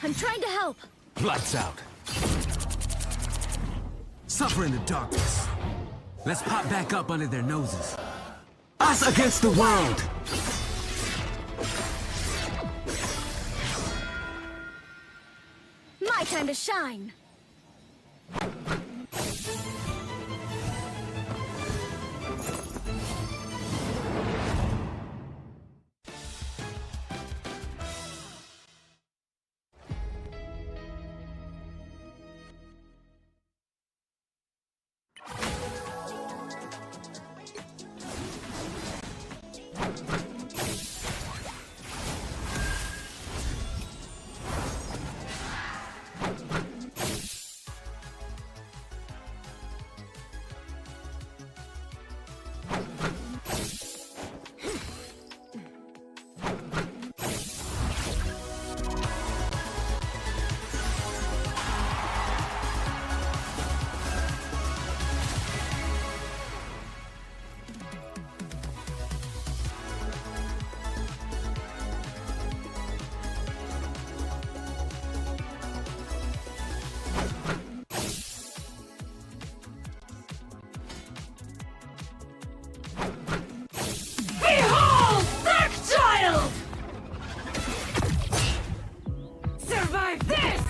I'm trying to help. Lights out. Suffer in the darkness. Let's pop back up under their noses. Us against the world! My time to shine. Behold, Dark Child! Survive this!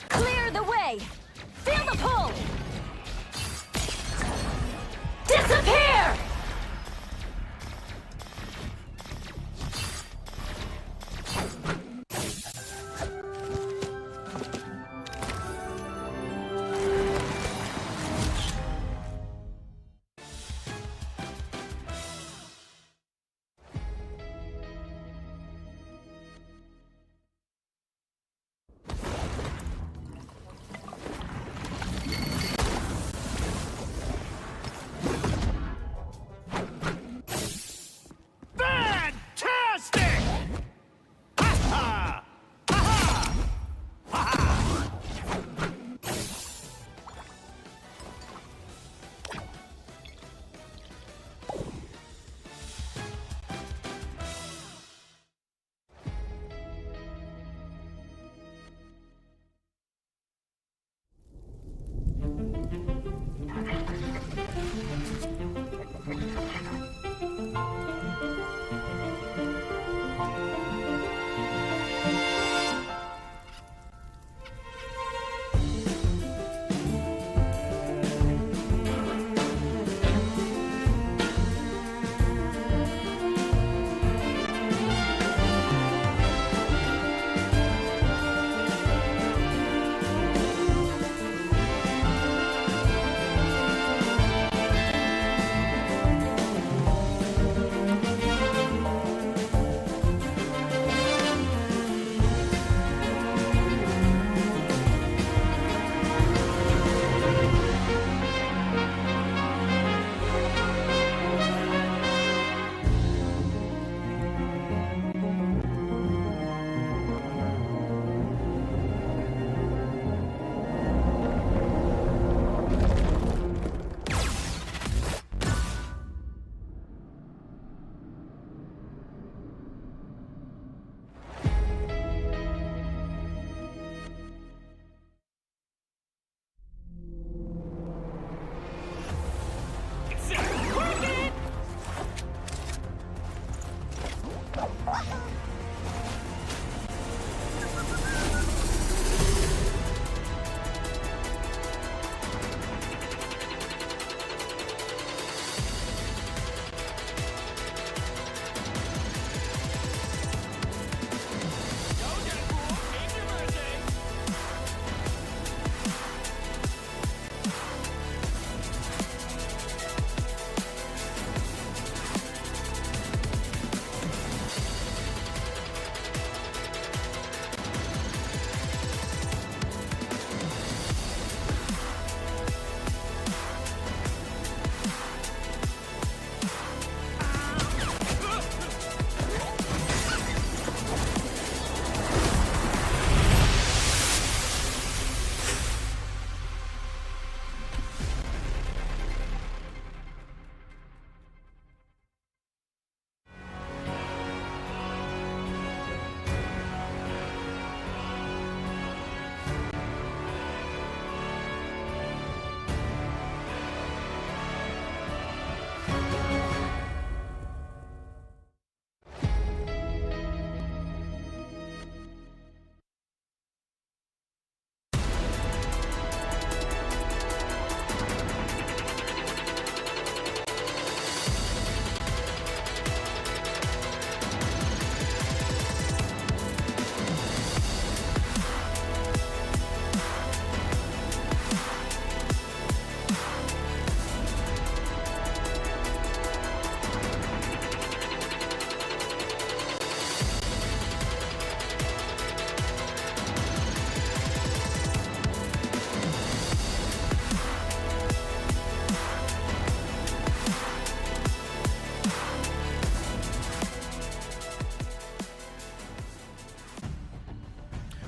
Clear the way! Feel the pull! Disappear!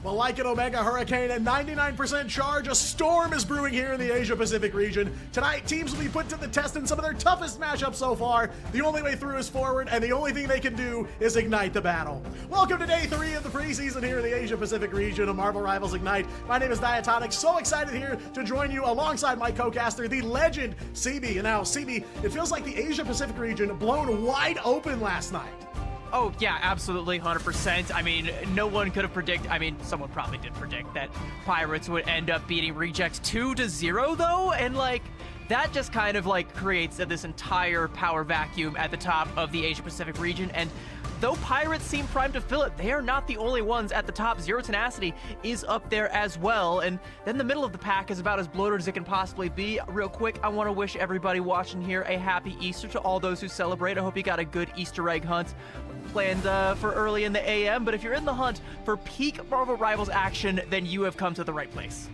Well, like an Omega Hurricane and 99% charge, a storm is brewing here in the Asia-Pacific region. Tonight, teams will be put to the test in some of their toughest matchups so far. The only way through is forward, and the only thing they can do is ignite the battle. Welcome to day 3 of the preseason here in the Asia-Pacific region of Marvel Rivals Ignite. My name is Diatonic. So excited here to join you alongside my co-caster, the legend, CB. And now, CB, it feels like the Asia-Pacific region blown wide open last night. Oh, yeah, absolutely, 100%. I mean, no one could have predicted, I mean, someone probably did predict that Pirates would end up beating Rejects 2-0, though, and, like, that just kind of, like, creates this entire power vacuum at the top of the Asia-Pacific region, and though Pirates seem primed to fill it, they are not the only ones at the top. Zero Tenacity is up there as well, and then the middle of the pack is about as bloated as it can possibly be. Real quick, I want to wish everybody watching here a happy Easter to all those who celebrate. I hope you got a good Easter egg hunt planned for early in the AM, but if you're in the hunt for peak Marvel Rivals action, then you have come to the right place.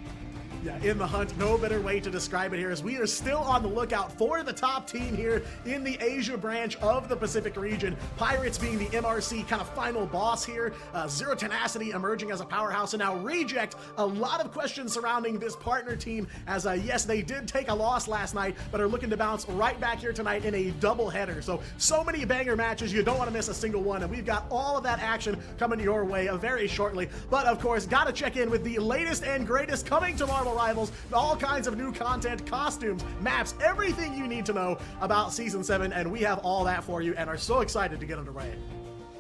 Yeah, in the hunt, no better way to describe it here, as we are still on the lookout for the top team here in the Asia branch of the Pacific region. Pirates being the MRC kind of final boss here. Zero Tenacity emerging as a powerhouse, and now Reject. A lot of questions surrounding this partner team, as yes, they did take a loss last night, but are looking to bounce right back here tonight in a doubleheader. So many banger matches, you don't want to miss a single one, and we've got all of that action coming your way very shortly. But of course, gotta check in with the latest and greatest coming to Marvel Rivals, all kinds of new content, costumes, maps, everything you need to know about Season 7, and we have all that for you and are so excited to get underway.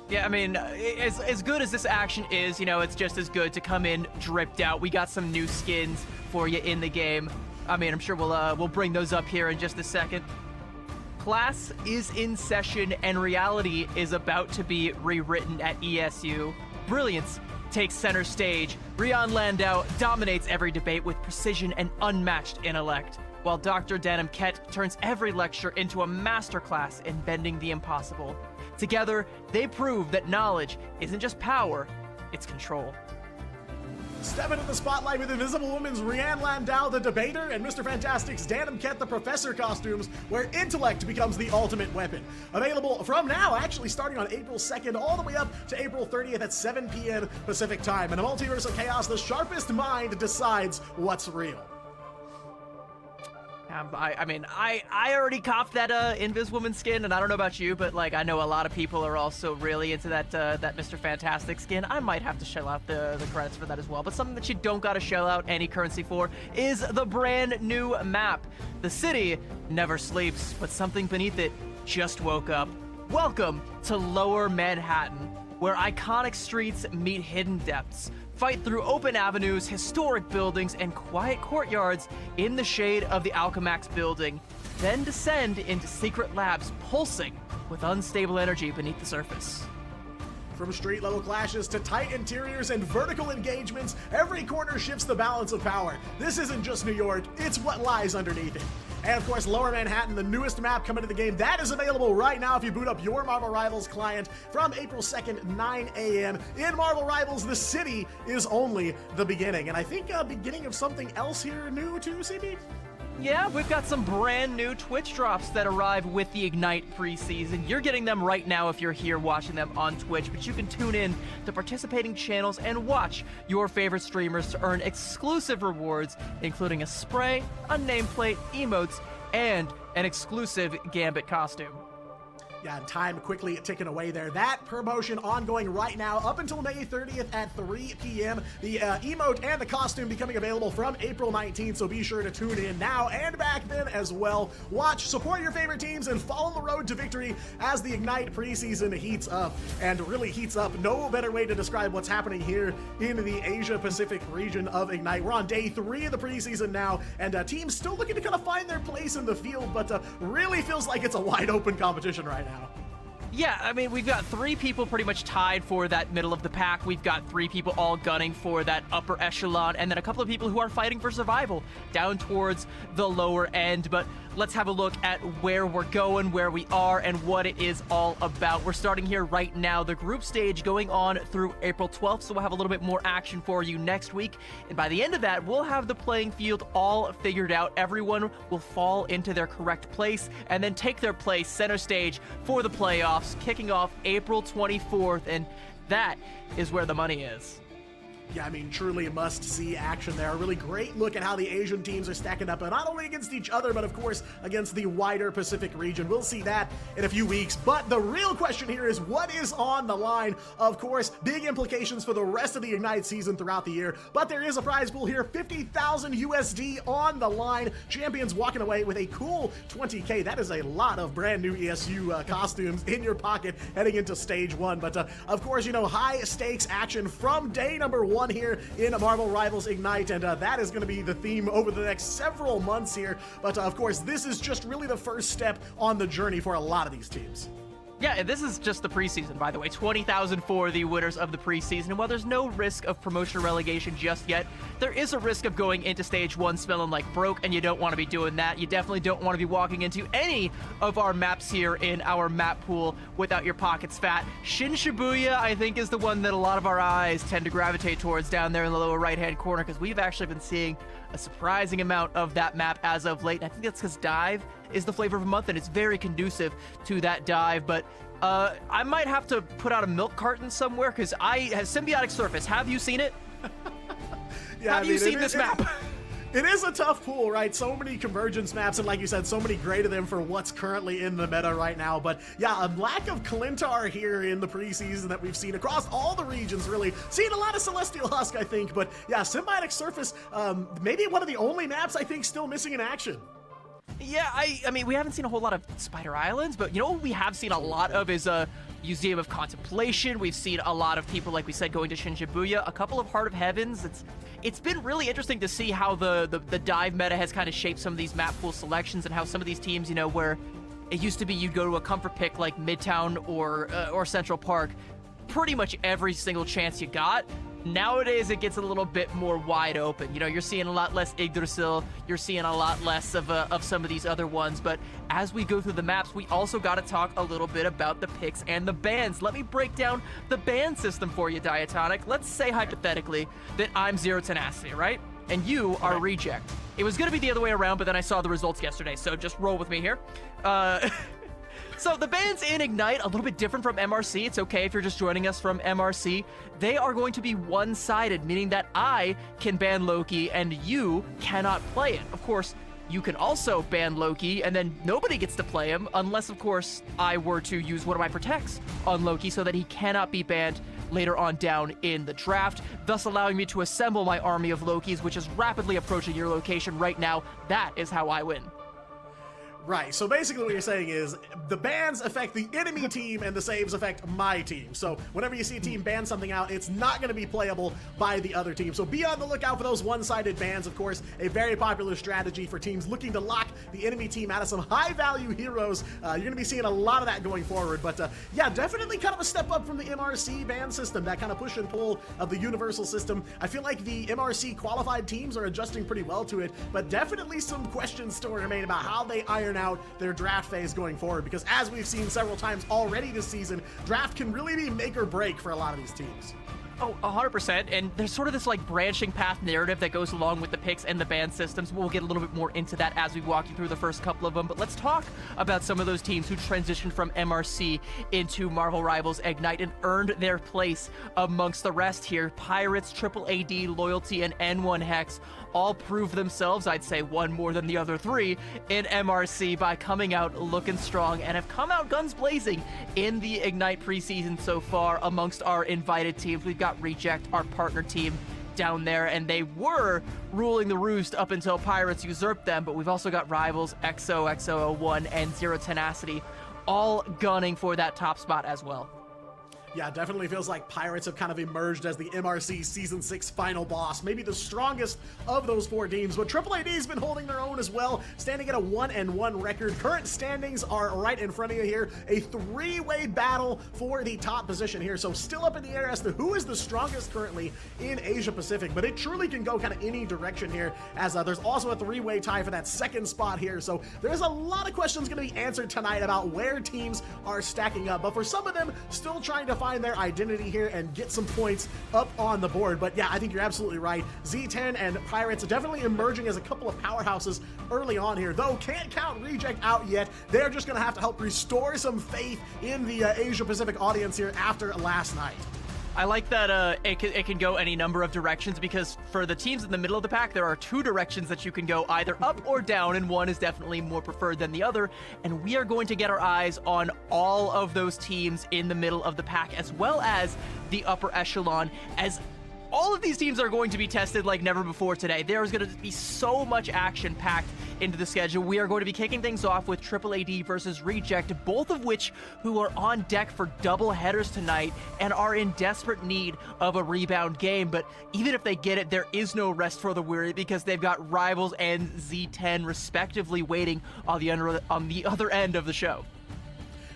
Yeah, I mean, as good as this action is, you know, it's just as good to come in dripped out. We got some new skins for you in the game. I mean, I'm sure we'll bring those up here in just a second. Class is in session, and reality is about to be rewritten at ESU. Brilliance takes center stage. Rian Landau dominates every debate with precision and unmatched intellect, while Dr. Denim Kett turns every lecture into a masterclass in bending the impossible. Together, they prove that knowledge isn't just power, it's control. Step into the spotlight with Invisible Woman's Rian Landau, the debater, and Mr. Fantastic's Denim Kett, the professor costumes, where intellect becomes the ultimate weapon. Available from now, actually starting on April 2nd, all the way up to April 30th at 7 p.m. Pacific time. In a multiverse of chaos, the sharpest mind decides what's real. I mean, I already copped that Invis-Woman skin, and I don't know about you, but like I know a lot of people are also really into that Mr. Fantastic skin. I might have to shell out the credits for that as well. But something that you don't gotta shell out any currency for is the brand new map. The city never sleeps, but something beneath it just woke up. Welcome to Lower Manhattan, where iconic streets meet hidden depths. Fight through open avenues, historic buildings, and quiet courtyards in the shade of the Alchemax building. Then descend into secret labs pulsing with unstable energy beneath the surface. From street-level clashes to tight interiors and vertical engagements, every corner shifts the balance of power. This isn't just New York, it's what lies underneath it. And of course, Lower Manhattan, the newest map coming to the game, that is available right now if you boot up your Marvel Rivals client from April 2nd, 9 a.m. In Marvel Rivals, the city is only the beginning. And I think beginning of something else here new too, CB? Yeah, we've got some brand new Twitch drops that arrive with the Ignite preseason. You're getting them right now if you're here watching them on Twitch, but you can tune in to participating channels and watch your favorite streamers to earn exclusive rewards, including a spray, a nameplate, emotes, and an exclusive Gambit costume. Yeah, time quickly ticking away there. That promotion ongoing right now up until May 30th at 3 p.m. The emote and the costume becoming available from April 19th, so be sure to tune in now and back then as well. Watch, support your favorite teams, and follow the road to victory as the Ignite preseason heats up. And really heats up. No better way to describe what's happening here in the Asia-Pacific region of Ignite. We're on day 3 of the preseason now, and teams still looking to kind of find their place in the field, but really feels like it's a wide-open competition right now. Yeah, I mean, we've got 3 people pretty much tied for that middle of the pack. We've got 3 people all gunning for that upper echelon, and then a couple of people who are fighting for survival down towards the lower end. But let's have a look at where we're going, where we are, and what it is all about. We're starting here right now, the group stage going on through April 12th, so we'll have a little bit more action for you next week. And by the end of that, we'll have the playing field all figured out. Everyone will fall into their correct place and then take their place center stage for the playoffs, kicking off April 24th, and that is where the money is. Yeah, I mean, truly must-see action there. A really great look at how the Asian teams are stacking up, not only against each other, but of course against the wider Pacific region. We'll see that in a few weeks. But the real question here is what is on the line? Of course, big implications for the rest of the Ignite season throughout the year. But there is a prize pool here, 50,000 USD on the line. Champions walking away with a cool 20K. That is a lot of brand new ESU costumes in your pocket heading into stage 1. But of course, you know, high stakes action from day number 1 here in Marvel Rivals Ignite, and that is going to be the theme over the next several months here. But of course, this is just really the first step on the journey for a lot of these teams. Yeah, and this is just the preseason, by the way. 20,000 for the winners of the preseason. And while there's no risk of promotion or relegation just yet, there is a risk of going into stage 1 smelling like broke, and you don't want to be doing that. You definitely don't want to be walking into any of our maps here in our map pool without your pockets fat. Shin Shibuya, I think, is the one that a lot of our eyes tend to gravitate towards down there in the lower right-hand corner, because we've actually been seeing a surprising amount of that map as of late. And I think that's because dive is the flavor of the month, and it's very conducive to that dive. But I might have to put out a milk carton somewhere, because I have Symbiotic Surface. Have you seen it? Yeah, have you seen this map? It is a tough pool, right? So many convergence maps, and like you said, so many great of them for what's currently in the meta right now. But yeah, a lack of Clintar here in the preseason that we've seen across all the regions, really. Seen a lot of Celestial Husk, I think. But yeah, Symbiotic Surface, maybe one of the only maps I think still missing in action. Yeah, I mean, we haven't seen a whole lot of Spider Islands, but you know what we have seen a lot of is a Museum of Contemplation. We've seen a lot of people, like we said, going to Shin Shibuya, a couple of Heart of Heavens. It's been really interesting to see how the dive meta has kind of shaped some of these map pool selections, and how some of these teams, you know, where it used to be you'd go to a comfort pick like Midtown or Central Park pretty much every single chance you got. Nowadays, it gets a little bit more wide open. You know, you're seeing a lot less Yggdrasil, you're seeing a lot less of some of these other ones. But as we go through the maps, we also got to talk a little bit about the picks and the bans. Let me break down the ban system for you, Diatonic. Let's say, hypothetically, that I'm Zero Tenacity, right? And you are Reject. It was going to be the other way around, but then I saw the results yesterday, so just roll with me here. So the bans in Ignite, a little bit different from MRC. It's okay if you're just joining us from MRC. They are going to be one-sided, meaning that I can ban Loki and you cannot play it. Of course, you can also ban Loki and then nobody gets to play him unless, of course, I were to use one of my protects on Loki so that he cannot be banned later on down in the draft, thus allowing me to assemble my army of Lokis, which is rapidly approaching your location right now. That is how I win. Right, so basically what you're saying is the bans affect the enemy team and the saves affect my team. So whenever you see a team ban something out, it's not going to be playable by the other team. So be on the lookout for those one-sided bans, of course, a very popular strategy for teams looking to lock the enemy team out of some high-value heroes. You're going to be seeing a lot of that going forward. But yeah, definitely kind of a step up from the MRC ban system, that kind of push and pull of the universal system. I feel like the MRC qualified teams are adjusting pretty well to it, but definitely some questions still remain about how they iron out their draft phase going forward, because as we've seen several times already this season, draft can really be make or break for a lot of these teams. Oh, 100%, and there's sort of this like branching path narrative that goes along with the picks and the ban systems. We'll get a little bit more into that as we walk you through the first couple of them, but let's talk about some of those teams who transitioned from MRC into Marvel Rivals Ignite and earned their place amongst the rest here. Pirates, Triple AD, Loyalty, and N1 Hex all proved themselves, I'd say one more than the other three, in MRC by coming out looking strong and have come out guns blazing in the Ignite preseason so far amongst our invited teams. We've got Reject, our partner team, down there, and they were ruling the roost up until Pirates usurped them, but we've also got Rivals, XO, XO01, and Zero Tenacity all gunning for that top spot as well. Yeah, definitely feels like Pirates have kind of emerged as the MRC Season 6 final boss, maybe the strongest of those four teams, but Triple AD's been holding their own as well, standing at a 1-1 record. Current standings are right in front of you here, a three-way battle for the top position here, so still up in the air as to who is the strongest currently in Asia Pacific, but it truly can go kind of any direction here, as there's also a three-way tie for that second spot here, so there's a lot of questions going to be answered tonight about where teams are stacking up, but for some of them, still trying to find their identity here and get some points up on the board. But yeah, I think you're absolutely right. Z10 and Pirates are definitely emerging as a couple of powerhouses early on here, though can't count Reject out yet. They're just going to have to help restore some faith in the Asia Pacific audience here after last night. I like that it can go any number of directions, because for the teams in the middle of the pack, there are two directions that you can go, either up or down, and one is definitely more preferred than the other. And we are going to get our eyes on all of those teams in the middle of the pack, as well as the upper echelon, as all of these teams are going to be tested like never before today. There is going to be so much action packed into the schedule. We are going to be kicking things off with Triple AD versus Reject, both of which who are on deck for double headers tonight and are in desperate need of a rebound game. But even if they get it, there is no rest for the weary, because they've got Rivals and Z10 respectively waiting on the other end of the show.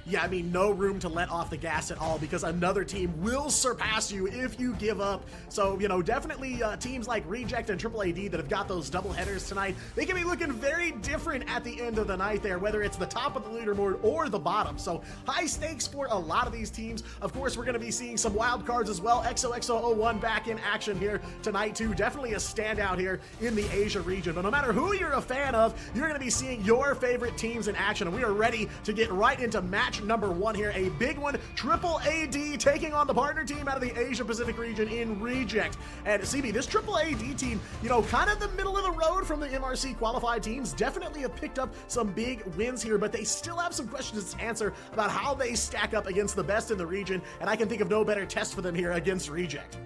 Yeah, I mean, no room to let off the gas at all, because another team will surpass you if you give up. So, you know, definitely teams like Reject and Triple AD that have got those double headers tonight, they can be looking very different at the end of the night there, whether it's the top of the leaderboard or the bottom. So high stakes for a lot of these teams. Of course, we're going to be seeing some wild cards as well. XOXO01 back in action here tonight too. Definitely a standout here in the Asia region. But no matter who you're a fan of, you're going to be seeing your favorite teams in action. And we are ready to get right into match number one here, a big one. Triple AD taking on the partner team out of the Asia Pacific region in Reject. And CB, this Triple AD team, you know, kind of the middle of the road from the MRC qualified teams, definitely have picked up some big wins here, but they still have some questions to answer about how they stack up against the best in the region, and I can think of no better test for them here against Reject.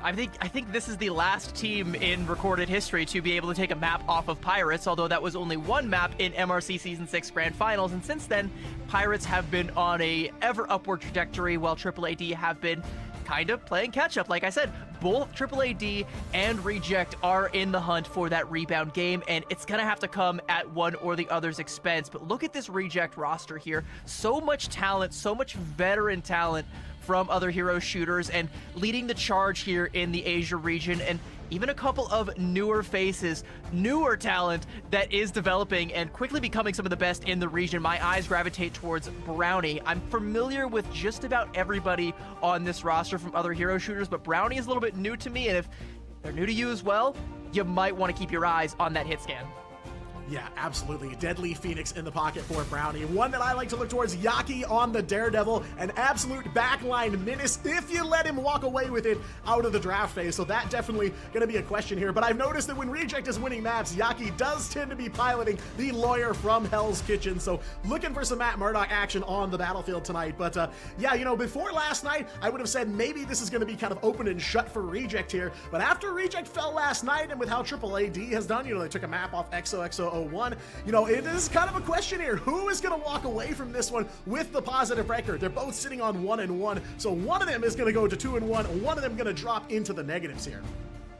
I think this is the last team in recorded history to be able to take a map off of Pirates, although that was only one map in MRC Season 6 Grand Finals, and since then, Pirates have been on a ever upward trajectory, while Triple AD have been kind of playing catch-up. Like I said, both Triple AD and Reject are in the hunt for that rebound game, and it's gonna have to come at one or the other's expense. But look at this Reject roster here. So much talent, so much veteran talent from other hero shooters, and leading the charge here in the Asia region, and even a couple of newer faces, newer talent that is developing and quickly becoming some of the best in the region. My eyes gravitate towards Brownie. I'm familiar with just about everybody on this roster from other hero shooters, but Brownie is a little bit new to me, and if they're new to you as well, you might want to keep your eyes on that hit scan. Yeah, absolutely. Deadly Phoenix in the pocket for Brownie. One that I like to look towards, Yaki on the Daredevil. An absolute backline menace if you let him walk away with it out of the draft phase. So that definitely going to be a question here. But I've noticed that when Reject is winning maps, Yaki does tend to be piloting the lawyer from Hell's Kitchen. So looking for some Matt Murdock action on the battlefield tonight. But yeah, you know, before last night, I would have said maybe this is going to be kind of open and shut for Reject here. But after Reject fell last night, and with how Triple AD has done, you know, they took a map off XOXO 0-1. You know, it is kind of a question here. Who is going to walk away from this one with the positive record? They're both sitting on 1-1, so one of them is going to go to 2-1, one of them going to drop into the negatives here.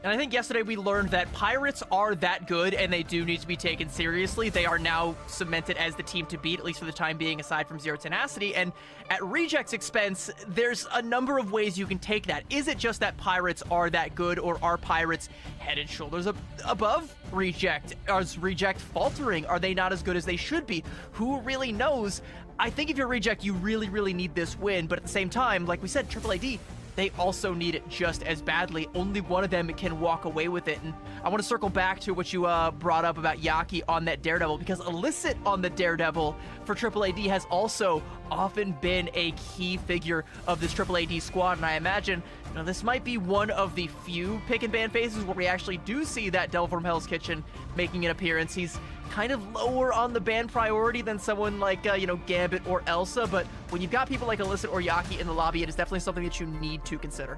And I think yesterday we learned that Pirates are that good, and they do need to be taken seriously. They are now cemented as the team to beat, at least for the time being, aside from Zero Tenacity. And at Reject's expense, there's a number of ways you can take that. Is it just that Pirates are that good, or are Pirates head and shoulders above Reject? Is Reject faltering? Are they not as good as they should be? Who really knows? I think if you're Reject, you really, really need this win. But at the same time, like we said, AAAD, they also need it just as badly. Only one of them can walk away with it. And I want to circle back to what you brought up about Yaki on that Daredevil, because Illicit on the Daredevil for AAAD has also often been a key figure of this AAAD squad. And I imagine, you know, this might be one of the few pick and ban phases where we actually do see that Devil from Hell's Kitchen making an appearance. He's kind of lower on the ban priority than someone like, you know, Gambit or Elsa, but when you've got people like Illicit or Yaki in the lobby, it is definitely something that you need to consider.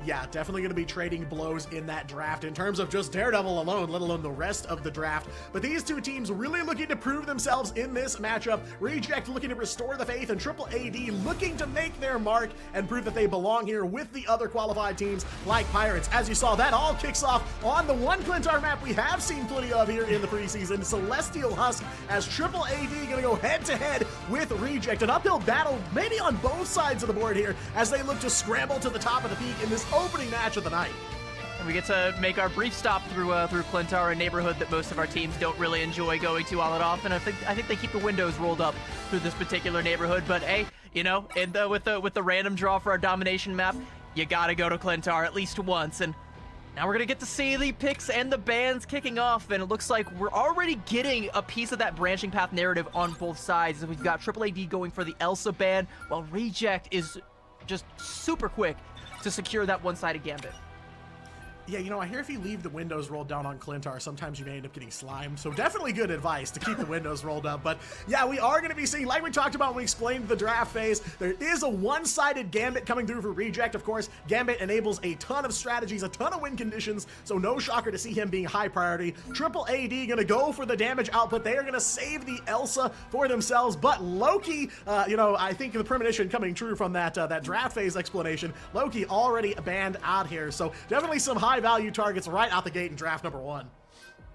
Yeah, definitely going to be trading blows in that draft in terms of just Daredevil alone, let alone the rest of the draft. But these two teams really looking to prove themselves in this matchup. Reject looking to restore the faith, and AAAD looking to make their mark and prove that they belong here with the other qualified teams like Pirates. As you saw, that all kicks off on the one Clintar map we have seen plenty of here in the preseason, Celestial Husk, as AAAD going to go head-to-head with Reject. An uphill battle maybe on both sides of the board here as they look to scramble to the top of the peak in this opening match of the night. And we get to make our brief stop through Clintar, a neighborhood that most of our teams don't really enjoy going to all that often. I think they keep the windows rolled up through this particular neighborhood. But hey, you know, with the random draw for our domination map, you gotta go to Clintar at least once. And now we're gonna get to see the picks and the bans kicking off, and it looks like we're already getting a piece of that branching path narrative on both sides. As we've got AAAD going for the Elsa ban, while Reject is just super quick to secure that one-sided gambit. Yeah, you know, I hear if you leave the windows rolled down on Clintar, sometimes you may end up getting slimed. So definitely good advice to keep the windows rolled up. But yeah, we are going to be seeing, like we talked about when we explained the draft phase, there is a one-sided Gambit coming through for Reject. Of course, Gambit enables a ton of strategies, a ton of win conditions, so no shocker to see him being high priority. AAAD going to go for the damage output. They are going to save the Elsa for themselves. But Loki, you know, I think the premonition coming true from that draft phase explanation, Loki already banned out here. So definitely some high value targets right out the gate in draft number 1.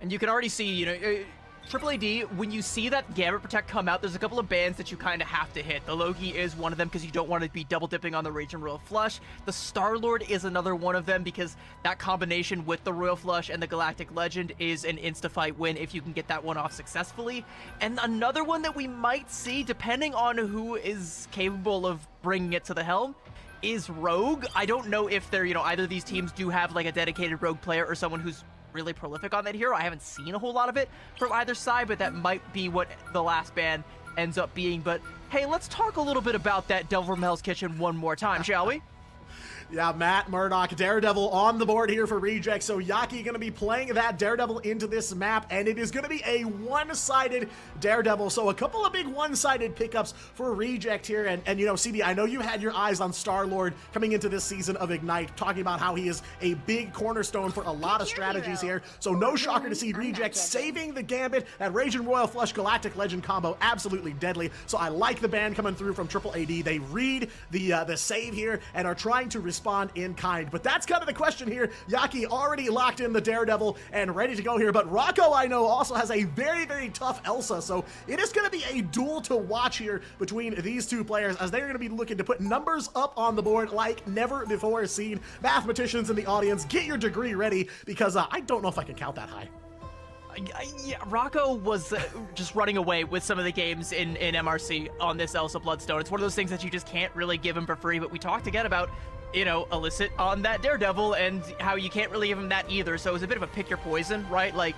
And you can already see, you know, AAAD, when you see that Gambit Protect come out, there's a couple of bans that you kind of have to hit. The Loki is one of them because you don't want to be double dipping on the Raging Royal Flush. The Star-Lord is another one of them because that combination with the Royal Flush and the Galactic Legend is an insta-fight win if you can get that one off successfully. And another one that we might see, depending on who is capable of bringing it to the helm, is Rogue. I don't know if they're, you know, either of these teams do have like a dedicated Rogue player or someone who's really prolific on that hero. I haven't seen a whole lot of it from either side, but that might be what the last ban ends up being. But hey, let's talk a little bit about that Devil from Hell's Kitchen one more time, shall we? Yeah, Matt Murdock, Daredevil on the board here for Reject. So Yaki going to be playing that Daredevil into this map, and it is going to be a one-sided Daredevil. So a couple of big one-sided pickups for Reject here. And you know, CB, I know you had your eyes on Star-Lord coming into this season of Ignite, talking about how he is a big cornerstone for a lot of strategies here. So no shocker to see Reject saving the Gambit. That Raging Royal Flush Galactic Legend combo, absolutely deadly. So I like the ban coming through from AAAD. They read the save here and are trying to respond in kind. But that's kind of the question here. Yaki already locked in the Daredevil and ready to go here. But Rocco, I know, also has a very, very tough Elsa. So it is going to be a duel to watch here between these two players as they're going to be looking to put numbers up on the board like never before seen. Mathematicians in the audience, get your degree ready because I don't know if I can count that high. Yeah, Rocco was just running away with some of the games in MRC on this Elsa Bloodstone. It's one of those things that you just can't really give him for free, but we talked again about, you know, Illicit on that Daredevil and how you can't really give him that either, so it's a bit of a pick your poison, right? Like,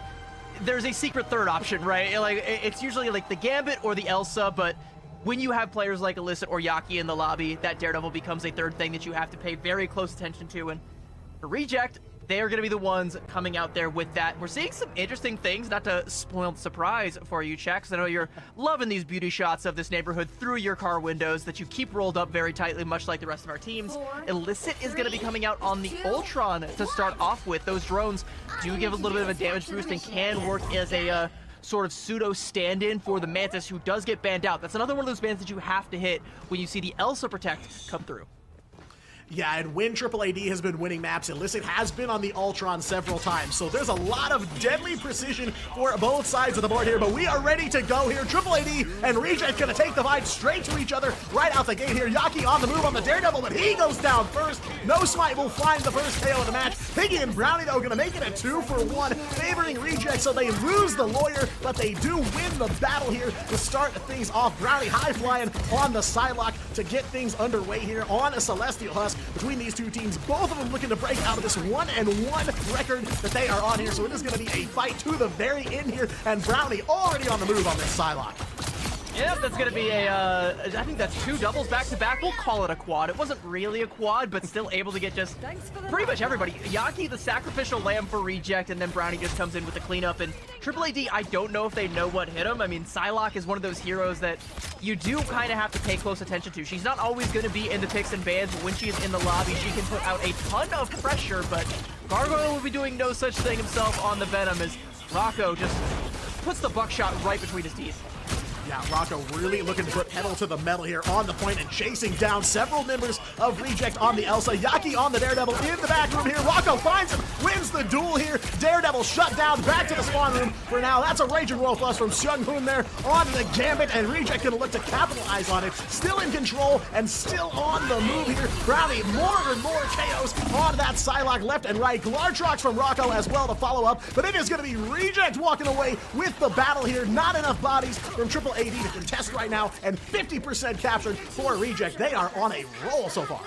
there's a secret third option, right? Like, it's usually like the Gambit or the Elsa, but when you have players like Illicit or Yaki in the lobby, that Daredevil becomes a third thing that you have to pay very close attention to, and for Reject, they are going to be the ones coming out there with that. We're seeing some interesting things, not to spoil the surprise for you, Chex. I know you're loving these beauty shots of this neighborhood through your car windows that you keep rolled up very tightly, much like the rest of our teams. Illicit is going to be coming out on the Ultron to start off with. Those drones do give a little bit of a damage boost and can work as a sort of pseudo stand-in for the Mantis, who does get banned out. That's another one of those bans that you have to hit when you see the Elsa Protect come through. Yeah, and when Triple AD has been winning maps, Illicit has been on the Ultron several times, so there's a lot of deadly precision for both sides of the board here, but we are ready to go here. Triple AD and Reject gonna take the fight straight to each other right out the gate here. Yaki on the move on the Daredevil, but he goes down first. No Smite will find the first KO of the match. Piggy and Brownie, though, gonna make it a 2-for-1, favoring Reject, so they lose the Lawyer, but they do win the battle here to start things off. Brownie high-flying on the Psylocke to get things underway here on a Celestial Husk. Between these two teams, both of them looking to break out of this 1-1 record that they are on here, so it is going to be a fight to the very end here, and Brownie already on the move on this Psylocke. Yeah, that's going to be I think that's 2 doubles back-to-back. We'll call it a quad. It wasn't really a quad, but still able to get just pretty much everybody. Yaki, the sacrificial lamb for Reject, and then Brownie just comes in with the cleanup. And Triple AD, I don't know if they know what hit him. I mean, Psylocke is one of those heroes that you do kind of have to pay close attention to. She's not always going to be in the picks and bans, but when she is in the lobby, she can put out a ton of pressure, but Gargoyle will be doing no such thing himself on the Venom as Rocco just puts the buckshot right between his teeth. Yeah, Rocco really looking to put pedal to the metal here on the point and chasing down several members of Reject on the Elsa. Yaki on the Daredevil in the back room here. Rocco finds him, wins the duel here. Daredevil shut down, back to the spawn room for now. That's a Raging Royal Flush from Seung Hoon there on the Gambit, and Reject gonna look to capitalize on it. Still in control and still on the move here. Brownie, more and more KOs on that Psylocke left and right. Glartrox from Rocco as well to follow up, but it is gonna be Reject walking away with the battle here. Not enough bodies from Triple AD to contest right now, and 50% captured for Reject. They are on a roll so far.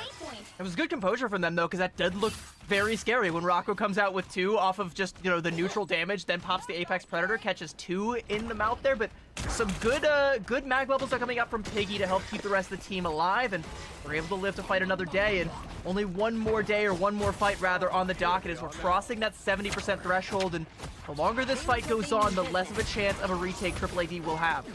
It was good composure from them, though, because that did look very scary when Rocco comes out with 2 off of just, you know, the neutral damage, then pops the Apex Predator, catches 2 in the mouth there, but some good mag bubbles are coming out from Piggy to help keep the rest of the team alive, and we're able to live to fight another day, and only one more day, or one more fight rather, on the docket as we're crossing that 70% threshold, and the longer this fight goes on, the less of a chance of a retake Triple AD will have.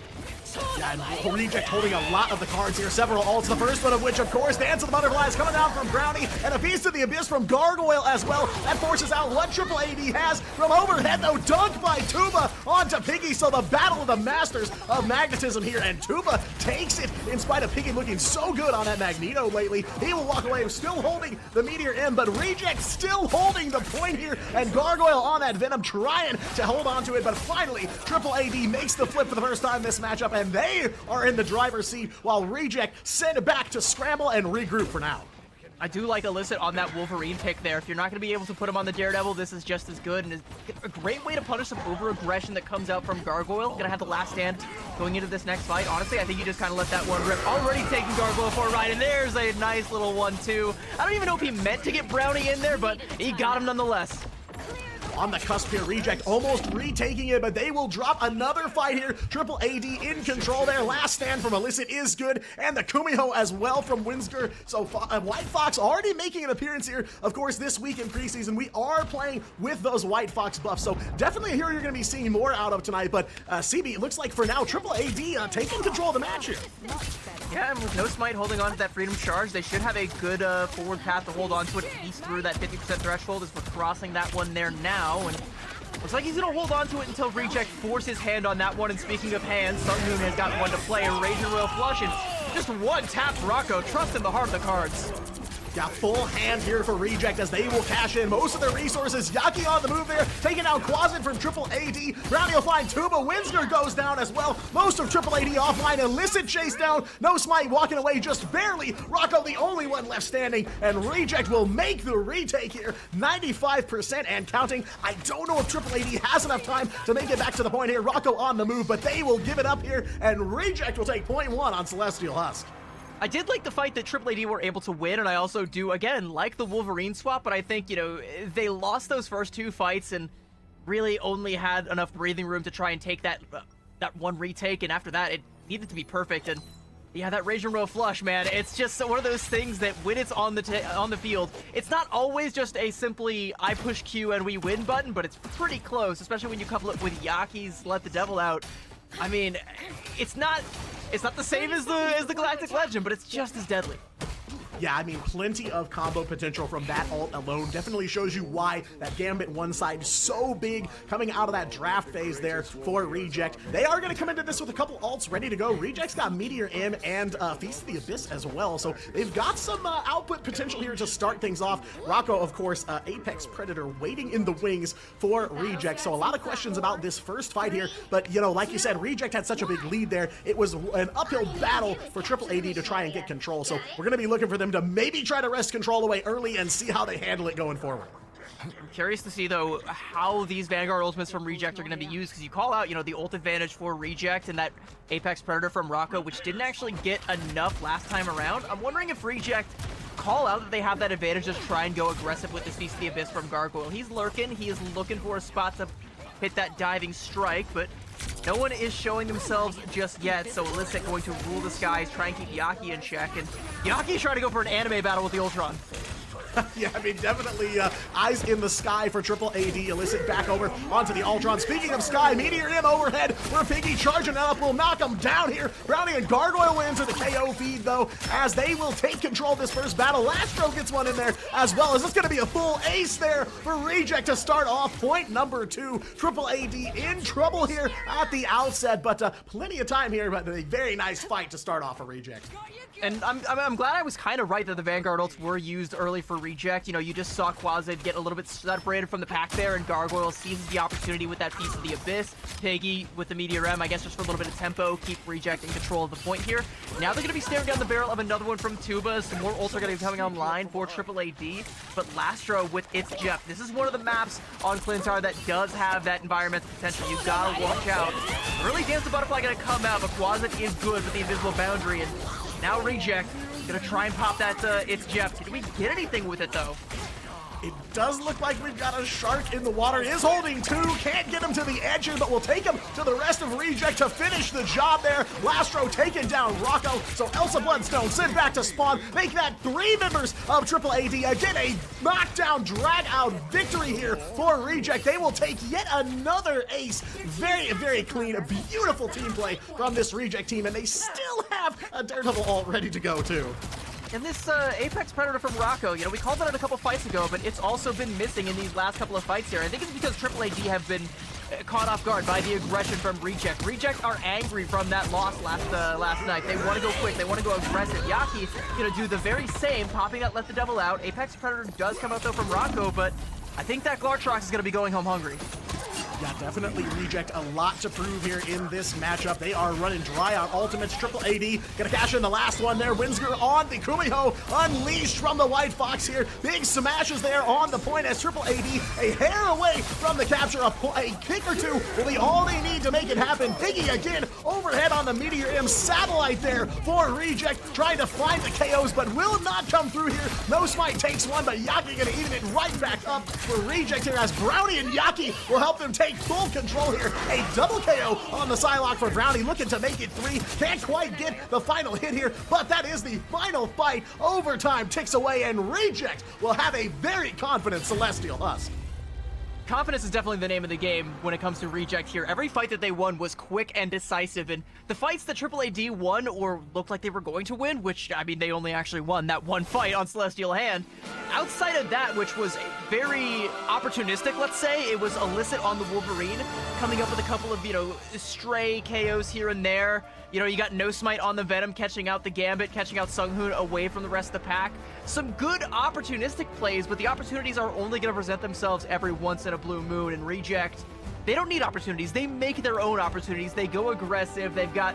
Yeah, and Reject holding a lot of the cards here. Several ults, the first one of which, of course, Dance of the Butterflies coming down from Brownie, and a Beast of the Abyss from Gargoyle as well. That forces out what Triple AD has from overhead, though. Dunked by Tuba onto Piggy, so the battle of the masters of magnetism here, and Tuba takes it in spite of Piggy looking so good on that Magneto lately. He will walk away still holding the Meteor M, but Reject still holding the point here, and Gargoyle on that Venom trying to hold on to it, but finally, Triple AD makes the flip for the first time this matchup, and they are in the driver's seat while Reject send back to scramble and regroup for now. I do like Illicit on that Wolverine pick there. If you're not going to be able to put him on the Daredevil, this is just as good, and is a great way to punish some over-aggression that comes out from Gargoyle. Going to have the last stand going into this next fight. Honestly, I think you just kind of let that one rip. Already taking Gargoyle for a ride, and there's a nice little 1-2. I don't even know if he meant to get Brownie in there, but he got him nonetheless. On the cusp here, Reject almost retaking it, but they will drop another fight here. Triple AD in control there. Last stand from Illicit is good, and the Kumiho as well from Winsker. So White Fox already making an appearance here. Of course, this week in preseason, we are playing with those White Fox buffs, so definitely a hero you're going to be seeing more out of tonight. But CB, it looks like for now, Triple AD taking control of the match here. Yeah, and with no Smite holding on to that Freedom Charge, they should have a good forward path to hold on to it, at least through that 50% threshold as we're crossing that one there now. And looks like he's going to hold on to it until Reject forces his hand on that one. And speaking of hands, Seung Hoon has got one to play, a Raging Royal Flush, and just one tap Rocco. Trust in the heart of the cards. Got full hand here for Reject as they will cash in most of their resources. Yaki on the move there, taking out Quasit from Triple AD. Brownie will find Tuba. Windsor goes down as well. Most of Triple AD offline. Illicit chase down. No Smite walking away just barely. Rocco the only one left standing, and Reject will make the retake here. 95% and counting. I don't know if Triple AD has enough time to make it back to the point here. Rocco on the move, but they will give it up here, and Reject will take point 1 on Celestial Husk. I did like the fight that Triple AD were able to win, and I also do, again, like the Wolverine swap, but I think, you know, they lost those first 2 fights and really only had enough breathing room to try and take that one retake, and after that, it needed to be perfect, and yeah, that Raging Royal Flush, man, it's just one of those things that when it's on the field, it's not always just a simply I push Q and we win button, but it's pretty close, especially when you couple it with Yaki's Let the Devil Out. I mean, it's not the same as the Galactic Legend, but it's just as deadly. Yeah, I mean, plenty of combo potential from that ult alone. Definitely shows you why that Gambit one side is so big coming out of that draft phase there for Reject. They are going to come into this with a couple ults ready to go. Reject's got Meteor M and Feast of the Abyss as well, so they've got some output potential here to start things off. Rocco, of course, Apex Predator waiting in the wings for Reject, so a lot of questions about this first fight here, but, you know, like you said, Reject had such a big lead there. It was an uphill battle for Triple AD to try and get control, so we're going to be looking for them to maybe try to wrest control away early and see how they handle it going forward. I'm curious to see, though, how these Vanguard ultimates from Reject are going to be used, because you call out, you know, the ult advantage for Reject and that Apex Predator from Rocco, which didn't actually get enough last time around. I'm wondering if Reject call out that they have that advantage, just try and go aggressive with this Feast of the Abyss from Gargoyle. He's lurking, he is looking for a spot to hit that diving strike, but no one is showing themselves just yet, so Illicit going to rule the skies, try and keep Yaki in check, and Yaki's trying to go for an anime battle with the Ultron. Yeah, I mean, definitely eyes in the sky for Triple AD. Illicit back over onto the Ultron. Speaking of sky, Meteor M overhead. Where Piggy charging up will knock him down here. Brownie and Gargoyle wins with the KO feed, though, as they will take control of this first battle. Lastro gets one in there as well. Is this going to be a full ace there for Reject to start off? Point number 2. Triple AD in trouble here at the outset, but plenty of time here, but a very nice fight to start off for Reject. And I'm glad I was kind of right that the Vanguard ults were used early for Reject. You know, you just saw Quasid get a little bit separated from the pack there, and Gargoyle seizes the opportunity with that Feast of the Abyss. Piggy with the Meteor M, I guess just for a little bit of tempo, keep Reject in control of the point here. Now they're going to be staring down the barrel of another one from Tuba. Some more ults are going to be coming online for Triple AD, but Lastro with its Jeff. This is one of the maps on Clintar that does have that environmental potential. You gotta watch out. Early Dance the Butterfly going to come out, but Quasid is good with the invisible boundary, and now Reject gonna try and pop that It's Jeff. Did we get anything with it, though? It does look like we've got a shark in the water. Is holding 2. Can't get him to the edge here, but we'll take him to the rest of Reject to finish the job there. Lastro taking down Rocco. So Elsa Bloodstone sent back to spawn. Make that 3 members of Triple AD. Again, a knockdown, drag out victory here for Reject. They will take yet another ace. Very, very clean. A beautiful team play from this Reject team, and they still have a Daredevil ult ready to go, too. And this Apex Predator from Rocco, you know, we called that out a couple fights ago, but it's also been missing in these last couple of fights here. I think it's because Triple AD have been caught off guard by the aggression from Reject. Reject are angry from that loss last night. They want to go quick. They want to go aggressive. Yaki gonna do the very same, popping that Let the Devil out. Apex Predator does come out though from Rocco, but I think that Glartrox is gonna be going home hungry. Yeah, definitely Reject a lot to prove here in this matchup. They are running dry on ultimates. Triple AD gonna cash in the last one there. Winsker on the Kumiho, unleashed from the White Fox here. Big smashes there on the point as Triple AD a hair away from the capture. A kick or two will be all they need to make it happen. Piggy again overhead on the Meteor M satellite there for Reject, trying to find the KOs, but will not come through here. No Smite takes one, but Yaki gonna even it right back up for Reject here as Brownie and Yaki will help them take full control here. A double KO on the Psylocke for Brownie, looking to make it 3. Can't quite get the final hit here, but that is the final fight. Overtime ticks away, and Reject will have a very confident Celestial Husk. Confidence is definitely the name of the game when it comes to Reject here. Every fight that they won was quick and decisive, and the fights that Triple AD won or looked like they were going to win, which, I mean, they only actually won that one fight on Celestial Hand. Outside of that, which was very opportunistic, let's say, it was Illicit on the Wolverine, coming up with a couple of, you know, stray KOs here and there. You know, you got No Smite on the Venom, catching out the Gambit, catching out Sunghoon away from the rest of the pack. Some good opportunistic plays, but the opportunities are only going to present themselves every once in a blue moon. And Reject, they don't need opportunities. They make their own opportunities. They go aggressive. They've got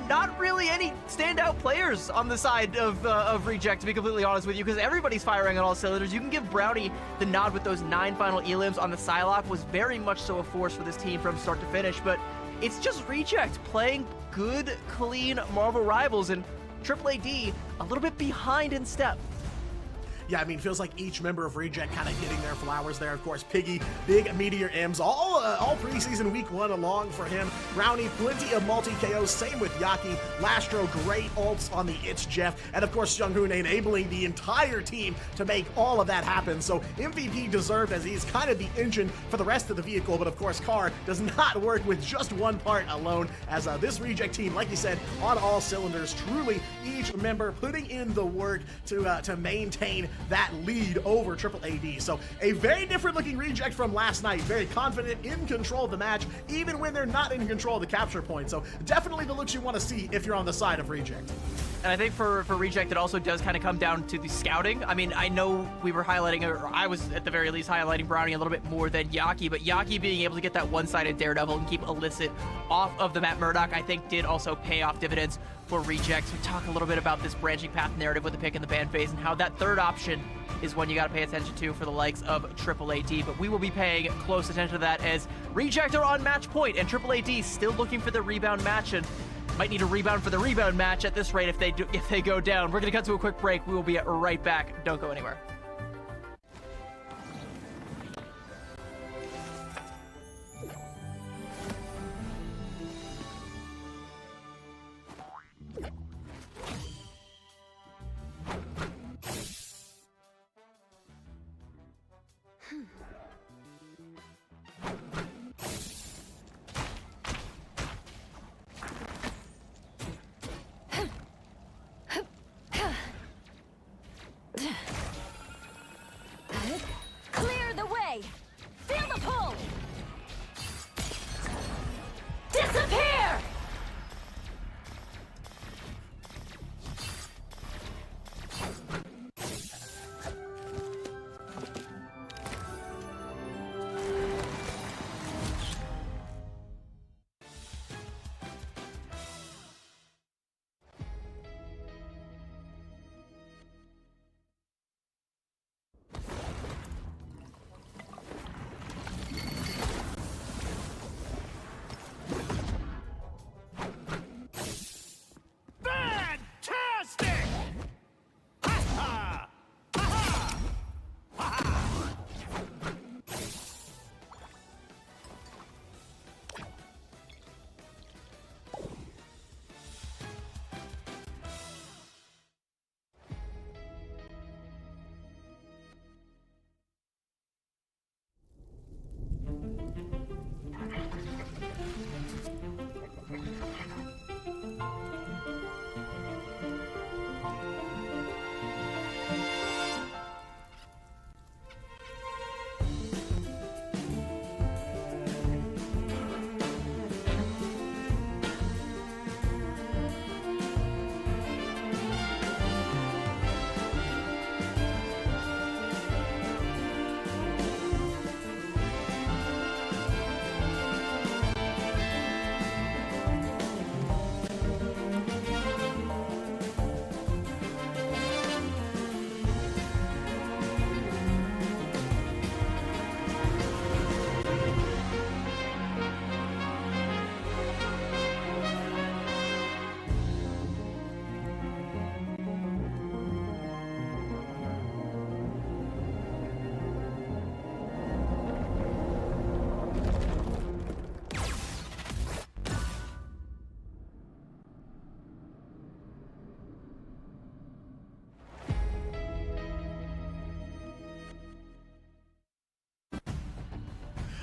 not really any standout players on the side of Reject, to be completely honest with you, because everybody's firing on all cylinders. You can give Brownie the nod with those 9 final elims on the Psylocke, was very much so a force for this team from start to finish, but it's just Reject playing good, clean Marvel Rivals, and Triple AD a little bit behind in step. yeah, I mean, feels like each member of Reject kind of getting their flowers there. Of course, Piggy, big Meteor M's, all preseason week 1 along for him. Brownie, plenty of multi-KOs, same with Yaki. Lastro, great ults on the It's Jeff, and of course, Junghoon enabling the entire team to make all of that happen. So MVP deserved, as he's kind of the engine for the rest of the vehicle, but of course, Carr does not work with just one part alone, as this Reject team, like you said, on all cylinders, truly each member putting in the work to maintain that lead over Triple AD. So a very different looking Reject from last night, very confident, in control of the match, even when they're not in control of the capture point. So definitely the looks you want to see if you're on the side of Reject. And I think for Reject, it also does kind of come down to the scouting. I mean, I know we were highlighting, or I was at the very least highlighting Brownie a little bit more than Yaki, but Yaki being able to get that one-sided Daredevil and keep Illicit off of the map Murdoch, I think did also pay off dividends for Reject. We talk a little bit about this branching path narrative with the pick in the ban phase and how that third option is one you got to pay attention to for the likes of Triple AD, but we will be paying close attention to that as Reject are on match point and Triple AD still looking for the rebound match, and might need a rebound for the rebound match at this rate if they go down. We're going to cut to a quick break. We will be right back. Don't go anywhere. Clear the way! Feel the pull! Disappear!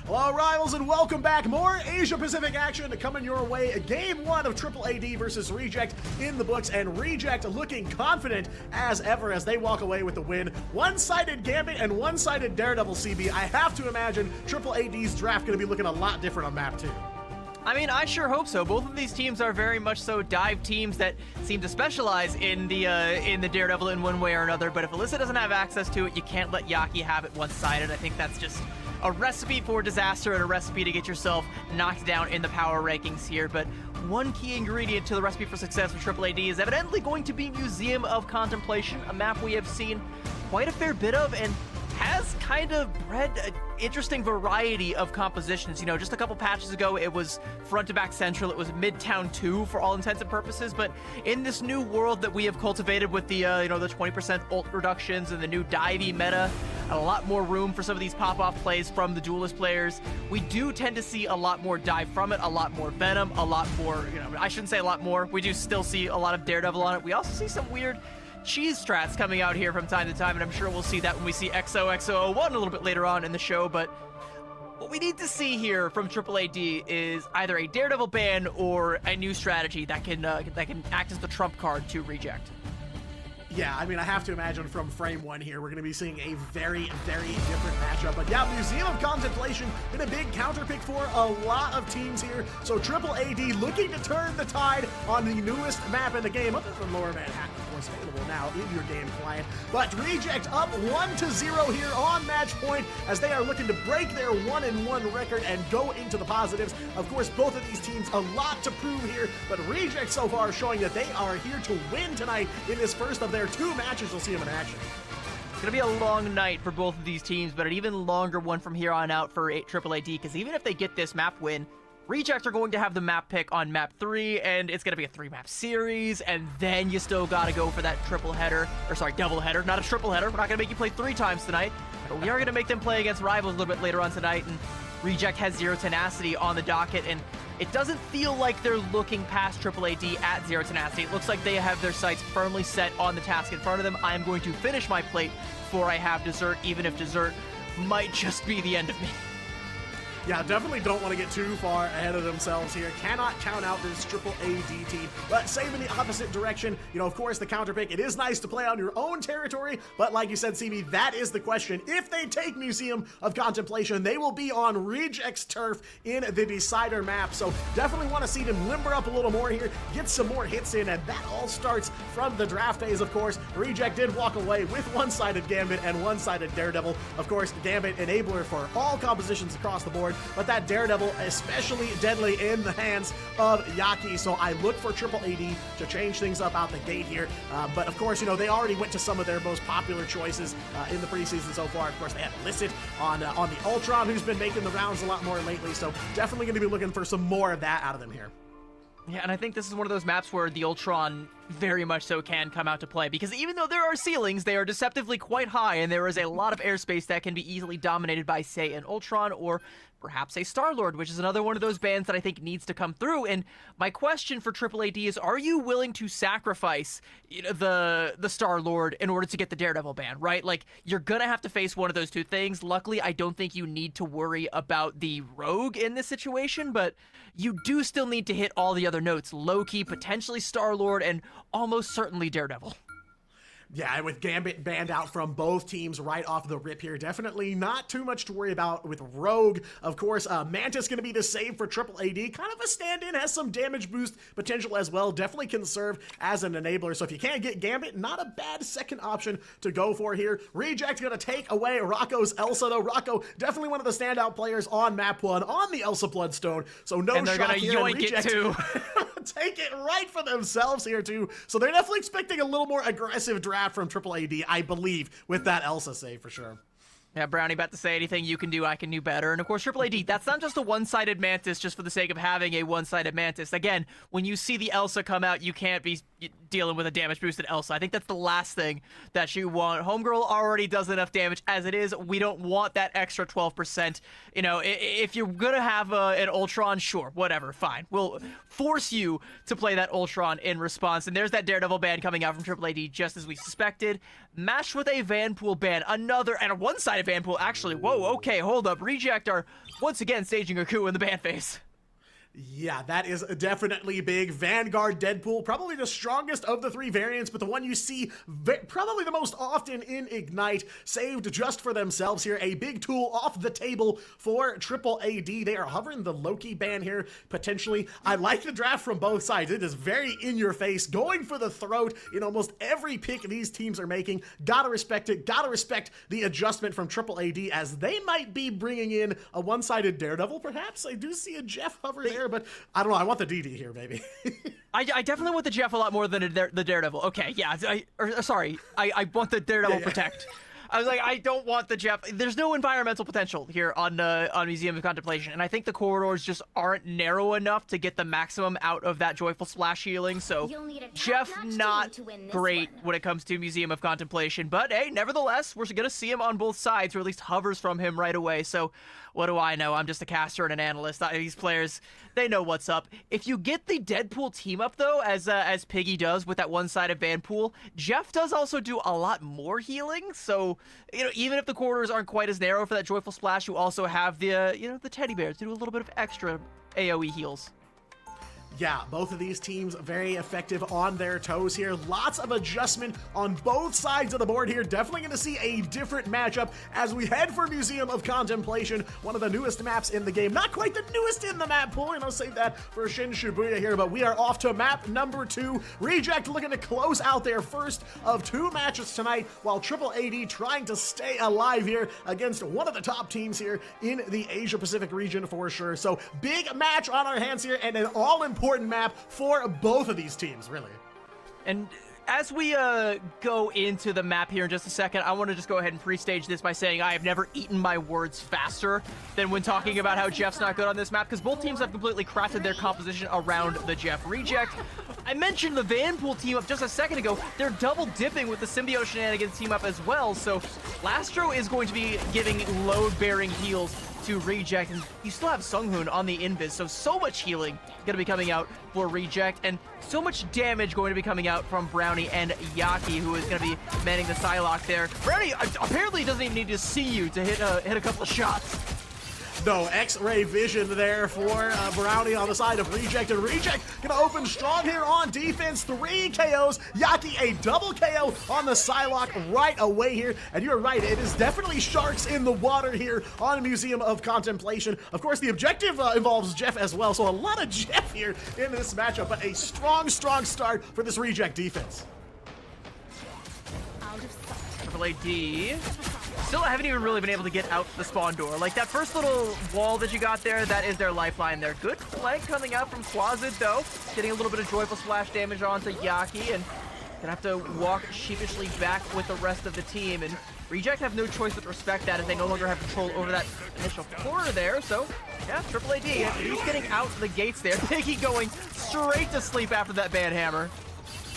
Hello, rivals, and welcome back. More Asia-Pacific action coming your way. Game 1 of Triple AD versus Reject in the books, and Reject looking confident as ever as they walk away with the win. One-sided Gambit and one-sided Daredevil CB. I have to imagine Triple AD's draft going to be looking a lot different on map 2. I mean, I sure hope so. Both of these teams are very much so dive teams that seem to specialize in the Daredevil in one way or another, but if Alyssa doesn't have access to it, you can't let Yaki have it one-sided. I think that's just a recipe for disaster and a recipe to get yourself knocked down in the power rankings here. But one key ingredient to the recipe for success for Triple AD is evidently going to be Museum of Contemplation, a map we have seen quite a fair bit of and has kind of bred an interesting variety of compositions. You know, just a couple patches ago, it was front to back central. It was Midtown 2 for all intents and purposes. But in this new world that we have cultivated with the, you know, the 20% ult reductions and the new divey meta, and a lot more room for some of these pop-off plays from the duelist players, we do tend to see a lot more dive from it, a lot more venom, a lot more, you know, I shouldn't say a lot more. We do still see a lot of Daredevil on it. We also see some weird cheese strats coming out here from time to time, and I'm sure we'll see that when we see XOXO01 a little bit later on in the show. But what we need to see here from AAAD is either a Daredevil ban or a new strategy that can act as the trump card to Reject. Yeah, I mean, I have to imagine from frame one here, we're going to be seeing a very, very different matchup. But yeah, Museum of Contemplation been a big counter pick for a lot of teams here. So AAAD looking to turn the tide on the newest map in the game, other than Lower Manhattan, of course, available now in your game client. But Reject up 1-0 here on match point as they are looking to break their 1-1 record and go into the positives. Of course, both of these teams a lot to prove here, but Reject so far showing that they are here to win tonight in this first of their 2 matches. We'll see them in action. It's going to be a long night for both of these teams, but an even longer one from here on out for AAAD, because even if they get this map win, Reject are going to have the map pick on map 3, and it's going to be a 3-map series, and then you still got to go for that double header, not a triple header. We're not going to make you play 3 times tonight, but we are going to make them play against rivals a little bit later on tonight, and Reject has Zero Tenacity on the docket, and it doesn't feel like they're looking past AAAD at Zero Tenacity. It looks like they have their sights firmly set on the task in front of them. I am going to finish my plate before I have dessert, even if dessert might just be the end of me. Yeah, definitely don't want to get too far ahead of themselves here. Cannot count out this AAAD team. But same in the opposite direction. You know, of course, the counter pick. It is nice to play on your own territory, but like you said, CB, that is the question. If they take Museum of Contemplation, they will be on Reject's turf in the Decider map. So definitely want to see them limber up a little more here, get some more hits in, and that all starts from the draft phase, of course. Reject did walk away with one-sided Gambit and one-sided Daredevil. Of course, Gambit enabler for all compositions across the board, but that Daredevil especially deadly in the hands of Yaki. So I look for AAAD to change things up out the gate here. But of course, you know, they already went to some of their most popular choices in the preseason so far. Of course, they had Licit on the Ultron, who's been making the rounds a lot more lately. So definitely going to be looking for some more of that out of them here. Yeah, and I think this is one of those maps where the Ultron very much so can come out to play, because even though there are ceilings, they are deceptively quite high, and there is a lot of airspace that can be easily dominated by, say, an Ultron or perhaps a Star-Lord, which is another one of those bands that I think needs to come through. And my question for AAAD is, are you willing to sacrifice, you know, the Star-Lord in order to get the Daredevil ban, right? Like, you're gonna have to face one of those two things. Luckily, I don't think you need to worry about the Rogue in this situation, but you do still need to hit all the other notes. Loki, potentially Star-Lord, and almost certainly Daredevil. Yeah, and with Gambit banned out from both teams right off the rip here, definitely not too much to worry about with Rogue. Of course, Mantis going to be the save for AAAD. Kind of a stand-in, has some damage boost potential as well. Definitely can serve as an enabler. So if you can't get Gambit, not a bad second option to go for here. Reject going to take away Rocco's Elsa, though. Rocco, definitely one of the standout players on map 1 on the Elsa Bloodstone. So no and they're shock gonna here. yoink it too. Take it right for themselves here too. So they're definitely expecting a little more aggressive draft from AAAD, I believe, with that Elsa save for sure. Yeah, Brownie about to say anything you can do, I can do better. And of course, AAAD, that's not just a one-sided Mantis just for the sake of having a one-sided Mantis. Again, when you see the Elsa come out, you can't be dealing with a damage-boosted Elsa. I think that's the last thing that you want. Homegirl already does enough damage as it is. We don't want that extra 12%. You know, if you're going to have an Ultron, sure, whatever, fine. We'll force you to play that Ultron in response. And there's that Daredevil ban coming out from AAAD just as we suspected. Matched with a Vanpool ban, another, and a one-sided Vanpool, actually. Whoa, okay, hold up. Reject are once again staging a coup in the ban phase. Yeah, that is definitely big. Vanguard Deadpool, probably the strongest of the 3 variants, but the one you see probably the most often in Ignite, saved just for themselves here. A big tool off the table for AAAD. They are hovering the Loki ban here, potentially. I like the draft from both sides. It is very in your face, going for the throat in almost every pick these teams are making. Gotta respect it. Gotta respect the adjustment from AAAD, as they might be bringing in a one-sided Daredevil, perhaps. I do see a Jeff hover there, but I don't know. I want the DD here, baby. I definitely want the Jeff a lot more than the Daredevil. Okay, yeah. I want the Daredevil Protect. I was like, I don't want the Jeff. There's no environmental potential here on Museum of Contemplation, and I think the corridors just aren't narrow enough to get the maximum out of that Joyful Splash healing. So Jeff not great when it comes to Museum of Contemplation, but hey, nevertheless, we're gonna see him on both sides, or at least hovers from him right away. So what do I know? I'm just a caster and an analyst. These players, they know what's up. If you get the Deadpool team up though, as Piggy does with that one side of Vanpool, Jeff does also do a lot more healing. So even if the corridors aren't quite as narrow for that Joyful Splash, you also have the the teddy bears to do a little bit of extra AoE heals. Yeah, both of these teams very effective on their toes here. Lots of adjustment on both sides of the board here. Definitely going to see a different matchup as we head for Museum of Contemplation, one of the newest maps in the game. Not quite the newest in the map pool, save that for Shin Shibuya here, but we are off to map number 2. Reject looking to close out their first of 2 matches tonight, while Triple AD trying to stay alive here against one of the top teams here in the Asia Pacific region for sure. So big match on our hands here, and an all-important map for both of these teams, really. And as we go into the map here in just a second, I want to just go ahead and pre-stage this by saying I have never eaten my words faster than when talking about how Jeff's not good on this map, because both teams have completely crafted their composition around the Jeff Reject. I mentioned the Vanpool team up just a second ago. They're double dipping with the Symbiote Shenanigans team up as well, so Lastro is going to be giving load-bearing heals to Reject, and you still have Sunghoon on the invis, so much healing going to be coming out for Reject, and so much damage going to be coming out from Brownie and Yaki, who is going to be manning the Psylocke there. Brownie apparently doesn't even need to see you to hit a couple of shots. No, X-ray vision there for Brownie on the side of Reject, and Reject gonna open strong here on defense. 3 KOs, Yaki a double KO on the Psylocke right away here, and you're right, it is definitely sharks in the water here on Museum of Contemplation. Of course, the objective involves Jeff as well, so a lot of Jeff here in this matchup, but a strong start for this Reject defense. Triple AD. Still haven't even really been able to get out the spawn door. Like, that first little wall that you got there, that is their lifeline there. Good flank coming out from Quasit, though. Getting a little bit of Joyful Splash damage onto Yaki, and gonna have to walk sheepishly back with the rest of the team. And Reject have no choice but to respect that, as they no longer have control over that initial corner there. So, yeah, Triple AD, he's getting out the gates there. Piggy going straight to sleep after that banhammer.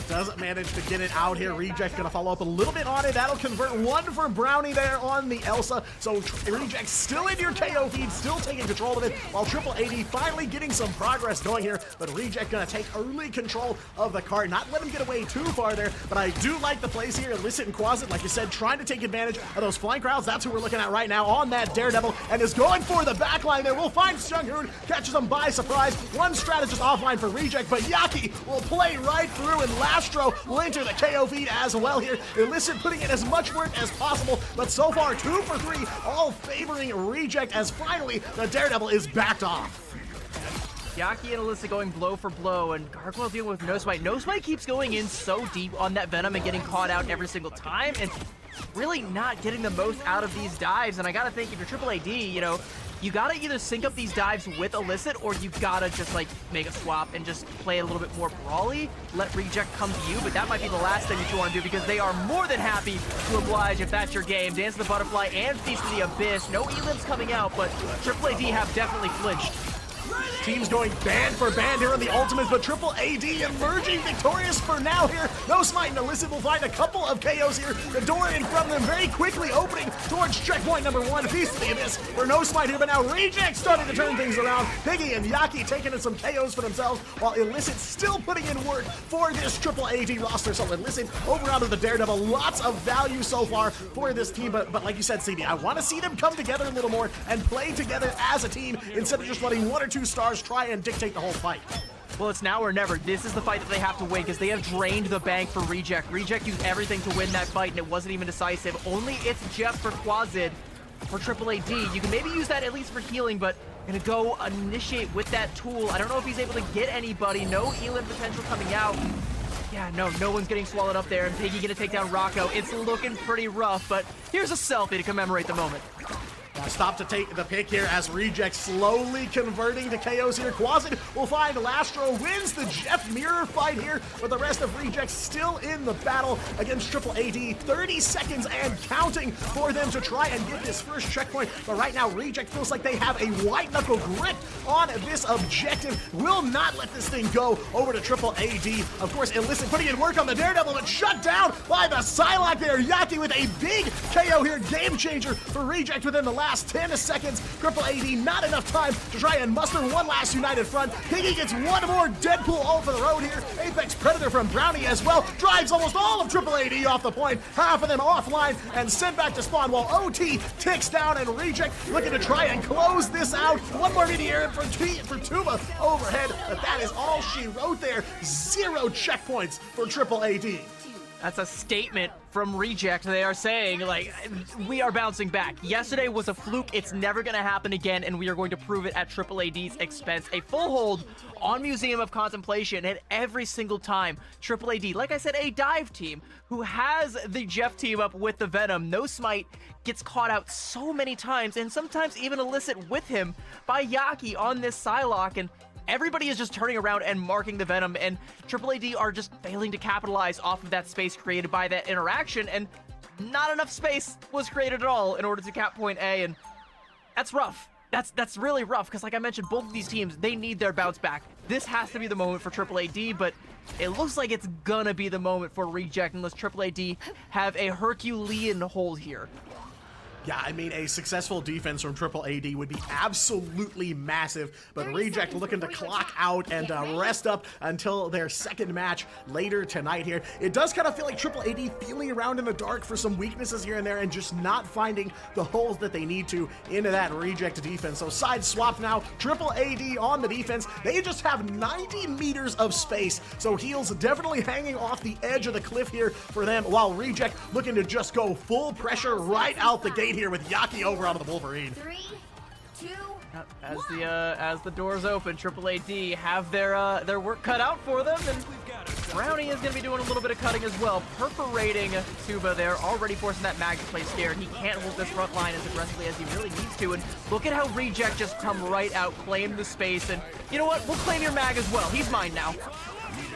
Doesn't manage to get it out here. Reject gonna follow up a little bit on it. That'll convert 1 for Brownie there on the Elsa. So Reject still in your KO feed, still taking control of it, while Triple AD finally getting some progress going here. But Reject gonna take early control of the cart, not let him get away too far there. But I do like the plays here. Illicit and Quasit, like you said, trying to take advantage of those flank routes. That's who we're looking at right now on that Daredevil, and is going for the backline there. We'll find Sunghoon, catches him by surprise. One strategist offline for Reject, but Yaki will play right through, and Lastro will enter the KO feed as well here. Illicit putting in as much work as possible, but so far 2 for 3, all favoring Reject, as finally the Daredevil is backed off. Yaki and Illicit going blow for blow, and Gargoyle dealing with No Smite. No Smite keeps going in so deep on that Venom and getting caught out every single time, and really not getting the most out of these dives. And I gotta think, if you're Triple AD, you gotta either sync up these dives with Illicit, or you gotta just like make a swap and just play a little bit more brawly, let Reject come to you. But that might be the last thing that you want to do, because they are more than happy to oblige if that's your game. Dance of the Butterfly and Feast of the Abyss. No elims coming out, but Triple AD have definitely flinched. Teams going band for band here on the ultimates, but Triple AD emerging victorious for now here. No Smite and Illicit will find a couple of KOs here. The door in front of them very quickly opening towards checkpoint number 1. Feast of the Abyss for No Smite here, but now Reject starting to turn things around. Piggy and Yaki taking in some KOs for themselves, while Illicit still putting in work for this Triple AD roster. So Illicit over onto the Daredevil. Lots of value so far for this team, but like you said, CD, I want to see them come together a little more and play together as a team instead of just letting 1 or 2 stars try and dictate the whole fight. Well, it's now or never. This is the fight that they have to win, because they have drained the bank for Reject. Reject used everything to win that fight, and it wasn't even decisive. Only it's just for Quasit for Triple AD. You can maybe use that at least for healing, but gonna go initiate with that tool. I don't know if he's able to get anybody. No Elim potential coming out. Yeah, no one's getting swallowed up there, and Piggy gonna take down Rocco. It's looking pretty rough, but here's a selfie to commemorate the moment. Stop to take the pick here as Reject slowly converting to KOs here. Quasit will find Lastro, wins the Jeff mirror fight here, with the rest of Reject still in the battle against Triple AD. 30 seconds and counting for them to try and get this first checkpoint. But right now, Reject feels like they have a white-knuckle grip on this objective. Will not let this thing go over to Triple AD. Of course, Illicit putting in work on the Daredevil, but shut down by the Psylocke there. Yaki with a big KO here. Game changer for Reject within the last 10 seconds. Triple AD, not enough time to try and muster one last united front. Piggy gets one more Deadpool over the road here. Apex Predator from Brownie as well. Drives almost all of Triple AD off the point. Half of them offline and sent back to spawn while OT ticks down, and Reject looking to try and close this out. One more meteor for Tuba overhead, but that is all she wrote there. 0 checkpoints for Triple AD. That's a statement from Reject. They are saying, like, we are bouncing back. Yesterday was a fluke. It's never going to happen again, and we are going to prove it at Triple AD's expense. A full hold on Museum of Contemplation, and every single time, Triple AD, like I said, a dive team who has the Jeff team up with the Venom. No Smite gets caught out so many times, and sometimes even Illicit with him by Yaki on this Psylocke, and everybody is just turning around and marking the Venom, and Triple AD are just failing to capitalize off of that space created by that interaction, and not enough space was created at all in order to cap point A, and that's rough. That's really rough, because like I mentioned, both of these teams, they need their bounce back. This has to be the moment for Triple AD, but it looks like it's gonna be the moment for Reject unless Triple AD have a Herculean hold here. Yeah, I mean, a successful defense from Triple AD would be absolutely massive, but Reject looking to clock out and rest up until their second match later tonight here. It does kind of feel like Triple AD feeling around in the dark for some weaknesses here and there and just not finding the holes that they need to into that Reject defense. So side swap now, Triple AD on the defense. They just have 90 meters of space, so heals definitely hanging off the edge of the cliff here for them, while Reject looking to just go full pressure right out the gate here with Yaki over onto the Wolverine. 3, 2, As the doors open, Triple AD have their work cut out for them, and Brownie is going to be doing a little bit of cutting as well, perforating Tuba there, already forcing that mag to play scared. He can't hold this front line as aggressively as he really needs to, and look at how Reject just come right out, claim the space, and you know what? We'll claim your mag as well. He's mine now.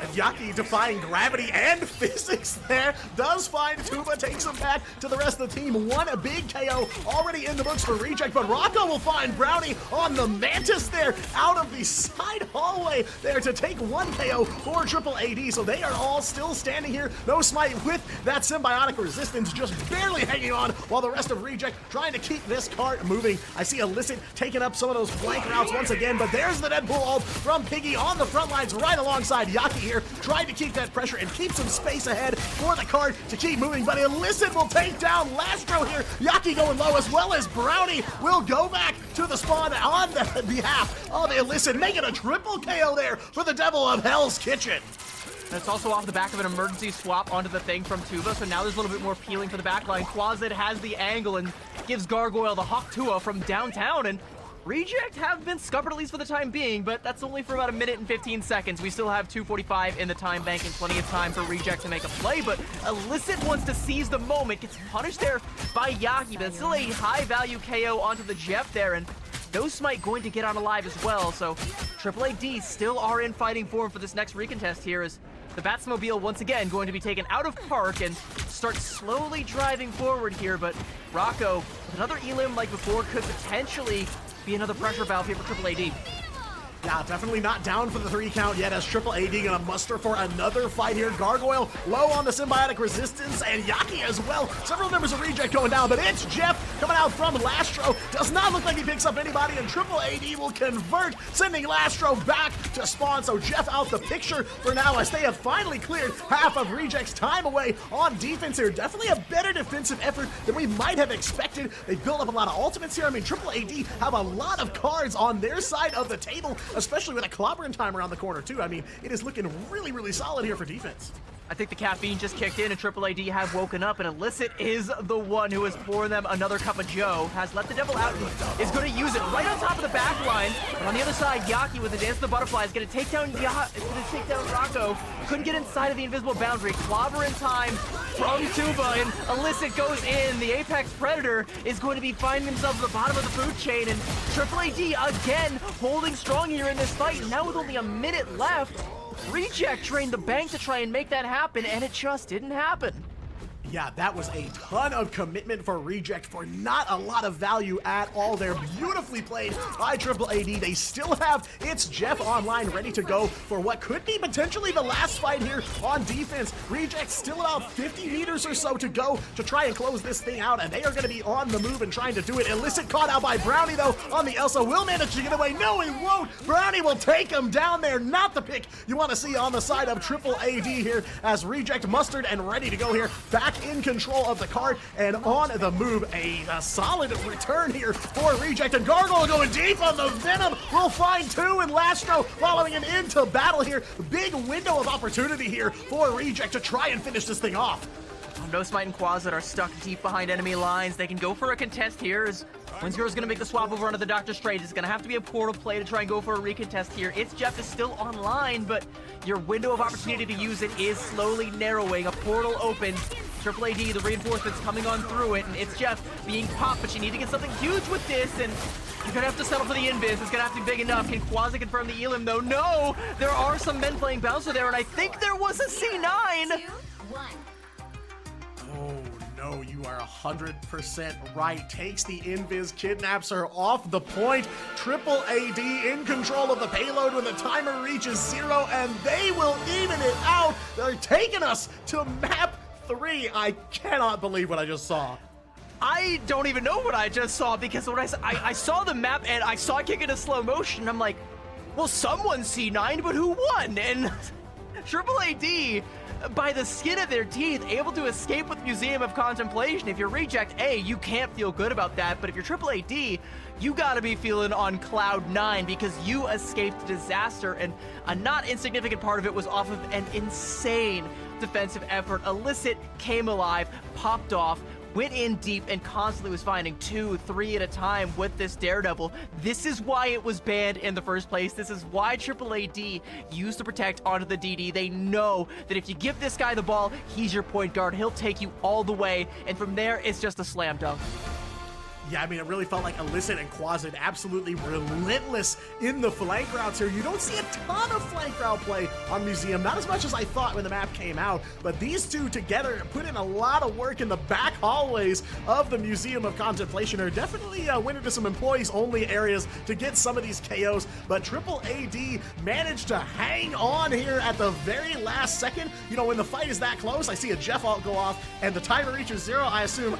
And Yaki defying gravity and physics there, does find Tuba, takes him back to the rest of the team. One big KO already in the books for Reject, but Rocco will find Brownie on the Mantis there, out of the side hallway there to take one KO for Triple AD, so they are all still standing here. No Smite with that symbiotic resistance, just barely hanging on, while the rest of Reject trying to keep this cart moving. I see Illicit taking up some of those flank routes once again, but there's the Deadpool ult from Piggy on the front lines right alongside Yaki here, trying to keep that pressure and keep some space ahead for the card to keep moving, but Illicit will take down Lastro here. Yaki going low, as well as Brownie will go back to the spawn on the behalf of Illicit, making a triple KO there for the Devil of Hell's Kitchen. And it's also off the back of an emergency swap onto the thing from Tuba, so now there's a little bit more peeling for the backline. Quasit has the angle and gives Gargoyle the Hawk Tua from downtown, and Reject have been scuppered at least for the time being, but that's only for about 1 minute and 15 seconds. We still have 2:45 in the time bank and plenty of time for Reject to make a play, but Illicit wants to seize the moment, gets punished there by Yaki, but it's still a high-value KO onto the Jeff there, and no Smite going to get on alive as well, so Triple AD still are in fighting form for this next recontest here, as the Batsmobile once again going to be taken out of park and start slowly driving forward here, but Rocco, with another elim like before, could potentially be another pressure valve here for Triple AD. Yeah, definitely not down for the 3 count yet, as Triple AD gonna muster for another fight here. Gargoyle low on the symbiotic resistance, and Yaki as well. Several members of Reject going down, but it's Jeff coming out from Lastro. Does not look like he picks up anybody, and Triple AD will convert, sending Lastro back to spawn. So Jeff out the picture for now, as they have finally cleared half of Reject's time away on defense here. Definitely a better defensive effort than we might have expected. They built up a lot of ultimates here. I mean, Triple AD have a lot of cards on their side of the table, especially with a clobbering time around the corner too. I mean, it is looking really, really solid here for defense. I think the caffeine just kicked in and Triple AD have woken up, and Illicit is the one who is pouring them another cup of joe, has let the devil out and is going to use it right on top of the back line. But on the other side, Yaki with the Dance of the Butterfly is going to take down Rocco. Couldn't get inside of the invisible boundary. Clobber in time from Tuba, and Illicit goes in. The Apex Predator is going to be finding himself at the bottom of the food chain, and Triple AD again holding strong here in this fight. And now with only a minute left, Reject drained the bank to try and make that happen, and it just didn't happen. Yeah, that was a ton of commitment for Reject for not a lot of value at all there. Beautifully played by Triple AD. They still have It's Jeff online ready to go for what could be potentially the last fight here on defense. Reject still about 50 meters or so to go to try and close this thing out, and they are going to be on the move and trying to do it. Illicit caught out by Brownie, though, on the Elsa. Will manage to get away. No, he won't. Brownie will take him down there. Not the pick you want to see on the side of Triple AD here as Reject mustered and ready to go here. Back in control of the card and on the move. A solid return here for Reject, and Gargoyle going deep on the Venom will find two, and Lastro following him into battle here. Big window of opportunity here for Reject to try and finish this thing off. No Smite and Quasit are stuck deep behind enemy lines. They can go for a contest here as Winsgro's going to make the swap over onto the Dr. Strange. It's going to have to be a portal play to try and go for a recontest here. It's Jeff is still online, but your window of opportunity to use it is slowly narrowing. A portal opens. Triple AD, the reinforcements coming on through it, and it's Jeff being popped, but you need to get something huge with this, and you're gonna have to settle for the invis. It's gonna have to be big enough. Can Quasi confirm the Elim, though? No! There are some men playing Bouncer there, and I think there was a C9! 2, 1. Oh no, you are 100% right. Takes the invis, kidnaps her off the point. Triple AD in control of the payload when the timer reaches 0, and they will even it out. They're taking us to map 3. I cannot believe what I just saw. I don't even know what I just saw, because when I saw the map and I saw it kick into slow motion, I'm like, well, someone C9, but who won? And Triple AD, by the skin of their teeth, able to escape with Museum of Contemplation. If you're Reject, A, you can't feel good about that, but if you're Triple AD, you gotta be feeling on cloud 9 because you escaped disaster, and a not insignificant part of it was off of an insane defensive effort. Illicit came alive, popped off, went in deep, and constantly was finding 2, 3 at a time with this Daredevil. This is why it was banned in the first place. This is why Triple AD used to protect onto the DD. They know that if you give this guy the ball, he's your point guard. He'll take you all the way, and from there, it's just a slam dunk. Yeah, I mean, it really felt like Illicit and Quasit absolutely relentless in the flank routes here. You don't see a ton of flank route play on Museum, not as much as I thought when the map came out, but these two together put in a lot of work in the back hallways of the Museum of Contemplation. Are definitely went into some employees-only areas to get some of these KOs, but Triple AD managed to hang on here at the very last second. You know, when the fight is that close, I see a Jeff ult go off, and the timer reaches 0. I assume,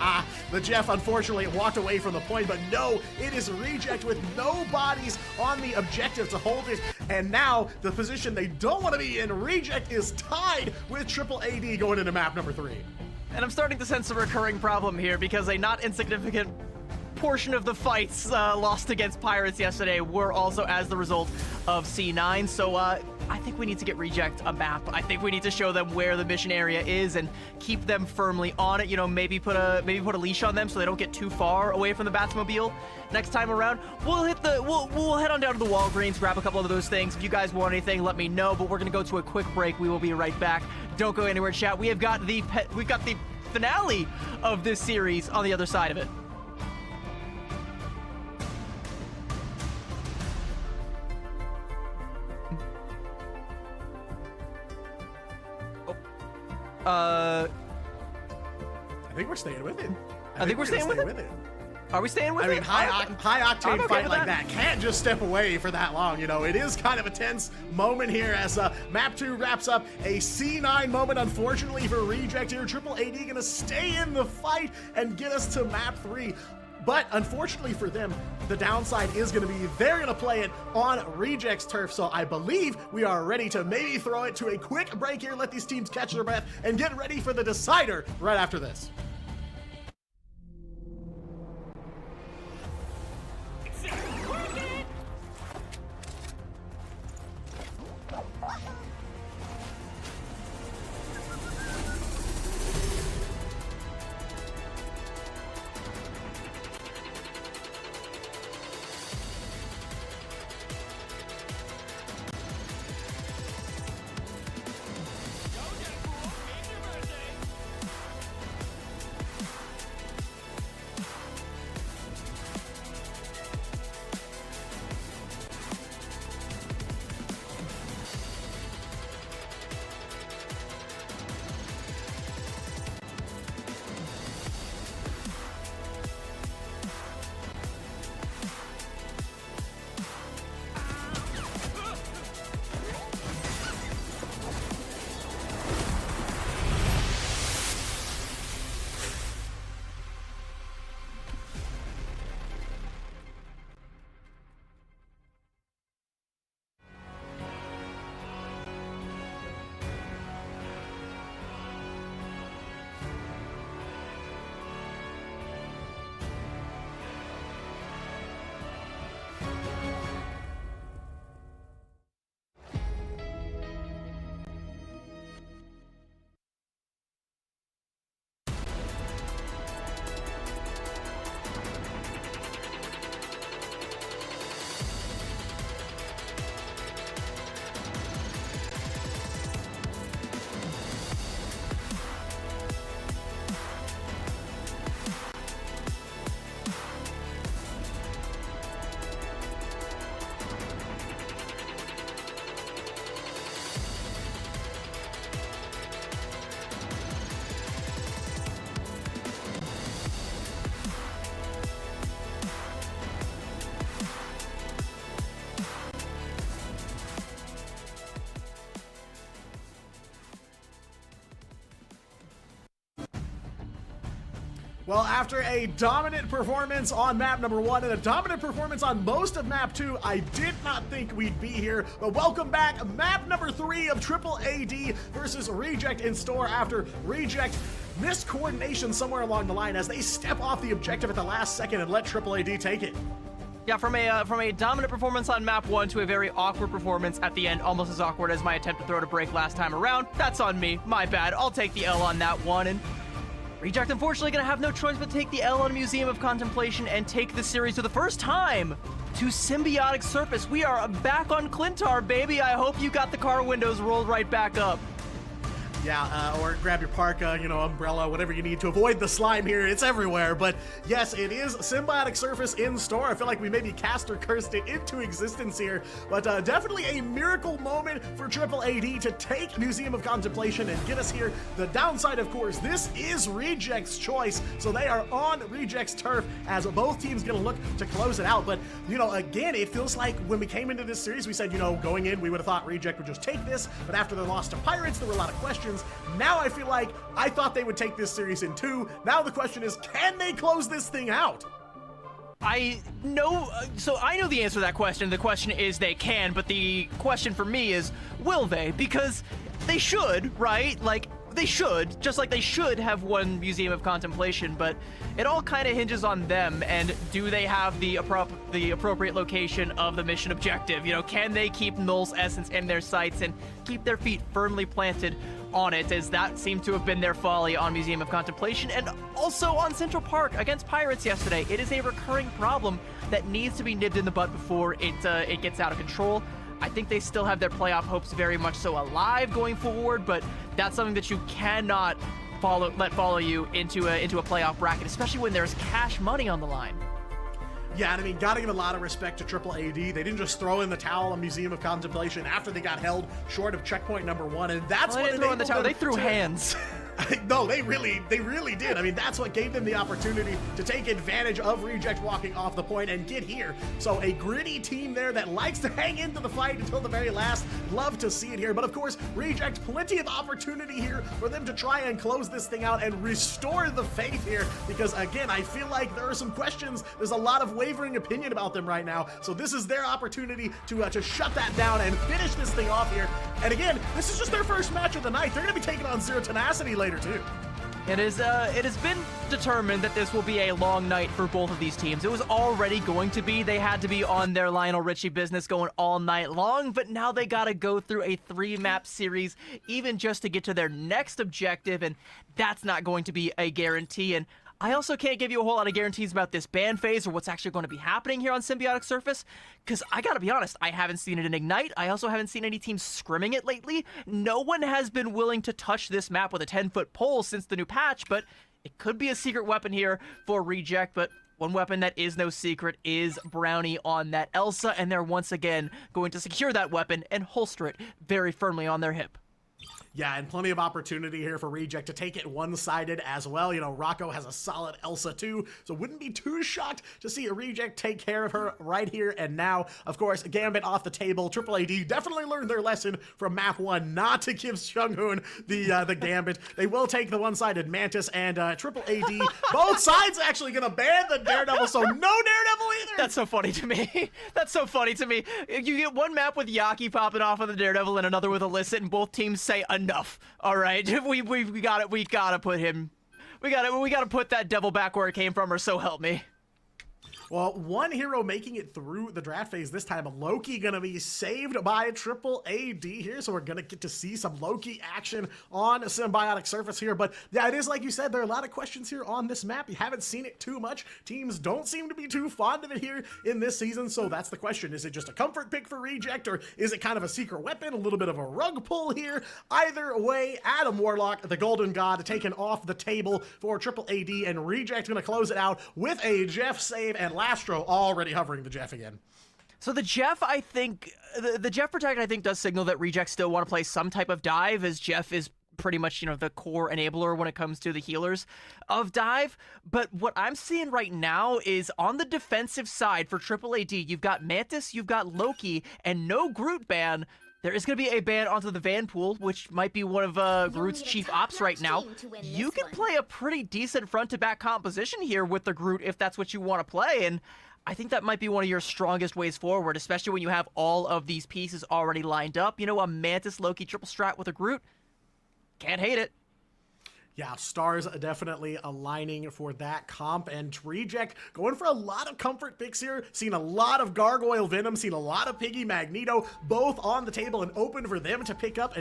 the Jeff unfortunately walked away from the point, but no, it is Reject with no bodies on the objective to hold it, and now the position they don't want to be in, Reject is tied with Triple AD going into map number 3. And I'm starting to sense a recurring problem here because a not insignificant portion of the fights lost against Pirates yesterday were also as the result of C9. So I think we need to get Reject a map. I think we need to show them where the mission area is and keep them firmly on it. You know, maybe put a leash on them so they don't get too far away from the Batmobile. Next time around, we'll head on down to the Walgreens, grab a couple of those things. If you guys want anything, let me know. But we're gonna go to a quick break. We will be right back. Don't go anywhere, chat. We've got the finale of this series on the other side of it. I think we're staying with it. I think we're staying with it. Are we staying with it? I mean, high octane okay fight with like that. that can't just step away for that long. You know, it is kind of a tense moment here as map 2 wraps up. A C9 moment, unfortunately, for Reject here. Triple AD gonna stay in the fight and get us to map 3. But unfortunately for them, the downside is going to be they're going to play it on Reject's turf. So I believe we are ready to maybe throw it to a quick break here, let these teams catch their breath, and get ready for the decider right after this. Well, after a dominant performance on map number 1 and a dominant performance on most of map 2, I did not think we'd be here. But welcome back, map number 3 of Triple AD versus Reject in store after Reject missed coordination somewhere along the line as they step off the objective at the last second and let Triple AD take it. Yeah, from a dominant performance on map 1 to a very awkward performance at the end, almost as awkward as my attempt to throw to break last time around. That's on me, my bad. I'll take the L on that one, and Reject unfortunately gonna have no choice but take the L on Museum of Contemplation and take the series for the first time to Symbiotic Surface. We are back on Clintar, baby. I hope you got the car windows rolled right back up. Yeah, or grab your parka, umbrella, whatever you need to avoid the slime here. It's everywhere. But yes, it is Symbiotic Surface in store. I feel like we maybe cast or cursed it into existence here. But definitely a miracle moment for Triple AD to take Museum of Contemplation and get us here. The downside, of course, this is Reject's choice. So they are on Reject's turf as both teams going to look to close it out. But, again, it feels like when we came into this series, we said, going in, we would have thought Reject would just take this. But after their loss to Pirates, there were a lot of questions. Now I feel like I thought they would take this series in 2. Now the question is, can they close this thing out? I know the answer to that question. The question is they can, but the question for me is, will they? Because they should, right? Like, they should, just like they should have won Museum of Contemplation, but it all kind of hinges on them, and do they have the appropriate location of the mission objective? Can they keep Null's essence in their sights and keep their feet firmly planted on it, as that seemed to have been their folly on Museum of Contemplation and also on Central Park against Pirates yesterday. It is a recurring problem that needs to be nipped in the bud before it gets out of control. I think they still have their playoff hopes very much so alive going forward, but that's something that you cannot let follow you into a playoff bracket, especially when there's cash money on the line. Yeah, and I mean, gotta give a lot of respect to Triple AD. They didn't just throw in the towel on Museum of Contemplation after they got held short of checkpoint number 1, and that's what throw in the towel. They threw hands. No, they really did. I mean, that's what gave them the opportunity to take advantage of Reject walking off the point and get here. So a gritty team there that likes to hang into the fight until the very last. Love to see it here. But of course, Reject, plenty of opportunity here for them to try and close this thing out and restore the faith here. Because again, I feel like there are some questions. There's a lot of wavering opinion about them right now. So this is their opportunity to shut that down and finish this thing off here. And again, this is just their first match of the night. They're going to be taking on Zero Tenacity later too. It has been determined that this will be a long night for both of these teams. It was already going to be. They had to be on their Lionel Richie business going all night long, but now they got to go through a 3-map series even just to get to their next objective, and that's not going to be a guarantee. And I also can't give you a whole lot of guarantees about this ban phase or what's actually going to be happening here on Symbiotic Surface, because I gotta be honest, I haven't seen it in Ignite. I also haven't seen any teams scrimming it lately. No one has been willing to touch this map with a 10-foot pole since the new patch, but it could be a secret weapon here for Reject. But one weapon that is no secret is Brownie on that Elsa, and they're once again going to secure that weapon and holster it very firmly on their hip. Yeah, and plenty of opportunity here for Reject to take it one-sided as well. Rocco has a solid Elsa too, so wouldn't be too shocked to see a Reject take care of her right here and now. Of course, Gambit off the table. Triple AD definitely learned their lesson from map 1 not to give Xionghoon the Gambit. They will take the one-sided Mantis, and Triple AD, both sides actually gonna ban the Daredevil, so no Daredevil either! That's so funny to me. That's so funny to me. You get one map with Yaki popping off of the Daredevil and another with Illicit, and both teams say enough. All right, we got it. We gotta put him. We gotta put that devil back where it came from, or so help me. Well, one hero making it through the draft phase this time. Loki gonna be saved by Triple AD here, so we're gonna get to see some Loki action on a Symbiotic Surface here. But yeah, it is like you said, there are a lot of questions here on this map. You haven't seen it too much. Teams don't seem to be too fond of it here in this season, so that's the question. Is it just a comfort pick for Reject, or is it kind of a secret weapon, a little bit of a rug pull here? Either way, Adam Warlock, the Golden God, taken off the table for Triple AD, and Reject gonna close it out with a Jeff save, and Lastro already hovering the Jeff again. So the Jeff, I think, the Jeff Protect, I think, does signal that Reject still want to play some type of dive, as Jeff is pretty much, the core enabler when it comes to the healers of dive. But what I'm seeing right now is on the defensive side for Triple AD, you've got Mantis, you've got Loki, and no Groot ban. there is going to be a ban onto the Vanpool, which might be one of Groot's chief ops right now. You can play a pretty decent front-to-back composition here with the Groot if that's what you want to play, and I think that might be one of your strongest ways forward, especially when you have all of these pieces already lined up. You know, a Mantis Loki triple strat with a Groot, can't hate it. Yeah, stars definitely aligning for that comp, and Reject going for a lot of comfort picks here. Seen a lot of Gargoyle Venom, seen a lot of Piggy Magneto, both on the table and open for them to pick up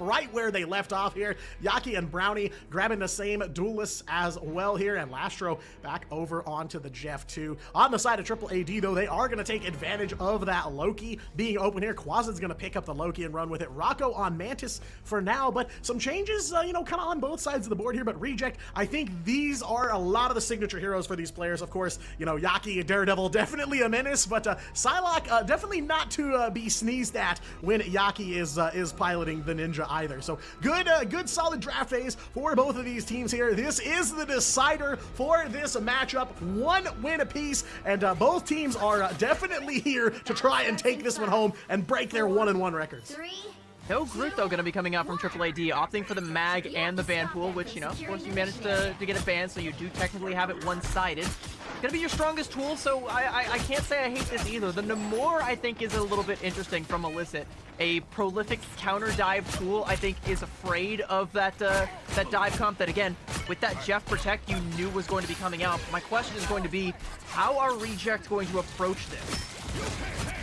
right where they left off here. Yaki and Brownie grabbing the same duelists as well here, and Lastro back over onto the Jeff too. On the side of Triple AD though, they are going to take advantage of that Loki being open here. Quasid's going to pick up the Loki and run with it. Rocco on Mantis for now, but some changes, you know, kind of on both sides of the board here, but Reject, I think these are a lot of the signature heroes for these players. Of course, you know, Yaki, Daredevil, definitely a menace, but Psylocke, definitely not to be sneezed at when Yaki is piloting the Ninja either. So good solid draft phase for both of these teams here. This is the decider for this matchup. One win apiece, and both teams are definitely here to try and take this one home and break their 1-1 records. No Groot, though, going to be coming out from Triple AD, opting for the Mag and the Vanpool, which, you know, of course, you managed to get it banned, so you do technically have it one-sided. Going to be your strongest tool, so I can't say I hate this either. The Namor, I think, is a little bit interesting from Illicit. A prolific counter-dive tool, I think, is afraid of that dive comp that, again, with that Jeff Protect, you knew was going to be coming out. My question is going to be, how are Reject going to approach this?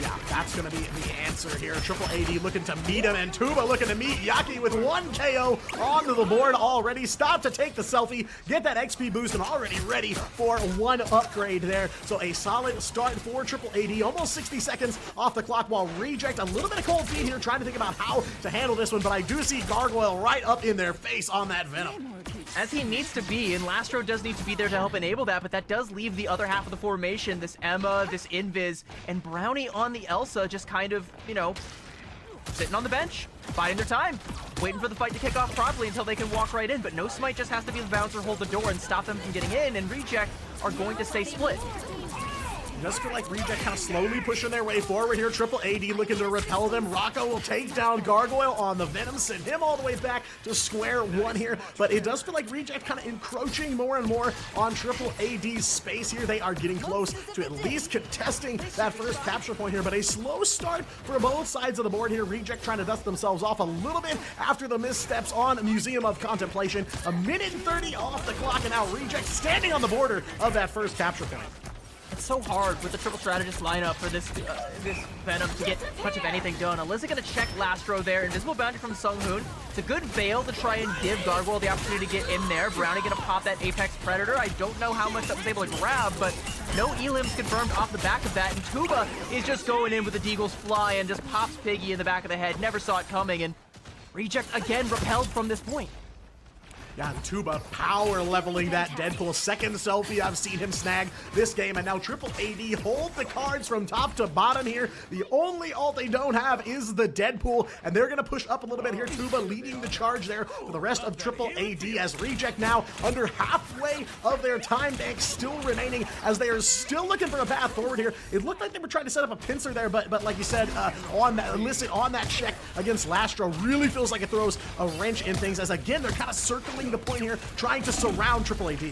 Yeah, that's going to be the answer here. Triple AD looking to meet him, and Tuba looking to meet Yaki with 1 KO onto the board already. Stop to take the selfie, get that XP boost, and already ready for 1 upgrade there. So a solid start for Triple AD, almost 60 seconds off the clock, while Reject, a little bit of cold feet here, trying to think about how to handle this one, but I do see Gargoyle right up in their face on that Venom. As he needs to be, and Lastro does need to be there to help enable that, but that does leave the other half of the formation, this Emma, this Invis, and Brownie on the Elsa just kind of, you know, sitting on the bench, biding their time, waiting for the fight to kick off properly until they can walk right in, but no Smite just has to be the bouncer, hold the door, and stop them from getting in, and Reject are going to stay split. Just feel like Reject kind of slowly pushing their way forward here. Triple AD looking to repel them. Rocco will take down Gargoyle on the Venom, send him all the way back to square one here. But it does feel like Reject kind of encroaching more and more on Triple AD's space here. They are getting close to at least contesting that first capture point here, but a slow start for both sides of the board here. Reject trying to dust themselves off a little bit after the missteps on Museum of Contemplation. 1:30 off the clock, and now Reject standing on the border of that first capture point. It's so hard with the triple strategist lineup for this Venom to get much of anything done. Alyssa gonna check Lastro there. Invisible bounty from Sunghoon. It's a good veil to try and give Gargoyle the opportunity to get in there. Brownie gonna pop that Apex Predator. I don't know how much that was able to grab, but no elims confirmed off the back of that. And Tuba is just going in with the Deagle's Fly and just pops Piggy in the back of the head. Never saw it coming, and Reject again repelled from this point. Yeah, and Tuba power leveling that Deadpool. Second selfie I've seen him snag this game, and now Triple AD hold the cards from top to bottom here. The only ult they don't have is the Deadpool, and they're gonna push up a little bit here. Tuba leading the charge there for the rest of Triple AD, as Reject now under halfway of their time bank still remaining, as they are still looking for a path forward here. It looked like they were trying to set up a pincer there, but like you said, on that Illicit on that check against Lastro really feels like it throws a wrench in things, as again they're kind of circling the point here, trying to surround Triple AD.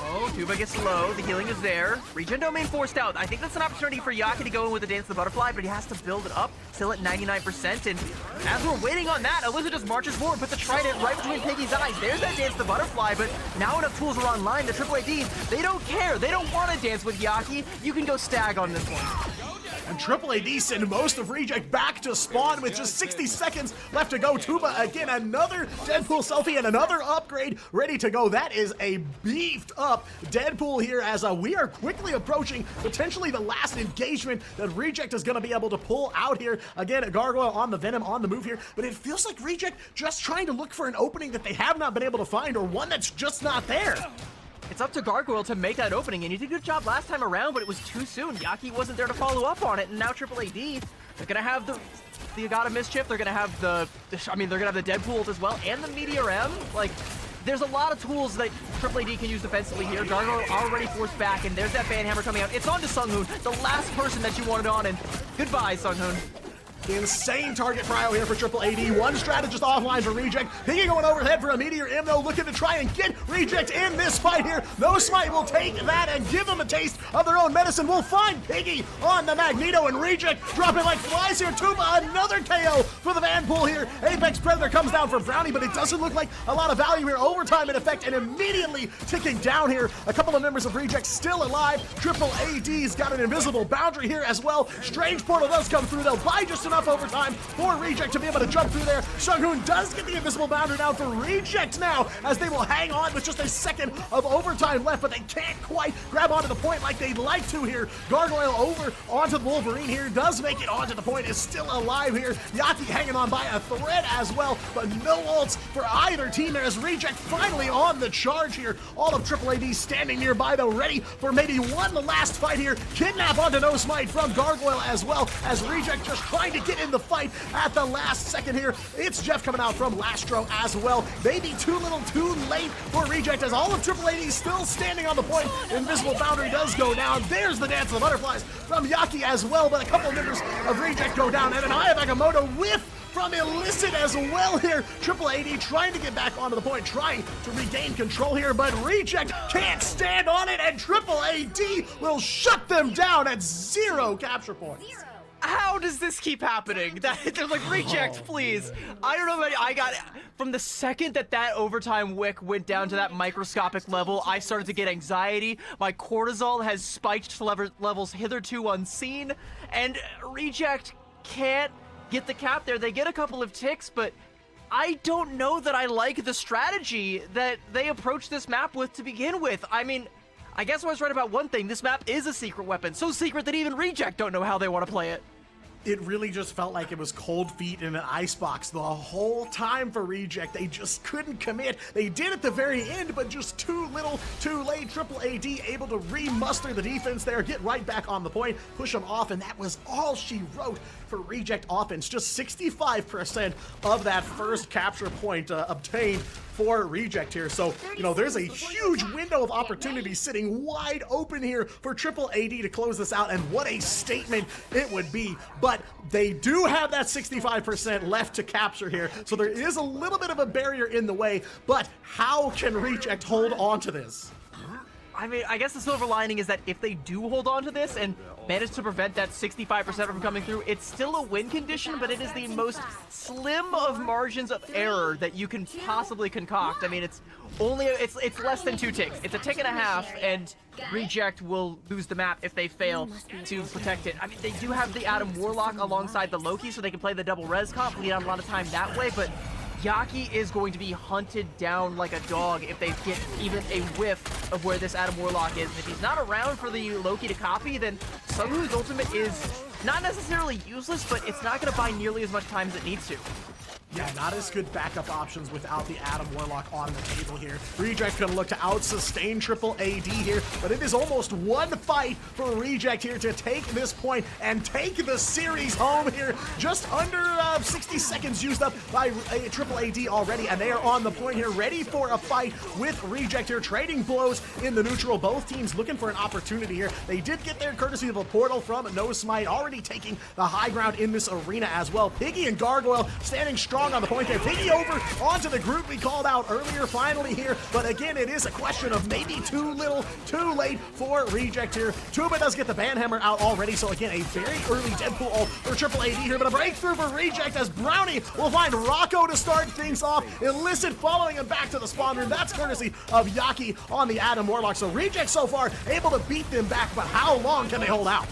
Oh, Tuba gets low. The healing is there. Regen domain forced out. I think that's an opportunity for Yaki to go in with the Dance of the Butterfly, but he has to build it up. Still at 99%. And as we're waiting on that, Alyssa just marches forward, puts the Trident right between Piggy's eyes. There's that Dance of the Butterfly, but now enough tools are online. The Triple AD, they don't care. They don't want to dance with Yaki. You can go Stag on this one. And Triple AD send most of Reject back to spawn with just 60 seconds left to go. Tuba again, another Deadpool selfie and another upgrade ready to go. That is a beefed up Deadpool here, as we are quickly approaching potentially the last engagement that Reject is going to be able to pull out here. Again, Gargoyle on the Venom on the move here, but it feels like Reject just trying to look for an opening that they have not been able to find, or one that's just not there. It's up to Gargoyle to make that opening, and he did a good job last time around, but it was too soon. Yaki wasn't there to follow up on it, and now Triple AD, they're gonna have the Agata Mischief, they're gonna have they're gonna have the Deadpool as well, and the Meteor M. Like, there's a lot of tools that Triple AD can use defensively here. Gargoyle already forced back, and there's that Banhammer coming out. It's on to Sunghoon, the last person that you wanted on, and goodbye, Sunghoon. Insane target prio here for Triple AD. One strategist offline for Reject. Piggy going overhead for a Meteor M, though, looking to try and get Reject in this fight here. No Smite will take that and give them a taste of their own medicine. We'll find Piggy on the Magneto, and Reject dropping like flies here. Tuba, another KO for the Vanpool here. Apex Predator comes down for Brownie, but it doesn't look like a lot of value here. Overtime in effect, and immediately ticking down here. A couple of members of Reject still alive. Triple AD's got an invisible boundary here as well. Strange Portal does come through. They'll buy just enough overtime for Reject to be able to jump through there. Sunghoon does get the invisible boundary down for Reject now, as they will hang on with just a second of overtime left, but they can't quite grab onto the point like they'd like to here. Gargoyle over onto the Wolverine here, does make it onto the point, is still alive here. Yaki hanging on by a thread as well, but no ults for either team there as Reject finally on the charge here. All of Triple AD standing nearby though, ready for maybe one last fight here. Kidnap onto No Smite from Gargoyle as well, as Reject just trying to get in the fight at the last second here. It's Jeff coming out from Lastro as well. Maybe too little too late for Reject, as all of Triple AD still standing on the point. Invisible boundary does go down. There's the Dance of the Butterflies from Yaki as well, but a couple members of Reject go down, and an Eye of Agamotto whiff from Illicit as well here. Triple AD trying to get back onto the point, trying to regain control here, but Reject can't stand on it, and Triple AD will shut them down at 0 capture points. How does this keep happening? They're like, Reject, please. I don't know, I got from the second that overtime wick went down to that microscopic level, I started to get anxiety. My cortisol has spiked to levels hitherto unseen, and Reject can't get the cap there. They get a couple of ticks, but I don't know that I like the strategy that they approach this map with to begin with. I mean, I guess I was right about one thing. This map is a secret weapon. So secret that even Reject don't know how they want to play it. It really just felt like it was cold feet in an icebox the whole time for Reject. They just couldn't commit. They did at the very end, but just too little, too late. Triple AD able to re-muster the defense there, get right back on the point, push them off, and that was all she wrote for Reject offense. Just 65% of that first capture point obtained for Reject here. So, you know, there's a huge window of opportunity sitting wide open here for Triple AD to close this out, and what a statement it would be. But they do have that 65% left to capture here, so there is a little bit of a barrier in the way, but how can Reject hold on to this? I mean, I guess the silver lining is that if they do hold on to this and manage to prevent that 65% from coming through, it's still a win condition, but it is the most slim of margins of error that you can possibly concoct. I mean, it's less than 2 ticks. It's a tick and a half, and Reject will lose the map if they fail to protect it. I mean, they do have the Adam Warlock alongside the Loki, so they can play the double res comp, lead on a lot of time that way, but Yaki is going to be hunted down like a dog if they get even a whiff of where this Adam Warlock is. And if he's not around for the Loki to copy, then Sunghoon's ultimate is not necessarily useless, but it's not going to buy nearly as much time as it needs to. Yeah, not as good backup options without the Adam Warlock on the table here. Reject gonna look to out-sustain Triple AD here, but it is almost one fight for Reject here to take this point and take the series home here. Just under 60 seconds used up by Triple AD already, and they are on the point here, ready for a fight with Reject here, trading blows in the neutral. Both teams looking for an opportunity here. They did get their courtesy of a portal from No Smite, already taking the high ground in this arena as well. Piggy and Gargoyle standing strong on the point there. Piggy over onto the group we called out earlier, finally here, but again, it is a question of maybe too little, too late for Reject here. Tuba does get the Banhammer out already, so again, a very early Deadpool ult for Triple AD here, but a breakthrough for Reject as Brownie will find Rocco to start things off. Illicit following him back to the spawn room. That's courtesy of Yaki on the Adam Warlock, so Reject so far able to beat them back, but how long can they hold out?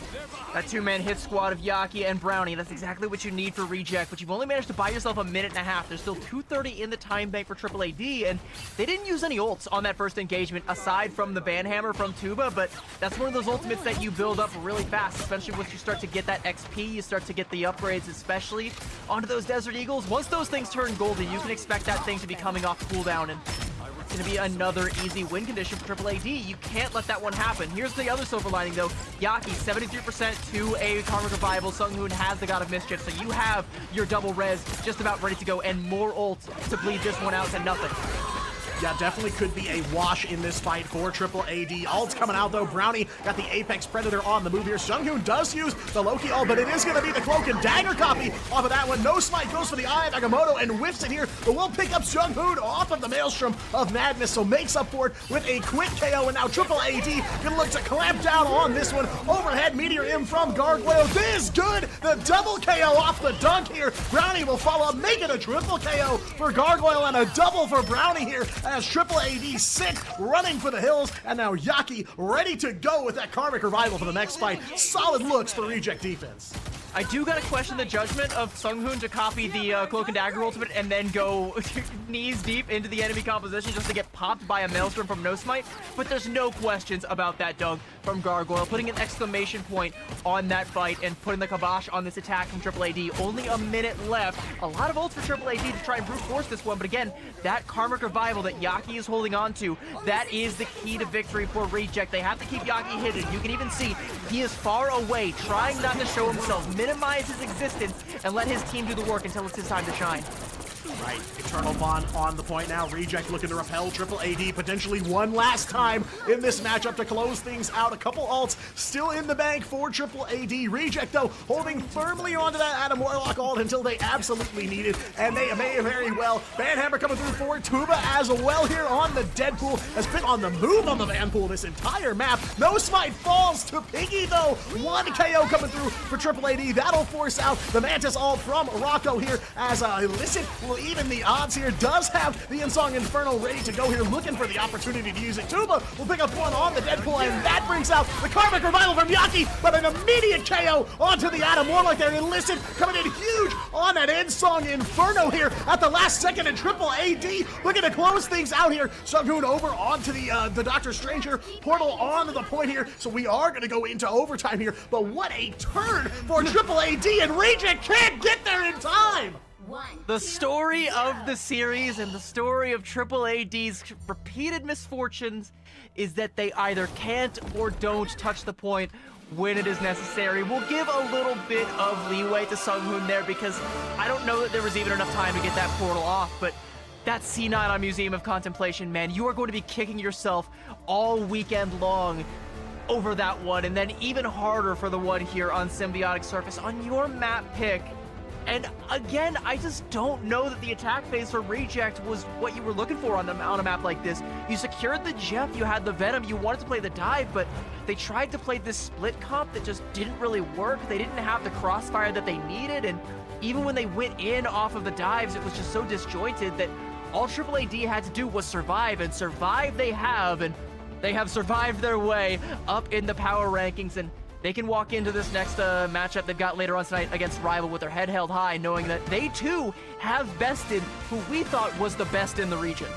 That two-man hit squad of Yaki and Brownie, that's exactly what you need for Reject, but you've only managed to buy yourself a minute and a half. There's still 2:30 in the time bank for Triple AD, and they didn't use any ults on that first engagement aside from the Banhammer from Tuba, but that's one of those ultimates that you build up really fast, especially once you start to get that XP, you start to get the upgrades, especially onto those Desert Eagles. Once those things turn golden, you can expect that thing to be coming off cooldown, and it's going to be another easy win condition for Triple AD. You can't let that one happen. Here's the other silver lining, though. Yaki, 73% to a Karmic Revival. Sunghoon has the God of Mischief, so you have your double res just about ready to go, and more ult to bleed this one out to nothing. yeah, definitely could be a wash in this fight for Triple AD. Ult's coming out though. Brownie got the Apex Predator on the move here. Seunghoon does use the Loki ult, but it is going to be the Cloak and Dagger copy off of that one. No Smite goes for the Eye of Agamotto and whiffs it here, but we'll pick up Seunghoon off of the Maelstrom of Madness, so makes up for it with a quick KO, and now Triple AD gonna look to clamp down on this one. Overhead Meteor M from Gargoyle. This is good. The double KO off the dunk here. Brownie will follow up, make it a triple KO for Gargoyle and a double for Brownie here as Triple AD sick, running for the hills, and now Yaki ready to go with that Karmic Revival for the next fight. Solid looks for Reject defense. I do gotta question the judgment of Seunghoon to copy the Cloak and Dagger ultimate and then go knees deep into the enemy composition just to get popped by a Maelstrom from No Smite, but there's no questions about that dunk from Gargoyle, putting an exclamation point on that fight and putting the kibosh on this attack from Triple AD. Only a minute left. A lot of ults for Triple AD to try and brute force this one, but again, that Karmic Revival that Yaki is holding on to, that is the key to victory for Reject. They have to keep Yaki hidden. You can even see he is far away, trying not to show himself, minimize his existence, and let his team do the work until it's his time to shine. Right, Eternal Bond on the point now. Reject looking to repel Triple AD potentially one last time in this matchup to close things out. A couple ults still in the bank for Triple AD. Reject, though, holding firmly onto that Adam Warlock ult until they absolutely need it, and they may very well. Banhammer coming through for Tuba as well here on the Deadpool. Has been on the move on the Vanpool this entire map. No Smite falls to Piggy, though. One KO coming through for Triple AD. That'll force out the Mantis ult from Rocco here as Illicit will even the odds here. Does have the Insong Inferno ready to go here, looking for the opportunity to use it. Tuba will pick up one on the Deadpool, and that brings out the Karmic Revival from Yaki, but an immediate KO onto the Adam Warlock there. Illicit coming in huge on that Insong Inferno here at the last second, and Triple AD looking to close things out here. Seunghoon over onto the Doctor Strange here. Portal on the point here, so we are going to go into overtime here, but what a turn for Triple AD, and Reject can't get there in time. The story of the series and the story of Triple AD's repeated misfortunes is that they either can't or don't touch the point when it is necessary. We'll give a little bit of leeway to Seunghoon there because I don't know that there was even enough time to get that portal off, but that C9 on Museum of Contemplation, man, you are going to be kicking yourself all weekend long over that one, and then even harder for the one here on Symbiotic Surface on your map pick. And again, I just don't know that the attack phase for Reject was what you were looking for on a map like this. You secured the Jeff, you had the Venom, you wanted to play the dive, but they tried to play this split comp that just didn't really work. They didn't have the crossfire that they needed, and even when they went in off of the dives, it was just so disjointed that all Triple AD had to do was survive, and survive they have, and they have survived their way up in the power rankings, and they can walk into this next matchup they've got later on tonight against Rival with their head held high, knowing that they too have bested who we thought was the best in the region.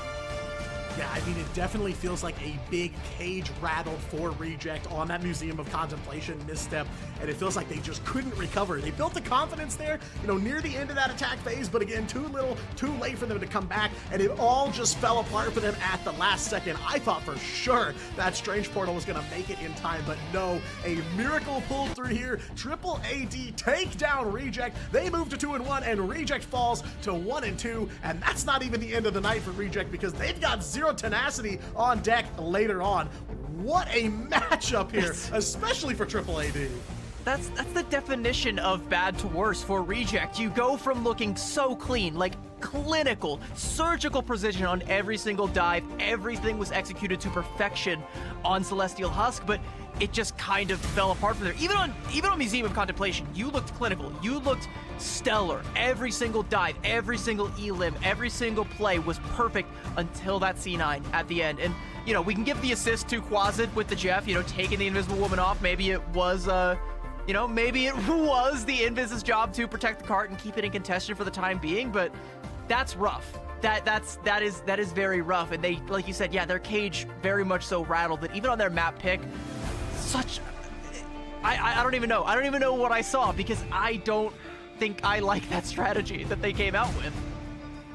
Yeah, I mean, it definitely feels like a big cage rattled for Reject on that Museum of Contemplation misstep, and it feels like they just couldn't recover. They built the confidence there, you know, near the end of that attack phase, but again, too little, too late for them to come back, and it all just fell apart for them at the last second. I thought for sure that Strange Portal was going to make it in time, but no, a miracle pulled through here. Triple AD take down Reject. They move to 2-1, and Reject falls to 1-2, and that's not even the end of the night for Reject because they've got zero tenacity on deck later on. What a matchup here, especially for Triple AD. That's the definition of bad to worse for Reject. You go from looking so clean, like clinical, surgical precision on every single dive. Everything was executed to perfection on Celestial Husk, but it just kind of fell apart from there. Even on Museum of Contemplation, you looked clinical. You looked stellar. Every single dive, every single elim, every single play was perfect until that C9 at the end. And, you know, we can give the assist to Quasit with the Jeff, you know, taking the Invisible Woman off. Maybe it was, you know, maybe it was the Invis's job to protect the cart and keep it in contention for the time being, but that's rough. That is very rough. And they, like you said, yeah, their cage very much so rattled that even on their map pick, I don't even know. I don't even know what I saw because I don't think I like that strategy that they came out with.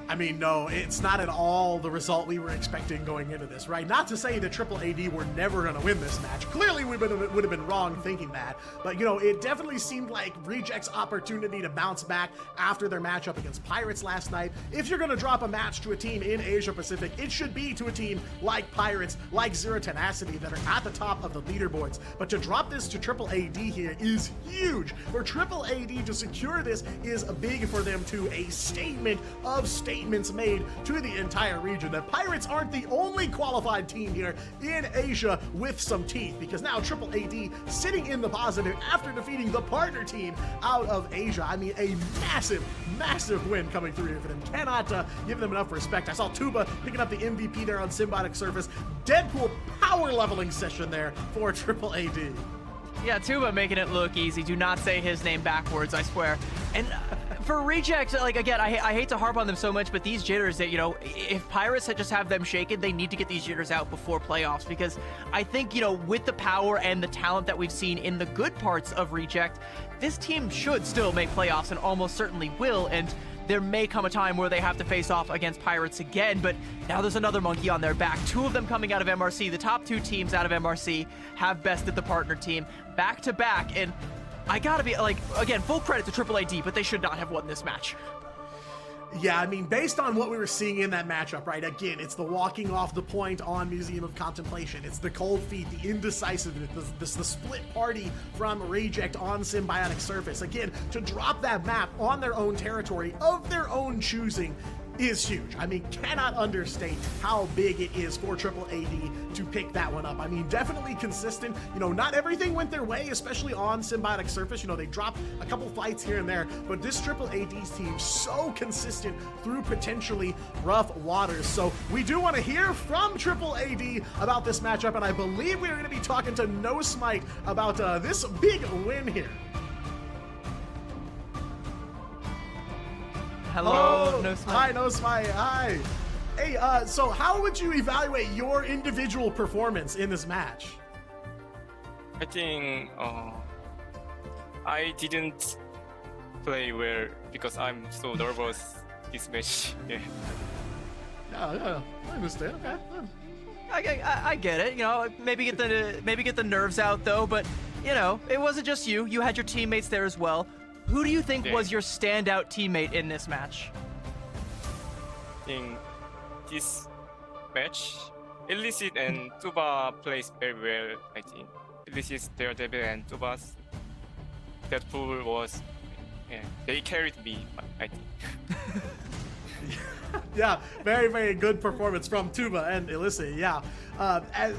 I mean, no, it's not at all the result we were expecting going into this, right? Not to say that Triple AD were never going to win this match. Clearly, we would have been wrong thinking that. But, you know, it definitely seemed like Reject's opportunity to bounce back after their matchup against Pirates last night. If you're going to drop a match to a team in Asia Pacific, it should be to a team like Pirates, like Zero Tenacity, that are at the top of the leaderboards. But to drop this to Triple AD here is huge. For Triple AD to secure this is big for them too. A statement of statements made to the entire region that Pirates aren't the only qualified team here in Asia with some teeth, because now Triple AD sitting in the positive after defeating the partner team out of Asia. I mean, a massive, massive win coming through here for them. Cannot give them enough respect. I saw Tuba picking up the MVP there on Symbiotic Surface. Deadpool power leveling session there for Triple AD. Yeah, Tuba making it look easy. Do not say his name backwards, I swear. And for Reject, like, again, I hate to harp on them so much, but these jitters that, you know, if Pirates had just have them shaken, they need to get these jitters out before playoffs, because I think, you know, with the power and the talent that we've seen in the good parts of Reject, this team should still make playoffs and almost certainly will, and there may come a time where they have to face off against Pirates again, but now there's another monkey on their back. Two of them coming out of MRC. The top two teams out of MRC have bested the partner team back to back, and I gotta be, like, again, full credit to Triple AD, but they should not have won this match. Yeah, I mean, based on what we were seeing in that matchup, right? Again, it's the walking off the point on Museum of Contemplation. It's the cold feet, the indecisiveness, the split party from Reject on Symbiotic Surface. Again, to drop that map on their own territory of their own choosing is huge. I mean, cannot understate how big it is for Triple AD to pick that one up. I mean, definitely consistent. You know, not everything went their way, especially on Symbiotic Surface. You know, they dropped a couple fights here and there, but this Triple AD's team so consistent through potentially rough waters. So we do want to hear from Triple AD about this matchup, and I believe we are going to be talking to No Smite about this big win here. Hello, No Smite. Hi, No Smite. Hi. Hey, so how would you evaluate your individual performance in this match? I think I didn't play well because I'm so nervous this match. Yeah. Yeah, I understand. Okay. I get it. You know, maybe get the nerves out though. But you know, it wasn't just you. You had your teammates there as well. Who do you think was your standout teammate in this match? In this match, Illicit and Tuba plays very well, I think. Illicit's their debut and Tuba's Deadpool was, yeah, they carried me, I think. Yeah, very, very good performance from Tuba and Illicit, yeah.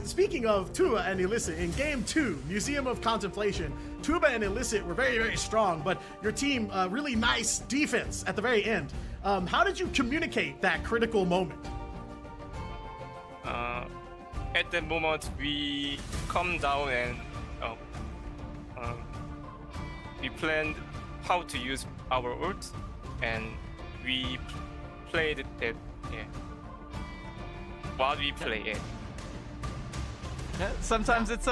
Speaking of Tuba and Illicit, in Game 2, Museum of Contemplation, Tuba and Illicit were very, very strong, but your team, really nice defense at the very end. How did you communicate that critical moment? At the moment, we calm down and we planned how to use our ult, and we played that, yeah. What we play, yeah. Yeah, sometimes it's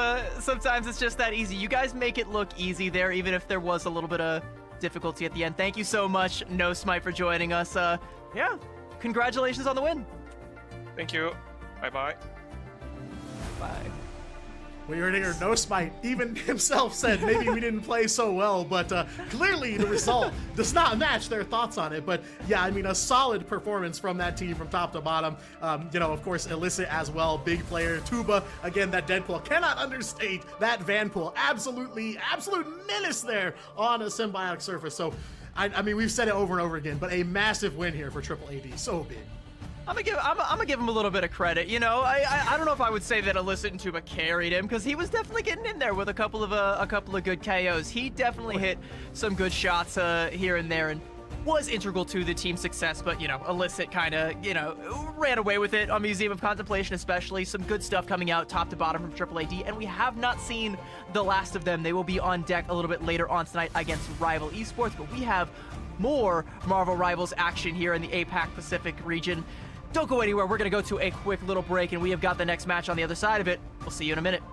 just that easy. You guys make it look easy there, even if there was a little bit of difficulty at the end. Thank you so much, No Smite, for joining us. Yeah, congratulations on the win. Thank you. Bye-bye. Bye. We heard here, No Smite, even himself said maybe we didn't play so well, but clearly the result does not match their thoughts on it. But yeah, I mean, a solid performance from that team from top to bottom. You know, of course, Illicit as well, big player. Tuba, again, that Deadpool. Cannot understate that Vanpool. Absolute menace there on a Symbiotic Surface. So, I mean, we've said it over and over again, but a massive win here for Triple AD. So big. I'm gonna give him a little bit of credit. You know, I don't know if I would say that Illicit and Tuba carried him, because he was definitely getting in there with a couple of good KOs. He definitely hit some good shots here and there, and was integral to the team's success. But you know, Illicit kind of, you know, ran away with it on Museum of Contemplation, especially. Some good stuff coming out top to bottom from Triple AD, and we have not seen the last of them. They will be on deck a little bit later on tonight against Rival Esports, but we have more Marvel Rivals action here in the APAC Pacific region. Don't go anywhere. We're going to go to a quick little break, and we have got the next match on the other side of it. We'll see you in a minute.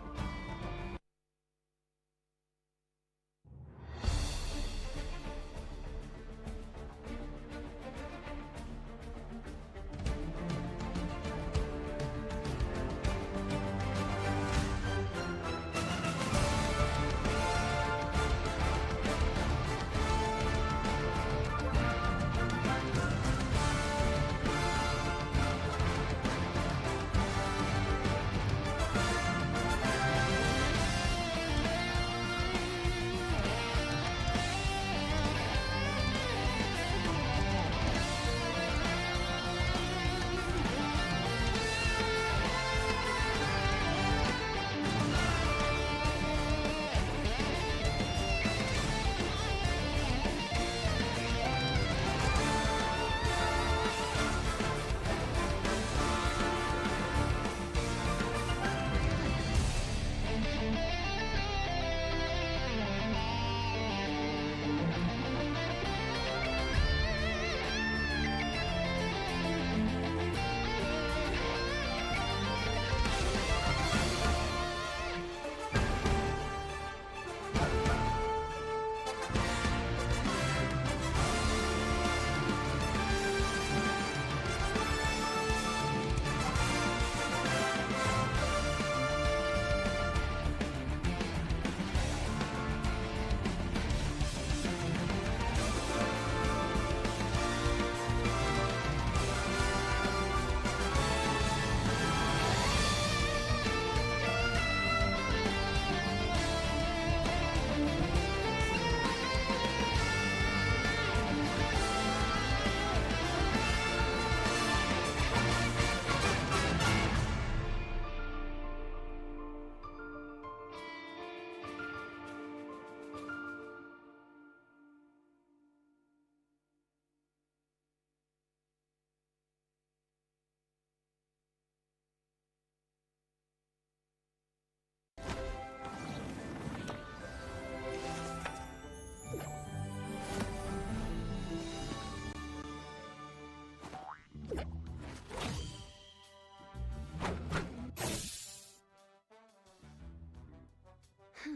Clear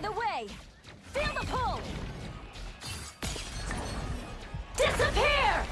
the way! Feel the pull! Disappear!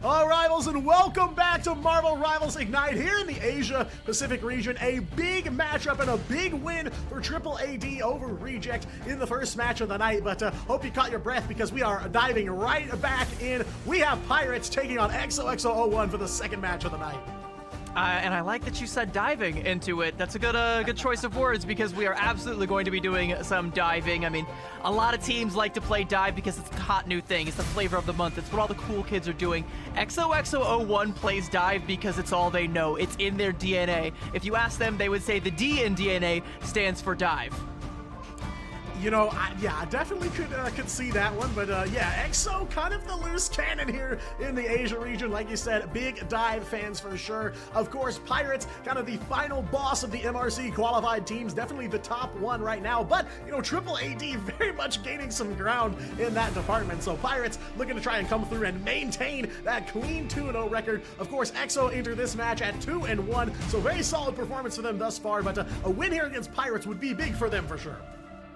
All rivals, and welcome back to Marvel Rivals Ignite here in the Asia Pacific region. A big matchup and a big win for Triple AD over Reject in the first match of the night. But hope you caught your breath because we are diving right back in. We have Pirates taking on XOXO01 for the second match of the night. And I like that you said diving into it. That's a good choice of words because we are absolutely going to be doing some diving. I mean, a lot of teams like to play dive because it's a hot new thing. It's the flavor of the month. It's what all the cool kids are doing. XOXO01 plays dive because it's all they know. It's in their DNA. If you ask them, they would say the D in DNA stands for dive. You know, I definitely could see that one, but yeah, EXO kind of the loose cannon here in the Asia region. Like you said, big dive fans for sure. Of course, Pirates, kind of the final boss of the MRC qualified teams, definitely the top one right now, but, you know, Triple AD very much gaining some ground in that department, so Pirates looking to try and come through and maintain that clean 2-0 record. Of course, EXO enter this match at 2-1, so very solid performance for them thus far, but a win here against Pirates would be big for them for sure.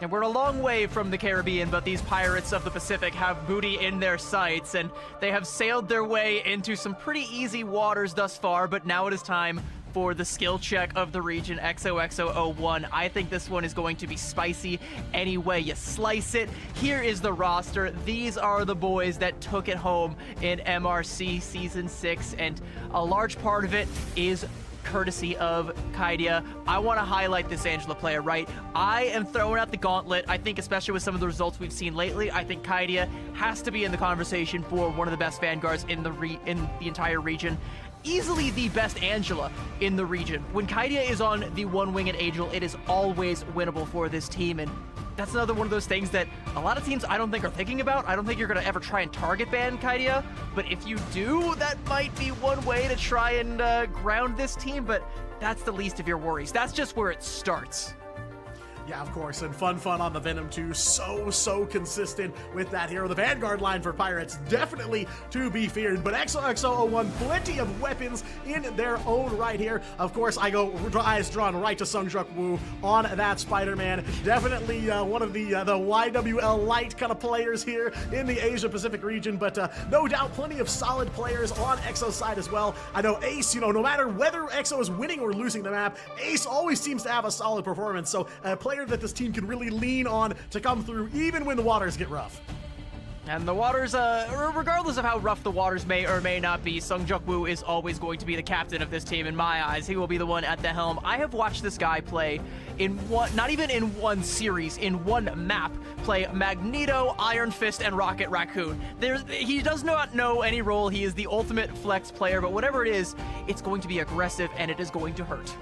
And we're a long way from the Caribbean, but these Pirates of the Pacific have booty in their sights, and they have sailed their way into some pretty easy waters thus far, but now it is time for the skill check of the region, XOXO01. I think this one is going to be spicy any way you slice it. Here is the roster. These are the boys that took it home in MRC Season 6, and a large part of it is courtesy of Kaidia. I want to highlight this Angela player, right? I am throwing out the gauntlet. I think especially with some of the results we've seen lately, I think Kaidia has to be in the conversation for one of the best Vanguards in the entire region. Easily the best Angela in the region. When Kaidia is on the one-winged Angel, it is always winnable for this team, and that's another one of those things that a lot of teams I don't think are thinking about. I don't think you're going to ever try and target ban Kaidia, but if you do, that might be one way to try and ground this team, but that's the least of your worries. That's just where it starts. Yeah, of course, and fun on the Venom too. So consistent with that hero. The Vanguard line for Pirates, definitely to be feared, but XOXO01, plenty of weapons in their own right here. Of course, I go eyes drawn right to Sungjuk Woo on that Spider-Man. Definitely one of the YWL light kind of players here in the Asia-Pacific region, but no doubt plenty of solid players on EXO's side as well. I know Ace, no matter whether EXO is winning or losing the map, Ace always seems to have a solid performance, so a player that this team can really lean on to come through even when the waters get rough. And the waters, regardless of how rough the waters may or may not be, Sungjuk Woo is always going to be the captain of this team in my eyes. He will be the one at the helm. I have watched this guy play in one, not even in one series, in one map, play Magneto, Iron Fist, and Rocket Raccoon. He does not know any role. He is the ultimate flex player, but whatever it is, it's going to be aggressive and it is going to hurt.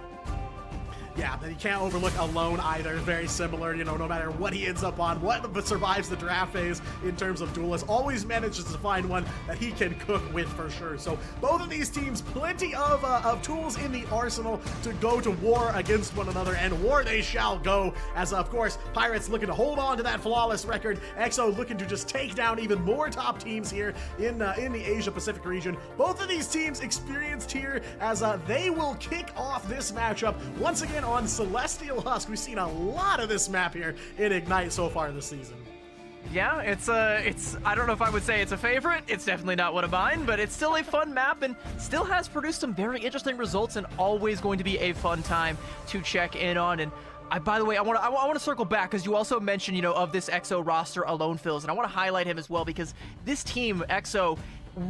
Yeah, but you can't overlook Alone either. Very similar, no matter what he ends up on, what but survives the draft phase in terms of duelists, always manages to find one that he can cook with for sure. So both of these teams, plenty of tools in the arsenal to go to war against one another, and war they shall go, as of course, Pirates looking to hold on to that flawless record, EXO looking to just take down even more top teams here in the Asia-Pacific region. Both of these teams experienced here as they will kick off this matchup once again on Celestial Husk. We've seen a lot of this map here in Ignite so far this season. Yeah, it's I don't know if I would say it's a favorite. It's definitely not one of mine, but it's still a fun map and still has produced some very interesting results and always going to be a fun time to check in on. And by the way, I want to circle back because you also mentioned, of this EXO roster, Alone Fills, and I want to highlight him as well because this team, EXO,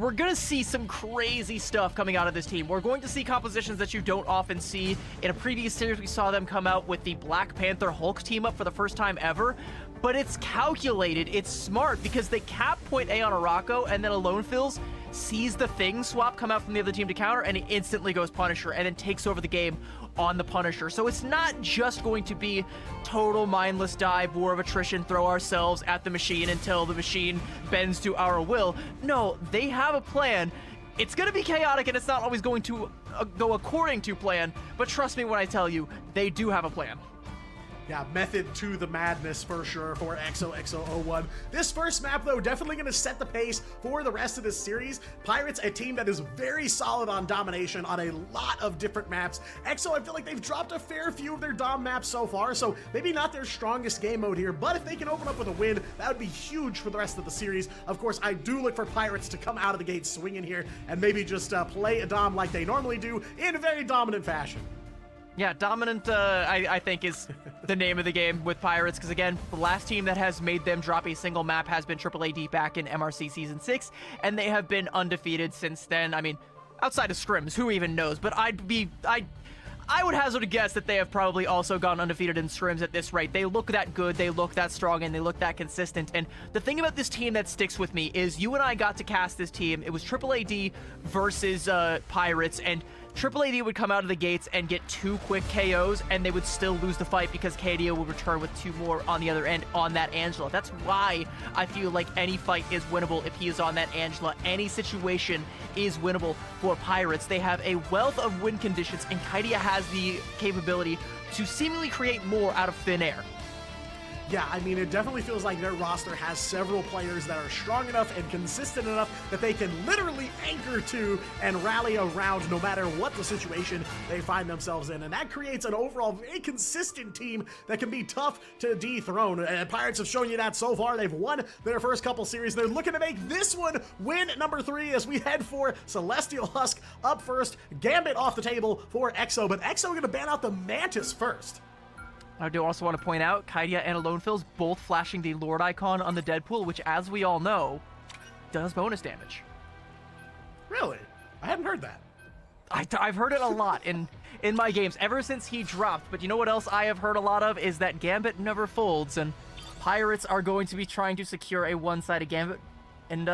we're going to see some crazy stuff coming out of this team. We're going to see compositions that you don't often see. In a previous series, we saw them come out with the Black Panther Hulk team up for the first time ever. But it's calculated, it's smart, because they cap point A on Arako, and then Alone Fills sees the Thing swap come out from the other team to counter, and he instantly goes Punisher, and then takes over the game on the Punisher. So it's not just going to be total mindless dive, war of attrition, throw ourselves at the machine until the machine bends to our will. No, they have a plan. It's going to be chaotic, and it's not always going to go according to plan, but trust me when I tell you, they do have a plan. Yeah, method to the madness for sure for XOXO01. This first map, though, definitely going to set the pace for the rest of this series. Pirates, a team that is very solid on domination on a lot of different maps. EXO, I feel like they've dropped a fair few of their dom maps so far, so maybe not their strongest game mode here, but if they can open up with a win, that would be huge for the rest of the series. Of course, I do look for Pirates to come out of the gate swinging here and maybe just play a dom like they normally do in a very dominant fashion. Yeah, dominant, I think, is the name of the game with Pirates, because, again, the last team that has made them drop a single map has been AAAD back in MRC Season 6, and they have been undefeated since then. I mean, outside of scrims, who even knows? But I would hazard a guess that they have probably also gone undefeated in scrims at this rate. They look that good, they look that strong, and they look that consistent. And the thing about this team that sticks with me is you and I got to cast this team. It was AAAD versus Pirates, and AAAD would come out of the gates and get 2 quick KOs, and they would still lose the fight because KDO would return with 2 more on the other end on that Angela. That's why I feel like any fight is winnable if he is on that Angela. Any situation is winnable for Pirates. They have a wealth of win conditions, and Kaidia has the capability to seemingly create more out of thin air. Yeah, I mean, it definitely feels like their roster has several players that are strong enough and consistent enough that they can literally anchor to and rally around no matter what the situation they find themselves in. And that creates an overall very consistent team that can be tough to dethrone. And Pirates have shown you that so far. They've won their first couple series. They're looking to make this one win number 3 as we head for Celestial Husk up first. Gambit off the table for EXO, but EXO going to ban out the Mantis first. I do also want to point out, Kaidia and Alone Fills both flashing the Lord icon on the Deadpool, which, as we all know, does bonus damage. Really? I hadn't heard that. I've heard it a lot in my games, ever since he dropped. But you know what else I have heard a lot of is that Gambit never folds, and Pirates are going to be trying to secure a one-sided Gambit, and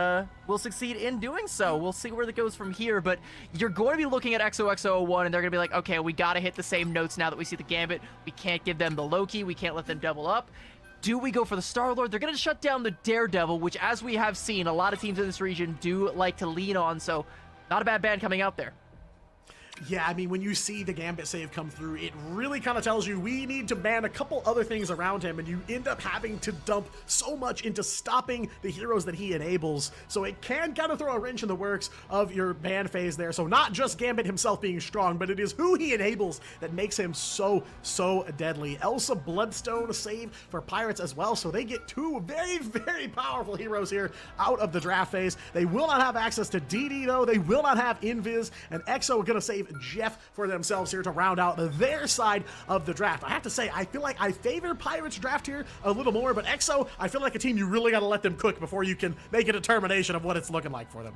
will succeed in doing so. We'll see where that goes from here, but you're going to be looking at XOXO01, and they're going to be like, okay, we got to hit the same notes now that we see the Gambit. We can't give them the Loki. We can't let them double up. Do we go for the Star-Lord? They're going to shut down the Daredevil, which, as we have seen, a lot of teams in this region do like to lean on, so not a bad ban coming out there. Yeah, I mean, when you see the Gambit save come through, it really kind of tells you we need to ban a couple other things around him, and you end up having to dump so much into stopping the heroes that he enables. So it can kind of throw a wrench in the works of your ban phase there. So not just Gambit himself being strong, but it is who he enables that makes him so deadly. Elsa Bloodstone save for Pirates as well, so they get two very powerful heroes here out of the draft phase. They will not have access to DD though. They will not have Invis, and EXO are going to save Jeff for themselves here to round out their side of the draft. I have to say, I feel like I favor Pirates draft here a little more, but EXO, I feel like a team you really got to let them cook before you can make a determination of what it's looking like for them.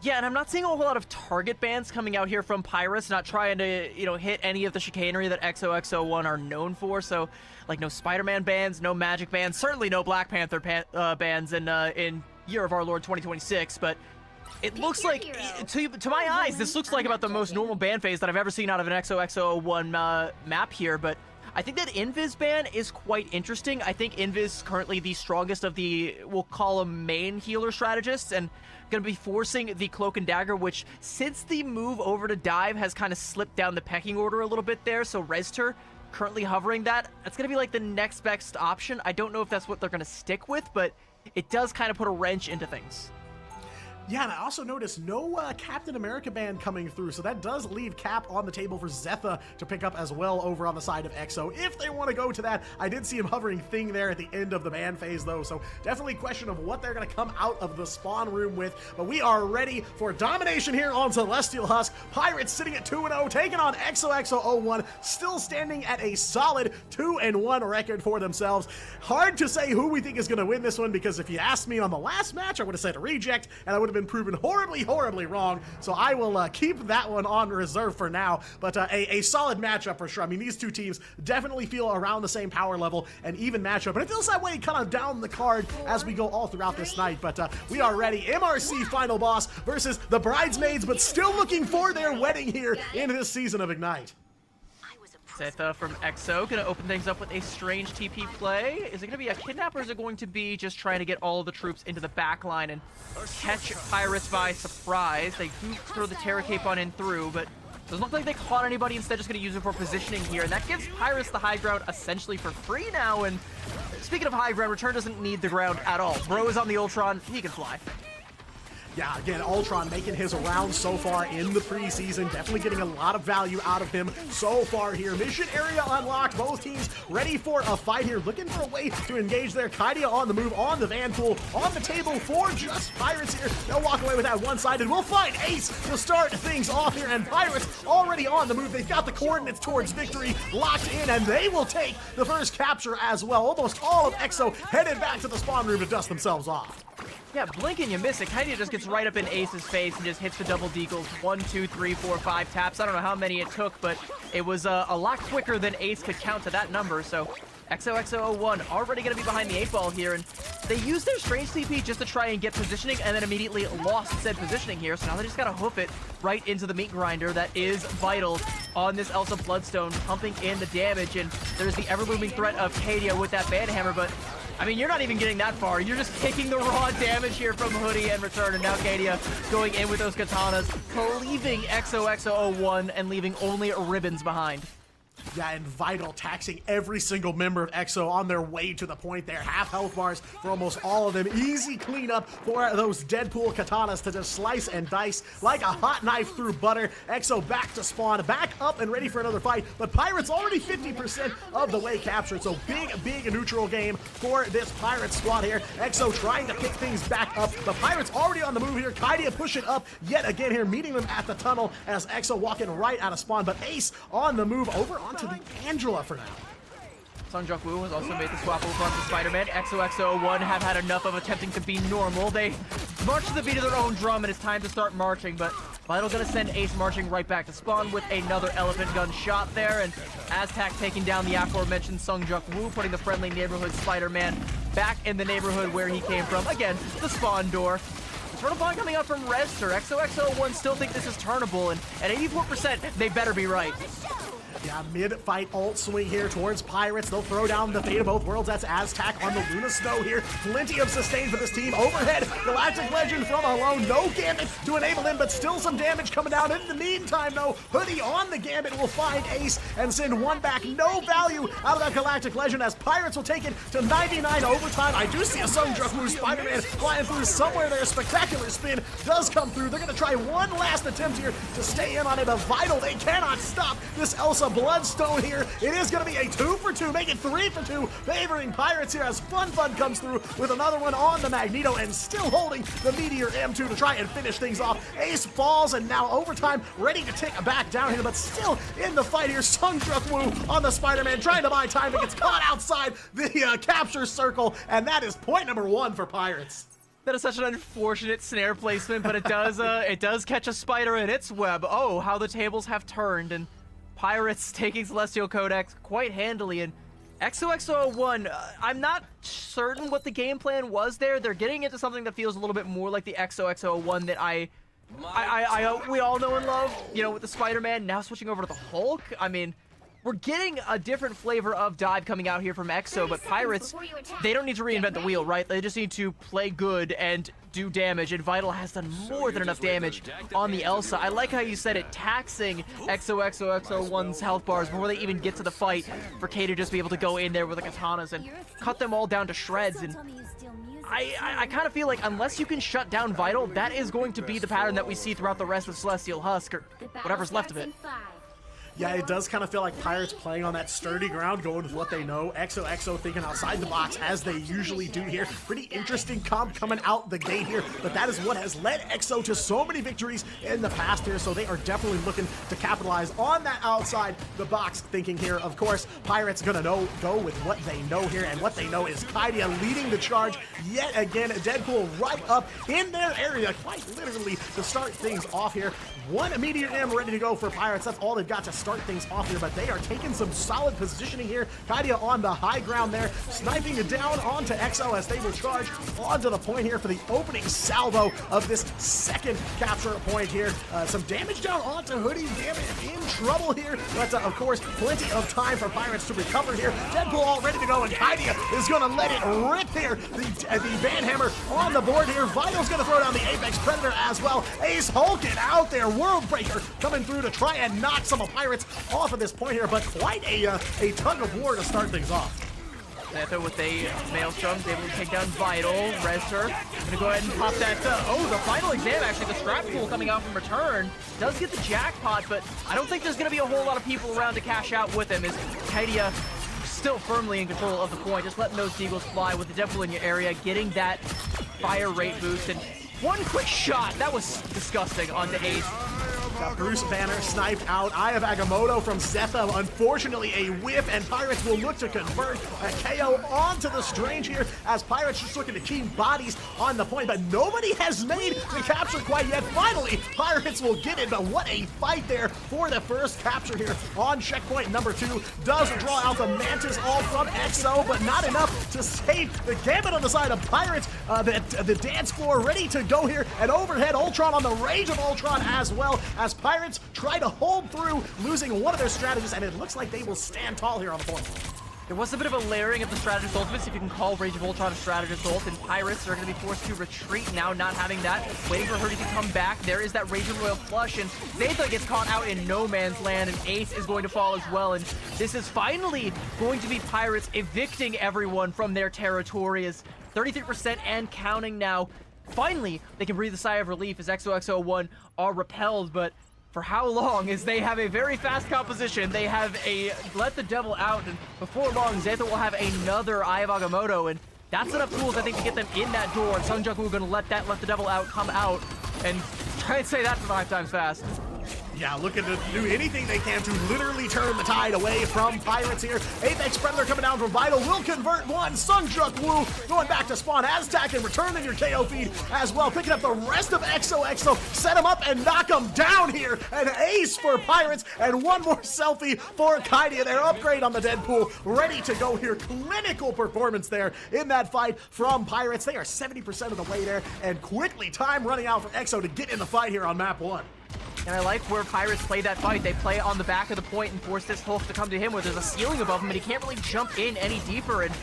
Yeah, and I'm not seeing a whole lot of target bans coming out here from Pirates, not trying to, hit any of the chicanery that XOXO1 are known for. So, like, no Spider-Man bans, no Magic bans, certainly no Black Panther bans in Year of Our Lord 2026, but it looks like, to my eyes, this looks like about the most normal ban phase that I've ever seen out of an XOXO1 map here, but I think that Invis ban is quite interesting. I think Invis is currently the strongest of the, we'll call them main healer strategists, and going to be forcing the Cloak and Dagger, which since the move over to dive has kind of slipped down the pecking order a little bit there, so Rezter currently hovering that. That's going to be like the next best option. I don't know if that's what they're going to stick with, but it does kind of put a wrench into things. Yeah, and I also noticed no Captain America ban coming through, so that does leave Cap on the table for Zetha to pick up as well over on the side of EXO, if they want to go to that. I did see him hovering Thing there at the end of the ban phase, though, so definitely question of what they're going to come out of the spawn room with, but we are ready for domination here on Celestial Husk. Pirates sitting at 2-0, taking on XOXO01, still standing at a solid 2-1 record for themselves. Hard to say who we think is going to win this one, because if you asked me on the last match, I would have said a reject, and I would have been proven horribly wrong, so I will keep that one on reserve for now, but a solid matchup for sure. I mean, these two teams definitely feel around the same power level, and even matchup, and it feels that way kind of down the card as we go all throughout this night, but we are ready. MRC final boss versus the Bridesmaids, but still looking for their wedding here in this season of Ignite. Zetha from EXO gonna open things up with a strange TP play. Is it gonna be a kidnap, or is it going to be just trying to get all of the troops into the back line and catch Pirates by surprise? They do throw the Terra Cape on in through, but doesn't look like they caught anybody. Instead, just gonna use it for positioning here, and that gives Pirates the high ground essentially for free now. And speaking of high ground, Return doesn't need the ground at all. Bro is on the Ultron, he can fly. Yeah, again, Ultron making his rounds so far in the preseason. Definitely getting a lot of value out of him so far here. Mission area unlocked. Both teams ready for a fight here. Looking for a way to engage there. Kaidia on the move, on the Vanpool, on the table for just Pirates here. They'll walk away with that one-sided. We'll find Ace to start things off here, and Pirates already on the move. They've got the coordinates towards victory locked in, and they will take the first capture as well. Almost all of EXO headed back to the spawn room to dust themselves off. Yeah, blink and you miss it. Kaidia just gets right up in Ace's face and just hits the double deagles. 1, 2, 3, 4, 5 taps. I don't know how many it took, but it was a lot quicker than Ace could count to that number. So XOXO01 already going to be behind the 8-ball here, and they used their strange CP just to try and get positioning, and then immediately lost said positioning here. So now they just got to hoof it right into the meat grinder that is vital on this Elsa Bloodstone, pumping in the damage, and there's the ever-looming threat of Kaidia with that Banhammer, but I mean, you're not even getting that far. You're just taking the raw damage here from Hoodie and Return, and now Kaidia going in with those katanas, leaving XOXO01 and leaving only ribbons behind. Yeah, and Vital taxing every single member of EXO on their way to the point there. Half health bars for almost all of them. Easy cleanup for those Deadpool katanas to just slice and dice like a hot knife through butter. EXO back to spawn, back up and ready for another fight, but Pirates already 50% of the way captured, so big neutral game for this Pirates squad here. EXO trying to pick things back up. The Pirates already on the move here. Kaidia pushing up yet again here, meeting them at the tunnel as EXO walking right out of spawn, but Ace on the move over onto the Angela for now. Sungjok Woo has also made the swap over onto Spider-Man. XOXO01 have had enough of attempting to be normal. They march to the beat of their own drum, and it's time to start marching, but Vital gonna send Ace marching right back to spawn with another elephant gun shot there, and Aztac taking down the aforementioned Sungjok Woo, putting the friendly neighborhood Spider-Man back in the neighborhood where he came from. Again, the spawn door. Turtle Bond coming out from Rezter. XOXO01 still think this is turnable, and at 84%, they better be right. Yeah, mid-fight ult swing here towards Pirates. They'll throw down the Fate of Both Worlds. That's Aztac on the Luna Snow here. Plenty of sustain for this team. Overhead, Galactic Legend from alone. No Gambit to enable him, but still some damage coming down. In the meantime, though, Hoodie on the Gambit will find Ace and send one back. No value out of that Galactic Legend as Pirates will take it to 99 overtime. I do see a Sungjuk Wu Spider-Man flying through somewhere there. Spectacular spin does come through. They're going to try one last attempt here to stay in on it. A Vital, they cannot stop this Elsa Bloodstone here. It is going to be a 2 for 2, make it 3 for 2, favoring Pirates here as Fun comes through with another one on the Magneto and still holding the Meteor M2 to try and finish things off. Ace falls and now overtime ready to tick back down here, but still in the fight here. Sungjuk Wu on the Spider-Man trying to buy time, but gets caught outside the capture circle, and that is point number 1 for Pirates. That is such an unfortunate snare placement, but it does catch a spider in its web. Oh, how the tables have turned, and Pirates taking Celestial Codex quite handily. And XOXO01, I'm not certain what the game plan was there. They're getting into something that feels a little bit more like the XOXO01 that we all know and love, you know, with the Spider-Man. Now switching over to the Hulk. I mean, we're getting a different flavor of dive coming out here from EXO, but Pirates, they don't need to reinvent the wheel, right? They just need to play good and do damage, and Vital has done more than enough damage on the Elsa. I like how you said it, taxing XOXO01's health bars before they even get to the fight, for K to just be able to go in there with the katanas and cut them all down to shreds. And I kind of feel like unless you can shut down Vital, that is going to be the pattern that we see throughout the rest of Celestial Husk, or whatever's left of it. Yeah, it does kind of feel like Pirates playing on that sturdy ground, going with what they know. XOXO thinking outside the box, as they usually do here. Pretty interesting comp coming out the gate here, but that is what has led EXO to so many victories in the past here, so they are definitely looking to capitalize on that outside the box thinking here. Of course, Pirates gonna go with what they know here, and what they know is Kaidia leading the charge yet again. Deadpool right up in their area, quite literally, to start things off here. One Meteor M ready to go for Pirates. That's all they've got to start things off here, but they are taking some solid positioning here. Kaidia on the high ground there, sniping it down onto EXO as they will charge onto the point here for the opening salvo of this second capture point here. Some damage down onto Hoodie. Gambit in trouble here, but of course, plenty of time for Pirates to recover here. Deadpool all ready to go, and Kaidia is going to let it rip here. The Banhammer on the board here. Vital's going to throw down the Apex Predator as well. Ace Hulkin out there. World Breaker coming through to try and knock some of Pirates off of this point here, but quite a tug of war to start things off. Xantho with a Maelstrom is able to take down Vital. Res her. Gonna go ahead and pop that. Oh, the final exam, actually. The scrap pool coming out from return does get the jackpot, but I don't think there's gonna be a whole lot of people around to cash out with him, as Kaidia still firmly in control of the point, just letting those Deagles fly with the Deadpool in your area, getting that fire rate boost, and one quick shot. That was disgusting onto Ace. Got Bruce Banner sniped out. Eye of Agamotto from Zetha. Unfortunately, a whip, and Pirates will look to convert a KO onto the Strange here, as Pirates just looking to keep bodies on the point, but nobody has made the capture quite yet. Finally, Pirates will get it, but what a fight there for the first capture here on checkpoint number 2. Does draw out the Mantis all from EXO, but not enough to save the Gambit on the side of Pirates. The dance floor ready to go here, and overhead Ultron on the Rage of Ultron as well, as Pirates try to hold through, losing one of their strategists, and it looks like they will stand tall here on the point. There was a bit of a layering of the strategist ultimates, if you can call Rage of Ultron a strategist ult, and Pirates are going to be forced to retreat now, not having that, waiting for her to come back. There is that Rage of Royal Flush, and Zetha gets caught out in no man's land, and Ace is going to fall as well, and this is finally going to be Pirates evicting everyone from their territory, as 33% and counting now. Finally, they can breathe a sigh of relief as XOXO01 are repelled, but for how long? As they have a very fast composition, they have a Let the Devil Out, and before long, Zetha will have another Eye of Agamotto, and that's enough tools, I think, to get them in that door, and Sungjuk Wu going to let the Devil Out come out, and try and say that 5 times fast. Yeah, looking to do anything they can to literally turn the tide away from Pirates here. Apex Predator coming down from Vital will convert one. Sungjuk Wu going back to spawn. Aztac and returning your KO feed as well. Picking up the rest of XOXO. Set him up and knock him down here. An ace for Pirates and one more selfie for Kaidia. Their upgrade on the Deadpool. Ready to go here. Clinical performance there in that fight from Pirates. They are 70% of the way there, and quickly time running out for EXO to get in the fight here on map 1. And I like where Pirates play that fight. They play on the back of the point and force this Hulk to come to him where there's a ceiling above him, and he can't really jump in any deeper, and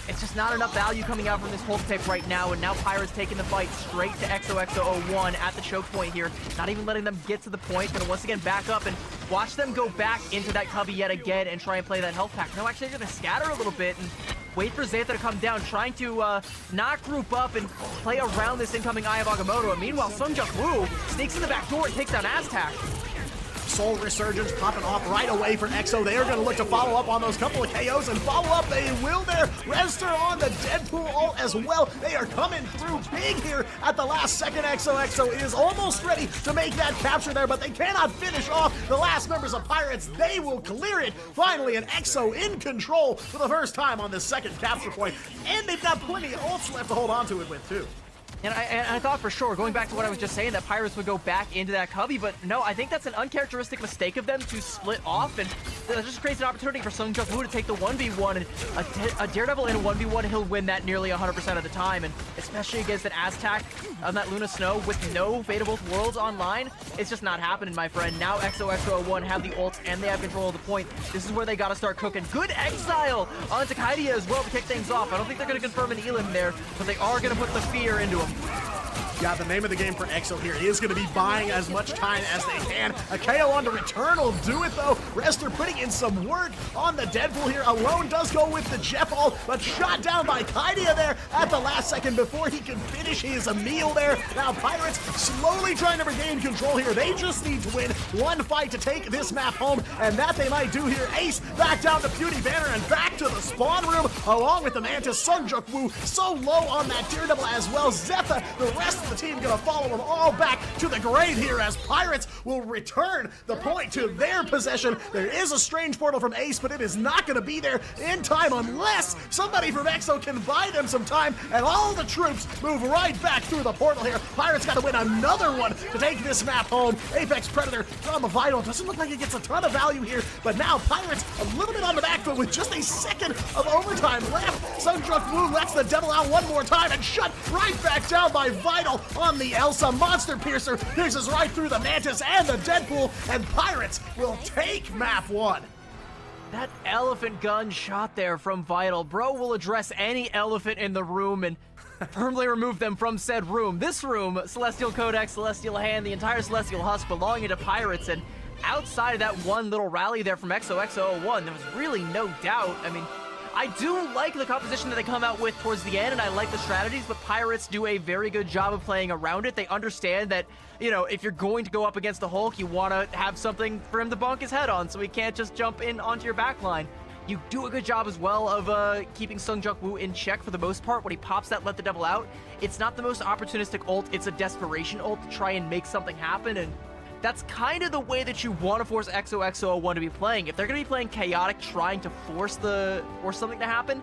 it's just not enough value coming out from this Hulk pick right now, and now Pirates taking the fight straight to XOXO01 at the choke point here, not even letting them get to the point. Gonna once again back up and watch them go back into that cubby yet again and try and play that health pack. No, actually they're gonna scatter a little bit and wait for Zeta to come down, trying to not group up and play around this incoming Eye of Agamotto. And meanwhile, Sungjuk Woo sneaks in the back door and takes down Aztac. Soul Resurgence popping off right away for EXO. They are going to look to follow up on those couple of KOs, and follow up they will there. Rester on the Deadpool ult as well. They are coming through big here at the last second. EXO is almost ready to make that capture there, but they cannot finish off the last members of Pirates. They will clear it finally, and EXO in control for the first time on this second capture point, and they've got plenty of ults left to hold on to it with too. And I thought for sure, going back to what I was just saying, that Pirates would go back into that cubby, but no, I think that's an uncharacteristic mistake of them to split off, and that just creates an opportunity for Sungjuk Woo to take the 1v1, and a Daredevil in a 1v1, he'll win that nearly 100% of the time, and especially against an Aztac on that Luna Snow with no Fate of Both Worlds online, it's just not happening, my friend. Now XOXO01 have the ults, and they have control of the point. This is where they gotta start cooking. Good exile onto Kaidia as well to kick things off. I don't think they're gonna confirm an Elim there, but they are gonna put the fear into him. Yeah, the name of the game for EXO here is going to be buying as much time as they can. A KO on the return will do it, though. Rester putting in some work on the Deadpool here. Alone does go with the Jeff ult, but shot down by Kaidia there at the last second before he can finish his meal there. Now Pirates slowly trying to regain control here. They just need to win one fight to take this map home, and that they might do here. Ace back down to Beauty Banner and back to the spawn room, along with the Mantis. Sungjuk Woo so low on that Daredevil as well. Zephyr, the rest of the team gonna follow them all back to the grave here as Pirates will return the point to their possession. There is a strange portal from Ace, but it is not gonna be there in time unless somebody from EXO can buy them some time, and all the troops move right back through the portal here. Pirates gotta win another one to take this map home. Apex Predator from Vital. Doesn't look like it gets a ton of value here, but now Pirates a little bit on the back foot with just a second of overtime left. Sungjuk Woo lets the Devil out one more time and shut right back down by Vital on the Elsa. Monster Piercer pierces right through the Mantis and the Deadpool, and Pirates will take map one. That elephant gun shot there from Vital. Bro will address any elephant in the room and firmly remove them from said room. This room, Celestial Codex, Celestial Hand, the entire Celestial Husk belonging to Pirates, and outside of that one little rally there from XOXO01, there was really no doubt. I mean, I do like the composition that they come out with towards the end, and I like the strategies, but Pirates do a very good job of playing around it. They understand that, you know, if you're going to go up against the Hulk, you want to have something for him to bonk his head on, so he can't just jump in onto your backline. You do a good job as well of keeping Sungjuk Woo in check for the most part. When he pops that Let the Devil Out, it's not the most opportunistic ult, it's a desperation ult to try and make something happen, and that's kind of the way that you want to force XOXO01 to be playing. If they're going to be playing chaotic, trying to force something to happen,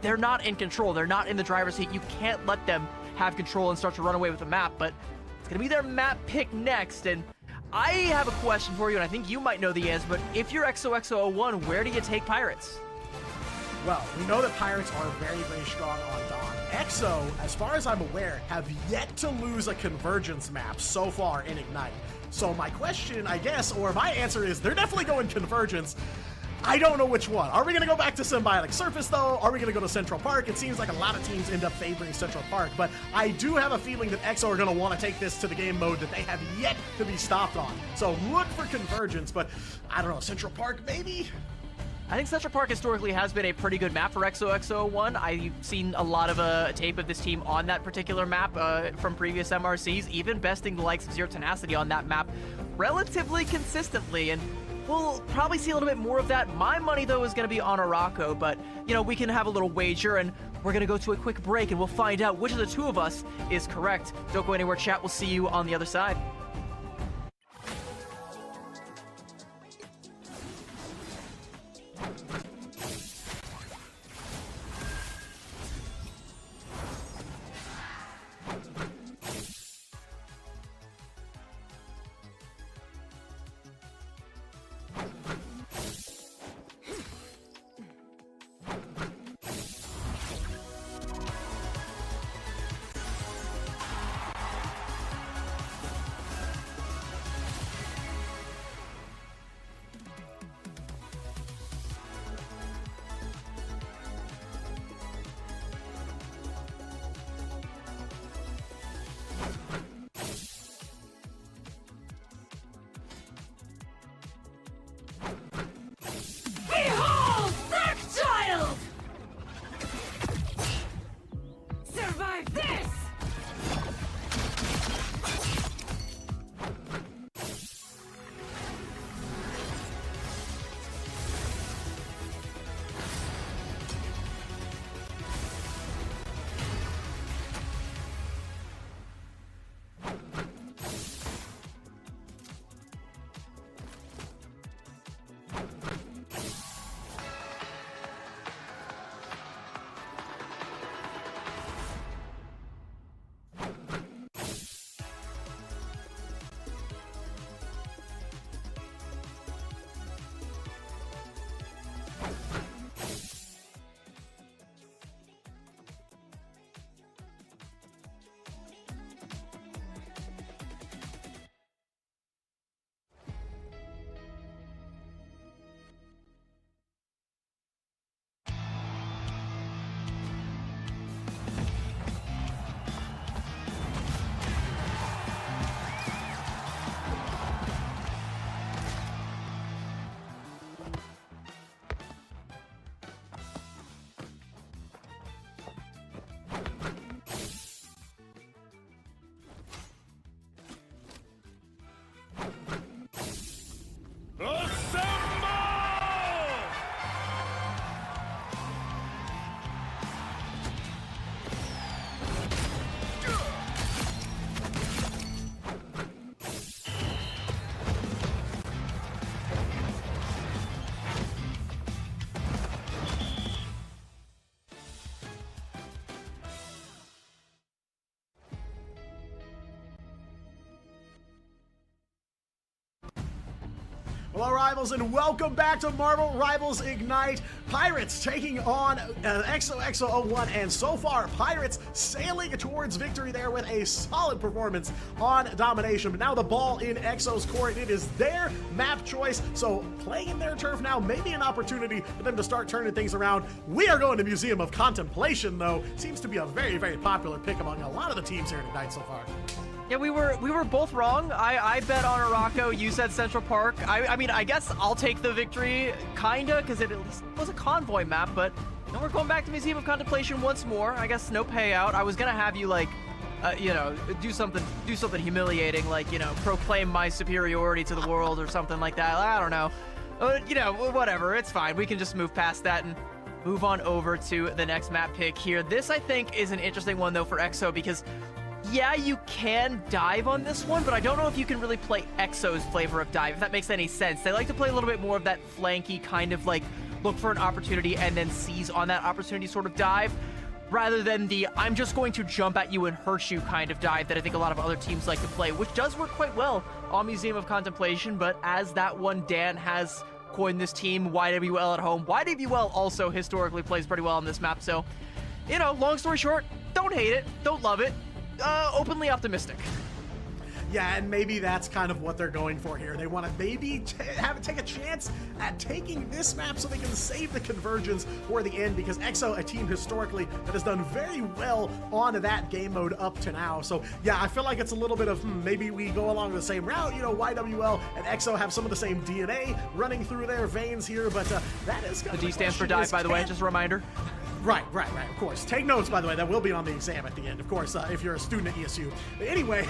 they're not in control. They're not in the driver's seat. You can't let them have control and start to run away with the map, but it's going to be their map pick next, and I have a question for you, and I think you might know the answer, but if you're XOXO01, where do you take Pirates? Well, we know that Pirates are very, very strong on Dawn. EXO, as far as I'm aware, have yet to lose a Convergence map so far in Ignite. So my question, I guess, or my answer is they're definitely going Convergence. I don't know which one. Are we going to go back to Symbiotic Surface, though? Are we going to go to Central Park? It seems like a lot of teams end up favoring Central Park, but I do have a feeling that EXO are going to want to take this to the game mode that they have yet to be stopped on. So look for Convergence, but I don't know, Central Park, maybe? I think Central Park historically has been a pretty good map for XOXO01. I've seen a lot of tape of this team on that particular map from previous MRCs, even besting the likes of Zero Tenacity on that map relatively consistently, and we'll probably see a little bit more of that. My money, though, is going to be on Araco, but, you know, we can have a little wager, and we're going to go to a quick break, and we'll find out which of the two of us is correct. Don't go anywhere, chat. We'll see you on the other side. Hello, Rivals, and welcome back to Marvel Rivals Ignite. Pirates taking on XOXO01, and so far, Pirates sailing towards victory there with a solid performance on domination. But now the ball in Exo's court. It is their map choice, so playing their turf now may be an opportunity for them to start turning things around. We are going to Museum of Contemplation, though. Seems to be a very, very popular pick among a lot of the teams here tonight so far. Yeah, we were both wrong. I bet on Araco. You said Central Park. I mean, I guess I'll take the victory, kinda, because it at least was a convoy map. But you know, we're going back to Museum of Contemplation once more. I guess no payout. I was gonna have you like, you know, do something humiliating, like, you know, proclaim my superiority to the world or something like that. I don't know. You know, whatever. It's fine. We can just move past that and move on over to the next map pick here. This, I think, is an interesting one though for EXO because, yeah, you can dive on this one, but I don't know if you can really play EXO's flavor of dive, if that makes any sense. They like to play a little bit more of that flanky kind of like look for an opportunity and then seize on that opportunity sort of dive, rather than the I'm just going to jump at you and hurt you kind of dive that I think a lot of other teams like to play, which does work quite well on Museum of Contemplation. But as that one Dan has coined this team, YWL at home, YWL also historically plays pretty well on this map. So, you know, long story short, don't hate it, don't love it. Openly optimistic. Yeah, and maybe that's kind of what they're going for here. They want to maybe take a chance at taking this map so they can save the convergence for the end, because EXO, a team historically that has done very well on that game mode up to now. So yeah, I feel like it's a little bit of maybe we go along the same route. You know, YWL and EXO have some of the same DNA running through their veins here, but that is kind the of D stands for dive, by the way, just a reminder. Right, of course. Take notes, by the way. That will be on the exam at the end, of course, if you're a student at ESU. But anyway,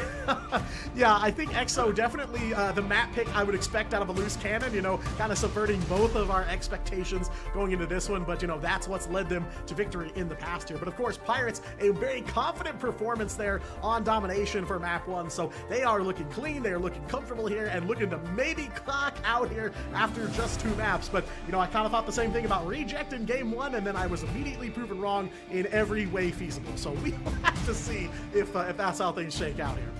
yeah, I think EXO definitely the map pick I would expect out of a loose cannon, you know, kind of subverting both of our expectations going into this one. But, you know, that's what's led them to victory in the past here. But, of course, Pirates, a very confident performance there on domination for map 1. So they are looking clean. They are looking comfortable here and looking to maybe clock out here after just 2 maps. But, you know, I kind of thought the same thing about Reject in game 1, and then I was immediately proven wrong in every way feasible. So we will have to see if that's how things shake out here.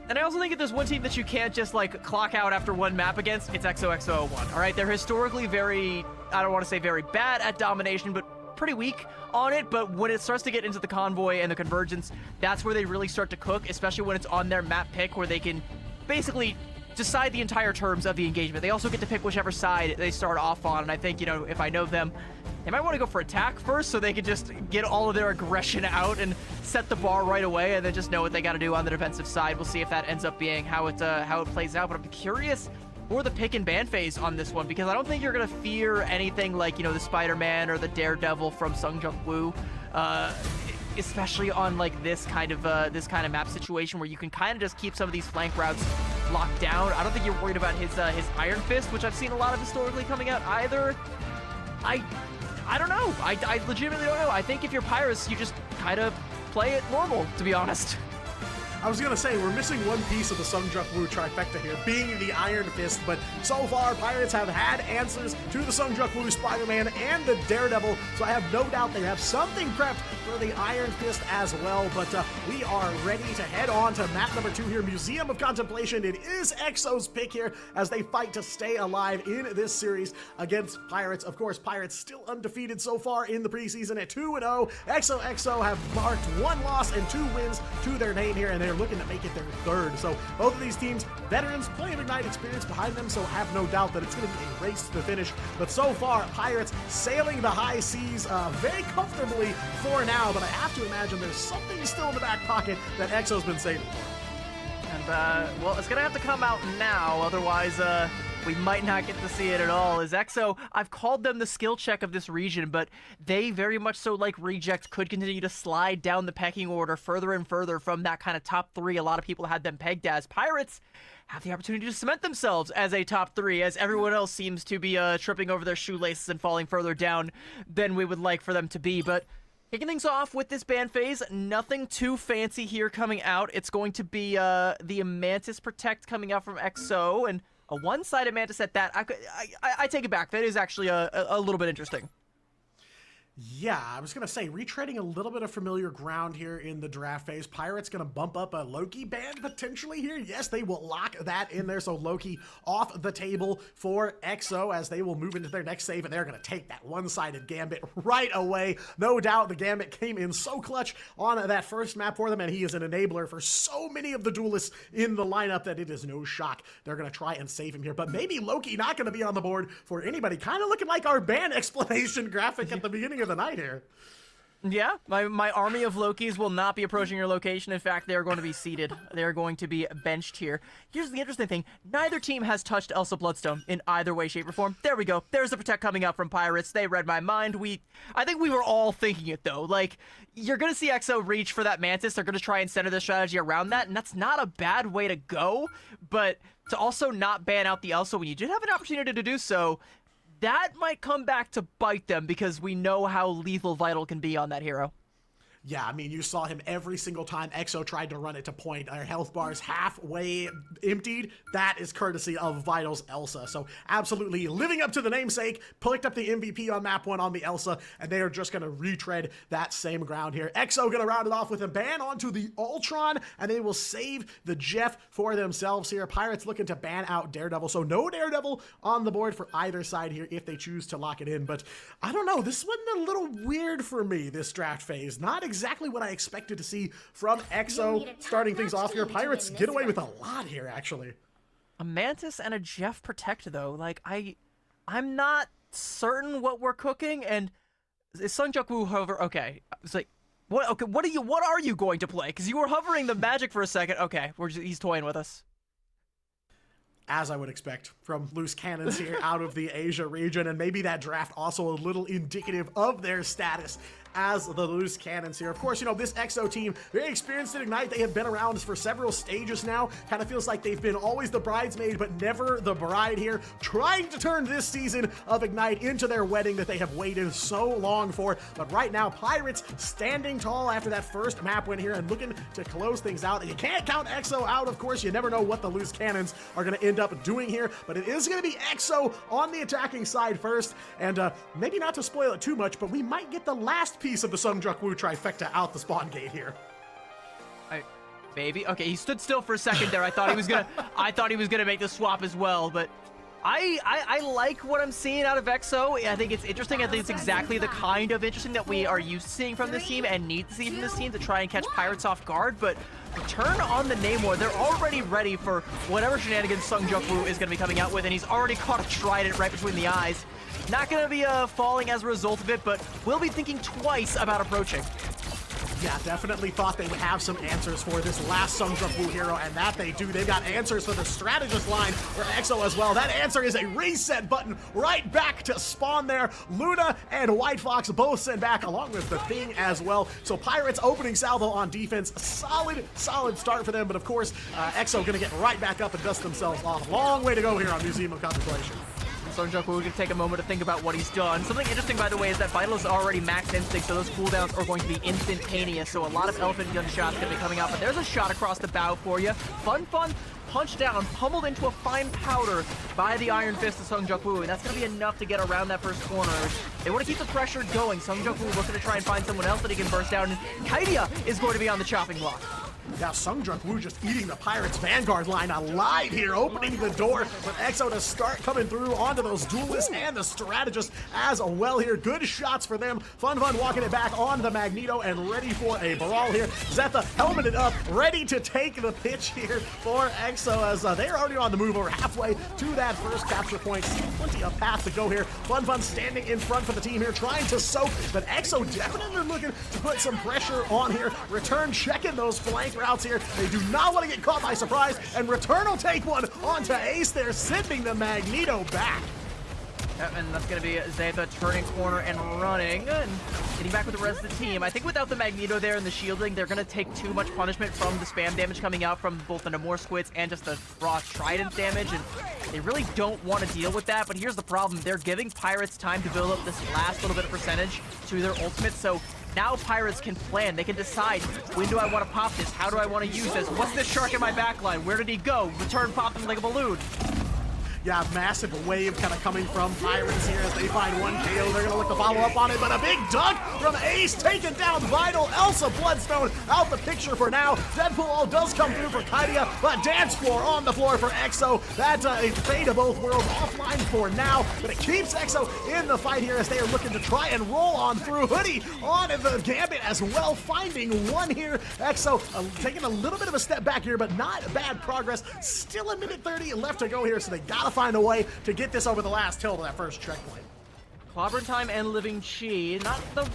And I also think if there's one team that you can't just like clock out after one map against, it's XOXO01. All right, they're historically very, I don't want to say very bad at domination, but pretty weak on it. But when it starts to get into the convoy and the convergence, that's where they really start to cook, especially when it's on their map pick where they can basically decide the entire terms of the engagement. They also get to pick whichever side they start off on. And I think, you know, if I know them, they might want to go for attack first so they can just get all of their aggression out and set the bar right away, and then just know what they got to do on the defensive side. We'll see if that ends up being how it plays out. But I'm curious for the pick and ban phase on this one, because I don't think you're gonna fear anything like, you know, the Spider-Man or the Daredevil from Sungjung Woo, especially on like this kind of map situation where you can kind of just keep some of these flank routes locked down. I don't think you're worried about his Iron Fist, which I've seen a lot of historically coming out either. I don't know. I legitimately don't know. I think if you're Pirates, you just kind of play it normal, to be honest. I was gonna say, we're missing one piece of the Sungjung Woo trifecta here, being the Iron Fist, but so far, Pirates have had answers to the Sungjung Woo, Spider-Man, and the Daredevil, so I have no doubt they have something prepped for the Iron Fist as well. But we are ready to head on to map number 2 here, Museum of Contemplation. It is EXO's pick here as they fight to stay alive in this series against Pirates. Of course, Pirates still undefeated so far in the preseason at 2-0. XOXO have marked 1 loss and 2 wins to their name here, and they're looking to make it their 3rd. So both of these teams, veterans, plenty of Ignite experience behind them, so have no doubt that it's going to be a race to the finish. But so far, Pirates sailing the high seas very comfortably for now, but I have to imagine there's something still in the back pocket that EXO's been saving for. And, well, it's going to have to come out now, otherwise, we might not get to see it at all. As EXO, I've called them the skill check of this region, but they very much so, like Reject, could continue to slide down the pecking order further and further from that kind of top 3 a lot of people had them pegged as. Pirates have the opportunity to cement themselves as a top 3, as everyone else seems to be tripping over their shoelaces and falling further down than we would like for them to be. But kicking things off with this ban phase, nothing too fancy here coming out. It's going to be the Mantis Protect coming out from EXO, and a one-sided Mantis at that. I take it back. That is actually a little bit interesting. Yeah, I was going to say, retreading a little bit of familiar ground here in the draft phase. Pirates going to bump up a Loki ban potentially here. Yes, they will lock that in there. So Loki off the table for EXO as they will move into their next save, and they're going to take that one-sided Gambit right away. No doubt the Gambit came in so clutch on that first map for them, and he is an enabler for so many of the duelists in the lineup that it is no shock they're going to try and save him here. But maybe Loki not going to be on the board for anybody. Kind of looking like our ban explanation graphic at the beginning of the night here. Yeah, my army of Lokis will not be approaching your location. In fact, they're going to be seated. They're going to be benched here. Here's the interesting thing. Neither team has touched Elsa Bloodstone in either way, shape, or form. There we go. There's the Protect coming up from Pirates. They read my mind. I think we were all thinking it, though. Like, you're going to see EXO reach for that Mantis. They're going to try and center their strategy around that, and that's not a bad way to go. But to also not ban out the Elsa when you did have an opportunity to do so, that might come back to bite them because we know how lethal Vital can be on that hero. Yeah, I mean, you saw him every single time EXO tried to run it to point. Our health bars halfway emptied. That is courtesy of Vital's Elsa. So absolutely living up to the namesake, picked up the MVP on map 1 on the Elsa, and they are just going to retread that same ground here. EXO going to round it off with a ban onto the Ultron, and they will save the Jeff for themselves here. Pirates looking to ban out Daredevil, so no Daredevil on the board for either side here if they choose to lock it in. But I don't know, this one a little weird for me, this draft phase. Not exactly what I expected to see from EXO starting things off here. Pirates get away with a lot here, actually. A Mantis and a Jeff Protect, though. Like, I'm not certain what we're cooking, and is Sung Woo hover? Okay, it's like, what? Okay, what are you going to play? Because you were hovering the magic for a second. Okay, he's toying with us. As I would expect from loose cannons here out of the Asia region, and maybe that draft also a little indicative of their status as the loose cannons here. Of course, you know, this EXO team, very experienced at Ignite. They have been around for several stages now. Kind of feels like they've been always the bridesmaid, but never the bride here, trying to turn this season of Ignite into their wedding that they have waited so long for. But right now, Pirates standing tall after that first map win here and looking to close things out. And you can't count EXO out, of course. You never know what the loose cannons are going to end up doing here, but it is going to be EXO on the attacking side first. And maybe not to spoil it too much, but we might get the last piece of the Sung Woo trifecta out the spawn gate here. Maybe. Okay, he stood still for a second there. I thought he was gonna make the swap as well, but I like what I'm seeing out of EXO. I think it's interesting. I think it's exactly the kind of interesting that we are used to seeing from this team and need to see from this team to try and catch Pirates off guard. But return on the Namor, they're already ready for whatever shenanigans Sung Woo is going to be coming out with, and he's already caught a trident right between the eyes. Not going to be falling as a result of it, but will be thinking twice about approaching. Yeah, definitely thought they would have some answers for this last Sung Woo hero, and that they do. They've got answers for the strategist line for EXO as well. That answer is a reset button right back to spawn there. Luna and White Fox both sent back, along with the Thing as well. So Pirates opening salvo on defense. Solid start for them, but of course, EXO gonna get right back up and dust themselves off. Long way to go here on Museum of Contemplation. Sung Woo can take a moment to think about what he's done. Something interesting, by the way, is that Vital is already max instinct, so those cooldowns are going to be instantaneous, so a lot of elephant gun shots going to be coming out, but there's a shot across the bow for you. Fun, punched down, pummeled into a fine powder by the Iron Fist of Sung Woo, and that's going to be enough to get around that first corner. They want to keep the pressure going. Sung Woo looking to try and find someone else that he can burst down, and Kaidia is going to be on the chopping block. Now Sung Woo just eating the Pirates Vanguard line alive here, opening the door for EXO to start coming through onto those duelists and the strategists as well here. Good shots for them. Fun walking it back on the Magneto and ready for a brawl here. Zetha helmeted up, ready to take the pitch here for EXO as they're already on the move over halfway to that first capture point. Plenty of path to go here. Fun standing in front for the team here, trying to soak, but EXO definitely looking to put some pressure on here. Return checking those flank routes here. They do not want to get caught by surprise, and Return will take one onto Ace there, sending the Magneto back. Yep, and that's going to be Zetha turning corner and running and getting back with the rest of the team. I think without the Magneto there and the shielding, they're going to take too much punishment from the spam damage coming out from both the Namor squids and just the raw trident damage, and they really don't want to deal with that. But here's the problem. They're giving Pirates time to build up this last little bit of percentage to their ultimate, so now Pirates can plan. They can decide, when do I want to pop this? How do I want to use this? What's this shark in my backline? Where did he go? Return popped him like a balloon. Yeah, massive wave kind of coming from Pirates here as they find one KO. They're going to look to follow up on it, but a big dunk from Ace taking down Vital. Elsa Bloodstone out the picture for now. Deadpool all does come through for Kaidia, but Dance Floor on the floor for EXO. That's a fade of both worlds offline for now, but it keeps EXO in the fight here as they are looking to try and roll on through. Hoodie on the Gambit as well, finding one here. EXO taking a little bit of a step back here, but not bad progress. Still a minute 30 left to go here, so they gotta find a way to get this over the last hill to that first checkpoint. Clobber Time and Living Chi, not the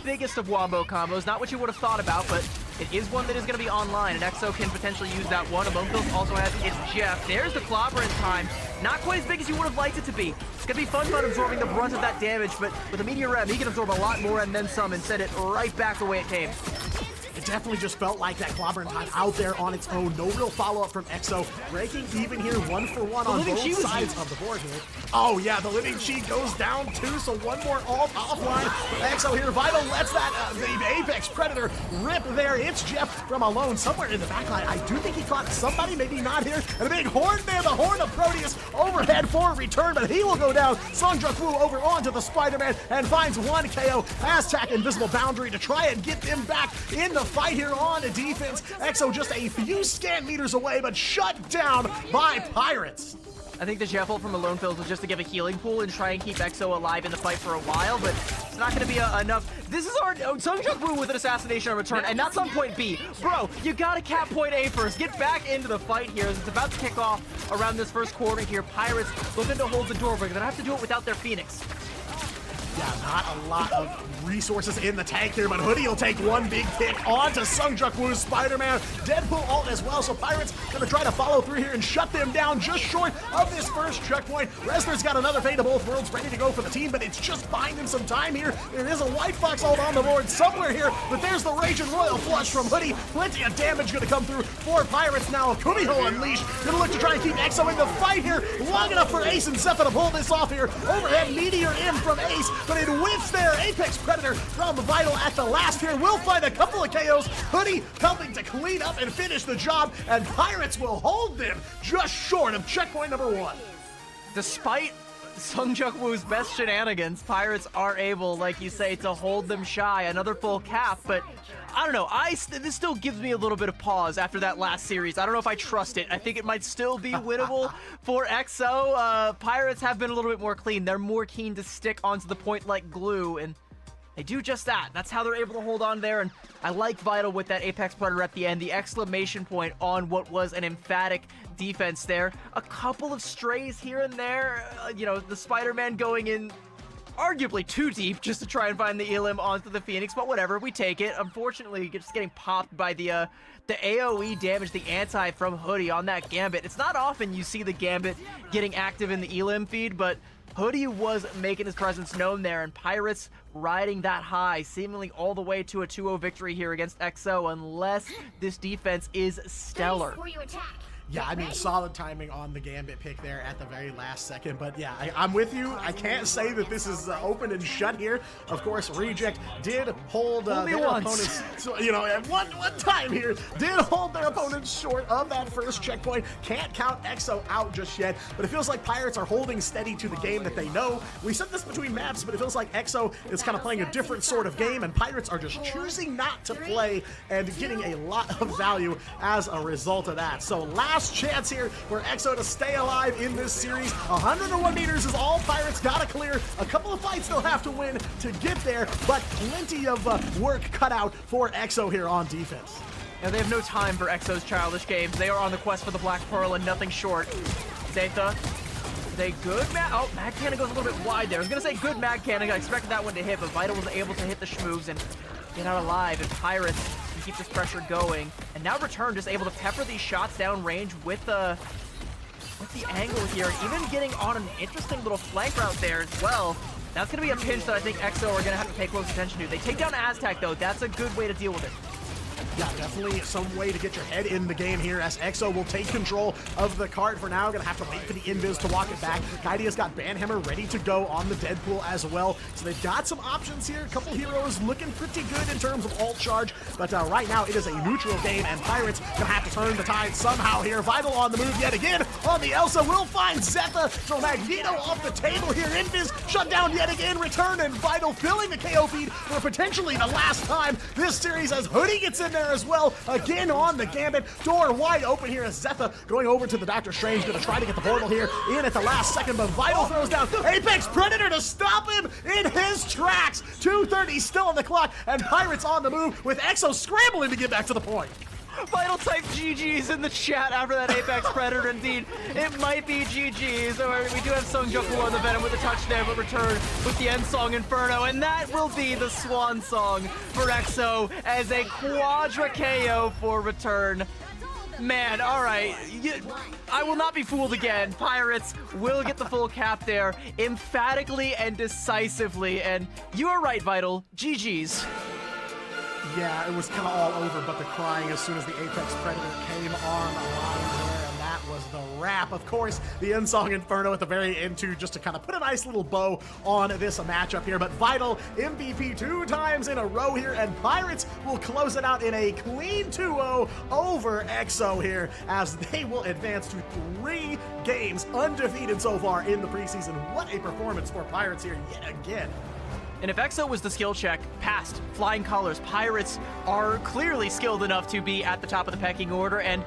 biggest of wombo combos, not what you would have thought about, but it is one that is going to be online, and EXO can potentially use that one. Among those also has its Jeff. There's the Clobber in time. Not quite as big as you would have liked it to be. It's going to be fun absorbing the brunt of that damage, but with a Meteor Rem, he can absorb a lot more and then some and send it right back the way it came. It definitely just felt like that Clobbering Time out there on its own. No real follow-up from EXO. Breaking even here, 1-for-1 on both sides of the board here. Oh yeah, the Living Chi goes down too, so one more offline. EXO here, Vital lets that the Apex Predator rip there. It's Jeff from alone somewhere in the backline. I do think he caught somebody, maybe not here. And a big horn there, the Horn of Proteus overhead for a return, but he will go down. Sungjuk Woo over onto the Spider-Man and finds one KO. Aztec Invisible Boundary to try and get them back in the fight here on the defense. EXO just a few scan meters away, but shut down by Pirates. I think the Jeff ult from Alone Fills was just to give a healing pool and try and keep EXO alive in the fight for a while, but it's not going to be enough. This is our Sungjuk Woo with an assassination on return, and that's on point B. Bro, you got to cap point A first. Get back into the fight here as it's about to kick off around this first quarter here. Pirates looking to hold the door, but they're going to have to do it without their Phoenix. Yeah, not a lot of resources in the tank here, but Hoodie will take one big pick onto Sungjuk Woo's Spider-Man. Deadpool ult as well, so Pirates gonna try to follow through here and shut them down just short of this first checkpoint. Resner's got another fade of both worlds ready to go for the team, but it's just buying them some time here. There is a White Fox ult on the board somewhere here, but there's the Raging Royal Flush from Hoodie. Plenty of damage gonna come through for Pirates now. Kumiho Unleashed gonna look to try and keep EXO in the fight here. Long enough for Ace and Zephyr to pull this off here. Overhead Meteor in from Ace, but it whiffs there. Apex Predator from Vital at the last here. We'll find a couple of KOs. Hoodie helping to clean up and finish the job, and Pirates will hold them just short of checkpoint number 1. Despite Sungjuk Woo's best shenanigans, Pirates are able, like you say, to hold them shy. Another full cap, but I don't know. This still gives me a little bit of pause after that last series. I don't know if I trust it. I think it might still be winnable for EXO. Pirates have been a little bit more clean. They're more keen to stick onto the point like glue, and they do just that. That's how they're able to hold on there, and I like Vital with that Apex Predator at the end. The exclamation point on what was an emphatic defense there. A couple of strays here and there. The Spider-Man going in arguably too deep just to try and find the Elim onto the Phoenix, but whatever, we take it. Unfortunately, just getting popped by the AoE damage, the anti from Hoodie on that Gambit. It's not often you see the Gambit getting active in the Elim feed, but Hoodie was making his presence known there, and Pirates riding that high, seemingly all the way to a 2-0 victory here against EXO, unless this defense is stellar. Yeah, I mean, solid timing on the Gambit pick there at the very last second. But yeah, I'm with you. I can't say that this is open and shut here. Of course, Reject did hold their opponents, at one time here, did hold their opponents short of that first checkpoint. Can't count EXO out just yet, but it feels like Pirates are holding steady to the game that they know. We said this between maps, but it feels like EXO is kind of playing a different sort of game, and Pirates are just choosing not to play and getting a lot of value as a result of that. So last chance here for EXO to stay alive in this series. 101 meters is all Pirates gotta clear. A couple of fights they'll have to win to get there, but plenty of work cut out for EXO here on defense. Now, they have no time for EXO's childish games. They are on the quest for the Black Pearl and nothing short. Zeta, they good? Mag Cannon goes a little bit wide there. I was gonna say good Mag Cannon. I expected that one to hit, but Vital was able to hit the schmoogs and get out alive, and Pirates can keep this pressure going. And now Return just able to pepper these shots down range with the angle here, and even getting on an interesting little flank route there as well. That's going to be a pinch that I think EXO are going to have to pay close attention to. They take down Aztec, though. That's a good way to deal with it. Yeah, definitely some way to get your head in the game here as EXO will take control of the cart for now. Gonna have to wait for the invis to walk it back. Kaidia's got Banhammer ready to go on the Deadpool as well. So they've got some options here. A couple heroes looking pretty good in terms of ult charge. But right now it is a neutral game and Pirates gonna have to turn the tide somehow here. Vital on the move yet again on the Elsa. Will find Zetha. So Magneto off the table here. Invis shut down yet again. Return and Vital filling the KO feed for potentially the last time this series as Hoodie gets in there as well. Again on the Gambit. Door wide open here as Zetha going over to the Doctor Strange. Gonna try to get the portal here in at the last second, but Vital throws down Apex Predator to stop him in his tracks. 2:30 still on the clock and Pirates on the move with EXO scrambling to get back to the point. Vital type GG's in the chat after that Apex Predator. Indeed, it might be GG's. We do have Sung Joku on the Venom with a touch there, but return with the end song Inferno, and that will be the swan song for EXO as a quadra KO for return. Man, all right. I will not be fooled again. Pirates will get the full cap there emphatically and decisively, and you are right, Vital. GG's. Yeah, it was kind of all over, but the crying as soon as the Apex Predator came online there, and that was the wrap. Of course, the end song Inferno at the very end too, just to kind of put a nice little bow on this matchup here. But Vital MVP 2 times in a row here, and Pirates will close it out in a clean 2-0 over EXO here, as they will advance to 3 games undefeated so far in the preseason. What a performance for Pirates here yet again. And if EXO was the skill check past Flying Colors, Pirates are clearly skilled enough to be at the top of the pecking order, and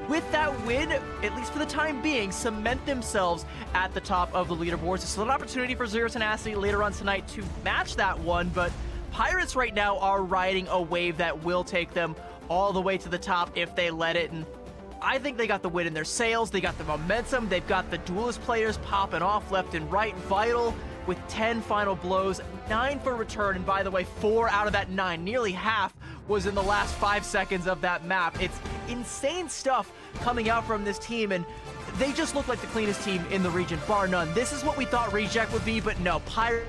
with that win, at least for the time being, cement themselves at the top of the leaderboards. It's still an opportunity for Zero Tenacity later on tonight to match that one, but Pirates right now are riding a wave that will take them all the way to the top if they let it, and I think they got the win in their sails, they got the momentum, they've got the duelist players popping off left and right. Vital with 10 final blows, 9 for return, and by the way, 4 out of that 9, nearly half, was in the last 5 seconds of that map. It's insane stuff coming out from this team, and they just look like the cleanest team in the region, bar none. This is what we thought Reject would be, but no, Pirate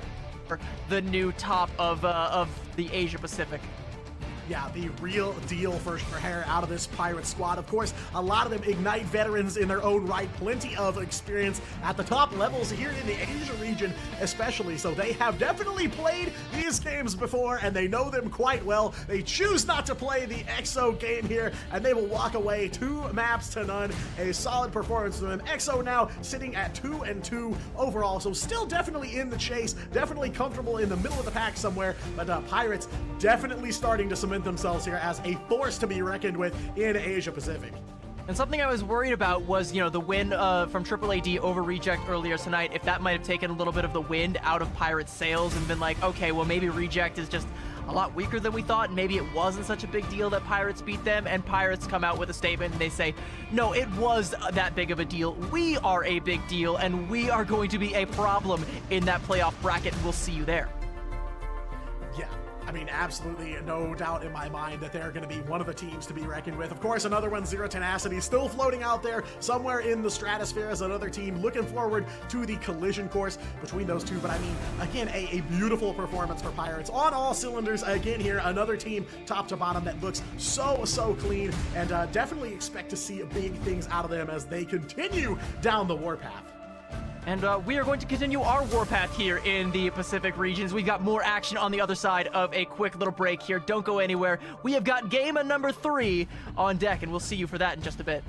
are the new top of the Asia Pacific. Yeah, the real deal for hair out of this Pirate squad. Of course, a lot of them Ignite veterans in their own right. Plenty of experience at the top levels here in the Asia region especially. So they have definitely played these games before and they know them quite well. They choose not to play the EXO game here and they will walk away 2 maps to none. A solid performance from them. EXO now sitting at 2-2 overall. So still definitely in the chase. Definitely comfortable in the middle of the pack somewhere. But Pirates definitely starting to cement themselves here as a force to be reckoned with in Asia Pacific. And something I was worried about was, the win from Triple AD over Reject earlier tonight, if that might have taken a little bit of the wind out of Pirates' sails and been like, okay, well, maybe Reject is just a lot weaker than we thought, and maybe it wasn't such a big deal that Pirates beat them, and Pirates come out with a statement and they say, no, it was that big of a deal. We are a big deal, and we are going to be a problem in that playoff bracket, and we'll see you there. Yeah. I mean, absolutely no doubt in my mind that they're going to be one of the teams to be reckoned with. Of course, another one, Zero Tenacity, still floating out there somewhere in the stratosphere as another team. Looking forward to the collision course between those two. But I mean, again, a beautiful performance for Pirates on all cylinders. Again here, another team top to bottom that looks so clean, and definitely expect to see big things out of them as they continue down the warpath. And we are going to continue our warpath here in the Pacific regions. We've got more action on the other side of a quick little break here. Don't go anywhere. We have got game number 3 on deck, and we'll see you for that in just a bit.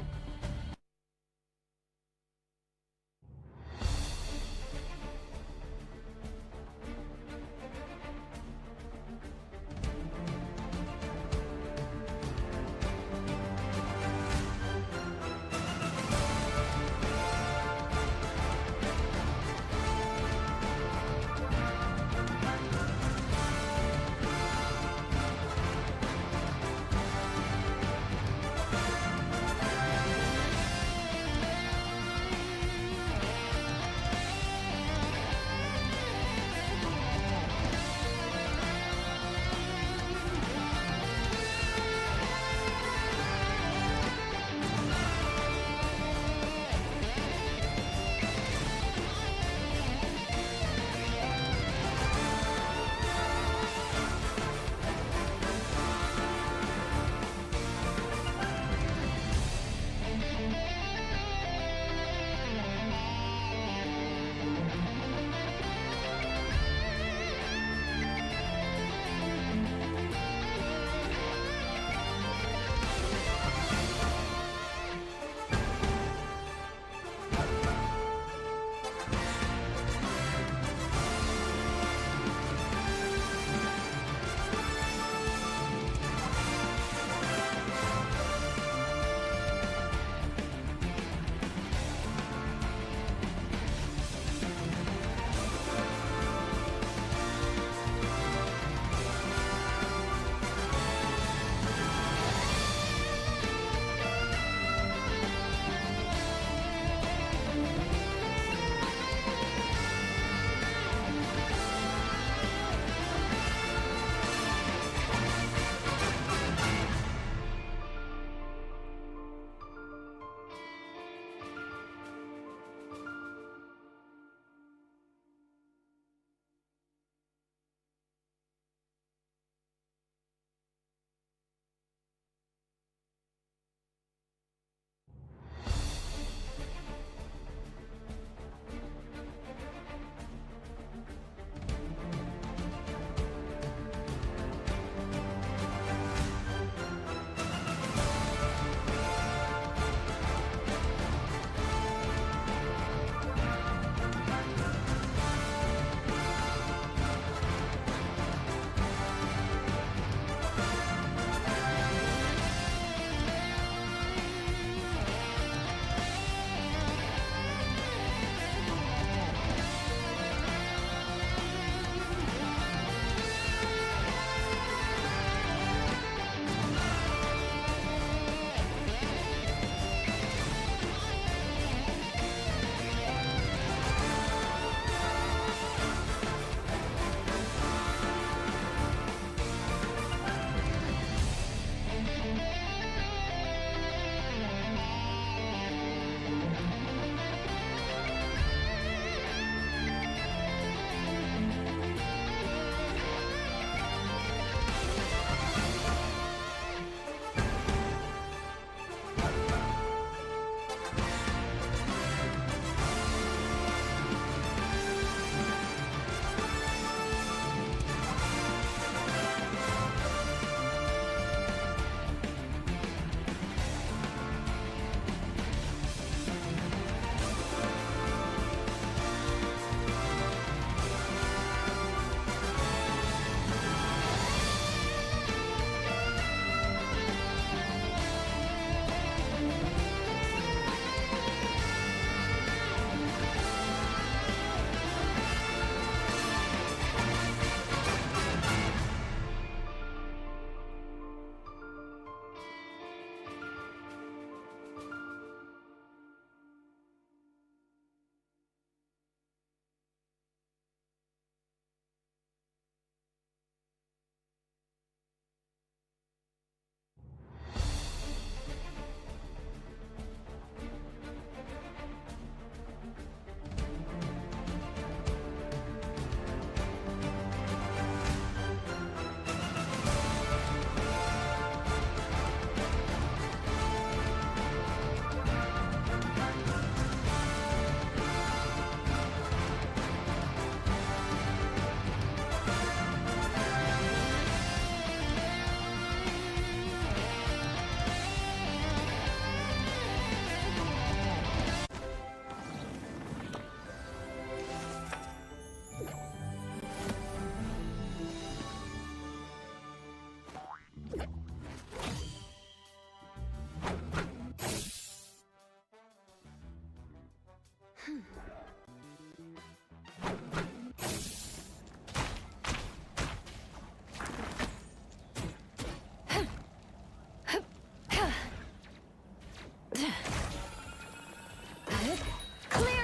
Clear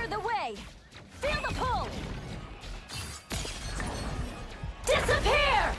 the way! Feel the pull! Disappear!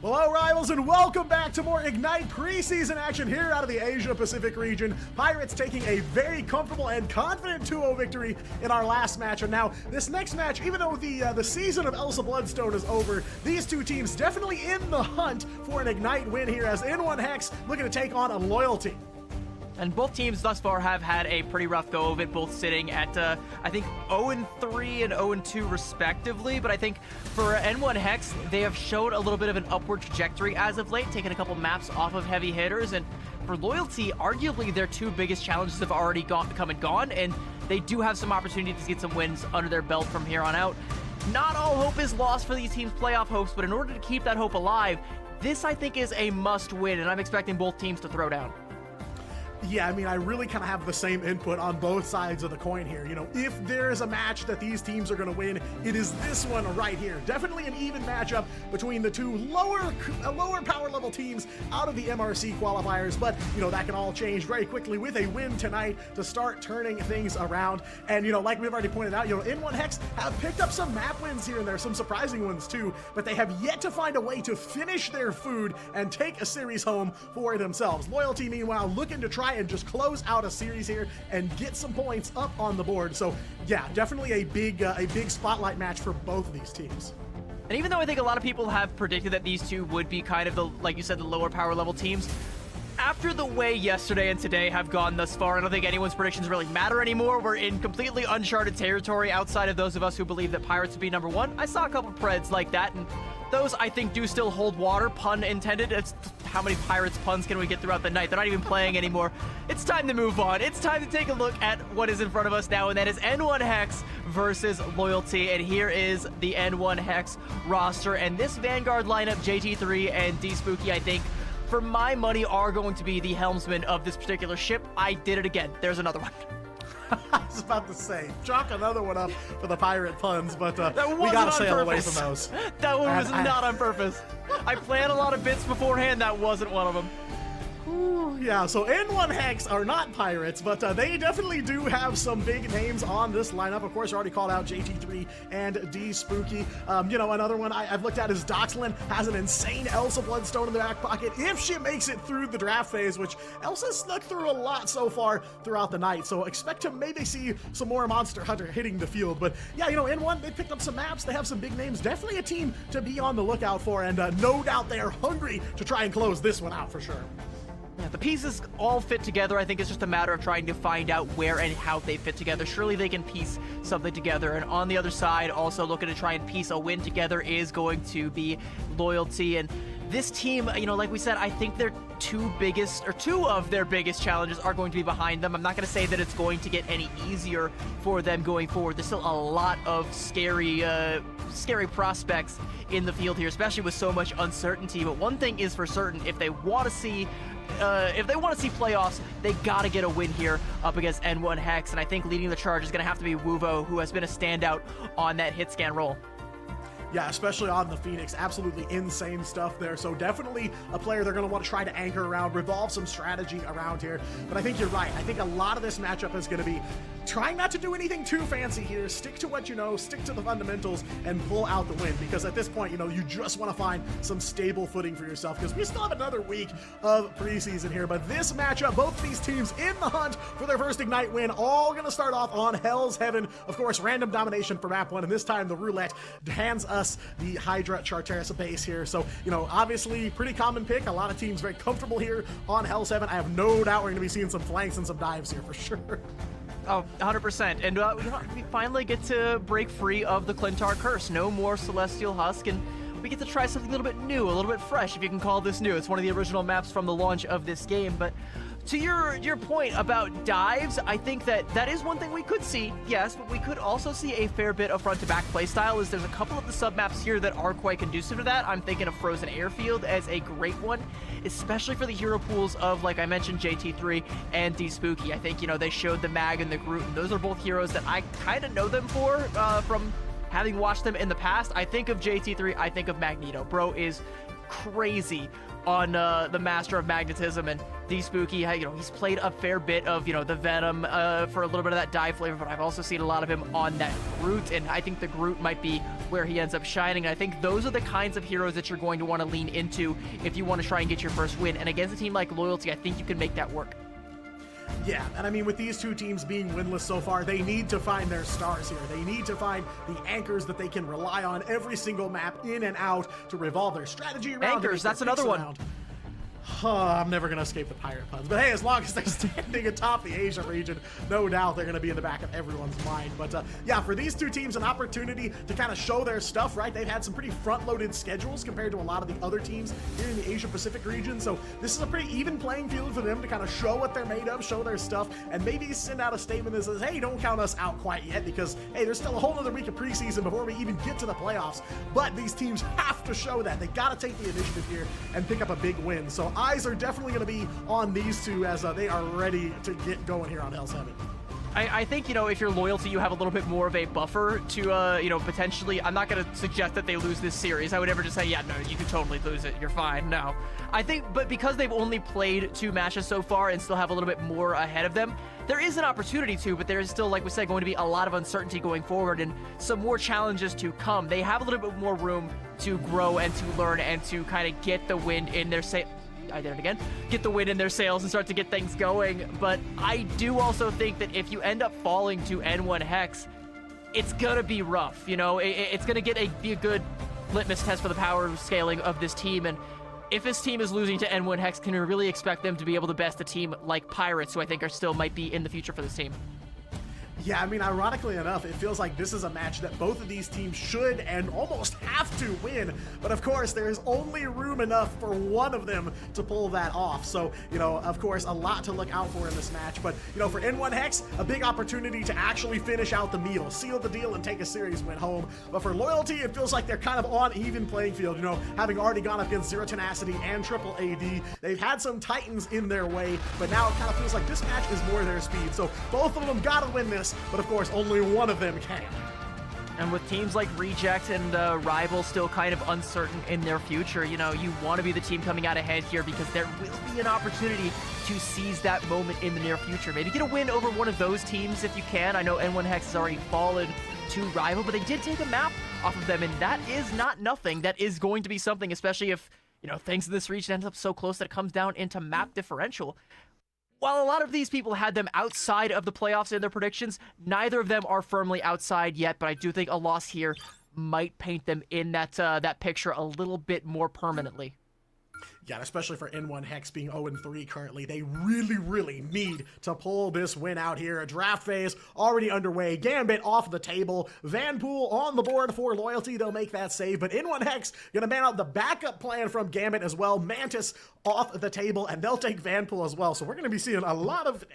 Hello, rivals, and welcome back to more Ignite preseason action here out of the Asia-Pacific region. Pirates taking a very comfortable and confident 2-0 victory in our last match. And now, this next match, even though the season of Elsa Bloodstone is over, these two teams definitely in the hunt for an Ignite win here as N1 Hex looking to take on a Loyalty. And both teams thus far have had a pretty rough go of it, both sitting at, I think, 0-3 and 0-2 respectively. But I think for N1 Hex, they have showed a little bit of an upward trajectory as of late, taking a couple maps off of heavy hitters. And for Loyalty, arguably their two biggest challenges have already come and gone, and they do have some opportunities to get some wins under their belt from here on out. Not all hope is lost for these teams' playoff hopes, but in order to keep that hope alive, this, I think, is a must-win, and I'm expecting both teams to throw down. Yeah, I mean, I really kind of have the same input on both sides of the coin here. You know, if there is a match that these teams are going to win, it is this one right here. Definitely an even matchup between the two lower power level teams out of the MRC qualifiers, but, you know, that can all change very quickly with a win tonight to start turning things around. And, you know, like we've already pointed out, you know, N1 Hex have picked up some map wins here and there, some surprising ones too, but they have yet to find a way to finish their food and take a series home for themselves. Loyalty, meanwhile, looking to try and just close out a series here and get some points up on the board. So yeah, definitely a big spotlight match for both of these teams. And even though I think a lot of people have predicted that these two would be kind of the, like you said, the lower power level teams, after the way yesterday and today have gone thus far, I don't think anyone's predictions really matter anymore. We're in completely uncharted territory outside of those of us who believe that Pirates would be number one. I saw a couple of preds like that, and those, I think, do still hold water, pun intended. It's how many Pirates puns can we get throughout the night? They're not even playing anymore. It's time to move on. It's time to take a look at what is in front of us now, and that is N1 Hex versus Loyalty. And here is the N1 Hex roster. And this Vanguard lineup, JT3 and D-Spooky, I think, for my money, are going to be the helmsman of this particular ship. I did it again. There's another one. I was about to say, chalk another one up for the pirate puns, but that we gotta sail purpose. away from those. That one was not on purpose. I planned a lot of bits beforehand. That wasn't one of them. Ooh, yeah, so N1 Hex are not pirates, but they definitely do have some big names on this lineup. Of course, I already called out JT3 and D-Spooky. You know, another one I've looked at is Doxlin has an insane Elsa Bloodstone in the back pocket if she makes it through the draft phase, which Elsa snuck through a lot so far throughout the night. So expect to maybe see some more Monster Hunter hitting the field. But yeah, you know, N1, they picked up some maps. They have some big names. Definitely a team to be on the lookout for, and no doubt they are hungry to try and close this one out for sure. Yeah, the pieces all fit together. I think it's just a matter of trying to find out where and how they fit together. Surely they can piece something together. And on the other side, also looking to try and piece a win together is going to be Loyalty. And this team, you know, like we said, I think their two of their biggest challenges are going to be behind them. I'm not going to say that it's going to get any easier for them going forward. There's still a lot of scary prospects in the field here, especially with so much uncertainty. But one thing is for certain: if they want to see playoffs, they gotta get a win here up against N1 Hex, and I think leading the charge is gonna have to be Wuvo, who has been a standout on that hit scan roll. Yeah, especially on the Phoenix. Absolutely insane stuff there. So definitely a player they're going to want to try to anchor around, revolve some strategy around here. But I think you're right. I think a lot of this matchup is going to be trying not to do anything too fancy here. Stick to what you know, stick to the fundamentals, and pull out the win. Because at this point, you know, you just want to find some stable footing for yourself. Because we still have another week of preseason here. But this matchup, both these teams in the hunt for their first Ignite win, all going to start off on Hell's Heaven. Of course, random domination for map 1. And this time, the roulette hands us the Hydra Charteris base here. So, you know, obviously pretty common pick. A lot of teams very comfortable here on Hell's Heaven. I have no doubt we're going to be seeing some flanks and some dives here for sure. Oh, 100%. And we finally get to break free of the Clintar curse. No more Celestial Husk, and we get to try something a little bit new, a little bit fresh, if you can call this new. It's one of the original maps from the launch of this game. But to your point about dives, I think that is one thing we could see, yes, but we could also see a fair bit of front-to-back playstyle, as there's a couple of the sub-maps here that are quite conducive to that. I'm thinking of Frozen Airfield as a great one, especially for the hero pools of, like I mentioned, JT3 and D-Spooky. I think, you know, they showed the Mag and the Groot, and those are both heroes that I kind of know them for from having watched them in the past. I think of JT3, I think of Magneto. Bro is crazy on the Master of Magnetism, and D-Spooky, you know, he's played a fair bit of, you know, the Venom for a little bit of that dive flavor, but I've also seen a lot of him on that Groot, and I think the Groot might be where he ends up shining. I think those are the kinds of heroes that you're going to want to lean into if you want to try and get your first win. And against a team like Loyalty, I think you can make that work. Yeah, and I mean, with these two teams being winless so far, they need to find their stars here. They need to find the anchors that they can rely on every single map in and out to revolve their strategy around. Anchors, that's another one. Around. I'm never going to escape the pirate puns. But hey, as long as they're standing atop the Asia region, no doubt they're going to be in the back of everyone's mind. But yeah, for these two teams, an opportunity to kind of show their stuff, right? They've had some pretty front-loaded schedules compared to a lot of the other teams here in the Asia-Pacific region. So this is a pretty even playing field for them to kind of show what they're made of, show their stuff, and maybe send out a statement that says, hey, don't count us out quite yet because, hey, there's still a whole other week of preseason before we even get to the playoffs. But these teams have to show that. They got to take the initiative here and pick up a big win. So eyes are definitely going to be on these two as they are ready to get going here on Hell's Heaven. I think, you know, if you're Loyalty, you have a little bit more of a buffer to, you know, potentially, I'm not going to suggest that they lose this series. I would never just say, yeah, no, you can totally lose it. You're fine. No. I think, but because they've only played 2 matches so far and still have a little bit more ahead of them, there is an opportunity to, but there is still, like we said, going to be a lot of uncertainty going forward and some more challenges to come. They have a little bit more room to grow and to learn and to kind of get the wind in their I did it again. Get the wind in their sails and start to get things going. But I do also think that if you end up falling to N1 Hex, it's gonna be rough. You know, it's gonna be a good litmus test for the power scaling of this team. And if this team is losing to N1 Hex, can we really expect them to be able to best a team like Pirates, who I think might be in the future for this team? Yeah, I mean, ironically enough, it feels like this is a match that both of these teams should and almost have to win. But of course, there is only room enough for one of them to pull that off. So, you know, of course, a lot to look out for in this match. But, you know, for N1 Hex, a big opportunity to actually finish out the meal, seal the deal, and take a series win home. But for Loyalty, it feels like they're kind of on even playing field, you know, having already gone up against Zero Tenacity and Triple AD. They've had some Titans in their way, but now it kind of feels like this match is more their speed. So both of them gotta win this. But of course, only one of them can. And with teams like Reject and Rival still kind of uncertain in their future, you know, you want to be the team coming out ahead here because there will be an opportunity to seize that moment in the near future. Maybe get a win over one of those teams if you can. I know N1 Hex has already fallen to Rival, but they did take a map off of them, and that is not nothing. That is going to be something, especially if, you know, things in this region ends up so close that it comes down into map differential. While a lot of these people had them outside of the playoffs in their predictions, neither of them are firmly outside yet, but I do think a loss here might paint them in that picture a little bit more permanently. Yeah, especially for N1 Hex being 0-3 currently, they really, really need to pull this win out here. A draft phase already underway. Gambit off the table. Vanpool on the board for Loyalty. They'll make that save, but N1 Hex gonna man out the backup plan from Gambit as well. Mantis off the table, and they'll take Vanpool as well. So we're gonna be seeing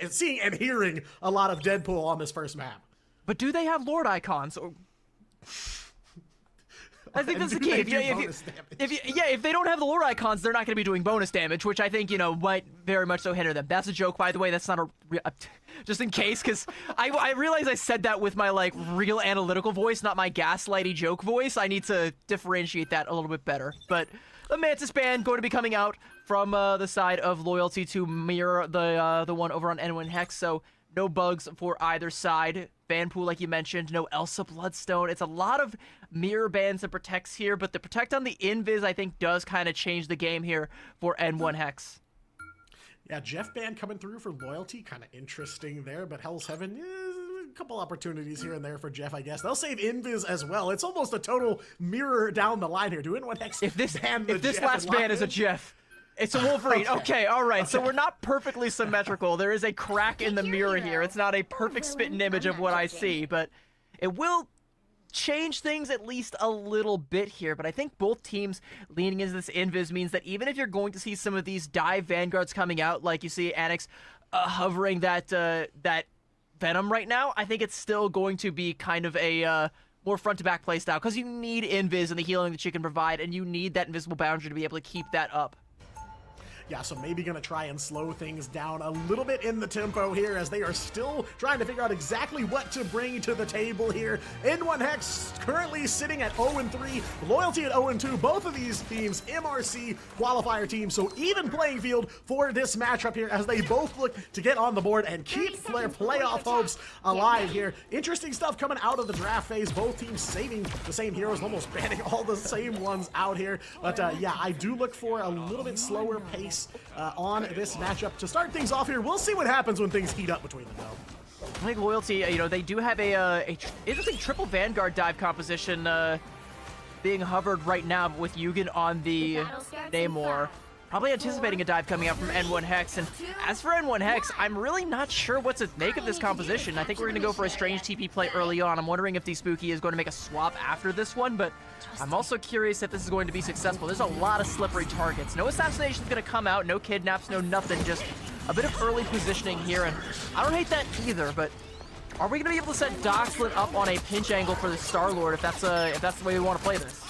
seeing and hearing a lot of Deadpool on this first map. But do they have Lord icons? I think that's the key. If they don't have the lore icons, they're not going to be doing bonus damage, which I think, you know, might very much so hinder them. That's a joke, by the way. That's not just in case, because I realize I said that with my, like, real analytical voice, not my gaslighty joke voice. I need to differentiate that a little bit better. But the Mantis band going to be coming out from the side of Loyalty to mirror the one over on N1 Hex, so no bugs for either side. Vanpool, like you mentioned, no Elsa Bloodstone. It's a lot of mirror bans and protects here, but the protect on the invis, I think, does kind of change the game here for N1 Hex. Yeah, Jeff ban coming through for Loyalty, kind of interesting there, but Hell's Heaven, a couple opportunities here and there for Jeff, I guess. They'll save invis as well. It's almost a total mirror down the line here. Do N1 Hex if this last ban is a Jeff? It's a Wolverine. Okay, all right. Okay. So we're not perfectly symmetrical. There is a crack in the mirror here. It's not a perfect spitting image of what I see, but it will change things at least a little bit here. But I think both teams leaning into this invis means that even if you're going to see some of these dive vanguards coming out, like you see Annex hovering that Venom right now, I think it's still going to be kind of a more front-to-back play style because you need invis and the healing that you can provide, and you need that invisible boundary to be able to keep that up. Yeah, so maybe going to try and slow things down a little bit in the tempo here as they are still trying to figure out exactly what to bring to the table here. N1 Hex currently sitting at 0-3, Loyalty at 0-2. Both of these teams, MRC qualifier teams, so even playing field for this matchup here as they both look to get on the board and keep their playoff hopes alive here. Interesting stuff coming out of the draft phase. Both teams saving the same heroes, almost banning all the same ones out here. But yeah, I do look for a little bit slower pace on this matchup to start things off here. We'll see what happens when things heat up between them, though. I think Loyalty, you know, they do have a interesting triple Vanguard dive composition being hovered right now with Yugen on the Namor. Probably anticipating a dive coming out from N1 Hex. And as for N1 Hex, I'm really not sure what to make of this composition. I think we're going to go for a strange TP play early on. I'm wondering if D-Spooky is going to make a swap after this one, but I'm also curious if this is going to be successful. There's a lot of slippery targets. No assassination is going to come out, no kidnaps, no nothing, just a bit of early positioning here. And I don't hate that either, but are we going to be able to set Doxlin up on a pinch angle for the Star-Lord if that's the way we want to play this?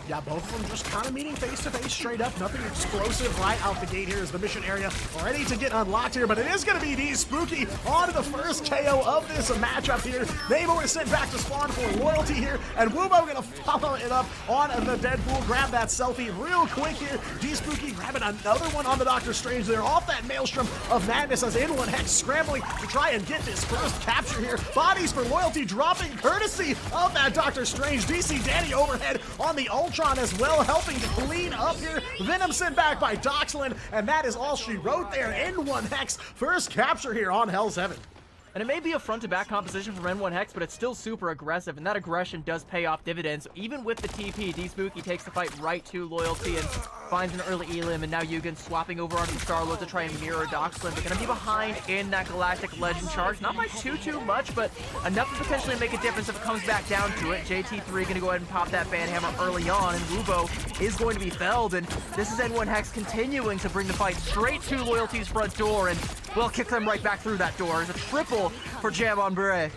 Yeah, both of them just kind of meeting face-to-face straight up. Nothing explosive right out the gate here is the mission area ready to get unlocked here, but it is going to be D-Spooky on the first KO of this matchup here. Namor is sent back to spawn for Loyalty here, and Wubo going to follow it up on the Deadpool. Grab that selfie real quick here. D-Spooky grabbing another one on the Doctor Strange there off that Maelstrom of Madness as N1 Hex scrambling to try and get this first capture here. Bodies for Loyalty dropping courtesy of that Doctor Strange. DC Danny overhead on the Ultron as well, helping to clean up here. Venom sent back by Doxlin, and that is all she wrote there. N1 Hex, first capture here on Hell's Heaven. And it may be a front-to-back composition from N1 Hex, but it's still super aggressive, and that aggression does pay off dividends. Even with the TP, D-Spooky takes the fight right to Loyalty and finds an early Elim, and now Yugen swapping over onto Star-Lord to try and mirror Doxlin. They're going to be behind in that Galactic Legend charge. Not by too much, but enough to potentially make a difference if it comes back down to it. JT3 going to go ahead and pop that Banhammer early on, and Wubo is going to be felled, and this is N1 Hex continuing to bring the fight straight to Loyalty's front door, and we'll kick them right back through that door. It's a triple for Jam on Beret.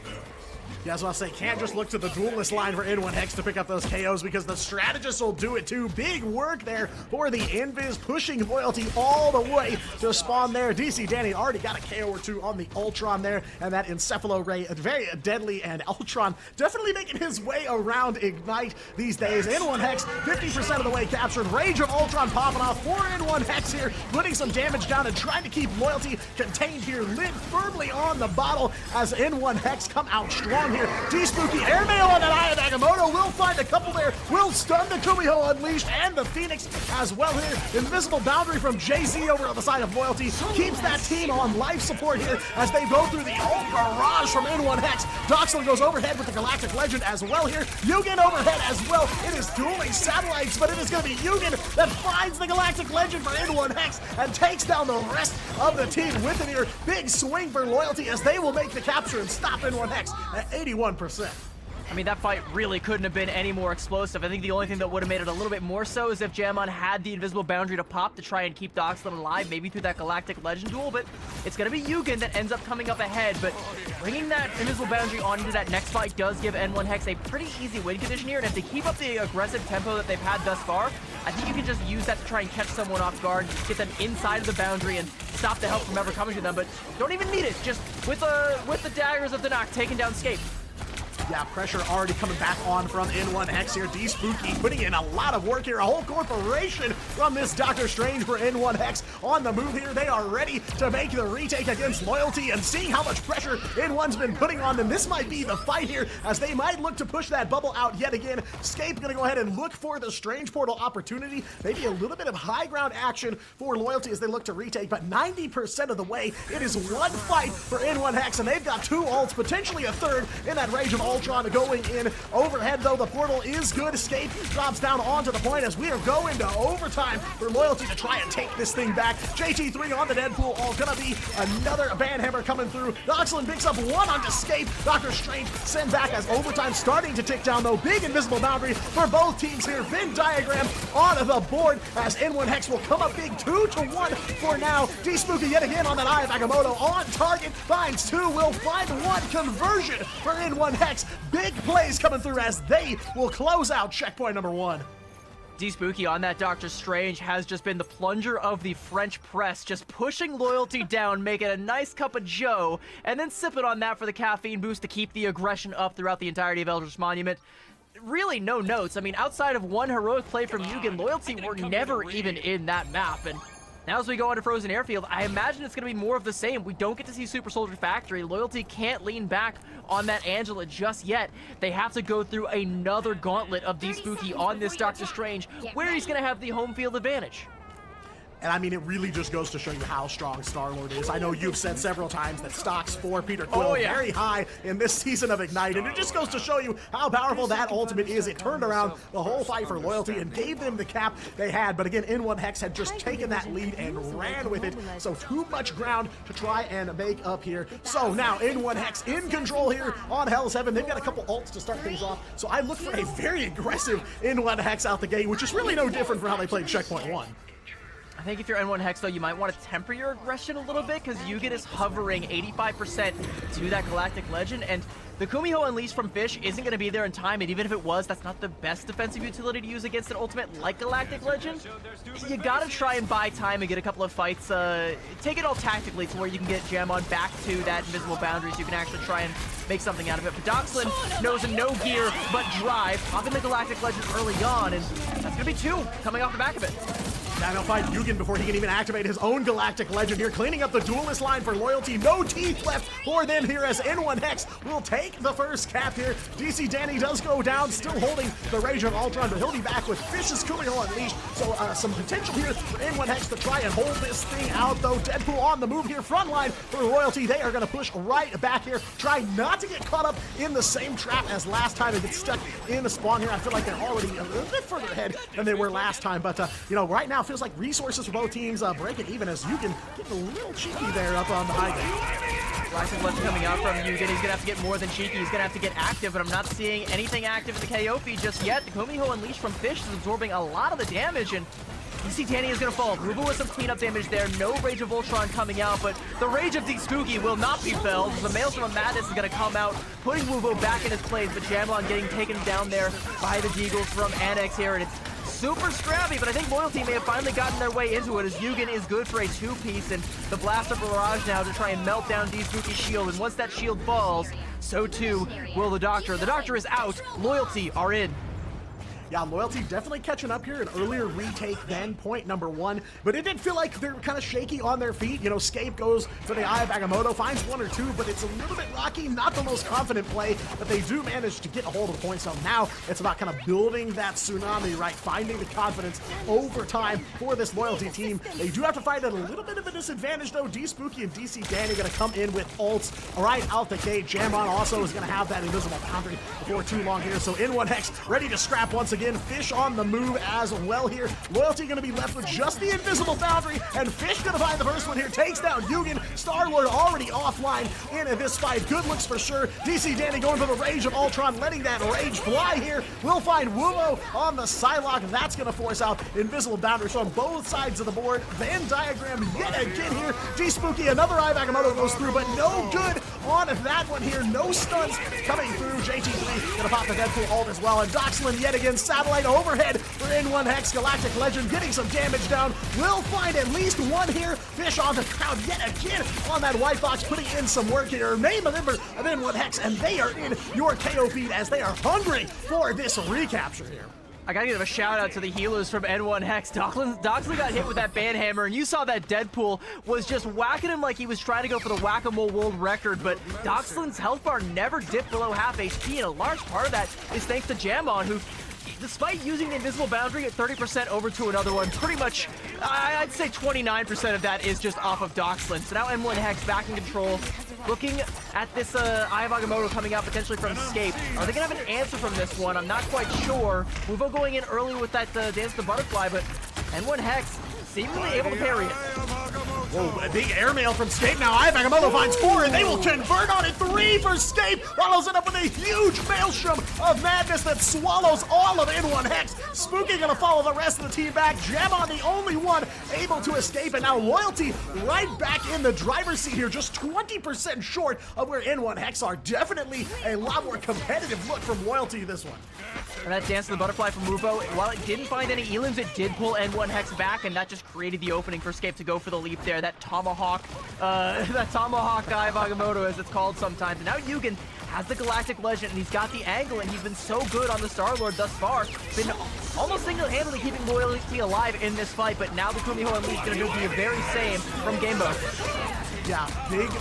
Yeah, as I say, can't just look to the duelist line for N1 Hex to pick up those KOs because the strategists will do it too. Big work there for the Invis, pushing Loyalty all the way to spawn there. DC Danny already got a KO or two on the Ultron there, and that Encephalo Ray, very deadly, and Ultron definitely making his way around Ignite these days. N1 Hex, 50% of the way captured. Rage of Ultron popping off for N1 Hex here, putting some damage down and trying to keep Loyalty contained here, lid firmly on the bottle as N1 Hex come out strong here. D-Spooky airmail on that Eye of Agamotto. Will find a couple there. Will stun the Kumiho Unleashed and the Phoenix as well here. Invisible Boundary from Jay-Z over on the side of Loyalty. Keeps that team on life support here as they go through the ult barrage from N1 Hex. Doxlin goes overhead with the Galactic Legend as well here. Yugen overhead as well. It is dueling satellites, but it is going to be Yugen that finds the Galactic Legend for N1 Hex and takes down the rest of the team with it here. Big swing for Loyalty as they will make the capture and stop N1 Hex at 81%. I mean, that fight really couldn't have been any more explosive. I think the only thing that would have made it a little bit more so is if Jamon had the invisible boundary to pop to try and keep Doxlin alive, maybe through that Galactic Legend duel, but it's going to be Yugen that ends up coming up ahead, but bringing that invisible boundary on into that next fight does give N1 Hex a pretty easy win condition here, and if they keep up the aggressive tempo that they've had thus far, I think you can just use that to try and catch someone off guard, get them inside of the boundary and stop the help from ever coming to them, but don't even need it, just with the daggers of the Nock taking down Scape. Yeah, pressure already coming back on from N1 Hex here. D-Spooky putting in a lot of work here. A whole corporation from this Doctor Strange for N1 Hex on the move here. They are ready to make the retake against Loyalty, and seeing how much pressure N1's been putting on them, this might be the fight here as they might look to push that bubble out yet again. Scape gonna go ahead and look for the Strange Portal opportunity. Maybe a little bit of high ground action for Loyalty as they look to retake, but 90% of the way, it is one fight for N1 Hex, and they've got two ults, potentially a third in that Rage of Ultron going in. Overhead though, the portal is good. Escape drops down onto the point as we are going to overtime for Loyalty to try and take this thing back. JT3 on the Deadpool, all gonna be another Banhammer coming through. Doxlin picks up one on Escape. Doctor Strange sent back as overtime starting to tick down though. Big invisible boundary for both teams here. Venn diagram on the board as N1 Hex will come up big 2-1 for now. D-Spooky yet again on that Eye of Agamotto on target. Finds two, will find one. Conversion for N1 Hex. Big plays coming through as they will close out checkpoint number 1. D-Spooky on that Doctor Strange has just been the plunger of the French press, just pushing loyalty down, making a nice cup of joe, and then sipping on that for the caffeine boost to keep the aggression up throughout the entirety of Eldritch Monument. Really no notes. I mean, outside of one heroic play from Yugen, loyalty were never even in that map, and now as we go into Frozen Airfield, I imagine it's going to be more of the same. We don't get to see Super Soldier Factory. Loyalty can't lean back on that Angela just yet. They have to go through another gauntlet of D-Spooky on this Doctor Strange, where he's going to have the home field advantage. And I mean, it really just goes to show you how strong Star-Lord is. I know you've said several times that stocks for Peter Quill very high in this season of Ignite, and it just goes to show you how powerful that ultimate is. It turned around the whole fight for loyalty and gave them the cap they had. But again, N1 Hex had just taken that lead and ran with it, so too much ground to try and make up here. So now N1 Hex in control here on Hell's Heaven. They've got a couple ults to start things off, so I look for a very aggressive N1 Hex out the gate, which is really no different from how they played Checkpoint 1. I think if you're N1 Hex, though, you might want to temper your aggression a little bit, because Yugen is hovering 85% to that Galactic Legend, and the Kumiho Unleashed from Fish isn't going to be there in time, and even if it was, that's not the best defensive utility to use against an ultimate like Galactic Legend. You got to try and buy time and get a couple of fights. Take it all tactically to where you can get Jamon back to that invisible boundary so you can actually try and make something out of it. But Doxlin knows a no gear but drive, popping the Galactic Legend early on, and that's going to be 2 coming off the back of it. Now he'll find Yugen before he can even activate his own Galactic Legend here, cleaning up the duelist line for loyalty. No teeth left for them here as N1 Hex will take the first cap here. DC Danny does go down, still holding the Rage of Ultron, but he'll be back with Fish's Kumiho Unleashed. So some potential here for N1 Hex to try and hold this thing out, though. Deadpool on the move here, front line for loyalty. They are going to push right back here, try not to get caught up in the same trap as last time and get stuck in the spawn here. I feel like they're already a little bit further ahead than they were last time, but you know, right now feels like resources for both teams break it even as Yugen getting a little cheeky there up on the high ground. Galactic Legend coming out from Yugen. He's going to have to get more than cheeky. He's going to have to get active, but I'm not seeing anything active in the KO feed just yet. The Kumiho Unleashed from Fish is absorbing a lot of the damage, and DC Danny is going to fall. Rubu with some cleanup damage there. No Rage of Ultron coming out, but the Rage of D-Spooky will not be felled. The Maelstrom of Madness is going to come out, putting Wuvo back in his place, but Jamlon getting taken down there by the Deagles from Annex here, and it's super scrappy, but I think Loyalty may have finally gotten their way into it as Yugen is good for a 2-piece, and the Blast of Barrage now to try and melt down D-Spooky's shield, and once that shield falls, so too will the Doctor. The Doctor is out, Loyalty are in. Yeah, Loyalty definitely catching up here. An earlier retake than point number 1, but it did feel like they're kind of shaky on their feet. You know, Scape goes for the Eye of Agamotto, finds 1 or 2, but it's a little bit rocky. Not the most confident play, but they do manage to get a hold of the point. So now it's about kind of building that tsunami, right? Finding the confidence over time for this Loyalty team. They do have to fight at a little bit of a disadvantage, though. D-Spooky and DC Danny going to come in with ults right out the gate. Jamon also is going to have that invisible boundary before too long here. So N1 Hex ready to scrap once again. Fish on the move as well here. Loyalty going to be left with just the invisible boundary, and Fish going to find the first one here. Takes down Yugen. Star-Lord already offline in this fight. Good looks for sure. DC Danny going for the Rage of Ultron, letting that rage fly here. We'll find Wumo on the Psylocke. That's going to force out invisible boundaries on both sides of the board. Venn diagram yet again here. D-Spooky, another Eye of Agamotto goes through, but no good on that one here. No stunts coming through. JT3 going to pop the Deadpool ult as well, and Doxlin yet again. Satellite overhead for N1 Hex. Galactic Legend getting some damage down. We'll find at least 1 here. Fish on the crowd yet again on that white box, putting in some work here. Name a member of N1 Hex, and they are in your KO feed as they are hungry for this recapture here. I gotta give a shout out to the healers from N1 Hex. Doxlin got hit with that banhammer, and you saw that Deadpool was just whacking him like he was trying to go for the whack-a-mole world record, but Doxlin's health bar never dipped below half HP, and a large part of that is thanks to Jamon, who, despite using the invisible boundary at 30% over to another one, pretty much, I'd say 29% of that is just off of Doxlin. So now N1 Hex back in control. Looking at this Eye of Agamotto coming out potentially from Escape. Are they going to have an answer from this one? I'm not quite sure. Wuvo going in early with that Dance the Butterfly, but N1 Hex seemingly able to parry it. Whoa, a big airmail from Scape now. Agamotto finds 4, and they will convert on it. 3 for Scape. Follows it up with a huge maelstrom of madness that swallows all of N1 Hex. Spooky gonna follow the rest of the team back. Jamon the only one able to escape, and now Loyalty right back in the driver's seat here, just 20% short of where N1 Hex are. Definitely a lot more competitive look from Loyalty this one. And that Dance of the Butterfly from Muvo, while it didn't find any elims, it did pull N1 Hex back, and that just created the opening for Scape to go for the leap there. That tomahawk guy of Agamotto, as it's called sometimes. And now Yugen has the Galactic Legend, and he's got the angle, and he's been so good on the Star-Lord thus far. Been almost single-handedly keeping Loyalty alive in this fight, but now the Kumiho Unleashed going to do the very same from Gamebo. Yeah,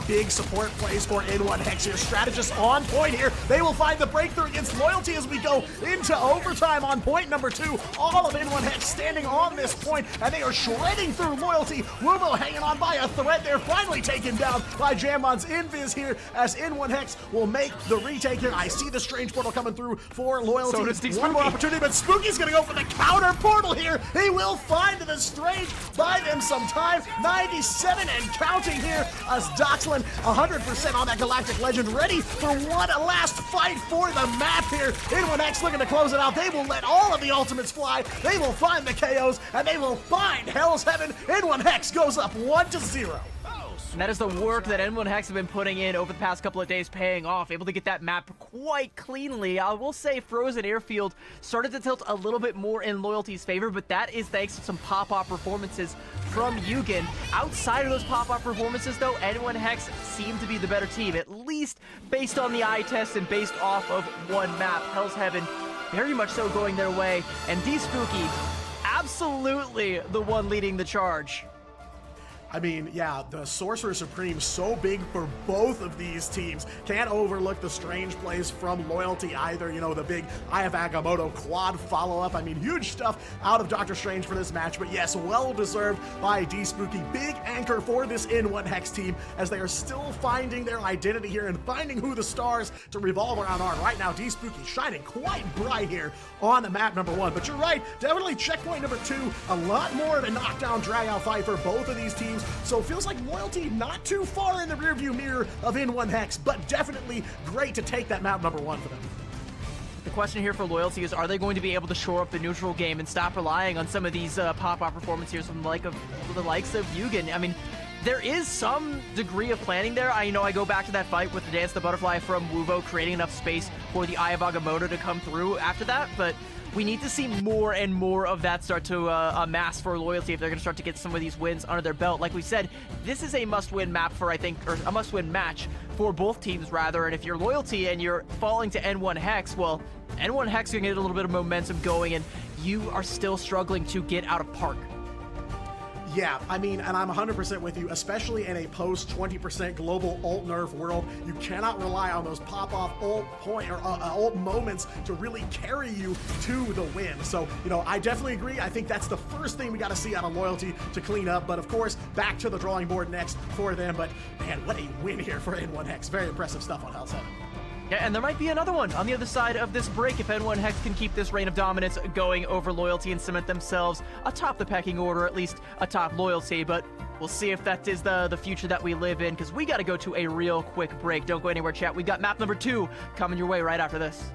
big support plays for N1 Hex here. Strategists on point here. They will find the breakthrough against Loyalty as we go into overtime on point number 2. All of N1 Hex standing on this point, and they are shredding through Loyalty. Wubo hanging on by a thread. They're finally taken down by Jamon's Invis here as N1 Hex will make the retake here. I see the Strange Portal coming through for Loyalty. So does the One more Spooky. opportunity, but Spooky's gonna go for the counter portal here. He will find the Strange, buy them some time. 97 and counting here as Doxlin 100% on that Galactic Legend, ready for one last fight for the map here. N1X looking to close it out. They will let all of the ultimates fly. They will find the KOs, and they will find Hell's Heaven. N1X goes up 1-0. And that is the work that N1 Hex have been putting in over the past couple of days paying off, able to get that map quite cleanly. I will say Frozen Airfield started to tilt a little bit more in Loyalty's favor, but that is thanks to some pop-off performances from Yugen. Outside of those pop-off performances, though, N1 Hex seemed to be the better team, at least based on the eye test and based off of one map. Hell's Heaven very much so going their way, and D-Spooky absolutely the one leading the charge. I mean, yeah, the Sorcerer Supreme so big for both of these teams. Can't overlook the strange plays from Loyalty either. You know, the big Eye of Agamotto quad follow-up. I mean, huge stuff out of Dr. Strange for this match. But yes, well-deserved by D-Spooky. Big anchor for this N1 Hex team as they are still finding their identity here and finding who the stars to revolve around are. Right now, D-Spooky shining quite bright here on map number 1. But you're right, definitely checkpoint number 2. A lot more of a knockdown, drag-out fight for both of these teams. So it feels like Loyalty not too far in the rearview mirror of N1 Hex, but definitely great to take that map number 1 for them. The question here for Loyalty is, are they going to be able to shore up the neutral game and stop relying on some of these pop-up performances from the likes of Yugen? I mean, there is some degree of planning there. I go back to that fight with the Dance the Butterfly from Wuvo, creating enough space for the Eye of Agamotto to come through after that, but we need to see more and more of that start to amass for Loyalty if they're going to start to get some of these wins under their belt. Like we said, this is a must-win map for, or a must-win match for both teams, rather. And if you're Loyalty and you're falling to N1 Hex, well, N1 Hex can get a little bit of momentum going, and you are still struggling to get out of park. Yeah, I mean, and I'm 100% with you, especially in a post-20% global alt-nerf world. You cannot rely on those pop-off ult moments to really carry you to the win. So, I definitely agree. I think that's the first thing we got to see out of Loyalty to clean up. But of course, back to the drawing board next for them. But man, what a win here for N1 Hex. Very impressive stuff on Hell's Heaven. Yeah, and there might be another one on the other side of this break if N1 Hex can keep this reign of dominance going over Loyalty and cement themselves atop the pecking order, at least atop Loyalty. But we'll see if that is the future that we live in, because we got to go to a real quick break. Don't go anywhere, chat. We've got map number 2 coming your way right after this.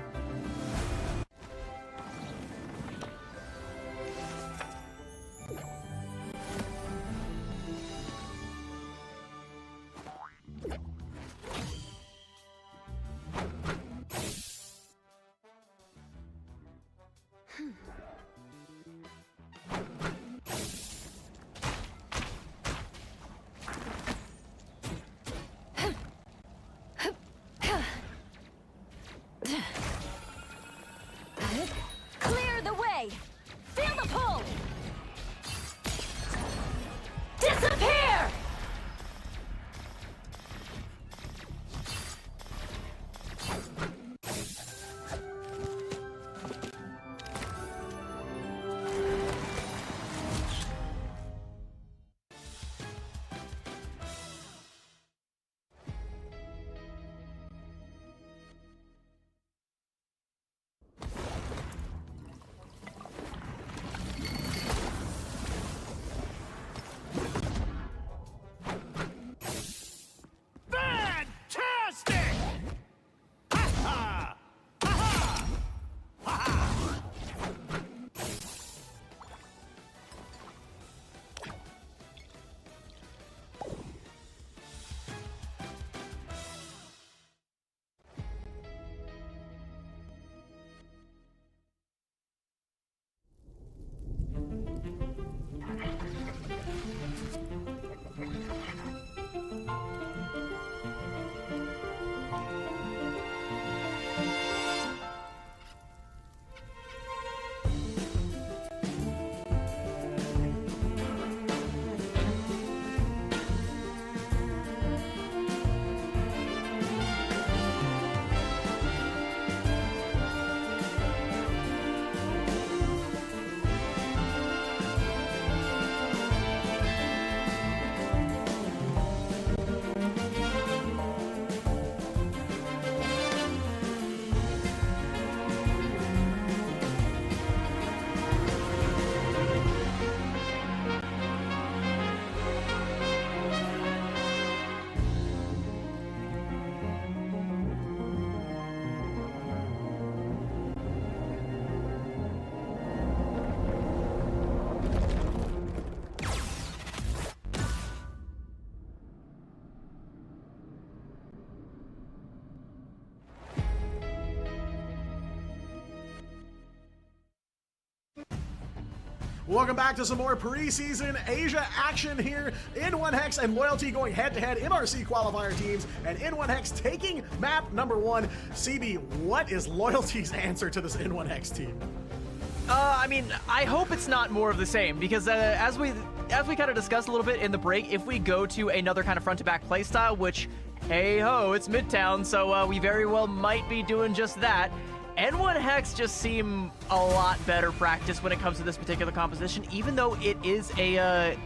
Clear the way! Feel the pull! Disappear! Welcome back to some more preseason Asia action here. N1 Hex and Loyalty going head-to-head MRC qualifier teams, and N1 Hex taking map number 1. CB, what is Loyalty's answer to this N1 Hex team? I mean, I hope it's not more of the same, because as we kind of discussed a little bit in the break, if we go to another kind of front-to-back playstyle, which, hey-ho, it's Midtown, so we very well might be doing just that, N1 Hex just seem a lot better practice when it comes to this particular composition, even though it is a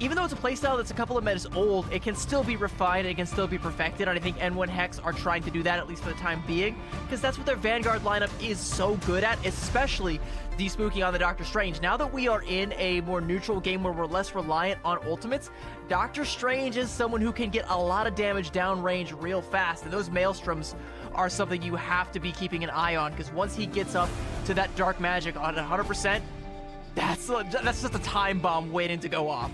even though it's a playstyle that's a couple of minutes old, it can still be refined, it can still be perfected, and I think N1 Hex are trying to do that, at least for the time being, because that's what their Vanguard lineup is so good at, especially de-spooking on the Doctor Strange. Now that we are in a more neutral game where we're less reliant on ultimates, Doctor Strange is someone who can get a lot of damage downrange real fast, and those Maelstroms are something you have to be keeping an eye on, because once he gets up to that dark magic on 100%, that's just a time bomb waiting to go off.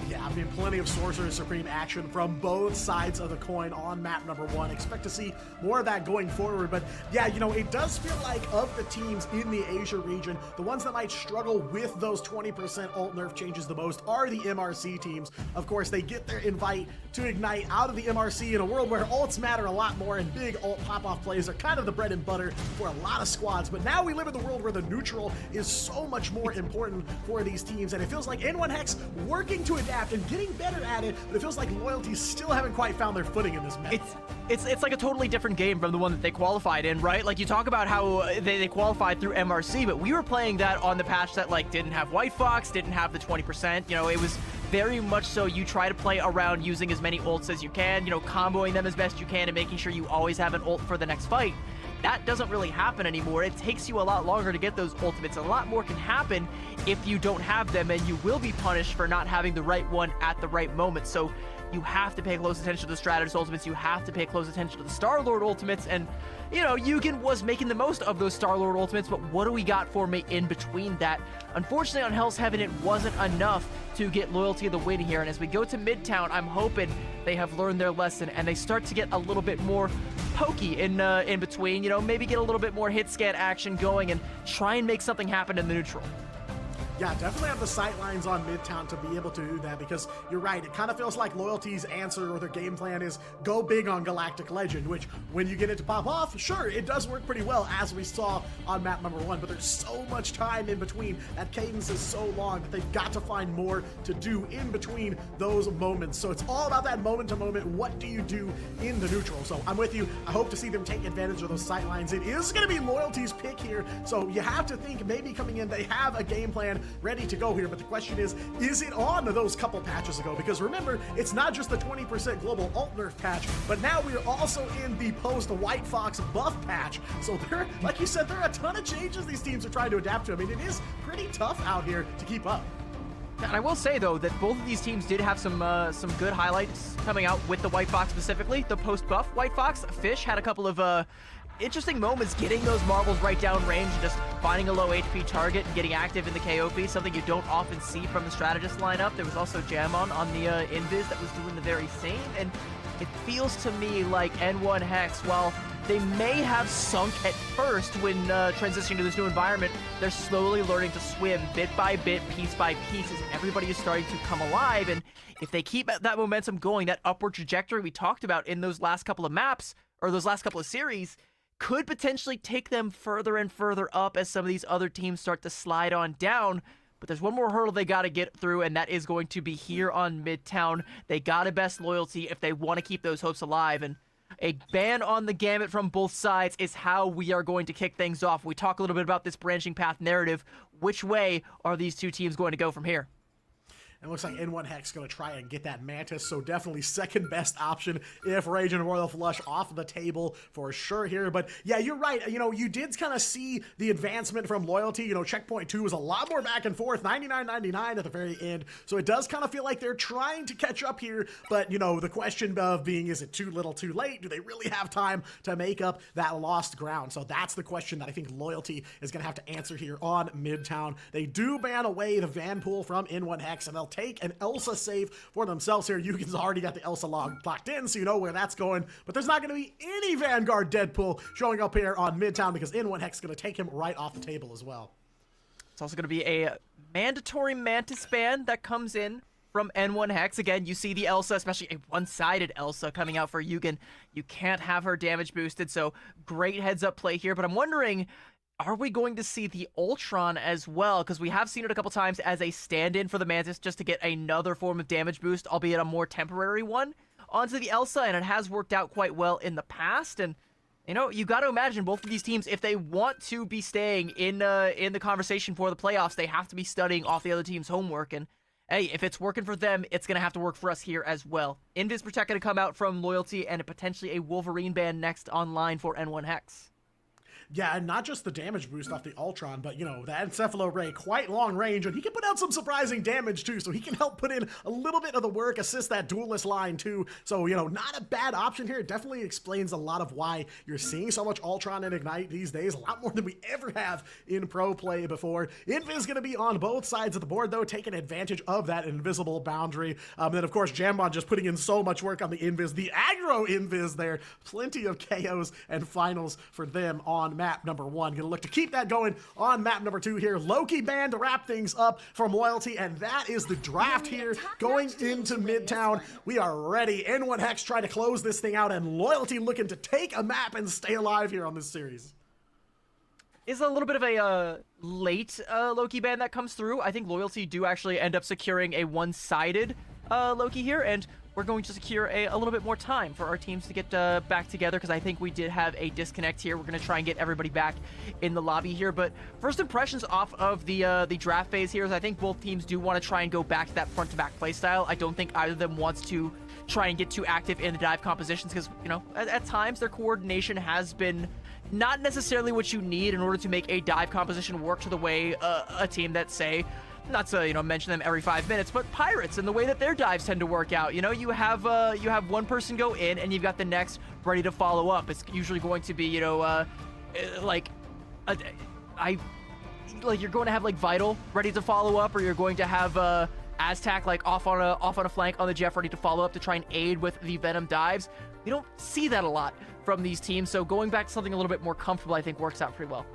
Yeah, I mean, plenty of Sorcerer Supreme action from both sides of the coin on map number 1. Expect to see more of that going forward. But yeah, you know, it does feel like of the teams in the Asia region, the ones that might struggle with those 20% ult nerf changes the most are the MRC teams. Of course, they get their invite to Ignite out of the MRC in a world where ults matter a lot more, and big ult pop-off plays are kind of the bread and butter for a lot of squads. But now we live in the world where the neutral is so much more important for these teams, and it feels like N1 Hex working to adapt and getting better at it, but it feels like Loyalty still haven't quite found their footing in this meta. It's like a totally different game from the one that they qualified in, right? Like, you talk about how they qualified through MRC, but we were playing that on the patch that, like, didn't have White Fox, didn't have the 20%. You know, it was very much so you try to play around using as many ults as you can, you know, comboing them as best you can and making sure you always have an ult for the next fight. That doesn't really happen anymore. It takes you a lot longer to get those ultimates. A lot more can happen if you don't have them, and you will be punished for not having the right one at the right moment. So you have to pay close attention to the Strategist ultimates. You have to pay close attention to the Star-Lord ultimates. And, you know, Yugen was making the most of those Star-Lord ultimates, but what do we got for me in between that? Unfortunately, on Hell's Heaven, it wasn't enough to get Loyalty the win here. And as we go to Midtown, I'm hoping they have learned their lesson and they start to get a little bit more pokey in between, you know, maybe get a little bit more hit scan action going and try and make something happen in the neutral. Yeah, definitely have the sight lines on Midtown to be able to do that, because you're right, it kind of feels like Loyalty's answer or their game plan is go big on Galactic Legend, which when you get it to pop off, sure, it does work pretty well, as we saw on map number 1, but there's so much time in between. That cadence is so long that they've got to find more to do in between those moments. So it's all about that moment to moment. What do you do in the neutral? So I'm with you. I hope to see them take advantage of those sight lines. It is going to be Loyalty's pick here, so you have to think maybe coming in they have a game plan ready to go here, but the question is it on those couple patches ago? Because remember, it's not just the 20% global ult nerf patch, but now we're also in the post White Fox buff patch. So there, like you said, there are a ton of changes these teams are trying to adapt to. I mean, it is pretty tough out here to keep up. And I will say, though, that both of these teams did have some good highlights coming out with the White Fox specifically. The post-buff White Fox, Fish had a couple of interesting moments getting those marbles right down range and just finding a low HP target and getting active in the KOP, something you don't often see from the Strategist lineup. There was also Jamon on the Invis that was doing the very same, and it feels to me like N1 Hex, while they may have sunk at first when transitioning to this new environment, they're slowly learning to swim bit by bit, piece by piece, as everybody is starting to come alive. And if they keep that momentum going, that upward trajectory we talked about in those last couple of maps, or those last couple of series, could potentially take them further and further up as some of these other teams start to slide on down. But there's one more hurdle they got to get through, and that is going to be here on Midtown. They got to best Loyalty if they want to keep those hopes alive, and a ban on the gamut from both sides is how we are going to kick things off. We talk a little bit about this branching path narrative. Which way are these two teams going to go from here? It looks like N1 Hex going to try and get that Mantis, so definitely second best option if Rage and Royal Flush off the table for sure here. But yeah, you're right. You know, you did kind of see the advancement from Loyalty. You know, Checkpoint 2 was a lot more back and forth, 99-99 at the very end. So it does kind of feel like they're trying to catch up here. But, you know, the question of being, is it too little too late? Do they really have time to make up that lost ground? So that's the question that I think Loyalty is going to have to answer here on Midtown. They do ban away the Van Pool from N1 Hex, and they'll take an Elsa save for themselves here. Yugen's already got the Elsa log locked in, so you know where that's going. But there's not going to be any Vanguard Deadpool showing up here on Midtown, because N1 Hex is going to take him right off the table as well. It's also going to be a mandatory Mantis ban that comes in from N1 Hex. Again, you see the Elsa, especially a one-sided Elsa coming out for Yugen. You can't have her damage boosted, so great heads-up play here. But I'm wondering, are we going to see the Ultron as well? Because we have seen it a couple times as a stand-in for the Mantis just to get another form of damage boost, albeit a more temporary one, onto the Elsa, and it has worked out quite well in the past. And you know, you got to imagine both of these teams, if they want to be staying in the conversation for the playoffs, they have to be studying off the other team's homework. And hey, if it's working for them, it's going to have to work for us here as well. Invis Protect going to come out from Loyalty, and potentially a Wolverine ban next online for N1 Hex. Yeah, and not just the damage boost off the Ultron, but, you know, the Encephalo Ray, quite long range, and he can put out some surprising damage, too, so he can help put in a little bit of the work, assist that duelist line, too. So, you know, not a bad option here. It definitely explains a lot of why you're seeing so much Ultron and Ignite these days, a lot more than we ever have in pro play before. Invis going to be on both sides of the board, though, taking advantage of that invisible boundary. Then, of course, Jambon just putting in so much work on the Invis, the aggro Invis there. Plenty of KOs and finals for them on map number 1. Gonna look to keep that going on map number 2 here. Loki ban to wrap things up from Loyalty, and that is the draft here going into Midtown. We are ready. N1 Hex trying to close this thing out, and Loyalty looking to take a map and stay alive here on this series. Is a little bit of a late Loki ban that comes through. I think Loyalty do actually end up securing a one-sided Loki here, and we're going to secure a little bit more time for our teams to get back together, because I think we did have a disconnect here. We're going to try and get everybody back in the lobby here. But first impressions off of the draft phase here is I think both teams do want to try and go back to that front-to-back playstyle. I don't think either of them wants to try and get too active in the dive compositions, because, you know, at times their coordination has been not necessarily what you need in order to make a dive composition work to the way a team that, say, not to, you know, mention them every 5 minutes, but Pirates and the way that their dives tend to work out. You know, you have one person go in and you've got the next ready to follow up. It's usually going to be, you know, you're going to have like Vital ready to follow up, or you're going to have Aztac like off on a flank on the Jeff ready to follow up to try and aid with the Venom dives. We don't see that a lot from these teams, so going back to something a little bit more comfortable I think works out pretty well.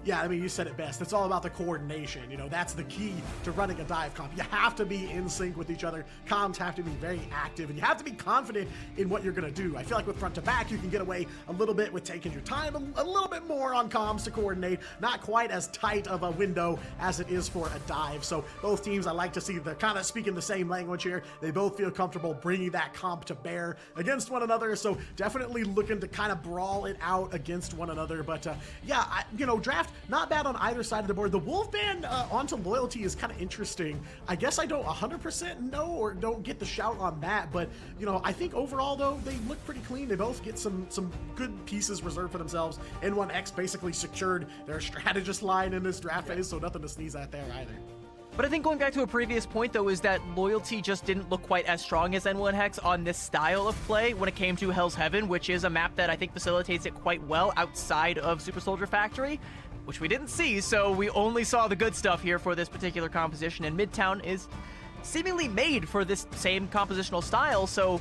Yeah, I mean, you said it best. It's all about the coordination. You know, that's the key to running a dive comp. You have to be in sync with each other. Comms have to be very active, and you have to be confident in what you're going to do. I feel like with front to back, you can get away a little bit with taking your time, a little bit more on comms to coordinate. Not quite as tight of a window as it is for a dive. So both teams, I like to see, they're kind of speaking the same language here. They both feel comfortable bringing that comp to bear against one another. So definitely looking to kind of brawl it out against one another. But yeah, you know, draft, not bad on either side of the board. The Wolf ban onto Loyalty is kind of interesting. I guess I don't 100% know or don't get the shout on that, but you know, I think overall though, they look pretty clean. They both get some good pieces reserved for themselves. N1X basically secured their strategist line in this draft phase, so nothing to sneeze at there either. But I think going back to a previous point, though, is that Loyalty just didn't look quite as strong as N1 Hex on this style of play when it came to Hell's Heaven, which is a map that I think facilitates it quite well outside of Super Soldier Factory, which we didn't see, so we only saw the good stuff here for this particular composition, and Midtown is seemingly made for this same compositional style, so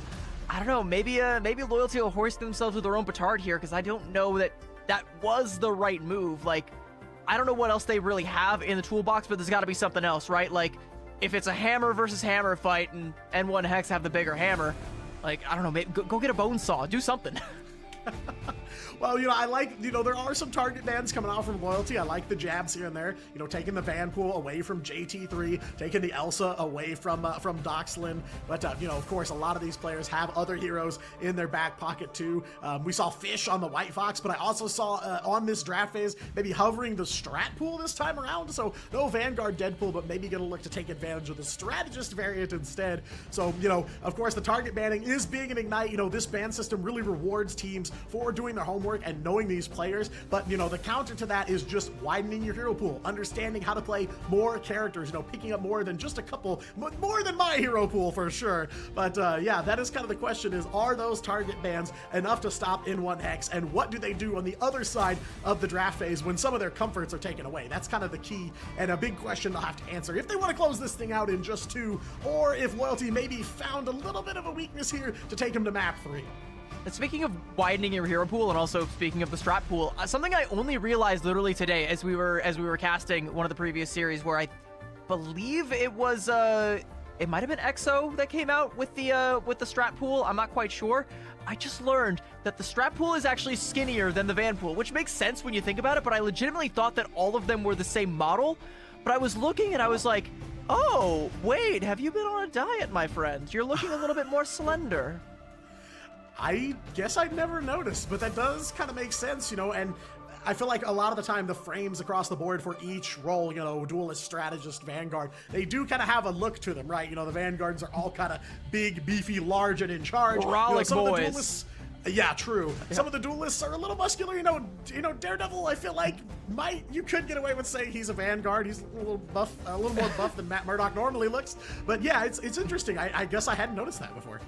I don't know, maybe Loyalty will hoist themselves with their own petard here, because I don't know that that was the right move. Like, I don't know what else they really have in the toolbox, but there's got to be something else, right? Like, if it's a hammer versus hammer fight and N1 Hex have the bigger hammer, like, I don't know, maybe go get a bone saw, do something. Well, you know, I like, you know, there are some target bans coming out from Loyalty. I like the jabs here and there, you know, taking the Vanpool away from JT3, taking the Elsa away from Doxlin. But, you know, of course, a lot of these players have other heroes in their back pocket too. We saw Fish on the White Fox, but I also saw on this draft phase, maybe hovering the Strat pool this time around. So no Vanguard Deadpool, but maybe going to look to take advantage of the Strategist variant instead. So, you know, of course, the target banning is big in Ignite. You know, this ban system really rewards teams for doing their homework and knowing these players, but you know, the counter to that is just widening your hero pool, understanding how to play more characters, you know, picking up more than just a couple, more than my hero pool for sure. But yeah, that is kind of the question, is are those target bans enough to stop N1 Hex, and what do they do on the other side of the draft phase when some of their comforts are taken away? That's kind of the key and a big question they'll have to answer if they want to close this thing out in just 2, or if Loyalty maybe found a little bit of a weakness here to take them to map 3. speaking of widening your hero pool and also speaking of the strat pool, something I only realized literally today as we were casting one of the previous series, where I believe it was it might have been EXO that came out with the strat pool. I'm not quite sure. I just learned that the strat pool is actually skinnier than the van pool, which makes sense when you think about it, but I legitimately thought that all of them were the same model. But I was looking and I was like, oh, wait, have you been on a diet, my friend? You're looking a little bit more slender. I guess I'd never noticed, but that does kind of make sense, you know, and I feel like a lot of the time the frames across the board for each role, you know, duelist, strategist, vanguard, they do kind of have a look to them, right? You know, the vanguards are all kind of big, beefy, large, and in charge. Brolic some boys. Of the duelists, yeah, true. Yeah. Some of the duelists are a little muscular, you know, Daredevil, I feel like you could get away with saying he's a vanguard. He's a little buff, a little more buff than Matt Murdock normally looks. But yeah, it's interesting. I guess I hadn't noticed that before.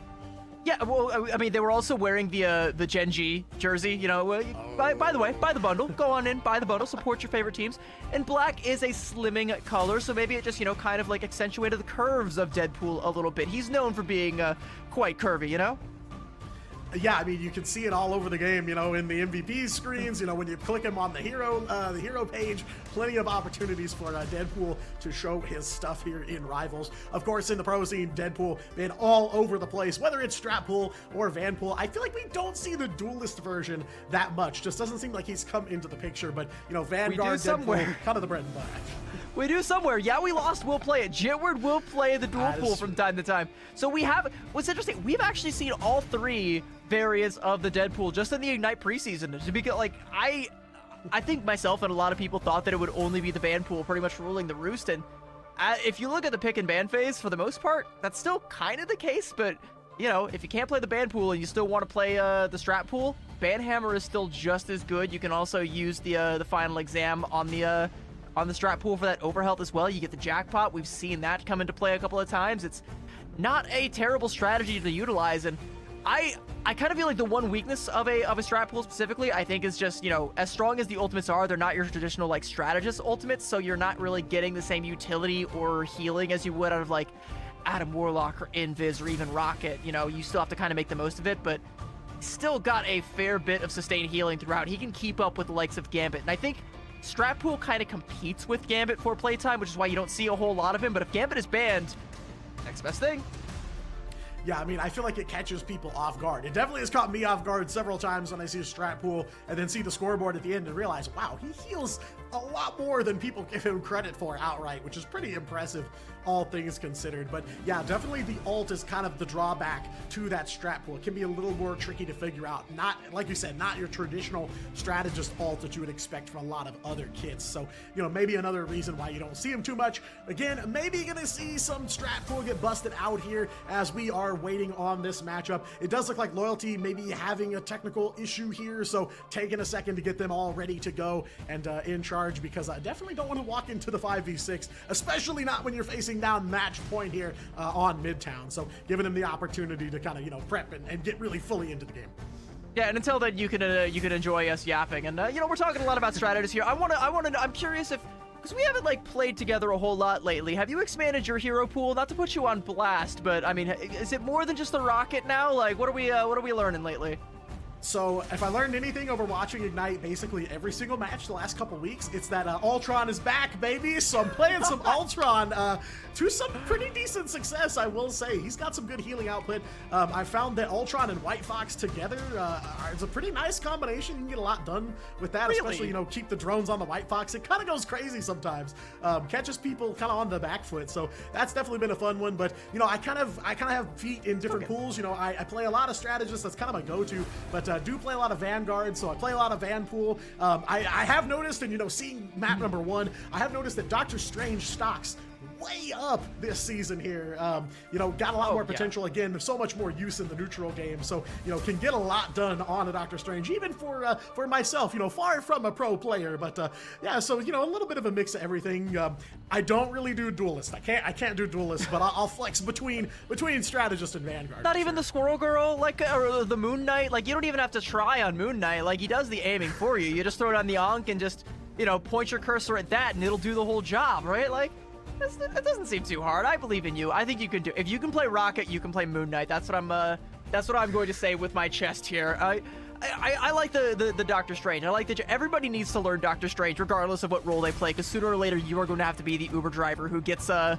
Yeah, well, I mean, they were also wearing the Gen G jersey, you know. By the way, buy the bundle. Go on in, buy the bundle, support your favorite teams. And black is a slimming color, so maybe it just, you know, kind of like accentuated the curves of Deadpool a little bit. He's known for being quite curvy, you know? Yeah, I mean, you can see it all over the game, you know, in the MVP screens, you know, when you click him on the hero page, plenty of opportunities for Deadpool to show his stuff here in Rivals. Of course, in the pro scene, Deadpool been all over the place, whether it's strat pool or van pool. I feel like we don't see the duelist version that much. Just doesn't seem like he's come into the picture, but, you know, Vanguard, Deadpool, kind of the bread and butter. We do somewhere. Yeah, we lost. We'll play it. Jitward will play the dual pool from time to time. So we have, what's interesting, we've actually seen all three variants of the Deadpool just in the Ignite preseason. To be like, I think myself and a lot of people thought that it would only be the ban pool pretty much ruling the roost. And if you look at the pick and ban phase, for the most part, that's still kind of the case. But, you know, if you can't play the ban pool and you still want to play the strat pool, Banhammer is still just as good. You can also use the final exam on the strat pool for that overhealth as well. You get the jackpot. We've seen that come into play a couple of times. It's not a terrible strategy to utilize, and I kind of feel like the one weakness of a strat pool specifically, I think, is just, you know, as strong as the ultimates are, they're not your traditional like strategist ultimates, so you're not really getting the same utility or healing as you would out of like Adam Warlock or Invis or even Rocket. You know, you still have to kind of make the most of it, but still got a fair bit of sustained healing throughout. He can keep up with the likes of Gambit, and I think strat pool kind of competes with Gambit for playtime, which is why you don't see a whole lot of him. But if Gambit is banned, next best thing. Yeah, I mean, I feel like it catches people off guard. It definitely has caught me off guard several times when I see a strat pool and then see the scoreboard at the end and realize, wow, he heals a lot more than people give him credit for outright, which is pretty impressive, all things considered. But yeah, definitely the ult is kind of the drawback to that strat pool. It can be a little more tricky to figure out. Not, like you said, not your traditional strategist ult that you would expect from a lot of other kits. So, you know, maybe another reason why you don't see him too much. Again, maybe you're gonna see some strat pool get busted out here as we are waiting on this matchup. It does look like Loyalty maybe having a technical issue here, so taking a second to get them all ready to go and in charge, because I definitely don't want to walk into the 5v6, especially not when you're facing down match point here on Midtown. So giving them the opportunity to kind of, you know, prep and get really fully into the game. Yeah, and until then, you can enjoy us yapping, and you know, we're talking a lot about strategists here. I'm curious if, because we haven't like played together a whole lot lately. Have you expanded your hero pool? Not to put you on blast, but I mean, is it more than just the Rocket now? Like, what are we learning lately? So if I learned anything over watching Ignite basically every single match the last couple weeks, it's that Ultron is back, baby. So I'm playing some Ultron to some pretty decent success, I will say. He's got some good healing output. I found that Ultron and White Fox together is a pretty nice combination. You can get a lot done with that, really? Especially, you know, keep the drones on the White Fox. It kind of goes crazy sometimes. Catches people kind of on the back foot. So that's definitely been a fun one. But, you know, I kind of have feet in different pools. You know, I play a lot of strategists. That's kind of my go-to. But do play a lot of Vanguard, so I play a lot of Van Pool. I have noticed, and you know, seeing map number 1, I have noticed that Doctor Strange stocks way up this season here. You know, got a lot more potential. Yeah. Again, there's so much more use in the neutral game, so you know, can get a lot done on a Doctor Strange, even for myself. You know, far from a pro player, but yeah. So you know, a little bit of a mix of everything. I don't really do duelist. I can't do duelist, but I'll flex between strategist and Vanguard. Not even the Squirrel Girl, like, or the Moon Knight. Like, you don't even have to try on Moon Knight. Like, he does the aiming for you. You just throw it on the Ankh and just, you know, point your cursor at that, and it'll do the whole job, right? Like, it doesn't seem too hard. I believe in you. I think you can do. If you can play Rocket, you can play Moon Knight. That's what That's what I'm going to say with my chest here. I like the Doctor Strange. I like that everybody needs to learn Doctor Strange, regardless of what role they play, because sooner or later you are going to have to be the Uber driver who gets the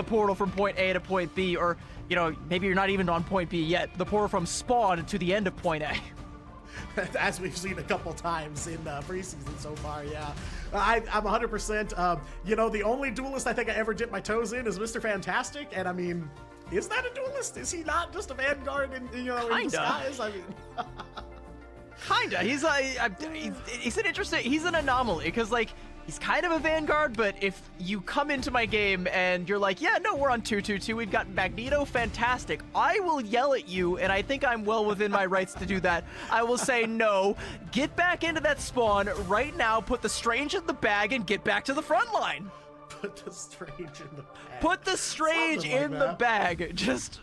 portal from point A to point B, or you know, maybe you're not even on point B yet. The portal from spawn to the end of point A. As we've seen a couple times in preseason so far, yeah. I'm 100%. You know, the only duelist I think I ever dipped my toes in is Mr. Fantastic, and I mean, is that a duelist? Is he not just a Vanguard in, you know, in disguise? I mean, kinda. He's an anomaly, because like he's kind of a Vanguard, but if you come into my game and you're like, yeah, no, we're on 2-2-2, we've got Magneto, fantastic, I will yell at you, and I think I'm well within my rights to do that. I will say, no, get back into that spawn right now, put the Strange in the bag, and get back to the front line. Put the Strange in the bag. Put the Strange in the bag. Just...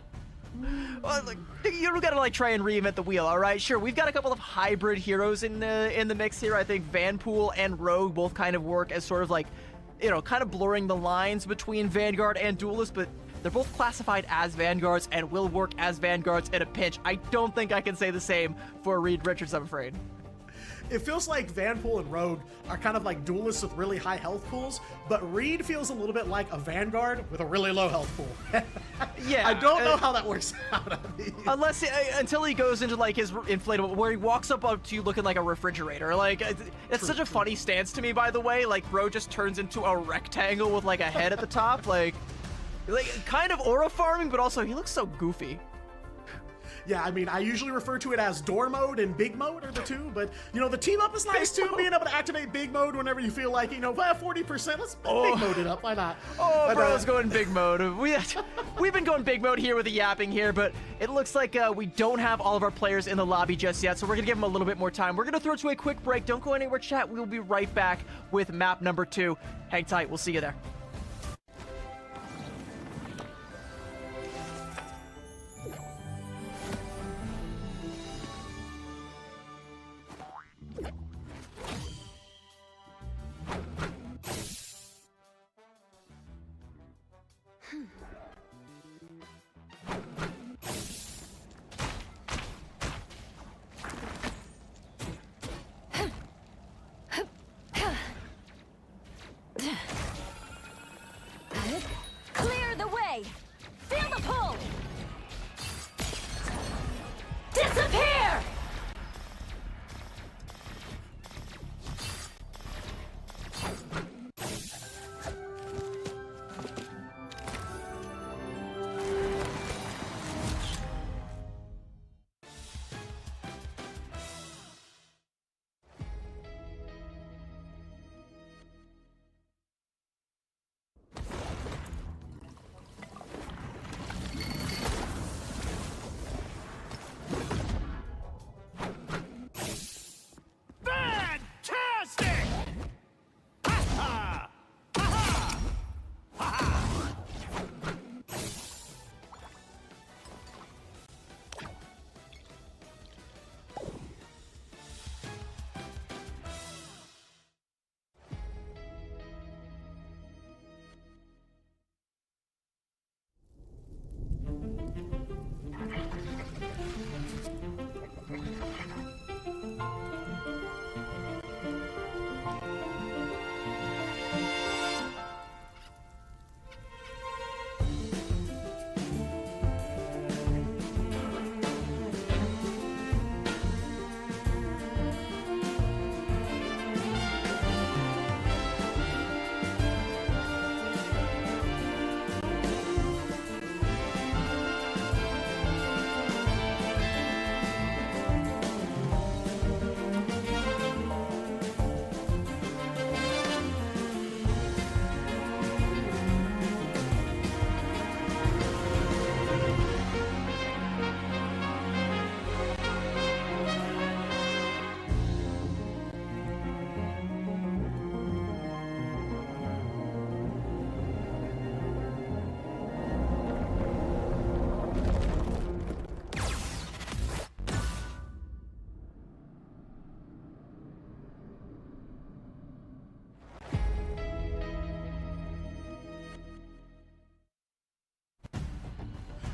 Like, you don't gotta like try and reinvent the wheel, all right? Sure, we've got a couple of hybrid heroes in the mix here. I think Vanpool and Rogue both kind of work as sort of like, you know, kind of blurring the lines between Vanguard and Duelist, but they're both classified as Vanguards and will work as Vanguards in a pinch. I don't think I can say the same for Reed Richards, I'm afraid. It feels like Vanpool and Rogue are kind of like duelists with really high health pools, but Reed feels a little bit like a Vanguard with a really low health pool. Yeah. I don't know how that works out. I mean, until he goes into like his inflatable, where he walks up to you looking like a refrigerator. Like, it's such a funny stance to me, by the way. Like, Bro just turns into a rectangle with like a head at the top. Like kind of aura farming, but also he looks so goofy. Yeah, I mean, I usually refer to it as door mode and big mode are the two, but, you know, the team up is nice too, being able to activate big mode whenever you feel like, you know, 40%, let's big mode it up, why not? Oh, but, Bro's going big mode. We've been going big mode here with the yapping here, but it looks like we don't have all of our players in the lobby just yet, so we're going to give them a little bit more time. We're going to throw it to a quick break. Don't go anywhere, chat. We'll be right back with map number 2. Hang tight. We'll see you there.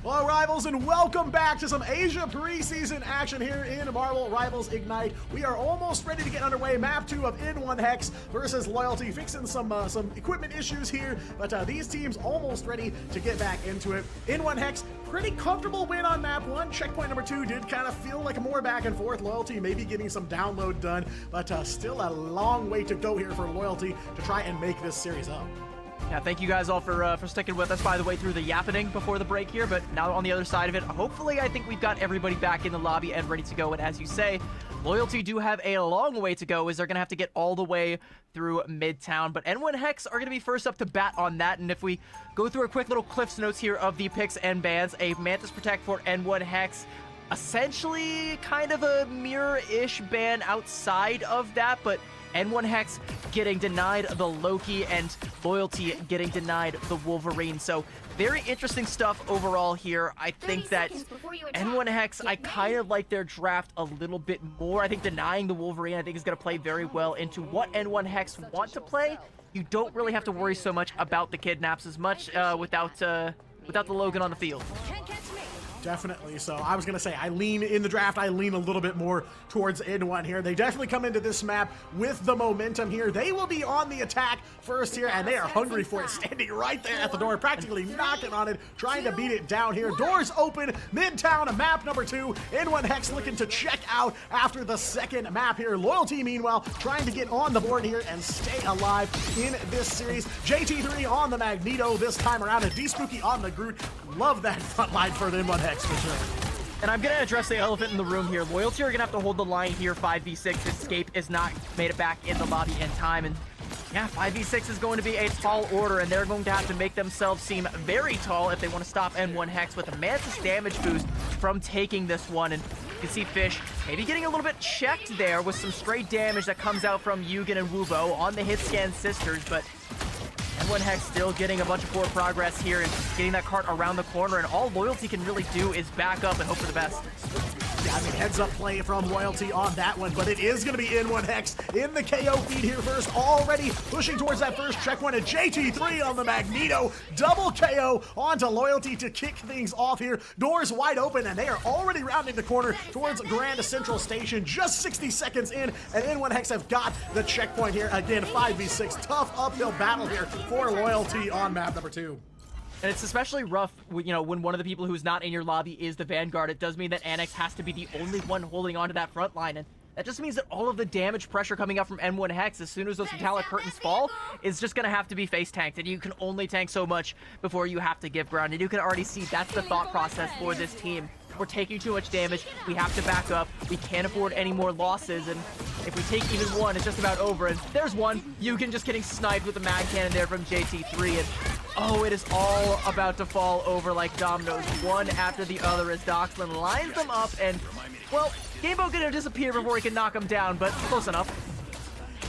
Well, Rivals, and welcome back to some Asia preseason action here in Marvel Rivals Ignite. We are almost ready to get underway. Map 2 of N1 Hex versus Loyalty, fixing some equipment issues here, but these teams almost ready to get back into it. N1 Hex, pretty comfortable win on map 1. Checkpoint number 2 did kind of feel like a more back and forth. Loyalty maybe getting some download done, but still a long way to go here for Loyalty to try and make this series up. Yeah, thank you guys all for sticking with us, by the way, through the yappening before the break here. But now on the other side of it, hopefully I think we've got everybody back in the lobby and ready to go. And as you say, Loyalty do have a long way to go, as they're going to have to get all the way through Midtown. But N1 Hex are going to be first up to bat on that. And if we go through a quick little Cliff's Notes here of the picks and bans, a Mantis Protect for N1 Hex, essentially kind of a mirror-ish ban outside of that, but N1 Hex getting denied the Loki and Loyalty getting denied the Wolverine. So very interesting stuff overall here. I think that N1 Hex, I kind of like their draft a little bit more. I think denying the Wolverine, I think, is going to play very well into what N1 Hex want to play. You don't really have to worry so much about the kidnaps as much without the Logan on the field. Can't catch me. Definitely. So I was going to say, I lean in the draft, I lean a little bit more towards N1 here. They definitely come into this map with the momentum here. They will be on the attack first here, and they are hungry for it, standing right there at the door, practically knocking on it, trying to beat it down here. Doors open, Midtown, map number 2. N1 Hex looking to check out after the second map here. Loyalty, meanwhile, trying to get on the board here and stay alive in this series. JT3 on the Magneto this time around, and D-Spooky on the Groot. Love that front line for the N1 Hex for sure. And I'm going to address the elephant in the room here. Loyalty are going to have to hold the line here. 5v6. Escape is not made it back in the lobby in time. And yeah, 5v6 is going to be a tall order, and they're going to have to make themselves seem very tall if they want to stop N1 Hex with a Mantis damage boost from taking this one. And you can see Fish maybe getting a little bit checked there with some straight damage that comes out from Yugen and Wubo on the hit scan sisters, but N1 Hex still getting a bunch of forward progress here and getting that cart around the corner, and all Loyalty can really do is back up and hope for the best. Yeah, I mean, heads up play from Loyalty on that one, but it is going to be N1 Hex in the KO feed here first, already pushing towards that first checkpoint, and JT3 on the Magneto, double KO onto Loyalty to kick things off here. Doors wide open, and they are already rounding the corner towards Grand Central Station, just 60 seconds in, and N1 Hex have got the checkpoint here. Again, 5v6, tough uphill battle here for Loyalty on map number 2. And it's especially rough, you know, when one of the people who's not in your lobby is the Vanguard. It does mean that Annex has to be the only one holding onto that front line, and that just means that all of the damage pressure coming up from N1 Hex as soon as those metallic curtains fall is just going to have to be face tanked, and you can only tank so much before you have to give ground. And you can already see that's the thought process for this team. We're taking too much damage. We have to back up. We can't afford any more losses, and if we take even one, it's just about over. And there's one. Yugen just getting sniped with the mag cannon there from JT3, and oh, it is all about to fall over like dominoes, one after the other, as Doxlin lines them up, and, well, Gamebo gonna disappear before he can knock him down, but close enough.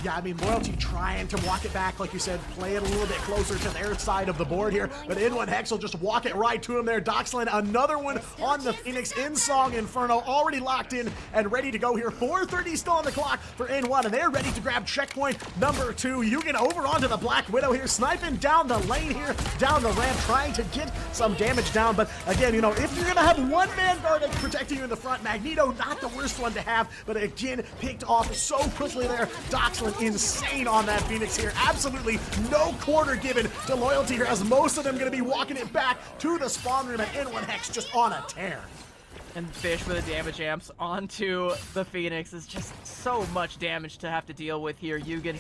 Yeah, I mean, Loyalty trying to walk it back, like you said, play it a little bit closer to their side of the board here, but N1 Hex will just walk it right to him there. Doxlin, another one on the Phoenix in Song Inferno, already locked in and ready to go here. 4:30 still on the clock for N1, and they're ready to grab checkpoint number 2. Yugen over onto the Black Widow here, sniping down the lane here, down the ramp, trying to get some damage down, but again, you know, if you're gonna have one Vanguard protecting you in the front, Magneto, not the worst one to have, but again, picked off so quickly there. Doxlin insane on that Phoenix here. Absolutely no quarter given to Loyalty here, as most of them going to be walking it back to the spawn room, and N1 Hex just on a tear. And Fish with the damage amps onto the Phoenix is just so much damage to have to deal with here. Yugen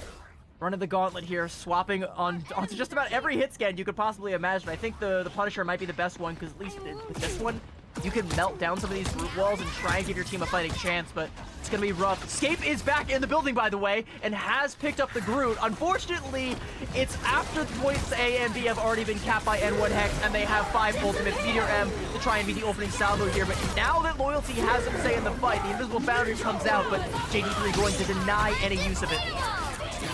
running the gauntlet here, swapping onto just about every hit scan you could possibly imagine. I think the Punisher might be the best one, because at least with this one, you can melt down some of these root walls and try and give your team a fighting chance, but it's going to be rough. Scape is back in the building, by the way, and has picked up the Groot. Unfortunately, it's after the points A and B have already been capped by N1 Hex, and they have 5 ultimates. Meteor M to try and be the opening salvo here, but now that Loyalty has some say in the fight, the invisible boundary comes out, but JD3 going to deny any use of it.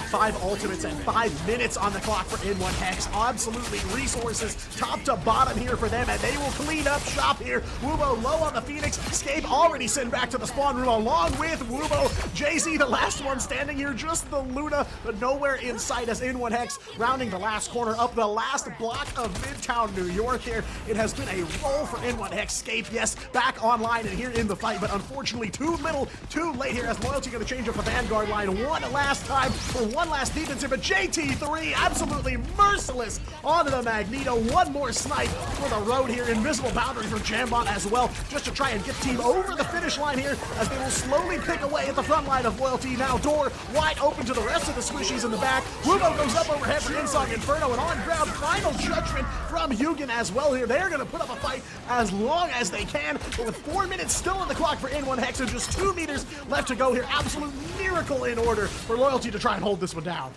5 ultimates and 5 minutes on the clock for N1 Hex. Absolutely resources top to bottom here for them, and they will clean up shop here. Wubo low on the Phoenix. Scape already sent back to the spawn room along with Wubo. JZ, the last one standing here, just the Luna, but nowhere in sight as N1 Hex rounding the last corner up the last block of Midtown New York here. It has been a roll for N1 Hex. Scape, yes, back online and here in the fight, but unfortunately too little, too late here as Loyalty going to change up the Vanguard line one last time for one last defensive, but JT3 absolutely merciless onto the Magneto. One more snipe for the road here. Invisible boundary for Jambot as well, just to try and get the team over the finish line here as they will slowly pick away at the front line of Loyalty. Now door wide open to the rest of the squishies in the back. Wubo goes up overhead for Insong Inferno, and on ground final judgment from Hugin as well here. They're going to put up a fight as long as they can, but with 4 minutes still on the clock for N1 Hex and just 2 meters left to go here. Absolute miracle in order for Loyalty to try and hold this one down.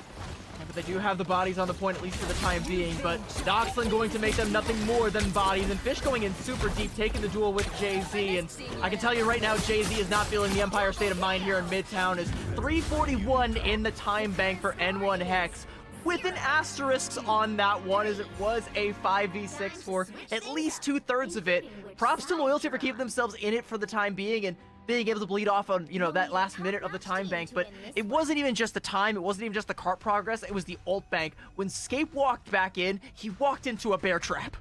But they do have the bodies on the point, at least for the time being, but Doxlin going to make them nothing more than bodies, and Fish going in super deep, taking the duel with JZ, and I can tell you right now, JZ is not feeling the Empire state of mind here in Midtown, as 341 in the time bank for N1 Hex, with an asterisk on that one, as it was a 5v6 for at least 2/3 of it. Props to Loyalty for keeping themselves in it for the time being, and being able to bleed off on, you know, that last minute of the time bank. But it wasn't even just the time, it wasn't even just the cart progress, it was the ult bank. When Scape walked back in, he walked into a bear trap.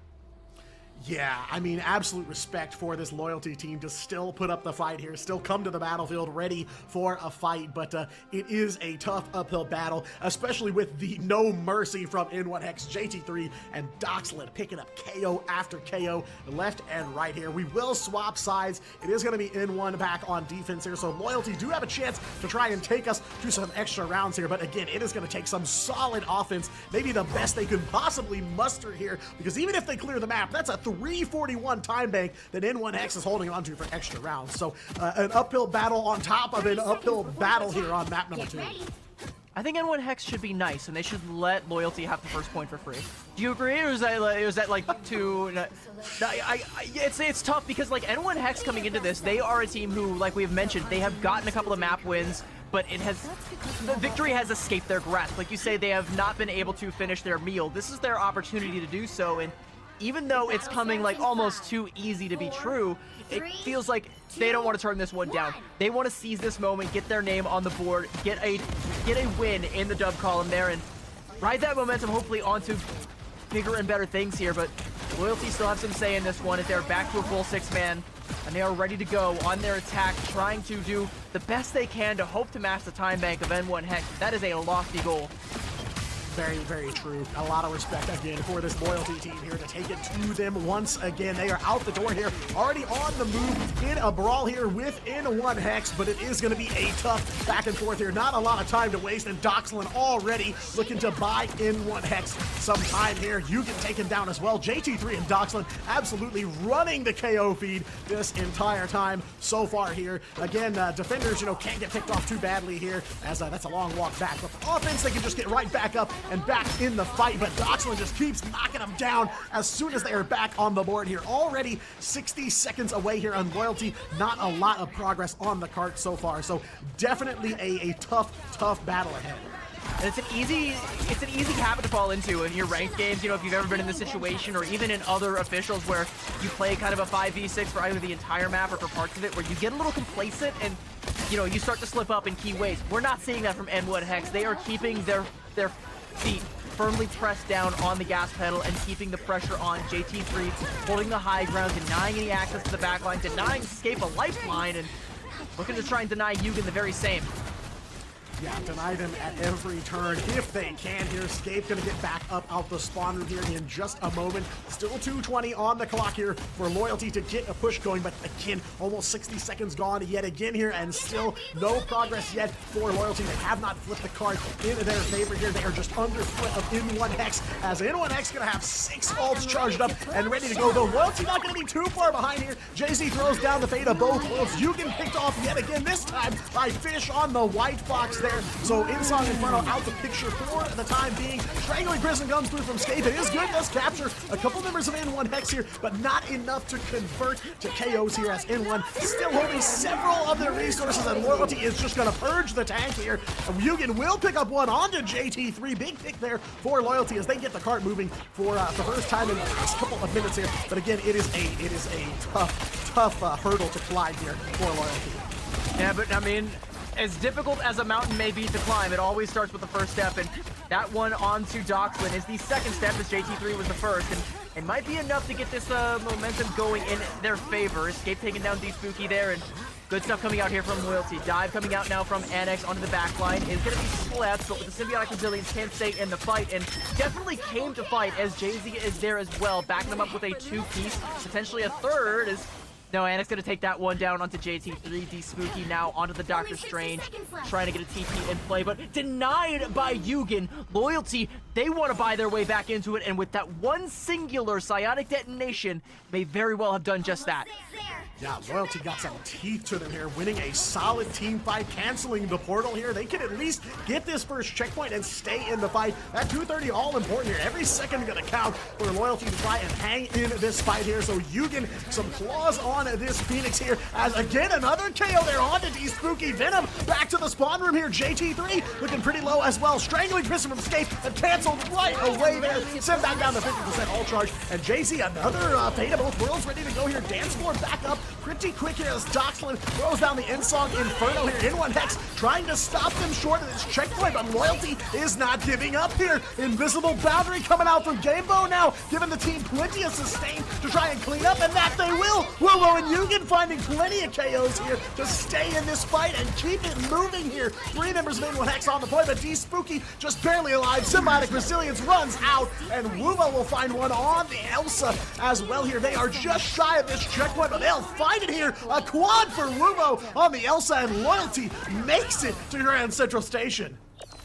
Yeah, I mean, absolute respect for this Loyalty team to still put up the fight here, still come to the battlefield ready for a fight, but it is a tough uphill battle, especially with the no mercy from N1 Hex, JT3, and Doxlin picking up KO after KO left and right here. We will swap sides. It is going to be N1 back on defense here, so Loyalty do have a chance to try and take us to some extra rounds here, but again, it is going to take some solid offense, maybe the best they could possibly muster here, because even if they clear the map, that's a 341 time bank that N1 Hex is holding on to for extra rounds. So an uphill battle on top of an uphill battle here on map number 2. I think N1 Hex should be nice, and they should let Loyalty have the first point for free. Do you agree, or is that like too? No, it's tough because like N1 Hex coming into this, they are a team who, like we've mentioned, they have gotten a couple of map wins, but the victory has escaped their grasp. Like you say, they have not been able to finish their meal. This is their opportunity to do so, and even though it's coming like almost too easy to be true, it feels like they don't want to turn this one down. They want to seize this moment, get their name on the board, get a win in the dub column there, and ride that momentum hopefully onto bigger and better things here. But Loyalty still have some say in this one as they're back to a full 6-man, and they are ready to go on their attack, trying to do the best they can to hope to match the time bank of N1 Hex. That is a lofty goal. Very, very true. A lot of respect again for this Loyalty team here to take it to them once again. They are out the door here, already on the move in a brawl here with N1 Hex, but it is going to be a tough back and forth here. Not a lot of time to waste, and Doxlin already looking to buy N1 Hex some time here. You get taken down as well. JT3 and Doxlin absolutely running the KO feed this entire time so far here. Again, defenders, can't get picked off too badly here, as that's a long walk back. But the offense, they can just get right back up and back in the fight, but Doxlin just keeps knocking them down as soon as they are back on the board here. Already 60 seconds away here on Loyalty. Not a lot of progress on the cart so far, so definitely a tough battle ahead. And it's an easy habit to fall into in your ranked games, if you've ever been in this situation, or even in other officials where you play kind of a 5v6 for either the entire map or for parts of it, where you get a little complacent and you start to slip up in key ways. We're not seeing that from N1 Hex. They are keeping their feet firmly pressed down on the gas pedal and keeping the pressure on. JT3 holding the high ground, denying any access to the backline, denying Scape a lifeline, and looking to try and deny Hugin the very same. Yeah, deny them at every turn if they can here. Scape gonna get back up out the spawn room here in just a moment. Still 2:20 on the clock here for Loyalty to get a push going, but again, almost 60 seconds gone yet again here, and still no progress yet for Loyalty. They have not flipped the card in their favor here. They are just underfoot of N1 Hex, as N1 Hex gonna have 6 ults charged up and ready to go, though Loyalty not gonna be too far behind here. JZ throws down the fate of both ults. Hugin picked off yet again, this time by Fish on the white box there. there. So Insong Inferno out the picture for the time being. Strangling Prison comes through from Scape. It is good. Does capture a couple members of N1 Hex here, but not enough to convert to KOs here as N1 still holding several of their resources, and Loyalty is just going to purge the tank here. Yugen will pick up one onto JT3. Big pick there for Loyalty as they get the cart moving for the first time in the last couple of minutes here. But again, it is a tough hurdle to climb here for Loyalty. Yeah, but I mean, as difficult as a mountain may be to climb, it always starts with the first step, and that one onto Doxlin is the second step as JT3 was the first, and it might be enough to get this momentum going in their favor. Escape taking down D-Spooky there, and good stuff coming out here from Loyalty. Dive coming out now from Annex onto the back line is going to be slept, but with the Symbiotic Resilience can't stay in the fight, and definitely came to fight as Jay-Z is there as well, backing them up with a two-piece, potentially a third, as no, Annex gonna take that one down onto JT3. D-Spooky now onto the Doctor Strange, trying to get a TP in play, but denied by Yugen. Loyalty, they want to buy their way back into it, and with that one singular psionic detonation, may very well have done just that. Yeah, Loyalty got some teeth to them here, winning a solid team fight, canceling the portal here. They can at least get this first checkpoint and stay in the fight. That 230 all important here. Every second gonna count for Loyalty to try and hang in this fight here. So Yugen, some claws on this Phoenix here, as again another KO there onto D-Spooky. Venom back to the spawn room here. JT3 looking pretty low as well. Strangling Prison from Escape and canceled right away there. Sent back down to 50% all charge. And JC, another Fate of Both Worlds ready to go here. Dance floor back up pretty quick here as Doxlin throws down the Insong Inferno here. N1 Hex trying to stop them short of this checkpoint, but Loyalty is not giving up here. Invisible Boundary coming out from Gamebo now, giving the team plenty of sustain to try and clean up, and that they will. Willow and Yugen finding plenty of KOs here to stay in this fight and keep it moving here. 3 members of N1 Hex on the point, but D-Spooky just barely alive. Symbiotic Resilience runs out, and Wubo will find one on the Elsa as well here. They are just shy of this checkpoint, but they'll find it here. A quad for Wubo on the Elsa, and Loyalty makes it to Grand Central Station.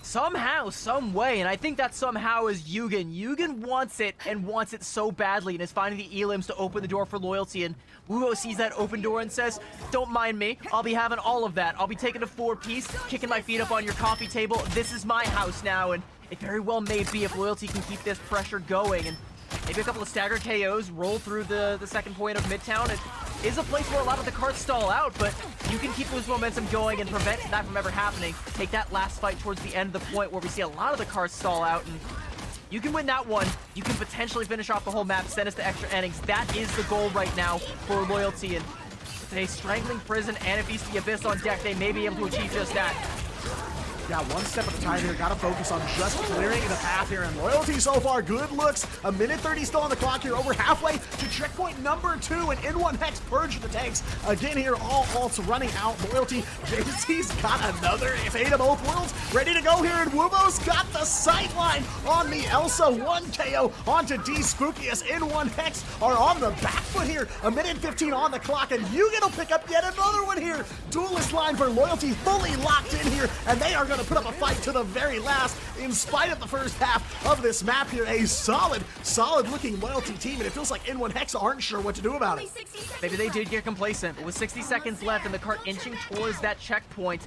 Somehow, some way, and I think that somehow is Yugen. Yugen wants it, and wants it so badly, and is finding the elims to open the door for Loyalty, and Wubo sees that open door and says, don't mind me, I'll be having all of that. I'll be taking a 4-piece, kicking my feet up on your coffee table. This is my house now, and it very well may be if Loyalty can keep this pressure going, and maybe a couple of staggered KOs roll through the second point of Midtown. It is a place where a lot of the carts stall out, but you can keep this momentum going and prevent that from ever happening. Take that last fight towards the end of the point where we see a lot of the carts stall out, and you can win that one. You can potentially finish off the whole map, send us to extra innings. That is the goal right now for Loyalty, and with a Strangling Prison and a Feast of the Abyss on deck, they may be able to achieve just that. Yeah, one step at a time here. Got to focus on just clearing the path here. And Loyalty so far, good looks. A minute 30 still on the clock here. Over halfway to checkpoint number 2. And N1 Hex purge the tanks. Again here, all ults running out. Loyalty, JC's got another Fate of Both Worlds ready to go here. And Wubo's got the sightline on the Elsa. 1 KO onto D-Spooky as N1 Hex are on the back foot here. A minute 15 on the clock. And Yugen will pick up yet another one here. Duelist line for Loyalty fully locked in here. And they are going to put up a fight to the very last in spite of the first half of this map here. A solid looking Loyalty team, and it feels like N1 Hex aren't sure what to do about it. Maybe they did get complacent, but with 60 seconds left and the cart inching towards that checkpoint,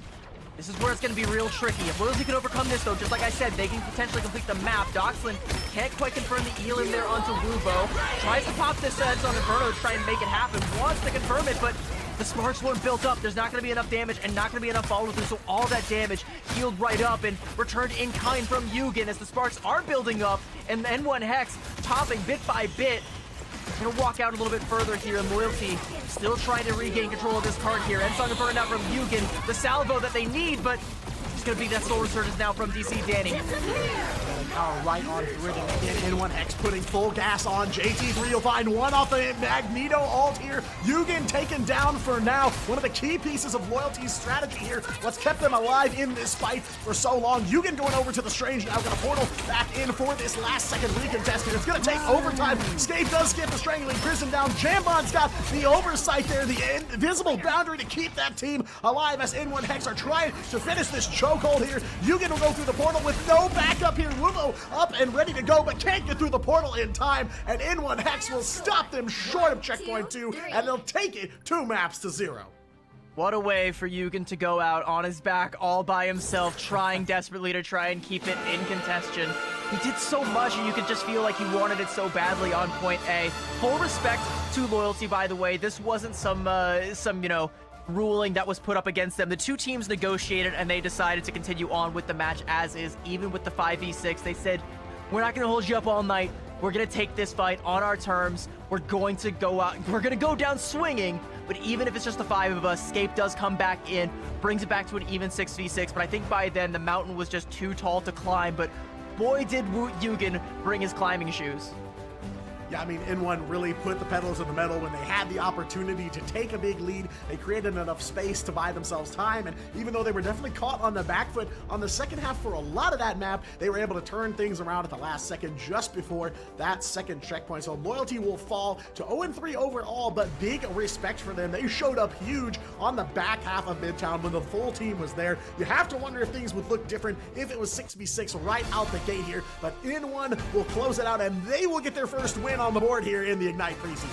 this is where it's going to be real tricky. If Loyalty can overcome this, though, just like I said, they can potentially complete the map. Doxlin can't quite confirm the Elim there onto Wubo. Tries to pop this edge on Inferno to try and make it happen. Wants to confirm it, but the sparks weren't built up. There's not going to be enough damage and not going to be enough follow-through, so all that damage healed right up and returned in kind from Yugen as the sparks are building up, and N1 Hex topping bit by bit. Gonna walk out a little bit further here, and Loyalty still trying to regain control of this card here. Ensong burned out from Yugen, the salvo that they need, but it's gonna be that soul resurgence now from DC Danny. Right on through it, and again, N1 Hex putting full gas on. JT3 will find one off the Magneto ult here. Yugen taken down for now. One of the key pieces of Loyalty's strategy here. What's kept them alive in this fight for so long. Yugen going over to the Strange now. Gonna portal back in for this last second recontest here. It's gonna take overtime. Scape does get the Strangling Prison down. Jambon's got the oversight there, the invisible boundary to keep that team alive as N1 Hex are trying to finish this chokehold here. Yugen will go through the portal with no backup here. Wubo up and ready to go, but can't get through the portal in time, and N1 Hex will stop them short of checkpoint 2, and they'll take it 2 maps to 0. What a way for Yugen to go out on his back all by himself, trying desperately to try and keep it in contention. He did so much, and you could just feel like he wanted it so badly on point A. Full respect to Loyalty, by the way. This wasn't some ruling that was put up against them. The two teams negotiated, and they decided to continue on with the match as is, even with the 5v6. They said, we're not going to hold you up all night. We're going to take this fight on our terms. We're going to go out. We're going to go down swinging. But even if it's just the 5 of us, Scape does come back in, brings it back to an even 6v6. But I think by then, the mountain was just too tall to climb. But boy, did Yugen bring his climbing shoes. Yeah, I mean, N1 really put the pedals to the metal when they had the opportunity to take a big lead. They created enough space to buy themselves time, and even though they were definitely caught on the back foot on the second half for a lot of that map, they were able to turn things around at the last second just before that second checkpoint. So Loyalty will fall to 0-3 overall, but big respect for them. They showed up huge on the back half of Midtown when the full team was there. You have to wonder if things would look different if it was 6v6 right out the gate here, but N1 will close it out, and they will get their first win on the board here in the Ignite preseason.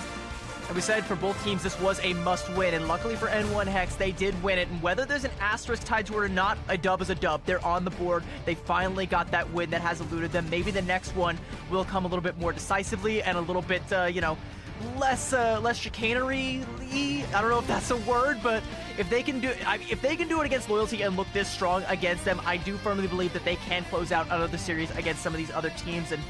And we said for both teams this was a must-win, and luckily for N1 Hex, they did win it. And whether there's an asterisk tied to it or not, a dub is a dub. They're on the board. They finally got that win that has eluded them. Maybe the next one will come a little bit more decisively and a little bit, less chicanery. I don't know if that's a word, but if they can do it against Loyalty and look this strong against them, I do firmly believe that they can close out another series against some of these other teams. And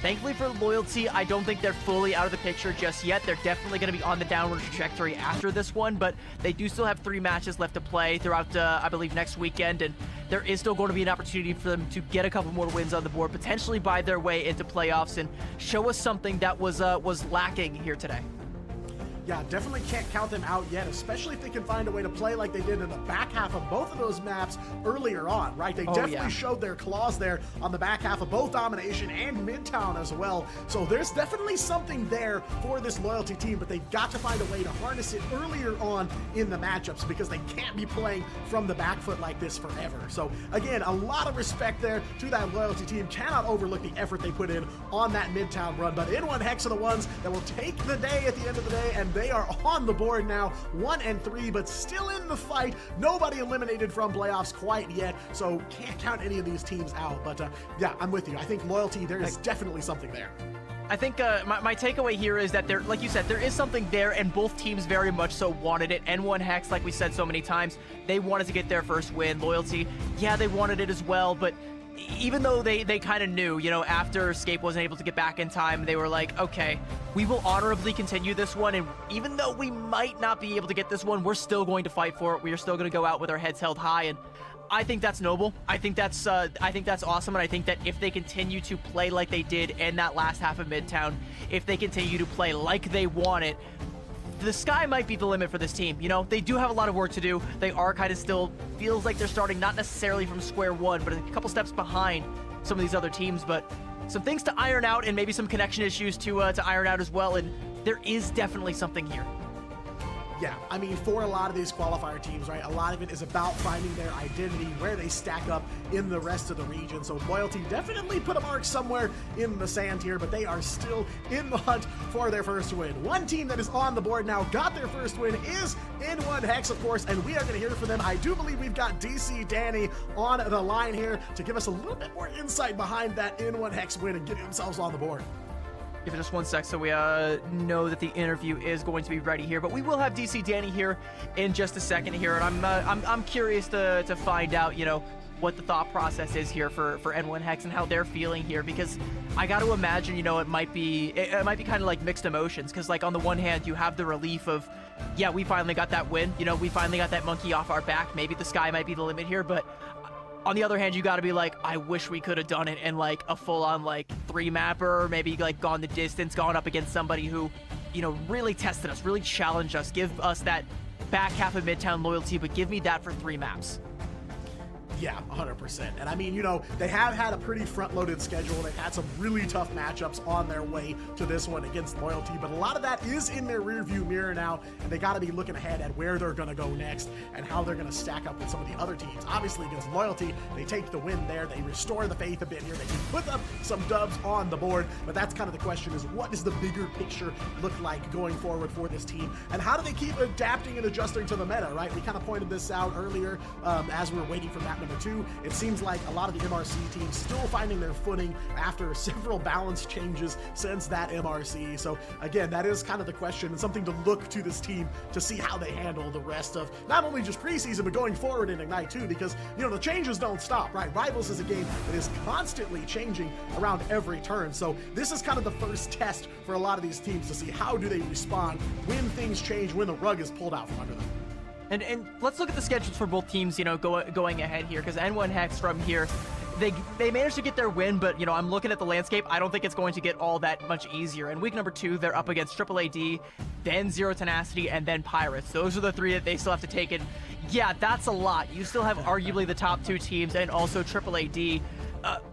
thankfully for Loyalty, I don't think they're fully out of the picture just yet. They're definitely going to be on the downward trajectory after this one, but they do still have 3 matches left to play throughout, I believe, next weekend, and there is still going to be an opportunity for them to get a couple more wins on the board, potentially buy their way into playoffs and show us something that was lacking here today. Yeah, definitely can't count them out yet, especially if they can find a way to play like they did in the back half of both of those maps earlier on, right? They definitely showed their claws there on the back half of both Domination and Midtown as well. So there's definitely something there for this Loyalty team, but they've got to find a way to harness it earlier on in the matchups because they can't be playing from the back foot like this forever. So again, a lot of respect there to that Loyalty team. Cannot overlook the effort they put in on that Midtown run, but N1 Hex are the ones that will take the day at the end of the day, and they are on the board now, 1-3, but still in the fight. Nobody eliminated from playoffs quite yet, so can't count any of these teams out. But yeah, I'm with you. I think Loyalty, there is definitely something there. I think my takeaway here is that there, like you said, there is something there, and both teams very much so wanted it. N1 Hex, like we said so many times, they wanted to get their first win. Loyalty, yeah, they wanted it as well, but even though they kind of knew, after Scape wasn't able to get back in time, they were like, okay, we will honorably continue this one, and even though we might not be able to get this one, we're still going to fight for it. We are still going to go out with our heads held high, and I think that's noble. I think that's awesome, and I think that if they continue to play like they did in that last half of Midtown, if they continue to play like they want it, the sky might be the limit for this team. They do have a lot of work to do. They are kind of still, feels like they're starting not necessarily from square one, but a couple steps behind some of these other teams, but some things to iron out and maybe some connection issues to iron out as well, and there is definitely something here. Yeah, I mean, for a lot of these qualifier teams, right, a lot of it is about finding their identity, where they stack up in the rest of the region. So Loyalty definitely put a mark somewhere in the sand here, but they are still in the hunt for their first win. One team that is on the board now, got their first win, is N1 Hex, of course, and we are going to hear from them. I do believe we've got DC Danny on the line here to give us a little bit more insight behind that N1 Hex win and getting themselves on the board. Give it just one sec so we know that the interview is going to be ready here, but we will have DC Danny here in just a second here, and I'm curious to find out what the thought process is here for N1 Hex and how they're feeling here, because I got to imagine it might be kind of like mixed emotions, because like on the one hand you have the relief of, yeah, we finally got that win, we finally got that monkey off our back, maybe the sky might be the limit here, but on the other hand, you got to be like, I wish we could have done it in like a full-on like 3-mapper, maybe like gone the distance, gone up against somebody who, really tested us, really challenged us, give us that back half of Midtown loyalty, but give me that for 3 maps. Yeah, 100%. And I mean, you know, they have had a pretty front-loaded schedule. They've had some really tough matchups on their way to this one against Loyalty, but a lot of that is in their rearview mirror now, and they got to be looking ahead at where they're going to go next and how they're going to stack up with some of the other teams. Obviously, against Loyalty, they take the win there. They restore the faith a bit here. They can put up some dubs on the board, but that's kind of the question, is what does the bigger picture look like going forward for this team, and how do they keep adapting and adjusting to the meta, right? We kind of pointed this out earlier as we were waiting for map number 2. It seems like a lot of the MRC teams still finding their footing after several balance changes since that MRC. So again, that is kind of the question, and something to look to this team to see how they handle the rest of not only just preseason, but going forward in Ignite too, because, you know, the changes don't stop, right? Rivals is a game that is constantly changing around every turn. So this is kind of the first test for a lot of these teams to see how do they respond when things change, when the rug is pulled out from under them. And let's look at the schedules for both teams, you know, going ahead here, because N1 Hex from here, they managed to get their win, but, you know, I'm looking at the landscape. I don't think it's going to get all that much easier. In week number 2, they're up against AAAD, then Zero Tenacity, and then Pirates. Those are the 3 that they still have to take. And yeah, that's a lot. You still have arguably the top 2 teams and also AAAD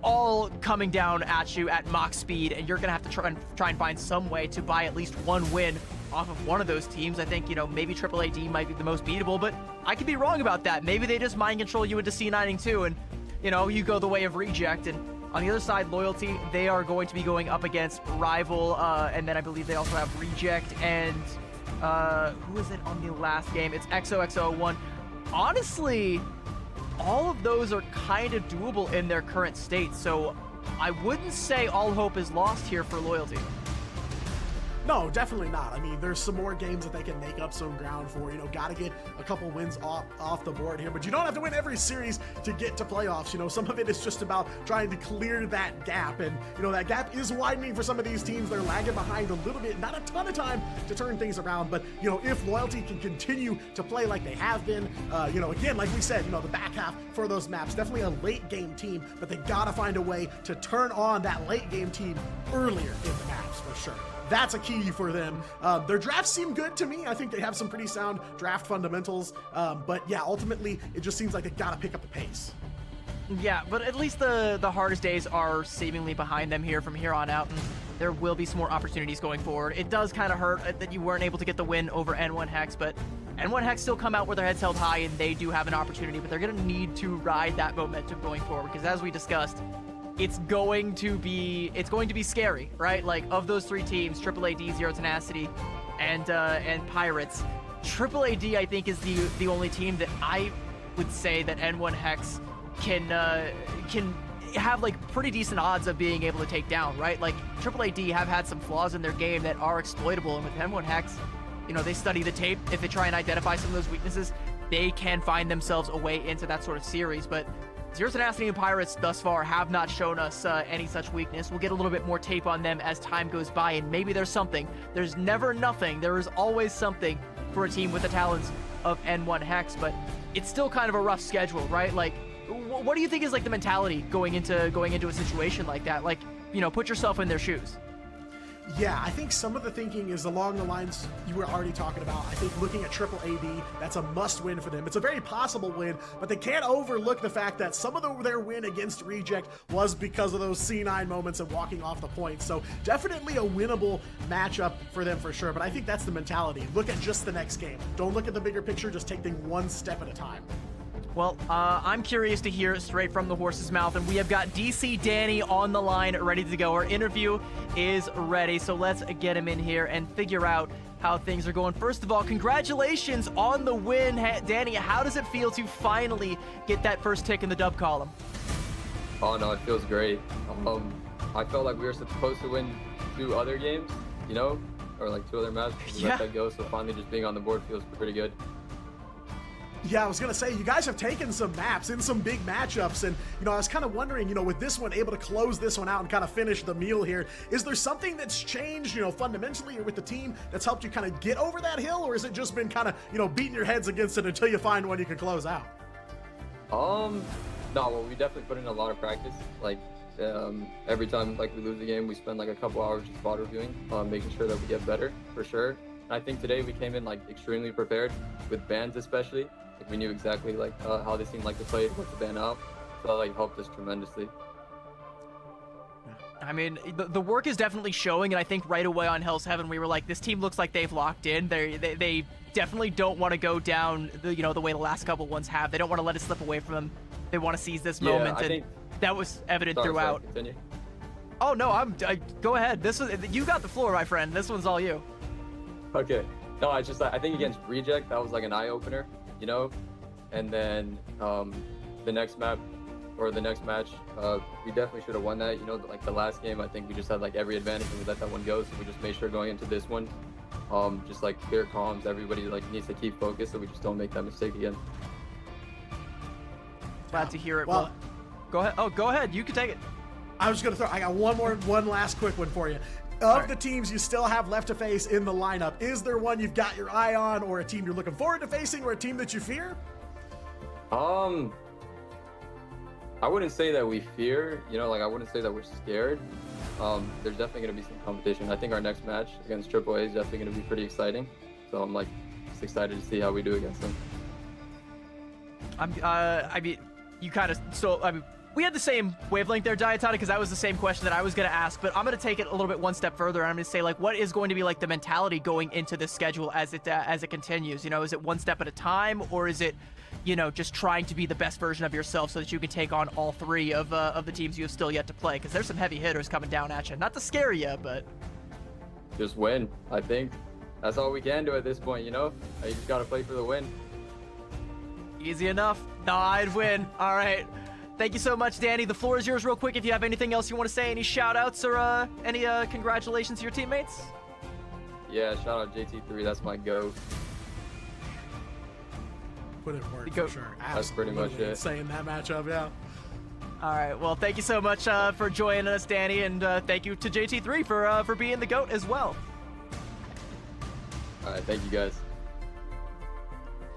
all coming down at you at mock speed, and you're going to have to try and find some way to buy at least one win off of one of those teams. I think, you know, maybe AAAD might be the most beatable, but I could be wrong about that. Maybe they just mind control you into C9ing too, and, you know, you go the way of Reject. And on the other side, Loyalty, they are going to be going up against Rival, and then I believe they also have Reject, and who is it on the last game? It's XOXO1. Honestly, all of those are kind of doable in their current state, so I wouldn't say all hope is lost here for Loyalty. No, definitely not. I mean, there's some more games that they can make up some ground for. You know, got to get a couple wins off the board here, but you don't have to win every series to get to playoffs. You know, some of it is just about trying to clear that gap, and, you know, that gap is widening for some of these teams. They're lagging behind a little bit, not a ton of time to turn things around, but, you know, if Loyalty can continue to play like they have been, you know, again, like we said, you know, the back half for those maps, definitely a late game team, but they got to find a way to turn on that late game team earlier in the maps for sure. That's a key for them. Their drafts seem good to me. I think they have some pretty sound draft fundamentals. But yeah, ultimately, it just seems like they got to pick up the pace. Yeah, but at least the hardest days are seemingly behind them here from here on out, and there will be some more opportunities going forward. It does kind of hurt that you weren't able to get the win over N1 Hex, but N1 Hex still come out with their heads held high, and they do have an opportunity, but they're going to need to ride that momentum going forward, because as we discussed, it's going to be scary, right? Like, of those 3 teams, AAAD, Zero Tenacity, and Pirates, AAAD, I think, is the only team that I would say that N1 Hex can have, like, pretty decent odds of being able to take down, right? Like, AAAD have had some flaws in their game that are exploitable, and with N1 Hex, you know, they study the tape. If they try and identify some of those weaknesses, they can find themselves a way into that sort of series. But Zero Tenacity and Pirates thus far have not shown us any such weakness. We'll get a little bit more tape on them as time goes by, and maybe there's something. There's never nothing. There is always something for a team with the talents of N1 Hex, but it's still kind of a rough schedule, right? Like, what do you think is, like, the mentality going into a situation like that? Like, you know, put yourself in their shoes. Yeah, I think some of the thinking is along the lines you were already talking about. I think looking at AAAD, that's a must-win for them. It's a very possible win, but they can't overlook the fact that some of their win against Reject was because of those C9 moments and walking off the point. So definitely a winnable matchup for them for sure, but I think that's the mentality. Look at just the next game. Don't look at the bigger picture, just take things one step at a time. Well, I'm curious to hear it straight from the horse's mouth, and we have got DC Danny on the line ready to go. Our interview is ready, so let's get him in here and figure out how things are going. First of all, congratulations on the win. Danny, how does it feel to finally get that first tick in the dub column? Oh, no, it feels great. I felt like we were supposed to win 2 other games, you know, or like 2 other maps. We let that go, so finally just being on the board feels pretty good. Yeah, I was going to say, you guys have taken some maps in some big matchups, and, you know, I was kind of wondering, you know, with this one, able to close this one out and kind of finish the meal here, is there something that's changed, you know, fundamentally or with the team that's helped you kind of get over that hill, or has it just been kind of, you know, beating your heads against it until you find one you can close out? No, well, we definitely put in a lot of practice. Like, every time, like, we lose a game, we spend, like, a couple hours just spot reviewing, making sure that we get better, for sure. And I think today we came in, like, extremely prepared, with bans especially. Like, we knew exactly like how they seemed like to play, what to ban out. So that like helped us tremendously. I mean, the work is definitely showing, and I think right away on Hell's Heaven we were like, this team looks like they've locked in. They definitely don't want to go down the the way the last couple ones have. They don't want to let it slip away from them. They want to seize this moment, I and think, that was evident sorry, throughout. Continue. Oh no, go ahead. You got the floor, my friend. This one's all you. Okay. No, I think against Reject that was like an eye opener, and then the next map. Or the next match, we definitely should have won that. Like the last game, I think we just had like every advantage and we let that one go. So we just made sure going into this one, just like clear comms, everybody like needs to keep focused so we just don't make that mistake again. Glad to hear it. Well, go ahead. Oh, go ahead. You can take it. I was just gonna I got one last quick one for you. Of the teams you still have left to face in the lineup, is there one you've got your eye on, or a team you're looking forward to facing, or a team that you fear? I wouldn't say that we fear, like I wouldn't say that we're scared. There's definitely going to be some competition. I think our next match against AAA is definitely going to be pretty exciting. So I'm like just excited to see how we do against them. I mean, you kind of stole. I mean, we had the same wavelength there, Diatonic, because that was the same question that I was going to ask. But I'm going to take it a little bit one step further. And I'm going to say, like, what is going to be like the mentality going into this schedule as it continues? Is it one step at a time, or is it, just trying to be the best version of yourself so that you can take on all three of the teams you have still yet to play? Because there's some heavy hitters coming down at you. Not to scare you, but just win. I think that's all we can do at this point. You just got to play for the win. Easy enough. No, I'd win. All right. Thank you so much, Danny. The floor is yours real quick if you have anything else you want to say, any shout-outs or any congratulations to your teammates. Yeah, shout out JT3. That's my GOAT. Put it in work Go. for sure. That's pretty much it. Saying that matchup, yeah. All right. Well, thank you so much for joining us, Danny, and thank you to JT3 for being the GOAT as well. All right, thank you guys.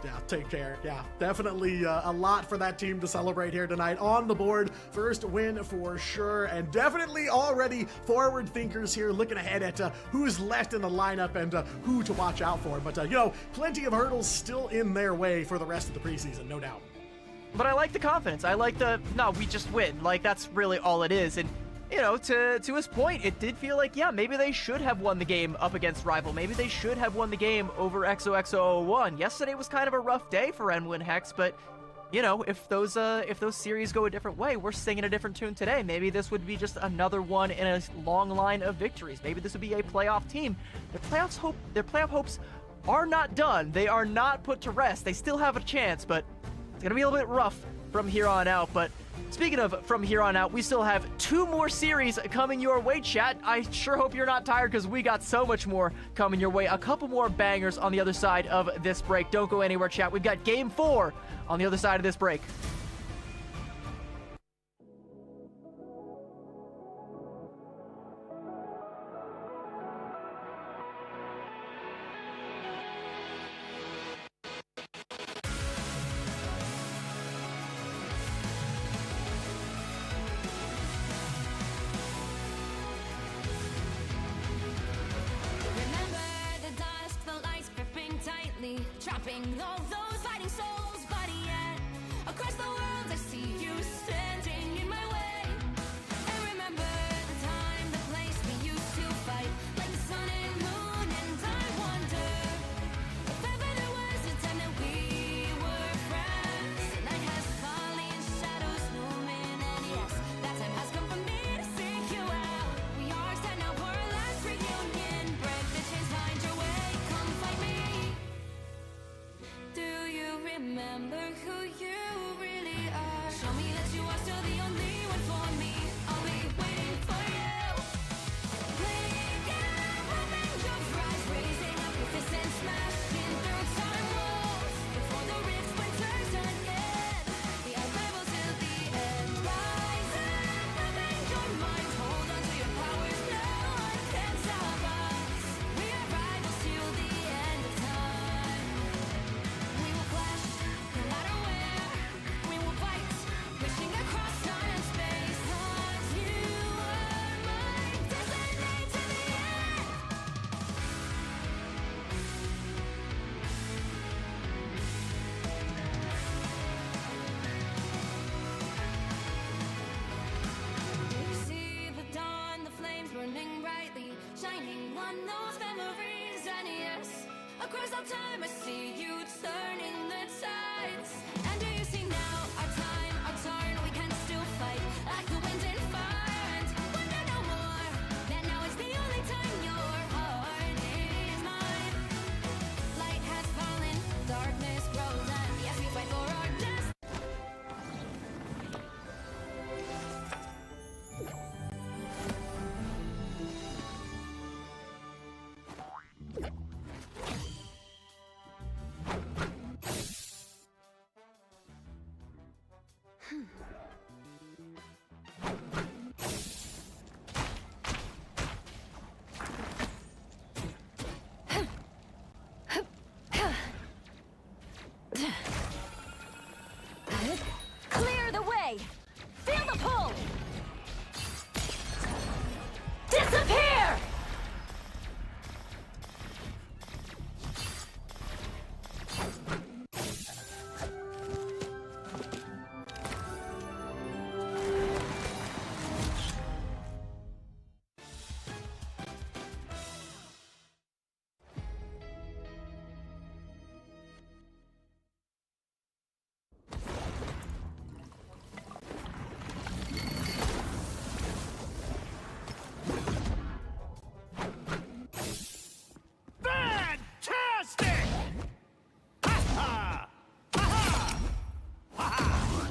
Yeah, take care. Yeah, definitely a lot for that team to celebrate here tonight on the board. First win for sure, and definitely already forward thinkers here looking ahead at who's left in the lineup and who to watch out for. But, plenty of hurdles still in their way for the rest of the preseason, no doubt. But I like the confidence. I like we just win. Like, that's really all it is. And, to his point, it did feel like, yeah, maybe they should have won the game up against Rival. Maybe they should have won the game over XOXO01. Yesterday was kind of a rough day for Enwin Hex, but, if those series go a different way, we're singing a different tune today. Maybe this would be just another one in a long line of victories. Maybe this would be a playoff team. Their playoff hopes are not done. They are not put to rest. They still have a chance, but it's going to be a little bit rough from here on out. But speaking of from here on out, we still have 2 more series coming your way, chat. I sure hope you're not tired because we got so much more coming your way. A couple more bangers on the other side of this break. Don't go anywhere, chat. We've got Game 4 on the other side of this break. Trapping all those fighting souls, but yet across the world I see you standing in my way. And remember the time, the place we used to fight, like the sun and moon. And I wonder if ever there was a time that we were friends. The night has fallen, shadows looming, and yes, that time has come for me to seek you out. We are set now for our last reunion. Break the chains, find your way, come find me. Do you remember who you really are? Show me that you are still the only one for me. I'll be waiting for you. Playing out, open your eyes, raising up your fists and smashing through time walls. Before the rift splinters again, the unravel till the end. Rise up, open your mind, hold on to your powers. No one can stop us. We are rivals till the end of time. We will clash, no matter where. We will fight, pushing across time and space. single time I see you turning the tides. And do you see now our time, our turn? We can still fight like the wind and fire. And wonder no more that now is the only time your heart is mine. Light has fallen, darkness grows, and yes, we fight for our destiny. Clear the way! Feel the pull! Disappear! Fantastic! Ha-ha! Ha-ha! Ha-ha!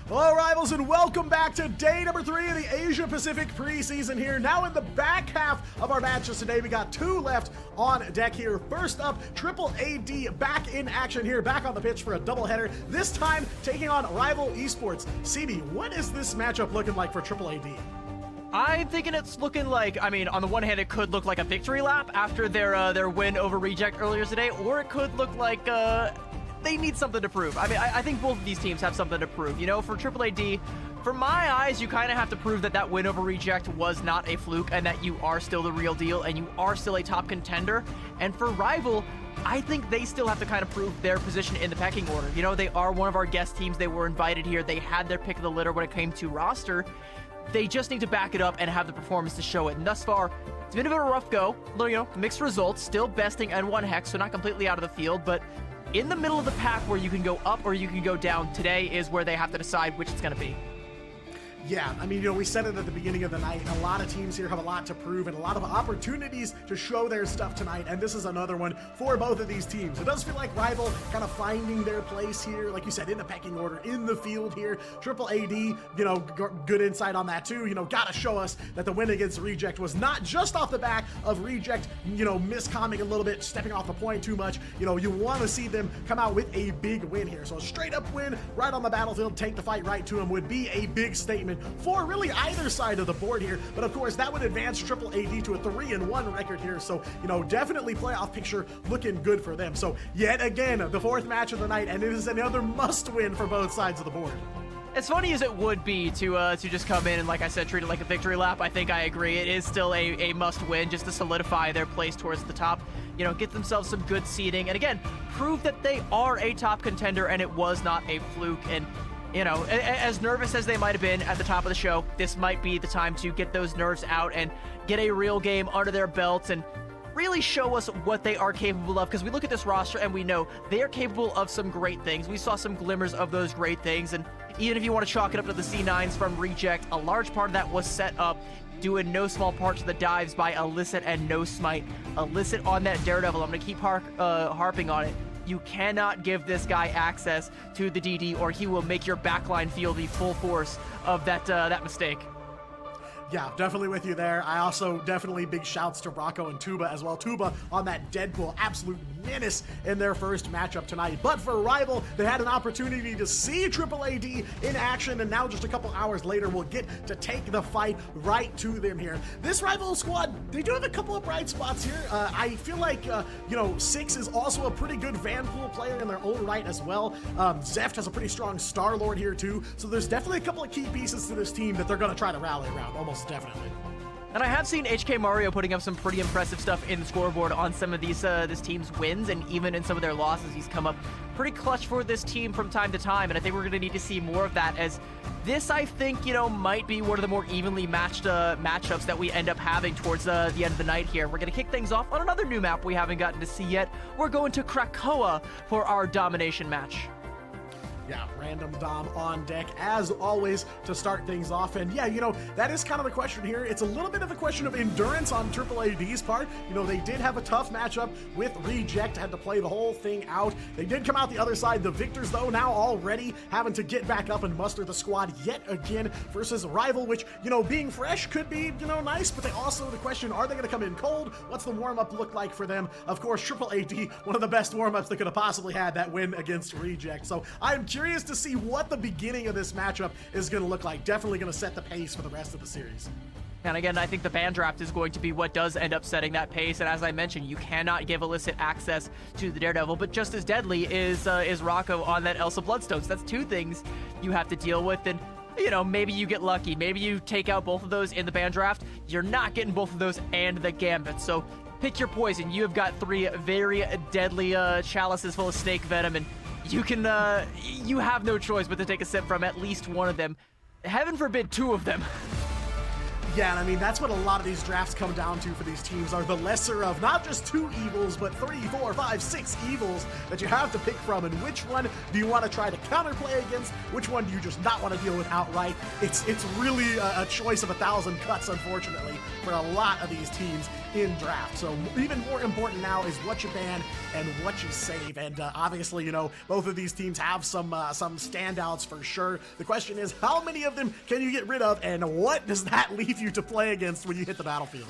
Hello, rivals, and welcome back to day number 3 of the Asia Pacific preseason here. Now in the back half of our matches today, we got 2 left on deck here. First up, Triple AD back in action here, back on the pitch for a doubleheader, this time taking on Rival Esports. CB, what is this matchup looking like for Triple AD? I'm thinking it's looking like, I mean, on the one hand, it could look like a victory lap after their win over Reject earlier today, or it could look like they need something to prove. I mean, I think both of these teams have something to prove. You know, for Triple AD, for my eyes, you kind of have to prove that that win over Reject was not a fluke and that you are still the real deal and you are still a top contender. And for Rival, I think they still have to kind of prove their position in the pecking order. You know, they are one of our guest teams. They were invited here. They had their pick of the litter when it came to roster. They just need to back it up and have the performance to show it. And thus far, it's been a bit of a rough go. You know, mixed results, still besting N1 Hex, so not completely out of the field, but in the middle of the pack where you can go up or you can go down, today is where they have to decide which it's going to be. Yeah, I mean, you know, we said it at the beginning of the night. A lot of teams here have a lot to prove and a lot of opportunities to show their stuff tonight, and this is another one for both of these teams. It does feel like Rival kind of finding their place here, like you said, in the pecking order, in the field here. Triple AD, you know, good insight on that too. You know, gotta show us that the win against Reject was not just off the back of Reject, you know, miscomming a little bit, stepping off the point too much. You know, you want to see them come out with a big win here. So a straight up win right on the battlefield, take the fight right to them would be a big statement for really either side of the board here. But of course, that would advance Triple AD to a 3-1 record here. So, you know, definitely playoff picture looking good for them. So yet again, the 4th match of the night, and it is another must win for both sides of the board. As funny as it would be to just come in and, like I said, treat it like a victory lap, I think I agree. It is still a must-win just to solidify their place towards the top. get themselves some good seeding, and again, prove that they are a top contender and it was not a fluke. And as nervous as they might have been at the top of the show, this might be the time to get those nerves out and get a real game under their belts and really show us what they are capable of, because we look at this roster and we know they are capable of some great things. We saw some glimmers of those great things, and even if you want to chalk it up to the C9s from Reject, a large part of that was set up due in no small part to the dives by Illicit and No Smite. Illicit on that Daredevil, I'm going to keep harping on it. You cannot give this guy access to the DD or he will make your backline feel the full force of that mistake. Yeah, definitely with you there. I also definitely big shouts to Rocco and Tuba as well. Tuba on that Deadpool, absolute menace in their first matchup tonight. But for Rival, they had an opportunity to see Triple AD in action, and now just a couple hours later, we'll get to take the fight right to them here. This Rival squad, they do have a couple of bright spots here. I feel like, Six is also a pretty good Vanpool player in their own right as well. Zeft has a pretty strong Star-Lord here too, so there's definitely a couple of key pieces to this team that they're going to try to rally around, almost definitely. And I have seen HK Mario putting up some pretty impressive stuff in the scoreboard on some of this team's wins, and even in some of their losses, he's come up pretty clutch for this team from time to time, and I think we're going to need to see more of that, as this, I think, might be one of the more evenly matched matchups that we end up having towards the end of the night here. We're going to kick things off on another new map we haven't gotten to see yet. We're going to Krakoa for our domination match. Yeah, random Dom on deck, as always, to start things off. And yeah, that is kind of the question here. It's a little bit of a question of endurance on Triple AD's part. They did have a tough matchup with Reject, had to play the whole thing out. They did come out the other side. The victors, though, now already having to get back up and muster the squad yet again versus Rival, which, being fresh could be, nice, but they also, the question, are they going to come in cold? What's the warm-up look like for them? Of course, Triple AD, one of the best warm-ups they could have possibly had, that win against Reject. So I'm curious to see what the beginning of this matchup is going to look like. Definitely going to set the pace for the rest of the series. And again, I think the ban draft is going to be what does end up setting that pace. And as I mentioned, you cannot give Illicit access to the Daredevil, but just as deadly is Rocco on that Elsa Bloodstones. That's two things you have to deal with. And maybe you get lucky. Maybe you take out both of those in the ban draft. You're not getting both of those and the Gambit. So pick your poison. You have got three very deadly chalices full of snake venom, and you have no choice but to take a sip from at least one of them. Heaven forbid two of them. Yeah, and I mean, that's what a lot of these drafts come down to for these teams, are the lesser of not just two evils, but 3, 4, 5, 6 evils that you have to pick from. And which one do you want to try to counterplay against? Which one do you just not want to deal with outright? It's really a choice of 1,000 cuts, unfortunately, for a lot of these teams in draft. So even more important now is what you ban and what you save. And obviously, both of these teams have some standouts for sure. The question is, how many of them can you get rid of, and what does that leave you to play against when you hit the battlefield?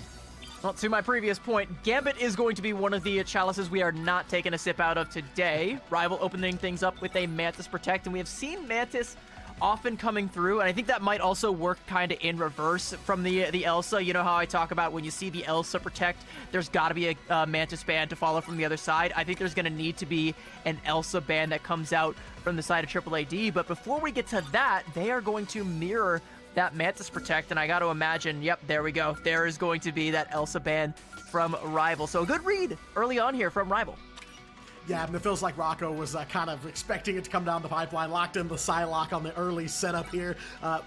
Well, to my previous point, Gambit is going to be one of the chalices we are not taking a sip out of today. Rival opening things up with a Mantis Protect, and we have seen Mantis often coming through, and I think that might also work kind of in reverse from the Elsa. You know how I talk about when you see the Elsa Protect, there's got to be a Mantis ban to follow from the other side. I think there's going to need to be an Elsa ban that comes out from the side of Triple AD, but before we get to that, they are going to mirror that Mantis Protect, and I got to imagine, yep, there we go. There is going to be that Elsa ban from Rival. So a good read early on here from Rival. Yeah, and it feels like Rocco was kind of expecting it to come down the pipeline, locked in the Psylocke on the early setup here.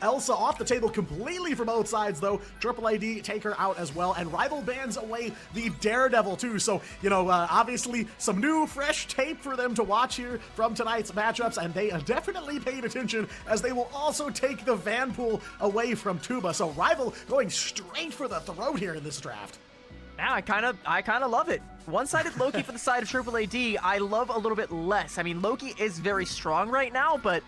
Elsa off the table completely for both sides, though. Triple AD take her out as well, and Rival bans away the Daredevil, too. So, obviously some new, fresh tape for them to watch here from tonight's matchups, and they definitely paid attention, as they will also take the Vanpool away from Tuba. So Rival going straight for the throat here in this draft. Yeah, I kind of love it. One-sided Loki for the side of Triple AD, I love a little bit less. I mean, Loki is very strong right now, but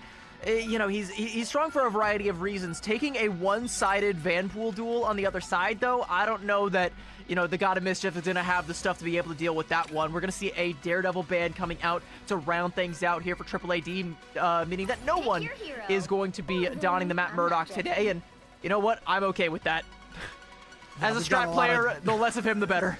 he's strong for a variety of reasons. Taking a one-sided Vanpool duel on the other side, though, I don't know that the God of Mischief is going to have the stuff to be able to deal with that one. We're going to see a Daredevil ban coming out to round things out here for Triple AD, meaning that no one is going to be donning the Matt Murdock today, and you know what? I'm okay with that. As a strat player, the less of him, the better.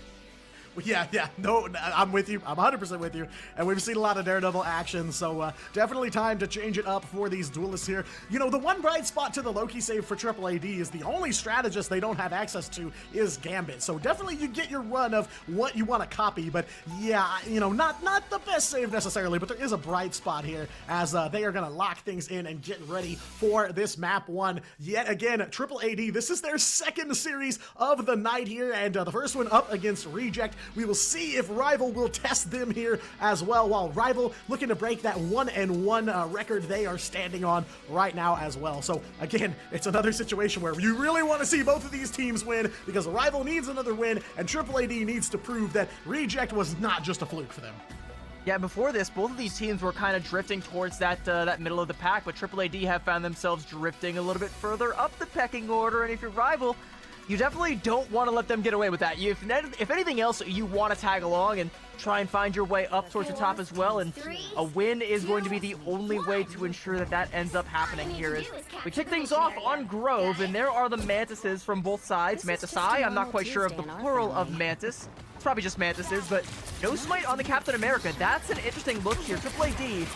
Yeah, no, I'm with you. I'm 100% with you. And we've seen a lot of Daredevil action, so definitely time to change it up for these duelists here. You know, the one bright spot to the Loki save for Triple AD is the only strategist they don't have access to is Gambit. So definitely you get your run of what you want to copy, but yeah, you know, not the best save necessarily, but there is a bright spot here as they are going to lock things in and get ready for this map 1. Yet again, Triple AD, this is their second series of the night here, and the first one up against Reject. We will see if Rival will test them here as well, while Rival looking to break that 1-1 record they are standing on right now as well. So again, it's another situation where you really want to see both of these teams win because Rival needs another win and Triple AD needs to prove that Reject was not just a fluke for them. Yeah, before this, both of these teams were kind of drifting towards that middle of the pack, but Triple AD have found themselves drifting a little bit further up the pecking order, and if you're Rival, you definitely don't want to let them get away with that. If anything else, you want to tag along and try and find your way up towards the top as well, and a win is going to be the only way to ensure that that ends up happening here. As we kick things off on Grove, and there are the Mantises from both sides. Mantisai, I'm not quite sure of the plural of Mantis. It's probably just Mantises, but no smite on the Captain America. That's an interesting look here. Triple AD,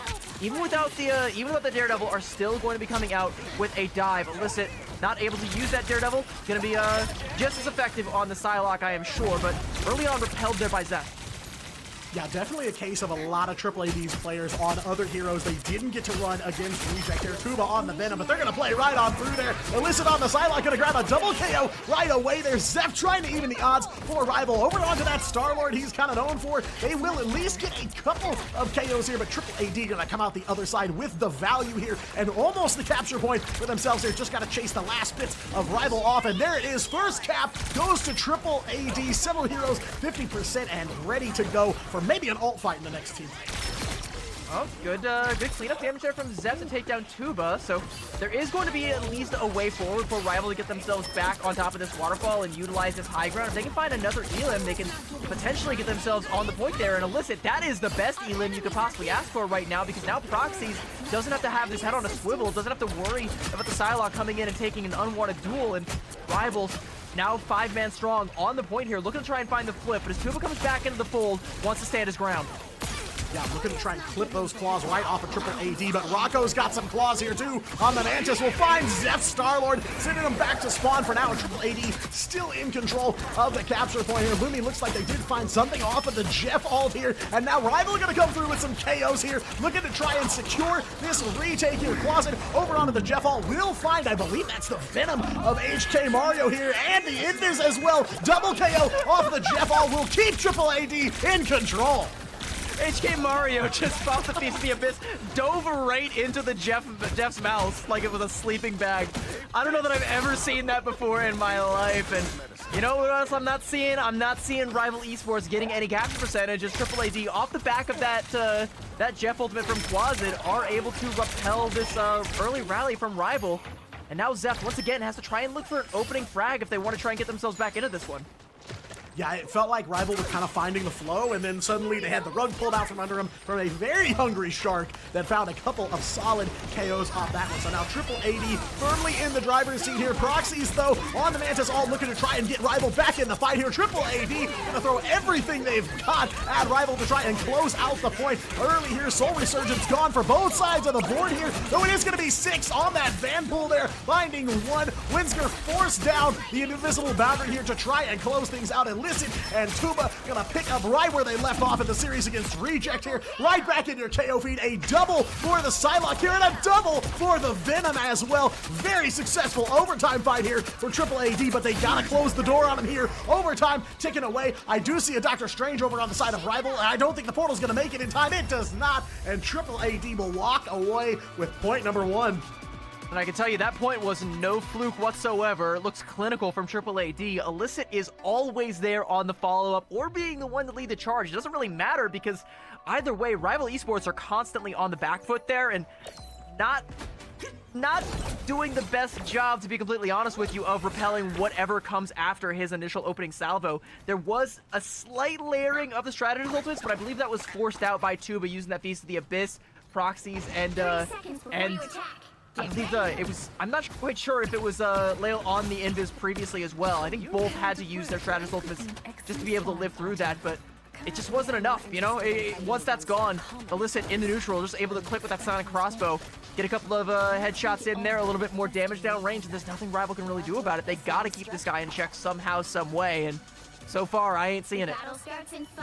even without the Daredevil, are still going to be coming out with a dive. Illicit not able to use that Daredevil. Going to be just as effective on the Psylocke, I am sure, but early on repelled there by Zeph. Yeah, definitely a case of a lot of Triple AD's players on other heroes. They didn't get to run against Reject here. Tuba on the Venom, but they're going to play right on through there. Illicit on the Psylocke, going to grab a double KO right away. There's Zeph trying to even the odds for Rival. Over onto that Star-Lord he's kind of known for. They will at least get a couple of KOs here, but Triple AD going to come out the other side with the value here and almost the capture point for themselves here. Just got to chase the last bits of Rival off, and there it is. First cap goes to Triple AD. Several heroes 50% and ready to go for maybe an alt fight in the next team. Oh, good cleanup damage there from Zeph to take down Tuba, so there is going to be at least a way forward for Rival to get themselves back on top of this waterfall and utilize this high ground. If they can find another Elim, they can potentially get themselves on the point there, and Illicit, that is the best Elim you could possibly ask for right now, because now Proxies doesn't have to have his head on a swivel, doesn't have to worry about the Psylocke coming in and taking an unwanted duel, and Rivals now 5-man strong on the point here, looking to try and find the flip, but as Tuba comes back into the fold, wants to stand his ground. Yeah, looking to try and clip those claws right off of Triple AD, but Rocco's got some claws here too on the Mantis. We'll find Zeph Star-Lord, sending him back to spawn for now. Triple AD still in control of the capture point here. Lumi looks like they did find something off of the Jeff ult here, and now Rival gonna come through with some KOs here, looking to try and secure this retake here. Closet over onto the Jeff ult. We'll find, I believe that's the Venom of HK Mario here, and the Invis as well. Double KO off of the Jeff ult will keep Triple AD in control. HK Mario just fought the Feast of the Abyss, dove right into the Jeff's mouth like it was a sleeping bag. I don't know that I've ever seen that before in my life, and you know what else I'm not seeing? I'm not seeing Rival Esports getting any capture percentage as Triple AD off the back of that Jeff ultimate from Closet are able to repel this early rally from Rival. And now Zeph once again has to try and look for an opening frag if they want to try and get themselves back into this one. Yeah, it felt like Rival was kind of finding the flow, and then suddenly they had the rug pulled out from under him from a very hungry Shark that found a couple of solid KOs off that one. So now Triple AD firmly in the driver's seat here. Proxies, though, on the Mantis, all looking to try and get Rival back in the fight here. Triple AD gonna throw everything they've got at Rival to try and close out the point. Early here, Soul Resurgence gone for both sides of the board here, though it is gonna be 6 on that Vanpool there, finding 1. Winsker forced down the invisible boundary here to try and close things out. And Tuba gonna pick up right where they left off in the series against Reject here. Right back in your KO feed. A double for the Psylocke here and a double for the Venom as well. Very successful overtime fight here for Triple AD, but they gotta close the door on him here. Overtime ticking away. I do see a Doctor Strange over on the side of Rival, and I don't think the portal's gonna make it in time. It does not, and Triple AD will walk away with point number 1. And I can tell you that point was no fluke whatsoever. It looks clinical from Triple AD. Illicit is always there on the follow-up or being the one to lead the charge. It doesn't really matter because either way, Rival Esports are constantly on the back foot there and not doing the best job, to be completely honest with you, of repelling whatever comes after his initial opening salvo. There was a slight layering of the strategist ultimates, but I believe that was forced out by Tuba using that Feast of the Abyss, Proxies, and I believe I'm not quite sure if it was Leo on the Invis previously as well. I think both had to use their strategist ultimates just to be able to live through that, but it just wasn't enough, you know? Once that's gone, Illicit in the neutral, just able to click with that Sonic Crossbow, get a couple of headshots in there, a little bit more damage down range, and there's nothing Rival can really do about it. They gotta keep this guy in check somehow, some way, and so far, I ain't seeing it.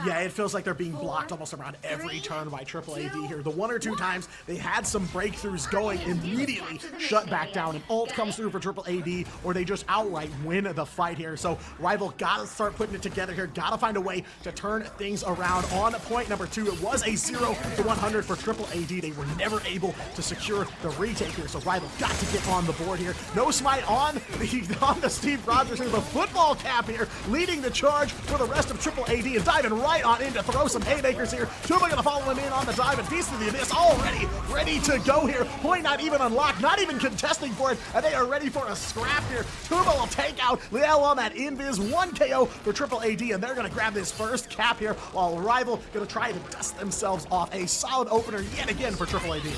Yeah, it feels like they're being blocked almost around every turn by Triple AD here. The one or two times they had some breakthroughs going, immediately shut back down. An ult comes through for Triple AD, or they just outright win the fight here. So Rival gotta start putting it together here. Gotta find a way to turn things around. On point number 2, it was a 0 to 100 for Triple AD. They were never able to secure the retake here. So Rival got to get on the board here. No smite on the Steve Rogers here. The football cap here, leading the charge for the rest of Triple AD, and diving right on in to throw some haymakers here. Tuba gonna follow him in on the dive, and Feast of the Abyss already ready to go here. Point not even unlocked, not even contesting for it, and they are ready for a scrap here. Tuba will take out Liel on that invis. 1 KO for Triple AD, and they're gonna grab this first cap here, while Rival gonna try to dust themselves off. A solid opener yet again for Triple AD.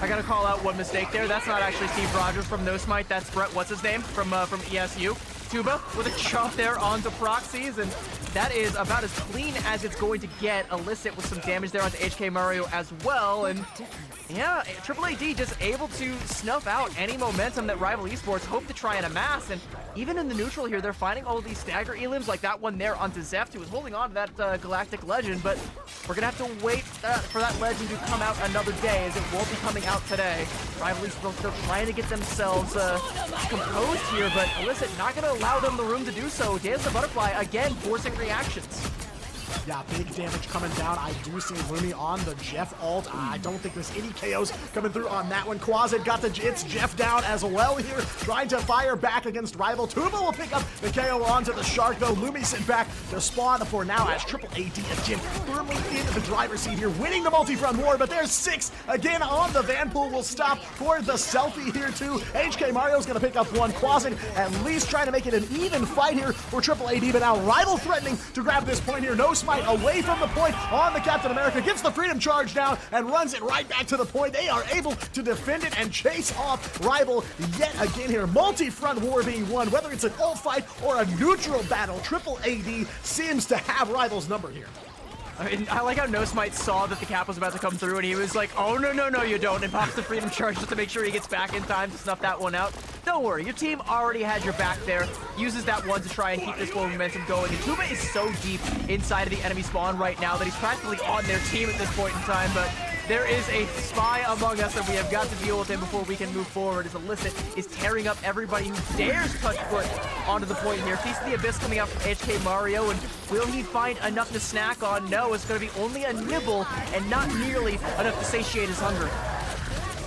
I gotta call out one mistake there. That's not actually Steve Rogers from No Smite. That's Brett, what's his name, from ESU. Tuba with a chop there onto Proxies, and that is about as clean as it's going to get. Illicit with some damage there onto HK Mario as well, and yeah, Triple AD just able to snuff out any momentum that Rival Esports hope to try and amass, and even in the neutral here, they're finding all of these stagger elims like that one there onto Zeft, who was holding on to that Galactic Legend, but we're gonna have to wait for that Legend to come out another day, as it won't be coming out today. Rival Esports still trying to get themselves composed here, but Illicit not gonna allow them the room to do so. Dance the Butterfly, again, forcing reactions. Yeah, big damage coming down. I do see Lumi on the Jeff ult. I don't think there's any KOs coming through on that one. Quasit got it's Jeff down as well here, trying to fire back against Rival. Tuba will pick up the KO onto the Shark, though. Lumi sent back to spawn for now as Triple AD again firmly in the driver's seat here, winning the multi-front war, but there's 6 again on the Vanpool. Will stop for the selfie here too. HK Mario's gonna pick up one. Quasit at least trying to make it an even fight here for Triple AD, but now Rival threatening to grab this point here. No Smite away from the point on the Captain America, gets the Freedom Charge down and runs it right back to the point. They are able to defend it and chase off Rival yet again here. Multi-front war being won, whether it's an ult fight or a neutral battle. Triple AD seems to have Rival's number here. I like how No Smite saw that the cap was about to come through, and he was like, oh, no, you don't, and pops the Freedom Charge just to make sure he gets back in time to snuff that one out. Don't worry, your team already had your back there, uses that one to try and keep this full momentum going, and Tuba is so deep inside of the enemy spawn right now that he's practically on their team at this point in time, but there is a spy among us, and we have got to deal with him before we can move forward, as Illicit is tearing up everybody who dares touch foot onto the point here. Feast of the Abyss coming out from HK Mario, and will he find enough to snack on? No, it's going to be only a nibble and not nearly enough to satiate his hunger.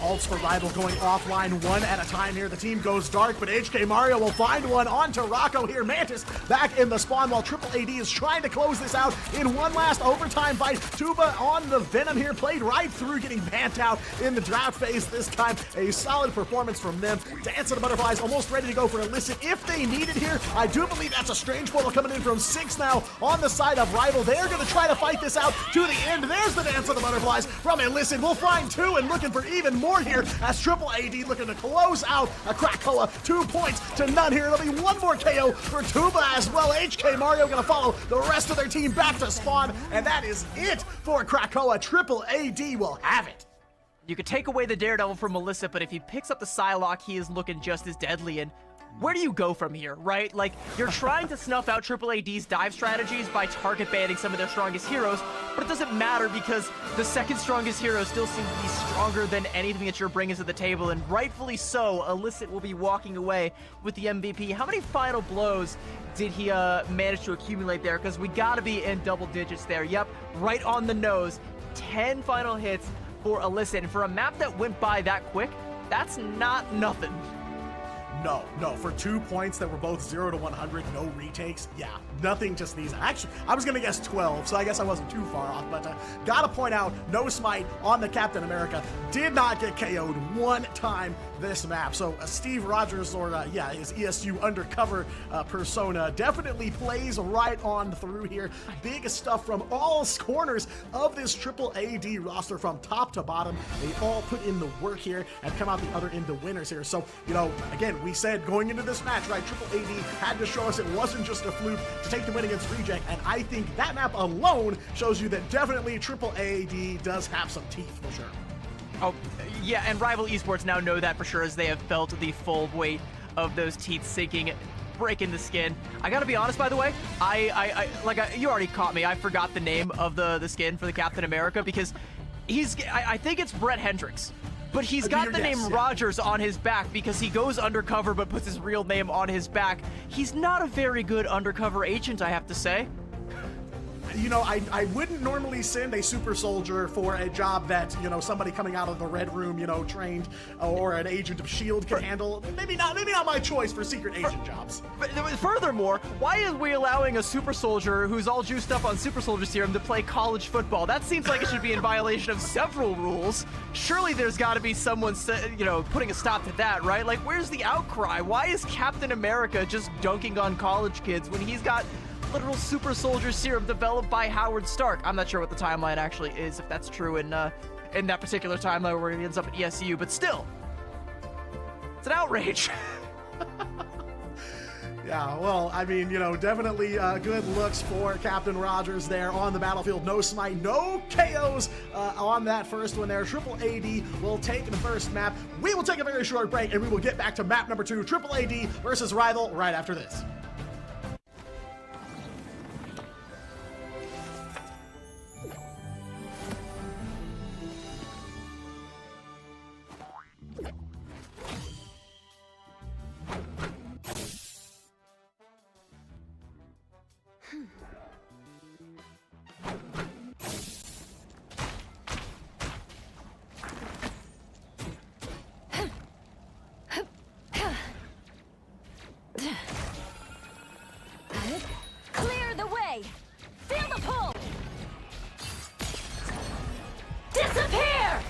Ults for Rival going offline one at a time here. The team goes dark, but HK Mario will find one onto Rocco here. Mantis back in the spawn while Triple AD is trying to close this out in one last overtime fight. Tuba on the Venom here, played right through, getting banned out in the draft phase this time. A solid performance from them. Dance of the Butterflies almost ready to go for Illicit if they need it here. I do believe that's a strange portal coming in from 6 now on the side of Rival. They're going to try to fight this out to the end. There's the Dance of the Butterflies from Illicit. We'll find 2 and looking for even more here as Triple AD looking to close out a Krakoa. 2 points to none here. There'll be one more KO for Tuba as well. HK Mario gonna follow the rest of their team back to spawn, and that is it for Krakoa. Triple AD will have it. You could take away the Daredevil from Melissa, but if he picks up the Psylocke, he is looking just as deadly, and where do you go from here, right? Like, you're trying to snuff out Triple AD's dive strategies by target banning some of their strongest heroes, but it doesn't matter because the second strongest heroes still seem to be stronger than anything that you're bringing to the table, and rightfully so. Illicit will be walking away with the MVP. How many final blows did he manage to accumulate there? Because we gotta be in double digits there. Yep, right on the nose. 10 final hits for Illicit, and for a map that went by that quick, that's not nothing. No. For 2 points that were both 0 to 100, no retakes. Yeah, nothing to sneeze at. Actually, I was gonna guess 12, so I guess I wasn't too far off. But gotta point out, no smite on the Captain America. Did not get KO'd one time this map. So Steve Rogers, or his ESU undercover persona, definitely plays right on through here. Big stuff from all corners of this Triple AD roster from top to bottom. They all put in the work here and come out the other end the winners here. So, again, we said going into this match, right, Triple AD had to show us it wasn't just a fluke to take the win against Reject, and I think that map alone shows you that definitely Triple AD does have some teeth for sure. Oh, yeah, and Rival Esports now know that for sure, as they have felt the full weight of those teeth sinking, breaking the skin. I gotta be honest, by the way, you already caught me. I forgot the name of the skin for the Captain America, because I think it's Brett Hendricks. But he's got the name Rogers on his back because he goes undercover but puts his real name on his back. He's not a very good undercover agent, I have to say. I wouldn't normally send a super soldier for a job that, somebody coming out of the Red Room, trained, or an agent of S.H.I.E.L.D. can handle. Maybe not my choice for secret agent jobs. But furthermore, why are we allowing a super soldier who's all juiced up on super soldier serum to play college football? That seems like it should be in violation of several rules. Surely there's got to be someone, putting a stop to that, right? Like, where's the outcry? Why is Captain America just dunking on college kids when he's got literal super soldier serum developed by Howard Stark? I'm not sure what the timeline actually is, if that's true in that particular timeline where he ends up at ESU, but still, it's an outrage. Yeah, well, I mean, definitely good looks for Captain Rogers there on the battlefield. No smite, no KOs on that first one there. Triple AD will take the first map. We will take a very short break, and we will get back to map number 2, Triple AD versus Rival, right after this. Clear the way! Feel the pull! Disappear!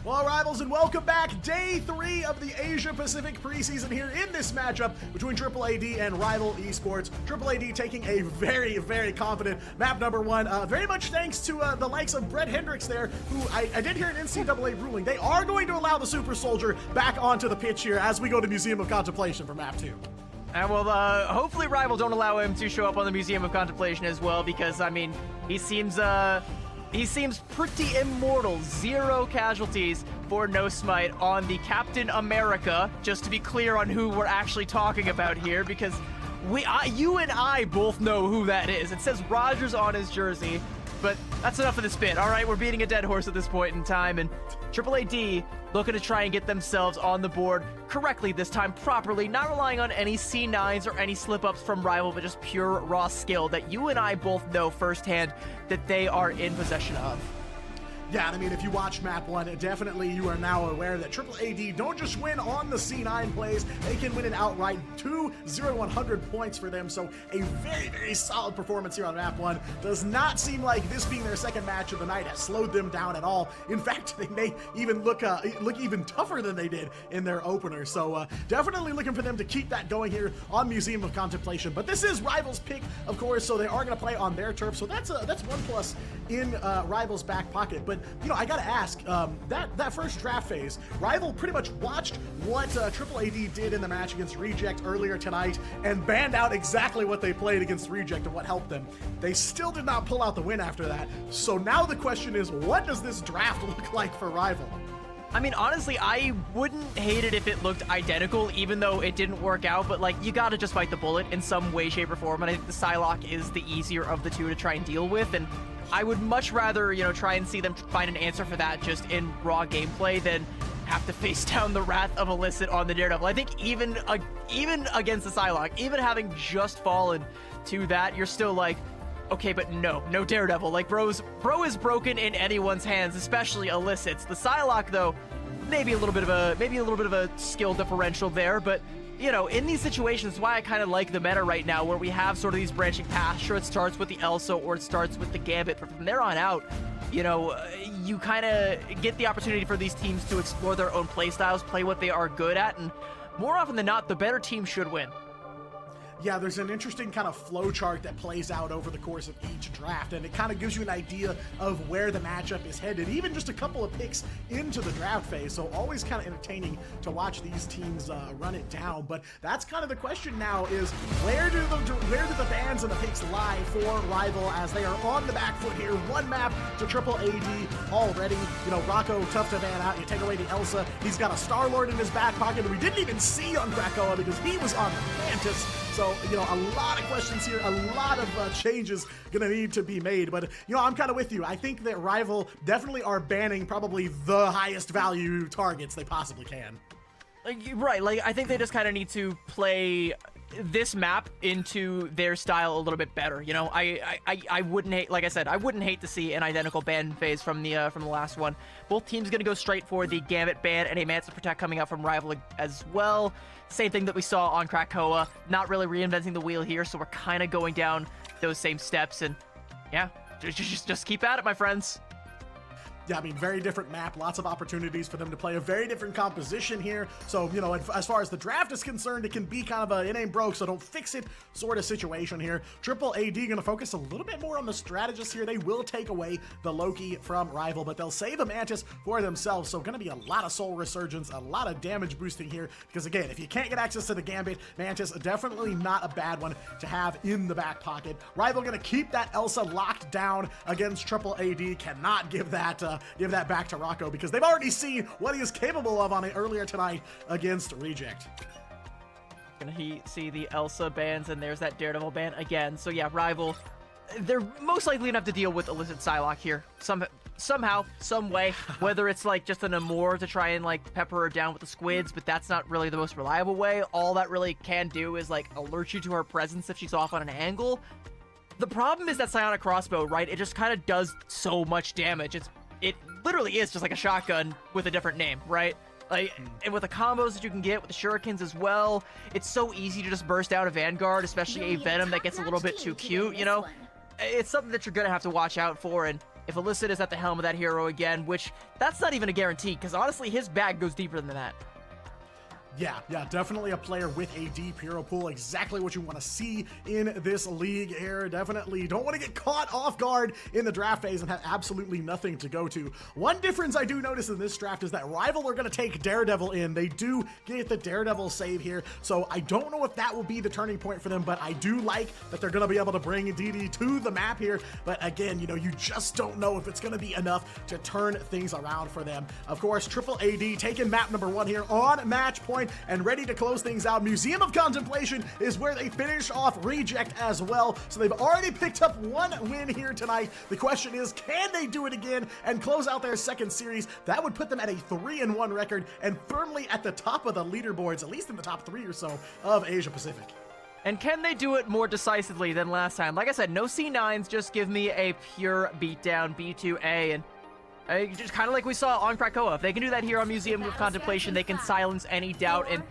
Well, rivals, and welcome back. Day 3 of the Asia Pacific preseason here in this matchup between Triple AD and Rival Esports. Triple AD taking a very, very confident map number 1. Very much thanks to the likes of Brett Hendricks there, who I did hear an NCAA ruling. They are going to allow the Super Soldier back onto the pitch here as we go to Museum of Contemplation for map 2. And well, hopefully Rival don't allow him to show up on the Museum of Contemplation as well, because, I mean, he seems pretty immortal. 0 casualties for No Smite on the Captain America, just to be clear on who we're actually talking about here, because you and I both know who that is. It says Rogers on his jersey, but that's enough of this bit. All right, we're beating a dead horse at this point in time, and Triple AD looking to try and get themselves on the board correctly this time, properly, not relying on any C9s or any slip-ups from Rival, but just pure raw skill that you and I both know firsthand that they are in possession of. Yeah, I mean, if you watch map 1, definitely you are now aware that Triple AD don't just win on the C9 plays, they can win it outright. 0-100 points for them, so a very, very solid performance here on map 1. Does not seem like this being their second match of the night has slowed them down at all. In fact, they may even look even tougher than they did in their opener, so definitely looking for them to keep that going here on Museum of Contemplation. But this is Rival's pick, of course, so they are going to play on their turf, so that's 1 plus in Rival's back pocket. But you know, I gotta ask, that first draft phase, Rival pretty much watched what Triple AD did in the match against Reject earlier tonight and banned out exactly what they played against Reject and what helped them. They still did not pull out the win after that. So now the question is, what does this draft look like for Rival? I mean, honestly, I wouldn't hate it if it looked identical, even though it didn't work out, but, like, you gotta just bite the bullet in some way, shape, or form, and I think the Psylocke is the easier of the two to try and deal with, and I would much rather, you know, try and see them find an answer for that just in raw gameplay than have to face down the wrath of Illicit on the Daredevil. I think even against the Psylocke, even having just fallen to that, you're still like, okay, but no Daredevil. Like, bro is broken in anyone's hands, especially Illicit's. The Psylocke, though, maybe a little bit of a skill differential there, but you know, in these situations, why I kind of like the meta right now, where we have sort of these branching paths. Sure, it starts with the Elsa or it starts with the Gambit, but from there on out, you know, you kind of get the opportunity for these teams to explore their own playstyles, play what they are good at, and more often than not, the better team should win. Yeah, there's an interesting kind of flow chart that plays out over the course of each draft, and it kind of gives you an idea of where the matchup is headed, even just a couple of picks into the draft phase. So always kind of entertaining to watch these teams run it down. But that's kind of the question now, is where do the bans and the picks lie for Rival as they are on the back foot here? 1 map to Triple AD already. You know, Rocco, tough to ban out. You take away the Elsa. He's got a Star-Lord in his back pocket that we didn't even see on Krakoa because he was on Mantis. So, you know, a lot of questions here, a lot of changes gonna need to be made. But, you know, I'm kind of with you. I think that Rival definitely are banning probably the highest value targets they possibly can. Right, like, I think they just kind of need to play this map into their style a little bit better. You know, I wouldn't hate, like I said, I wouldn't hate to see an identical ban phase from the last one. Both teams gonna go straight for the Gambit ban and a Mantis Protect coming out from Rival as well. Same thing that we saw on Krakoa, not really reinventing the wheel here, so we're kind of going down those same steps, and yeah, just keep at it, my friends. Yeah, I mean, very different map, lots of opportunities for them to play a very different composition here. So, you know, as far as the draft is concerned, it can be kind of a it ain't broke, so don't fix it sort of situation here. Triple AD gonna focus a little bit more on the strategist here. They will take away the Loki from Rival, but they'll save a Mantis for themselves. So gonna be a lot of soul resurgence, a lot of damage boosting here, because again, if you can't get access to the Gambit, Mantis definitely not a bad one to have in the back pocket. Rival gonna keep that Elsa locked down against Triple AD. Cannot give that back to Rocco because they've already seen what he is capable of on it earlier tonight against Reject. Gonna see the Elsa bans, and there's that Daredevil ban again. So yeah, Rival, they're most likely gonna have to deal with Illicit Psylocke here somehow, some way, whether it's like just an Amor to try and like pepper her down with the squids, but that's not really the most reliable way. All that really can do is like alert you to her presence if she's off on an angle. The problem is that Psionic Crossbow, right? It just kind of does so much damage. It literally is just like a shotgun with a different name, right? Like, and with the combos that you can get with the shurikens as well, it's so easy to just burst out a Vanguard, especially a Venom that gets a little bit too cute, you know? It's something that you're gonna have to watch out for, and if Illicit is at the helm of that hero again, which that's not even a guarantee, because honestly, his bag goes deeper than that. Yeah, definitely a player with a deep hero pool. Exactly what you want to see in this league here. Definitely don't want to get caught off guard in the draft phase and have absolutely nothing to go to. One difference I do notice in this draft is that Rival are going to take Daredevil in. They do get the Daredevil save here, so I don't know if that will be the turning point for them, but I do like that they're going to be able to bring DD to the map here. But again, you know, you just don't know if it's going to be enough to turn things around for them. Of course, Triple AD taking map number 1 here on match point and ready to close things out. Museum of Contemplation is where they finish off Reject as well. So they've already picked up 1 win here tonight. The question is, can they do it again and close out their second series? That would put them at a 3-1 record and firmly at the top of the leaderboards, at least in the top 3 or so of Asia Pacific. And can they do it more decisively than last time? Like I said, no C9s, just give me a pure beatdown, B2A, and just kind of like we saw on Krakoa. If they can do that here on Museum of Contemplation, they can silence any doubt and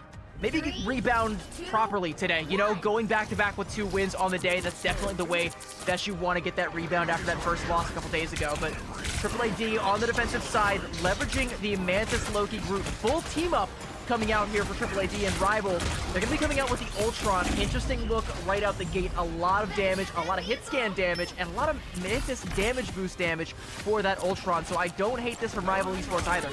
maybe rebound properly today. You know, going back-to-back with 2 wins on the day, that's definitely the way that you want to get that rebound after that first loss a couple days ago. But Triple AD on the defensive side, leveraging the Mantis Loki group, full team up coming out here for Triple AD and Rival. They're going to be coming out with the Ultron. Interesting look right out the gate. A lot of damage, a lot of hit scan damage, and a lot of Mantis damage boost damage for that Ultron. So I don't hate this from Rival Esports either.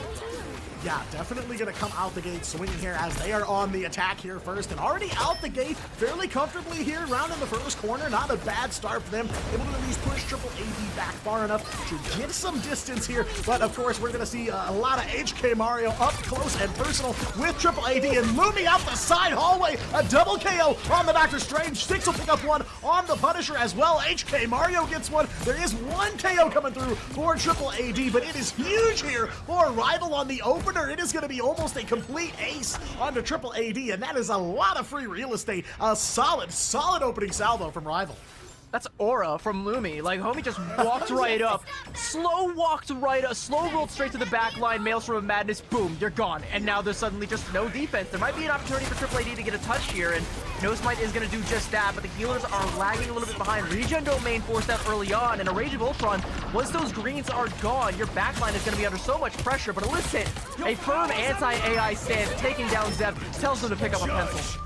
Yeah, definitely going to come out the gate swinging here as they are on the attack here first, and already out the gate fairly comfortably here, round in the first corner. Not a bad start for them, able to at least push Triple AD back far enough to get some distance here. But of course, we're going to see a lot of HK Mario up close and personal with Triple AD, and Lumi out the side hallway, a double KO on the Doctor Strange. Six will pick up 1 on the Punisher as well. HK Mario gets 1. There is 1 KO coming through for Triple AD, but it is huge here for Rival on the opener. It is going to be almost a complete ace onto Triple AD, and that is a lot of free real estate. A solid opening salvo from Rival. That's aura from Lumi. Like, homie just walked right up, slow walked right up, slow rolled straight to the back line, Maelstrom of Madness, boom, you're gone. And now there's suddenly just no defense. There might be an opportunity for Triple AD to get a touch here, and No Smite is going to do just that, but the healers are lagging a little bit behind. Regen domain forced out early on, and a Rage of Ultron, once those greens are gone, your backline is going to be under so much pressure, but Illicit, a firm anti-AI stance, taking down Zeb, tells them to pick up a pencil.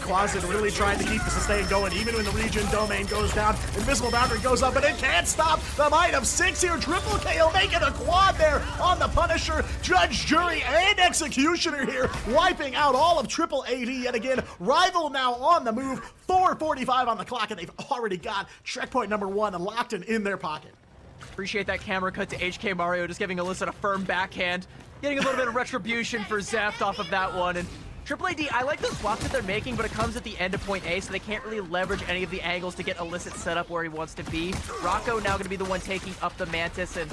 Closet really trying to keep the sustain going, even when the Regen domain goes down. Invisible boundary goes up, but it can't stop the might of 6 here. Triple KO making a quad there on the Punisher. Judge, Jury, and Executioner here, wiping out all of Triple AD yet again. Rival now on the move, 4:45 on the clock, and they've already got checkpoint number 1 locked and in their pocket. Appreciate that camera cut to HK Mario, just giving Illicit a firm backhand. Getting a little bit of retribution for Zeft off of that one, and Triple AD, I like the swaps that they're making, but it comes at the end of point A, so they can't really leverage any of the angles to get Illicit set up where he wants to be. Rocco now going to be the one taking up the Mantis, and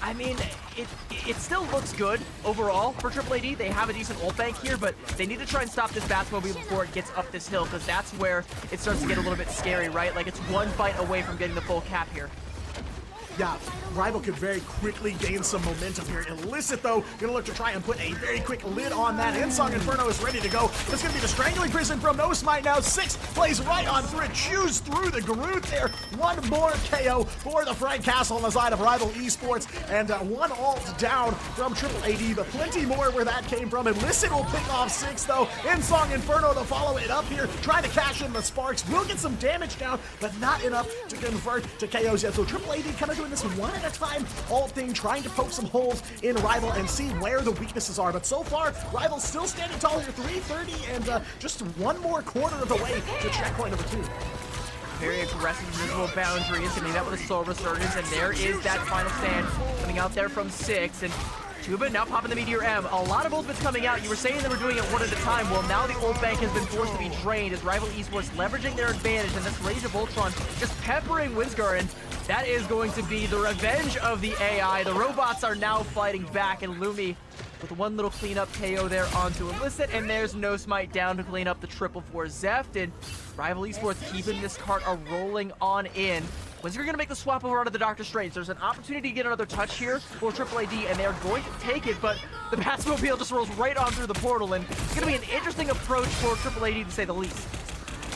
I mean, it still looks good overall for Triple AD. They have a decent ult bank here, but they need to try and stop this Batmobile before it gets up this hill, because that's where it starts to get a little bit scary, right? Like, it's one fight away from getting the full cap here. Yeah, Rival could very quickly gain some momentum here. Illicit, though, gonna look to try and put a very quick lid on that. Insong Inferno is ready to go. It's gonna be the Strangling Prison from No Smite now. 6 plays right on through it, chews through the Groot there. 1 more KO for the Frank Castle on the side of Rival Esports, and 1 ult down from Triple AD, but plenty more where that came from. Illicit will pick off 6, though. Insong Inferno to follow it up here, trying to cash in the sparks. Will get some damage down, but not enough to convert to KOs yet. So Triple AD kind of doing this one at a time, ult thing, trying to poke some holes in Rival and see where the weaknesses are. But so far, Rival still standing tall here, 330, and just 1 more quarter of the way to checkpoint number 2. Very aggressive invisible boundaries, getting that with a Soul Resurgence, and there is that final stand coming out there from 6, and Tuba now popping the Meteor M. A lot of ultimates coming out. You were saying they were doing it 1 at a time. Well, now the ult bank has been forced to be drained as Rival Esports leveraging their advantage, and this Rage of Ultron just peppering Winsgar, and that is going to be the revenge of the AI. The robots are now fighting back, and Lumi with 1 little cleanup KO there onto Illicit, and there's No Smite down to clean up the 444 Zeft, and Rival Esports keeping this cart rolling on in. Winsgar going to make the swap over onto the Doctor Strange. There's an opportunity to get another touch here for Triple AD, and they're going to take it, but the Batmobile just rolls right on through the portal, and it's going to be an interesting approach for Triple AD to say the least.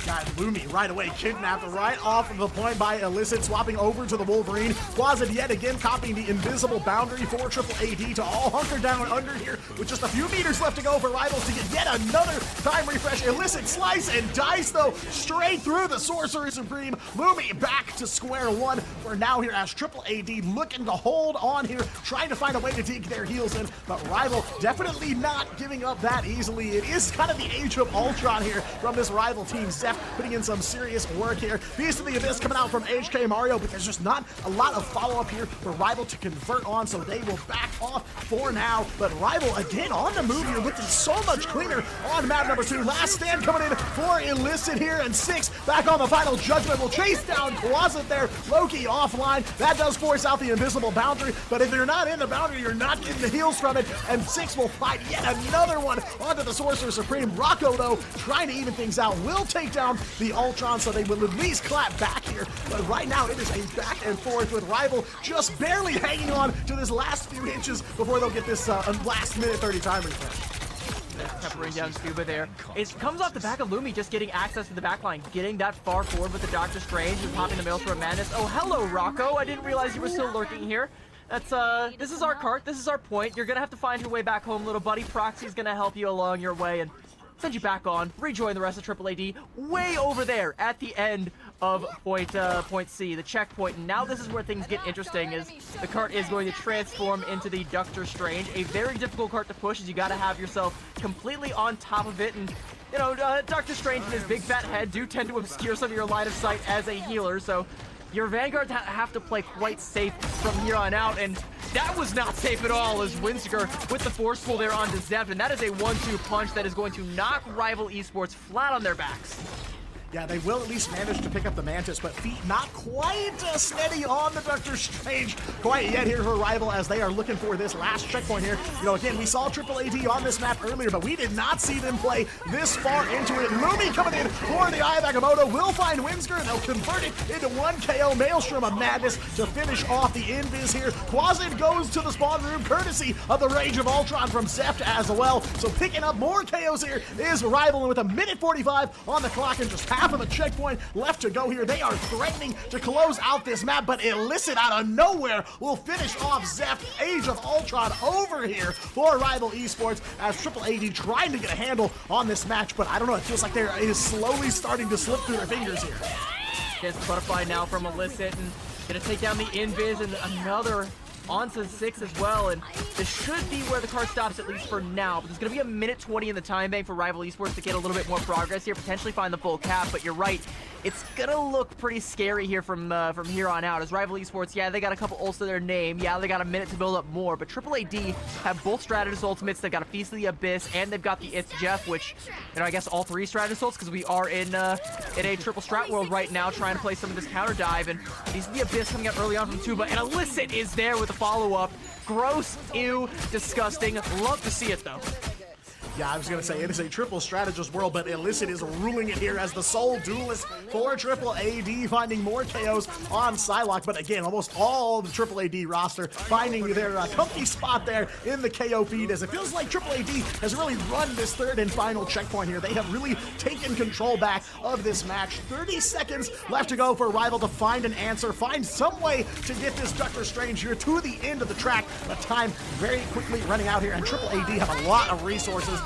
Got Lumi right away, kidnapped right off of the point by Illicit, swapping over to the Wolverine. Quasit yet again copying the invisible boundary for Triple AD to all hunker down under here with just a few meters left to go for Rivals to get yet another time refresh. Illicit slice and dice though, straight through the Sorcerer Supreme. Lumi back to square one for now here as Triple AD looking to hold on here, trying to find a way to dig their heels in, but Rival definitely not giving up that easily. It is kind of the age of Ultron here from this Rival team. Zeph putting in some serious work here. Beast of the Abyss coming out from HK Mario, but there's just not a lot of follow-up here for Rival to convert on, so they will back off for now. But Rival again on the move here, looking so much cleaner on map number 2. Last stand coming in for Illicit here, and 6 back on the final judgment will chase down Quasit there. Loki offline. That does force out the invisible boundary, but if you're not in the boundary, you're not getting the heals from it, and 6 will fight yet another one onto the Sorcerer Supreme. Rocco, though, trying to even things out, will take down the Ultron, so they will at least clap back here. But right now, it is a back and forth with Rival just barely hanging on to this last few inches before they'll get this last minute 30 time refresh. Peppering down Scuba there. It comes off the back of Lumi just getting access to the backline, getting that far forward with the Doctor Strange and popping the Maelstrom of Madness. Oh, hello, Rocco. I didn't realize you were still lurking here. That's, this is our cart. This is our point. You're gonna have to find your way back home, little buddy. Proxy's gonna help you along your way and send you back on, rejoin the rest of Triple AD way over there at the end of point C, the checkpoint. And now this is where things get interesting, is the cart is going to transform into the Doctor Strange. A very difficult cart to push, as you gotta have yourself completely on top of it. And, you know, Doctor Strange and his big fat head do tend to obscure some of your line of sight as a healer, so your Vanguards have to play quite safe from here on out, and that was not safe at all as Winsker with the force pull there onto Zeph, and that is a 1-2 punch that is going to knock Rival Esports flat on their backs. Yeah, they will at least manage to pick up the Mantis, but feet not quite steady on the Doctor Strange quite yet here for Rival as they are looking for this last checkpoint here. You know, again, we saw Triple AD on this map earlier, but we did not see them play this far into it. Lumi coming in for the Eye of Agamotto will find Winsker, and they'll convert it into 1 KO. Maelstrom of Madness to finish off the invis here. Quasit goes to the spawn room, courtesy of the Rage of Ultron from Zept as well. So picking up more KOs here is Rival, and with 1:45 on the clock and just half of a checkpoint left to go here, they are threatening to close out this map, but Illicit out of nowhere will finish off Zeph. Age of Ultron over here for Rival Esports as Triple AD trying to get a handle on this match, but I don't know, it feels like it is slowly starting to slip through their fingers here. Gets Butterfly now from Illicit, and gonna take down the invis, and another onto 6 as well, and this should be where the car stops, at least for now. But there's going to be 1:20 in the time bank for Rival Esports to get a little bit more progress here, potentially find the full cap, but you're right, it's going to look pretty scary here from here on out, as Rival Esports, yeah, they got a couple ults to their name, yeah, they got a minute to build up more, but Triple AD have both Strategist ultimates. They've got a Feast of the Abyss, and they've got the It's Jeff, which, you know, I guess all 3 Strategist ults, because we are in a triple strat world right now, trying to play some of this counter dive, and Feast of the Abyss coming out early on from Tuba, and Illicit is there with a follow-up. Gross, ew, disgusting. Love to see it, though. Yeah, I was going to say, it is a triple strategist world, but Illicit is ruling it here as the sole duelist for Triple AD, finding more KOs on Psylocke. But again, almost all the Triple AD roster finding their comfy spot there in the KO feed, as it feels like Triple AD has really run this third and final checkpoint here. They have really taken control back of this match. 30 seconds left to go for Rival to find an answer, find some way to get this Doctor Strange here to the end of the track, but time very quickly running out here, and Triple AD have a lot of resources.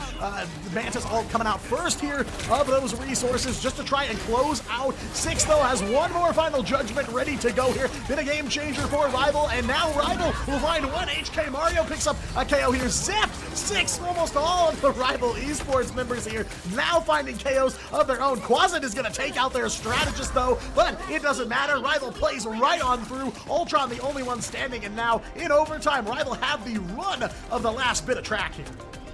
Mantis ult coming out first here of those resources just to try and close out. 6 though has one more final judgment ready to go here. Been a game changer for Rival, and now Rival will find 1. HK Mario picks up a KO here. Zep 6, almost all of the Rival Esports members here now finding KOs of their own. Quasit is going to take out their strategist though, but it doesn't matter. Rival plays right on through. Ultron the only one standing, and now in overtime Rival have the run of the last bit of track here.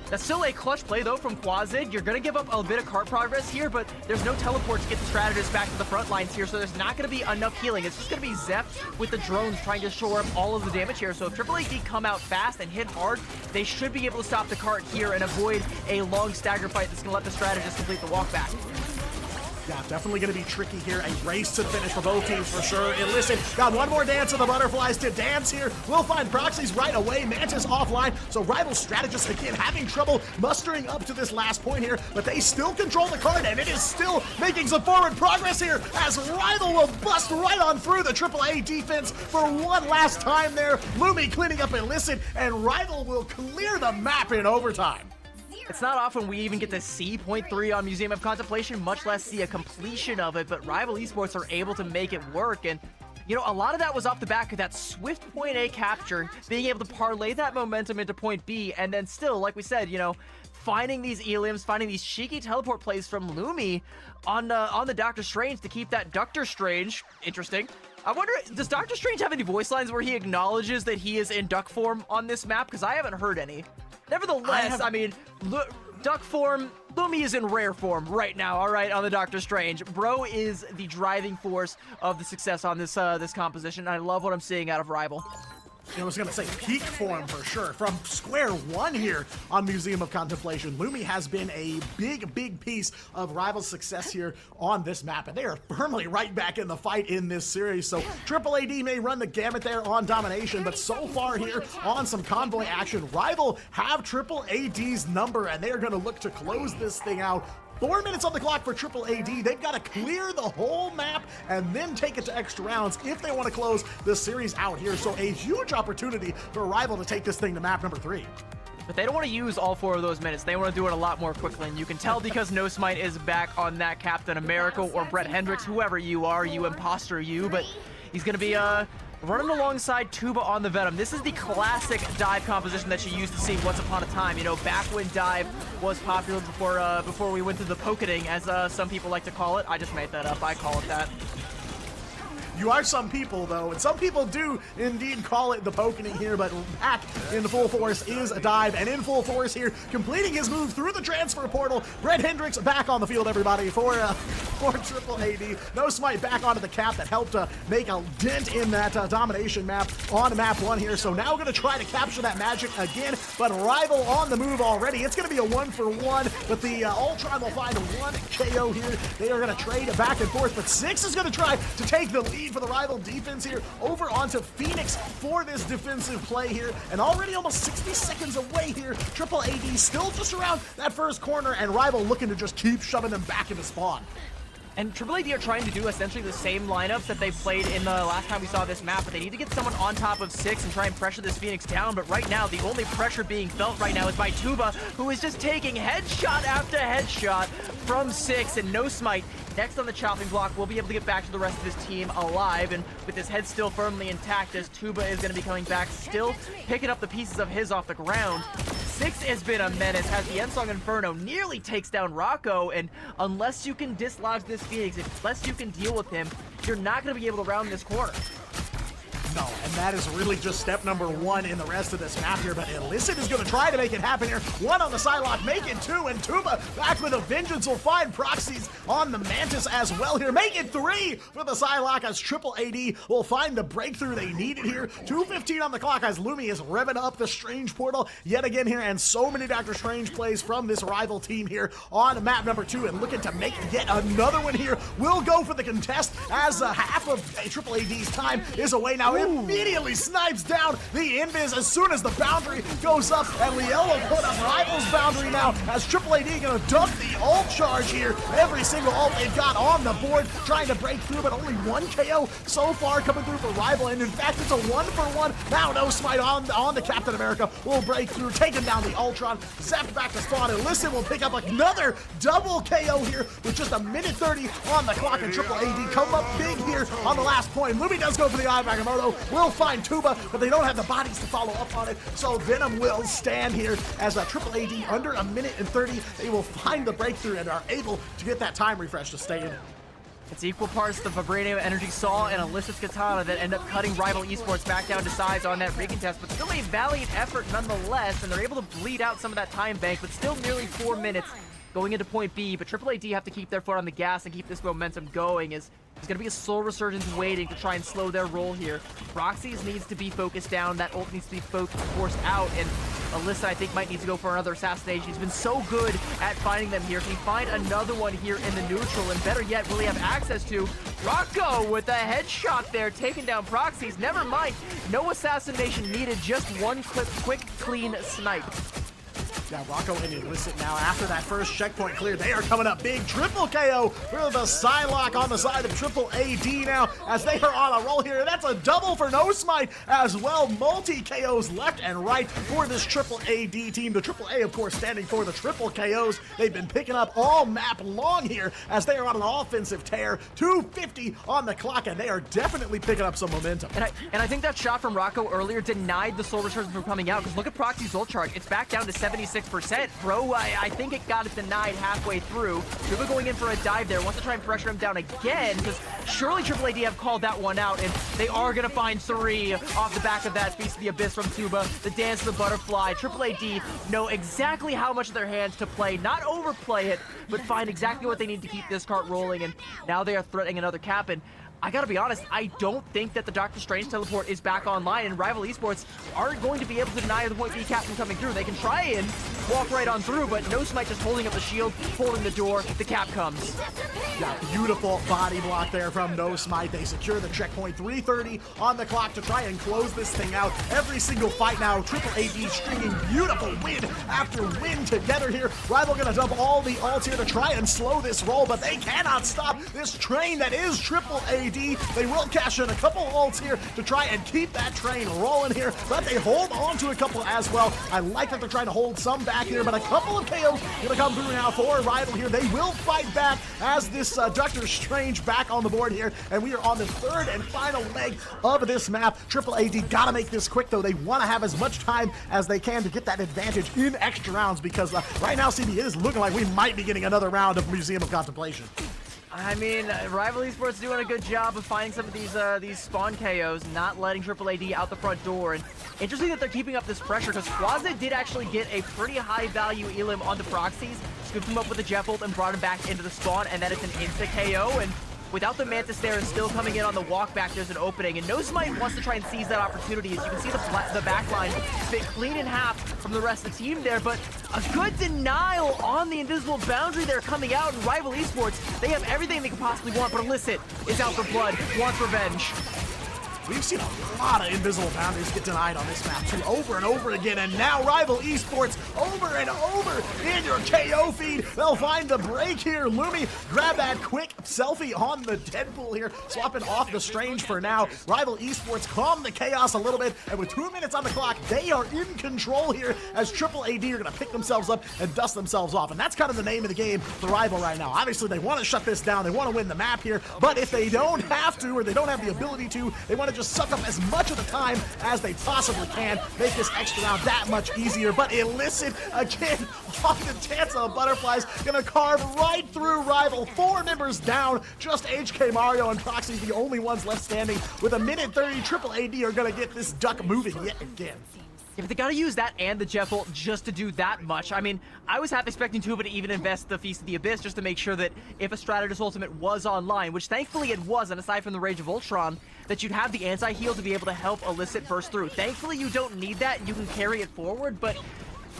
That's still a clutch play, though, from Quasit. You're going to give up a bit of cart progress here, but there's no teleport to get the strategist back to the front lines here, so there's not going to be enough healing. It's just going to be Zep with the drones trying to shore up all of the damage here. So if Triple AD come out fast and hit hard, they should be able to stop the cart here and avoid a long stagger fight that's going to let the strategist complete the walk back. Yeah, definitely going to be tricky here. A race to the finish for both teams for sure. Illicit got one more dance of the butterflies to dance here. We'll find proxies right away. Mantis offline. So rival strategists again having trouble mustering up to this last point here, but they still control the card, and it is still making some forward progress here as rival will bust right on through the AAA defense for one last time there. Lumi cleaning up Illicit, and rival will clear the map in overtime. It's not often we even get to see point 3 on Museum of Contemplation, much less see a completion of it, but Rival Esports are able to make it work, and you know, a lot of that was off the back of that swift point A capture, being able to parlay that momentum into point B, and then still, like we said, you know, finding these elims, finding these cheeky teleport plays from Lumi on the Doctor Strange to keep that Doctor Strange interesting. I wonder, does Doctor Strange have any voice lines where he acknowledges that he is in duck form on this map? Because I haven't heard any. Nevertheless, I mean, duck form, Lumi is in rare form right now, all right, on the Doctor Strange. Bro is the driving force of the success on this this composition. I love what I'm seeing out of Rival. I was going to say peak form for sure. From square one here on Museum of Contemplation, Lumi has been a big piece of Rival's success here on this map, and they are firmly right back in the fight in this series. So Triple AD may run the gamut there on domination, but so far here on some convoy action, Rival have Triple AD's number, and they are going to look to close this thing out. 4 minutes on the clock for Triple AD. They've got to clear the whole map and then take it to extra rounds if they want to close the series out here. So a huge opportunity for Rival to take this thing to map number 3. But they don't want to use all 4 of those minutes. They want to do it a lot more quickly, and you can tell because No Smite is back on that Captain America or Brett Hendricks, whoever you are, you imposter you, but he's going to be running alongside Tuba on the Venom. This is the classic dive composition that you used to see once upon a time. You know, back when dive was popular before we went to the pocketing, as some people like to call it. I just made that up. I call it that. You are some people, though, and some people do indeed call it the pokening here, but back in full force is a dive, and in full force here, completing his move through the transfer portal. Brett Hendricks back on the field, everybody, for Triple AD. No Smite back onto the cap that helped make a dent in that domination map on map 1 here, so now going to try to capture that magic again, but Rival on the move already. It's going to be a 1-for-1, but the Ultron will find 1 KO here. They are going to trade back and forth, but Six is going to try to take the lead for the Rival defense here over onto Phoenix for this defensive play here, and already almost 60 seconds away here. Triple AD still just around that first corner, and Rival looking to just keep shoving them back into spawn. And Triple AD are trying to do essentially the same lineups that they played in the last time we saw this map, but they need to get someone on top of Six and try and pressure this Phoenix down. But right now, the only pressure being felt right now is by Tuba, who is just taking headshot after headshot from Six, and No Smite next on the chopping block will be able to get back to the rest of his team alive, and with his head still firmly intact as Tuba is going to be coming back, still picking up the pieces of his off the ground. Six has been a menace as the Ensong Inferno nearly takes down Rocco, and unless you can dislodge this Phoenix, unless you can deal with him, you're not going to be able to round this corner. No, and that is really just step number 1 in the rest of this map here, but Illicit is going to try to make it happen here. 1 on the Psylocke, make it 2, and Tuba back with a vengeance will find proxies on the Mantis as well here. Make it 3 for the Psylocke as Triple AD will find the breakthrough they needed here. 2:15 on the clock as Lumi is revving up the Strange portal yet again here, and so many Doctor Strange plays from this Rival team here on map number 2, and looking to make yet another one here. Will go for the contest as half of Triple AD's time is away now. Immediately snipes down the invis as soon as the boundary goes up, and Liel will put up Rival's boundary now as Triple AD gonna dump the ult charge here. Every single ult they've got on the board, trying to break through, but only 1 KO so far coming through for Rival, and in fact it's a 1-for-1. Now No Smite on the Captain America will break through, taking down the Ultron, zapped back to spawn, and Listen will pick up another double KO here with just 1:30 on the clock, and Triple AD come up big here on the last point. Lumi does go for the Eye of Agamotto, will find Tuba, but they don't have the bodies to follow up on it, so Venom will stand here as a Triple AD under 1:30. They will find the breakthrough and are able to get that time refresh to stay in it. It's equal parts the Vibranium Energy Saw and Illicit's Katana that end up cutting Rival Esports back down to size on that recontest, but still a valiant effort nonetheless, and they're able to bleed out some of that time bank, but still nearly 4 minutes going into point B, but Triple AD have to keep their foot on the gas and keep this momentum going as There's going to be a Soul Resurgence waiting to try and slow their roll here. Proxies needs to be focused down. That ult needs to be forced out. And Alyssa, I think, might need to go for another assassination. He's been so good at finding them here. Can he find another one here in the neutral? And better yet, will he have access to Rocco with a headshot there, taking down Proxies? Never mind. No assassination needed. Just one quick clean snipe. Yeah, Rocco and Illicit now after that first checkpoint clear. They are coming up big. Triple KO for the Psylocke on the side of Triple AD now as they are on a roll here. That's a double for No Smite as well. Multi KOs left and right for this Triple AD team. The Triple A, of course, standing for the triple KOs. They've been picking up all map long here as they are on an offensive tear. 250 on the clock, and they are definitely picking up some momentum. And I think that shot from Rocco earlier denied the Soul Resurgence from coming out, because look at Proxy's ult charge. It's back down to 76%. Bro, I think it got it denied halfway through. Tuba going in for a dive there. Wants to try and pressure him down again, because surely Triple AD have called that one out, and they are going to find 3 off the back of that Feast of the Abyss from Tuba. The Dance of the Butterfly. Triple AD know exactly how much of their hands to play. Not overplay it, but find exactly what they need to keep this cart rolling, and now they are threatening another cap, and I gotta be honest, I don't think that the Doctor Strange teleport is back online, and Rival Esports aren't going to be able to deny the point B cap from coming through. They can try and walk right on through, but No Smite just holding up the shield, holding the door, the cap comes. Yeah, beautiful body block there from No Smite. They secure the checkpoint. 3:30 on the clock to try and close this thing out. Every single fight now, Triple AD stringing beautiful win after win together here. Rival gonna dump all the ults here to try and slow this roll, but they cannot stop this train that is Triple AD. They will cash in a couple ults here to try and keep that train rolling here, but they hold on to a couple as well. I like that they're trying to hold some back here, but a couple of KOs gonna come through now for Rival here. They will fight back as this Doctor Strange back on the board here, and we are on the third and final leg of this map. Triple AD gotta make this quick though. They want to have as much time as they can to get that advantage in extra rounds, because right now, CB, it is looking like we might be getting another round of Museum of Contemplation. I mean, Rival Esports doing a good job of finding some of these spawn KOs, not letting Triple AD out the front door. And interesting that they're keeping up this pressure, because Quaza did actually get a pretty high value elim on the Proxies, scooped him up with the Jeff ult and brought him back into the spawn, and that is an insta KO. And without the Mantis there and still coming in on the walk back, there's an opening, and No Smite wants to try and seize that opportunity. As you can see, the back line split clean in half from the rest of the team there, but a good denial on the invisible boundary there coming out, and Rival Esports, they have everything they could possibly want, but Illicit is out for blood, wants revenge. We've seen a lot of invisible boundaries get denied on this map too, over and over again, and now Rival Esports over and over in your KO feed. They'll find the break here. Lumi, grab that quick selfie on the Deadpool here, swapping off the Strange for now. Rival Esports calm the chaos a little bit, and with 2 minutes on the clock, they are in control here as Triple AD are gonna pick themselves up and dust themselves off, and that's kind of the name of the game for Rival right now. Obviously, they want to shut this down, they want to win the map here, but if they don't have to, or they don't have the ability to, they want to just suck up as much of the time as they possibly can, make this extra round that much easier. But Illicit again on the Dance of the Butterflies, gonna carve right through Rival. 4 members down, just HK Mario and Proxy the only ones left standing. With a minute 30, Triple AD are gonna get this duck moving yet again. Yeah, but they gotta use that and the Jeff ult just to do that much. I mean, I was half expecting Tuba to even invest the Feast of the Abyss just to make sure that if a Strategist Ultimate was online, which thankfully it was, and aside from the Rage of Ultron, that you'd have the anti-heal to be able to help Illicit burst through. Thankfully, you don't need that. You can carry it forward, but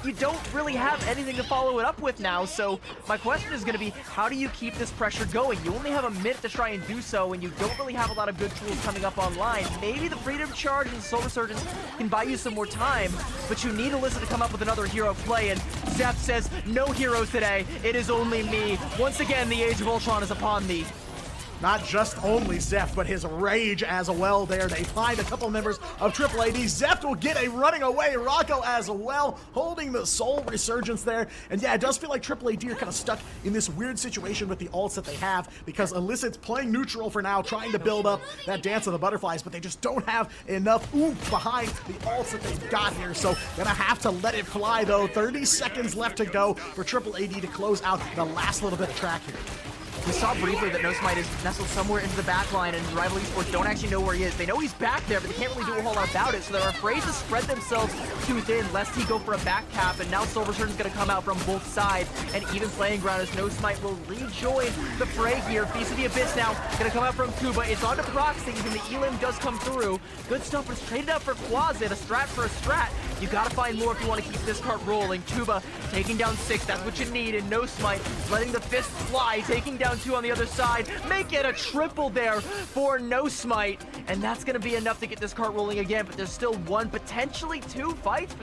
you don't really have anything to follow it up with now. So my question is going to be, how do you keep this pressure going? You only have a minute to try and do so, and you don't really have a lot of good tools coming up online. Maybe the Freedom Charge and the Soul Resurgence can buy you some more time, but you need Alyssa to come up with another hero play, and Zeph says, no heroes today, it is only me. Once again, the Age of Ultron is upon thee. Not just only Zeph, but his rage as well there. They find a couple members of Triple AD. Zeph will get a running away Rocco as well, holding the Soul Resurgence there. And yeah, it does feel like Triple AD are kind of stuck in this weird situation with the ults that they have, because Illicit's playing neutral for now, trying to build up that Dance of the Butterflies, but they just don't have enough oomph behind the ults that they've got here. So gonna have to let it fly though. 30 seconds left to go for Triple AD to close out the last little bit of track here. We saw briefly that No Smite is nestled somewhere into the back line, and Rival Esports don't actually know where he is. They know he's back there, but they can't really do a whole lot about it, so they're afraid to spread themselves too thin, lest he go for a back tap, and now Silverturn's going to come out from both sides, and even playing ground as No Smite will rejoin the fray here. Feast of the Abyss now going to come out from Kuba. It's on to Proxy, and the Elim does come through. Good stuff, but it's traded up for Quasit, a strat for a strat. You gotta find more if you want to keep this cart rolling. Tuba taking down 6, that's what you need, and No Smite letting the fist fly, taking down 2 on the other side. Make it a triple there for No Smite, and that's gonna be enough to get this cart rolling again, but there's still 1, potentially 2 fights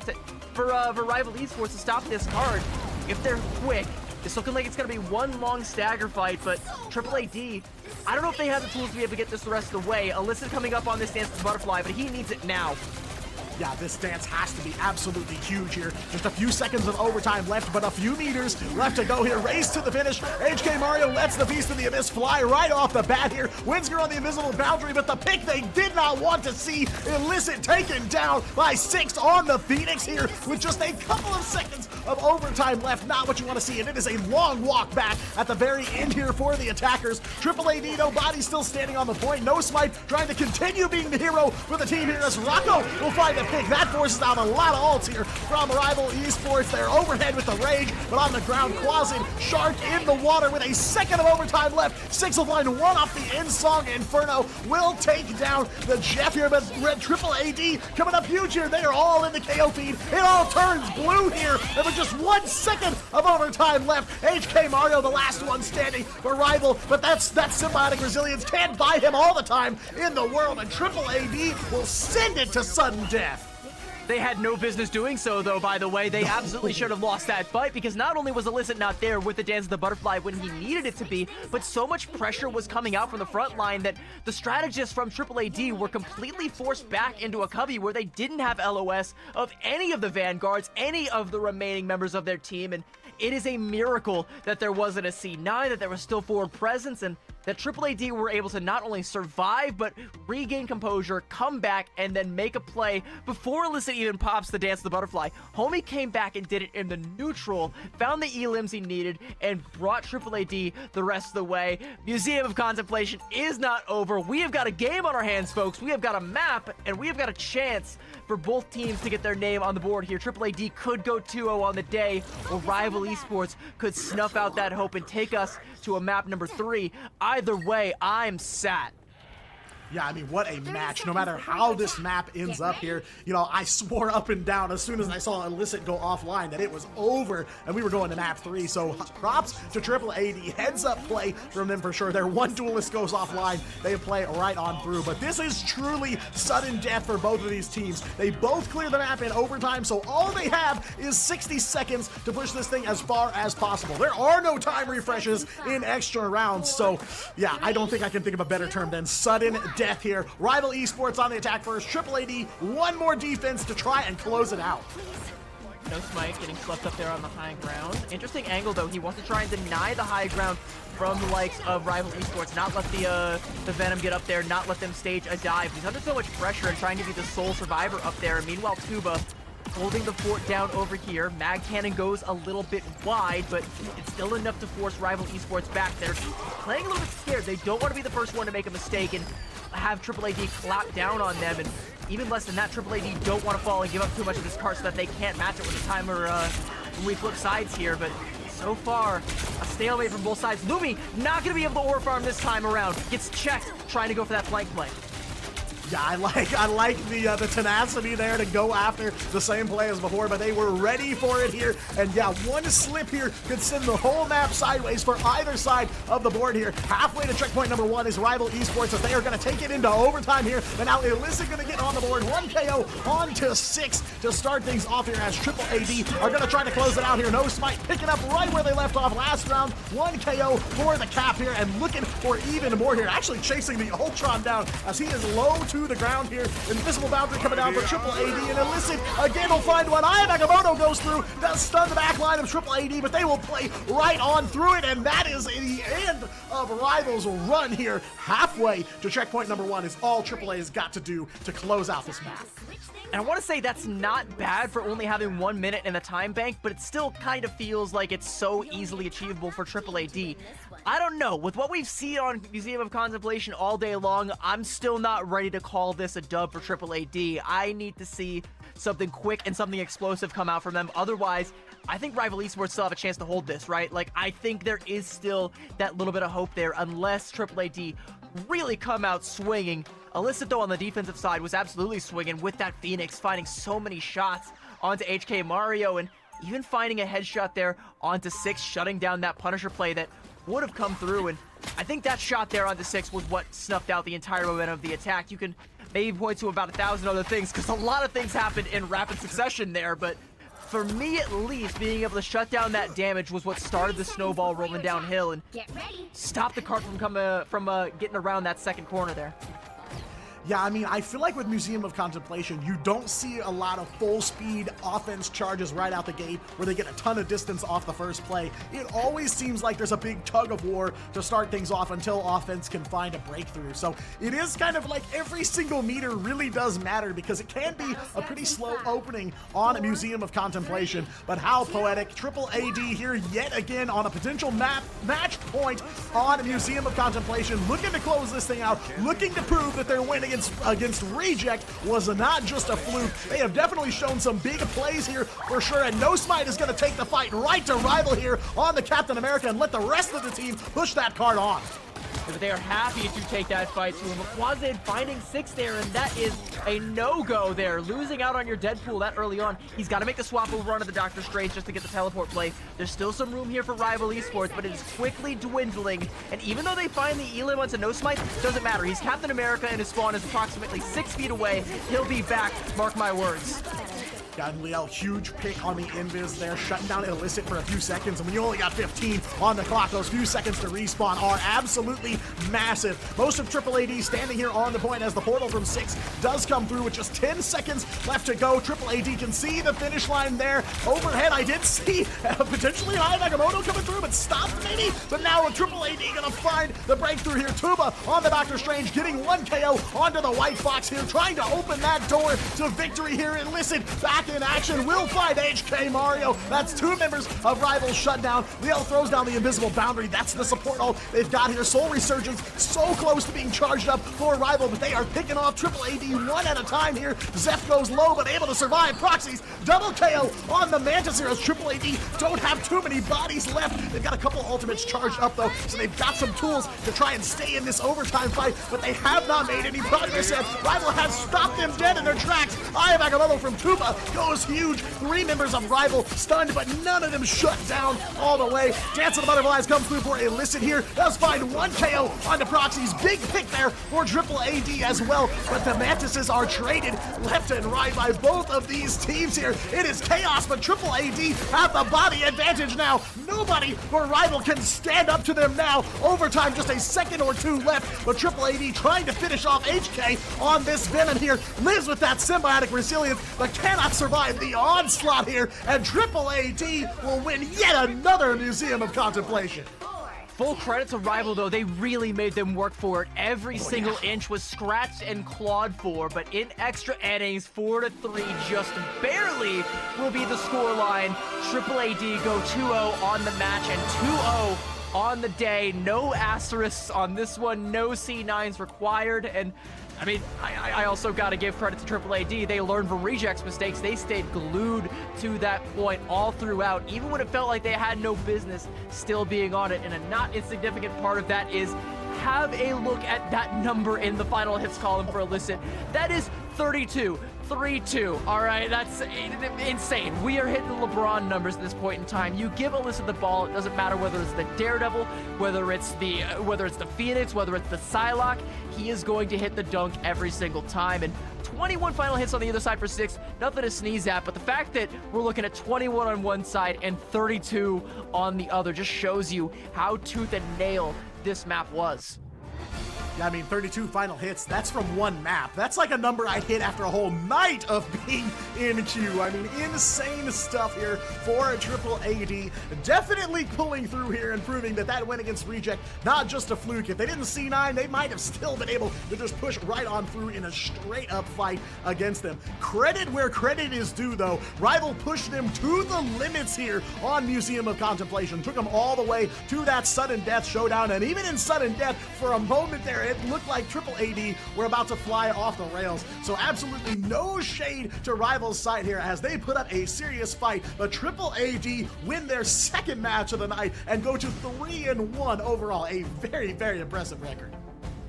for Rival Esports to stop this cart. If they're quick, it's looking like it's gonna be 1 long stagger fight, but AAAD, I don't know if they have the tools to be able to get this the rest of the way. Alyssa coming up on this Dance with the Butterfly, but he needs it now. Yeah, this dance has to be absolutely huge here. Just a few seconds of overtime left, but a few meters left to go here. Race to the finish. HK Mario lets the Beast of the Abyss fly right off the bat here. Winsker on the invisible boundary, but the pick they did not want to see. Illicit taken down by 6 on the Phoenix here with just a couple of seconds of overtime left. Not what you want to see, and it is a long walk back at the very end here for the attackers. AAAD, no body, still standing on the point. No Smite trying to continue being the hero for the team here as Rocco will find the pick. That forces out a lot of ults here from Rival Esports. They're overhead with the rage, but on the ground, Quasit, Shark in the water with a second of overtime left. 6 will find 1 off the Insong Inferno. Will take down the Jeff here, but Red AAAD coming up huge here. They are all in the KO feed. It all turns blue here. And with just 1 second of overtime left, HK Mario, the last one standing for Rival, but that symbiotic resilience can't buy him all the time in the world, and AAAD will send it to sudden death. They had no business doing so, though, by the way. They absolutely should have lost that fight, because not only was Illicit not there with the Dance of the Butterfly when he needed it to be, but so much pressure was coming out from the front line that the strategists from AAAD were completely forced back into a cubby where they didn't have LOS of any of the Vanguards, any of the remaining members of their team, and it is a miracle that there wasn't a C9, that there was still forward presence, and that AAAD were able to not only survive, but regain composure, come back, and then make a play before Illicit even pops the Dance of the Butterfly. Homie came back and did it in the neutral, found the elims he needed, and brought AAAD the rest of the way. Museum of Contemplation is not over. We have got a game on our hands, folks. We have got a map, and we have got a chance for both teams to get their name on the board here. AAAD could go 2-0 on the day, or Rival Esports could snuff out that hope and take us to a map number 3. Either way, I'm sat. Yeah, I mean, what a match. No matter how this map ends up here, you know, I swore up and down as soon as I saw Illicit go offline that it was over and we were going to map 3. So props to AAAD. Heads up play from them for sure. Their one duelist goes offline. They play right on through. But this is truly sudden death for both of these teams. They both clear the map in overtime, so all they have is 60 seconds to push this thing as far as possible. There are no time refreshes in extra rounds. So, yeah, I don't think I can think of a better term than sudden death here. Rival Esports on the attack first. AAAD, one more defense to try and close it out. No Smite getting swept up there on the high ground. Interesting angle, though. He wants to try and deny the high ground from the likes of Rival Esports, not let the Venom get up there, not let them stage a dive. He's under so much pressure and trying to be the sole survivor up there. Meanwhile, Tuba holding the fort down over here. Mag Cannon goes a little bit wide, but it's still enough to force Rival Esports back. They're playing a little bit scared. They don't want to be the first one to make a mistake and have AAAD clap down on them, and even less than that, AAAD don't want to fall and give up too much of this card so that they can't match it with the timer when we flip sides here, but so far, a stalemate from both sides. Lumi not going to be able to ore farm this time around. Gets checked, trying to go for that flank play. Yeah, I like the tenacity there to go after the same play as before, but they were ready for it here. And yeah, one slip here could send the whole map sideways for either side of the board here. Halfway to checkpoint number 1 is Rival Esports as they are going to take it into overtime here. And now Illicit going to get on the board. 1 KO on to 6 to start things off here as AAAD are going to try to close it out here. No Smite picking up right where they left off last round. 1 KO for the cap here and looking for even more here. Actually chasing the Ultron down as he is low to to the ground here. Invisible boundary coming down for Triple AD, and Illicit again will find one. Ayamagamoto goes through, does stun the back line of Triple AD, but they will play right on through it, and that is the end of Rivals' run here. Halfway to checkpoint number 1 is all AAA has got to do to close out this map. And I want to say that's not bad for only having 1 minute in the time bank, but it still kind of feels like it's so easily achievable for AAAD. I don't know. With what we've seen on Museum of Contemplation all day long, I'm still not ready to call this a dub for AAAD. I need to see something quick and something explosive come out from them. Otherwise, I think Rival Esports still have a chance to hold this, right? Like, I think there is still that little bit of hope there unless AAAD really come out swinging. Illicit, though, on the defensive side was absolutely swinging with that Phoenix, finding so many shots onto HK Mario and even finding a headshot there onto 6, shutting down that Punisher play that would have come through. And I think that shot there onto 6 was what snuffed out the entire momentum of the attack. You can maybe point to about 1,000 other things because a lot of things happened in rapid succession there, but for me at least, being able to shut down that damage was what started the snowball rolling downhill and stopped the cart from getting around that second corner there. Yeah, I mean, I feel like with Museum of Contemplation, you don't see a lot of full-speed offense charges right out the gate where they get a ton of distance off the first play. It always seems like there's a big tug of war to start things off until offense can find a breakthrough. So it is kind of like every single meter really does matter because it can be a pretty slow opening on a Museum of Contemplation. But how poetic. Triple AD here yet again on a potential match point on Museum of Contemplation, looking to close this thing out, looking to prove that their win against Reject was not just a fluke. They have definitely shown some big plays here for sure, and No Smite is going to take the fight right to Rival here on the Captain America and let the rest of the team push that card on. But they are happy to take that fight to him. Quazid finding 6 there, and that is a no-go there. Losing out on your Deadpool that early on. He's got to make the swap over onto the Doctor Strange just to get the teleport play. There's still some room here for Rival Esports, but it is quickly dwindling. And even though they find the Elim onto No Smite, doesn't matter. He's Captain America, and his spawn is approximately 6 feet away. He'll be back, mark my words. Got Leo, huge pick on the invis there, shutting down Illicit for a few seconds, and when you only got 15 on the clock, those few seconds to respawn are absolutely massive. Most of Triple AD standing here on the point as the portal from 6 does come through with just 10 seconds left to go. Triple AD can see the finish line there. Overhead, I did see potentially an Ayamagamoto coming through, but stopped maybe. But now Triple AD gonna find the breakthrough here. Tuba on the Doctor Strange, getting 1 KO onto the White Fox here, trying to open that door to victory here. Illicit back in action, will find HK Mario. That's 2 members of Rivals shut down. Leo throws down the invisible boundary. That's the support ult they've got here. Soul Resurgence so close to being charged up for Rival, but they are picking off Triple AD one at a time here. Zeph goes low, but able to survive. Proxies, double KO on the Mantis here as Triple AD don't have too many bodies left. They've got a couple ultimates charged up though, so they've got some tools to try and stay in this overtime fight, but they have not made any progress yet. Rival has stopped them dead in their tracks. Ayamagamoto from Tuba goes huge. 3 members of Rival stunned, but none of them shut down all the way. Dance of the Butterflies comes through for Illicit here. Does find 1 KO on the Proxies. Big pick there for Triple AD as well, but the Mantises are traded left and right by both of these teams here. It is chaos, but Triple AD have the body advantage now. Nobody for Rival can stand up to them now. Overtime, just a second or 2 left, but Triple AD trying to finish off HK on this Venom here. Lives with that symbiotic resilience, but cannot survive the onslaught here, and Triple AD will win yet another Museum of Contemplation. Full credit to Rival, though. They really made them work for it. Every single inch was scratched and clawed for, but in extra innings, 4-3 just barely will be the scoreline. Triple AD go 2-0 on the match and 2-0 on the day. No asterisks on this one, no C9s required, and I mean, I also got to give credit to Triple AD. They learned from Reject's mistakes. They stayed glued to that point all throughout, even when it felt like they had no business still being on it. And a not insignificant part of that is have a look at that number in the final hits column for Illicit. That is 32. 3-2. All right, that's insane. We are hitting LeBron numbers at this point in time. You give Illicit the ball, it doesn't matter whether it's the Daredevil, whether it's the Phoenix, whether it's the Psylocke, he is going to hit the dunk every single time. And 21 final hits on the other side for 6, nothing to sneeze at, but the fact that we're looking at 21 on one side and 32 on the other just shows you how tooth and nail this map was. Yeah, I mean, 32 final hits, that's from one map. That's like a number I'd hit after a whole night of being in queue. I mean, insane stuff here for a Triple AD. Definitely pulling through here and proving that that win against Reject, not just a fluke. If they didn't C9, they might have still been able to just push right on through in a straight up fight against them. Credit where credit is due, though. Rival pushed them to the limits here on Museum of Contemplation. Took them all the way to that sudden death showdown, and even in sudden death, for a moment there, it looked like Triple AD were about to fly off the rails. So absolutely no shade to Rival's side here as they put up a serious fight, but Triple AD win their second match of the night and go to 3-1 overall. A very, very impressive record.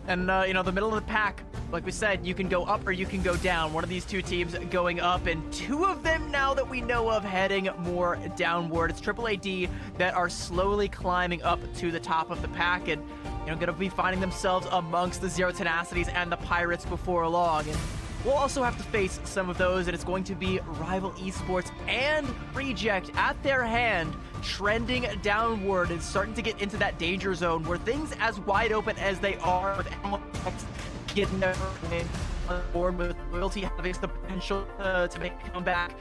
And, you know, the middle of the pack, like we said, you can go up or you can go down. One of these two teams going up, and two of them now that we know of heading more downward. It's Triple AD that are slowly climbing up to the top of the pack and, you know, going to be finding themselves amongst the Zero Tenacities and the Pirates before long. And we'll also have to face some of those, and it's going to be Rival Esports and Reject at their hand, trending downward and starting to get into that danger zone where things as wide open as they are with MLX getting their on board with Loyalty having the potential to make a comeback.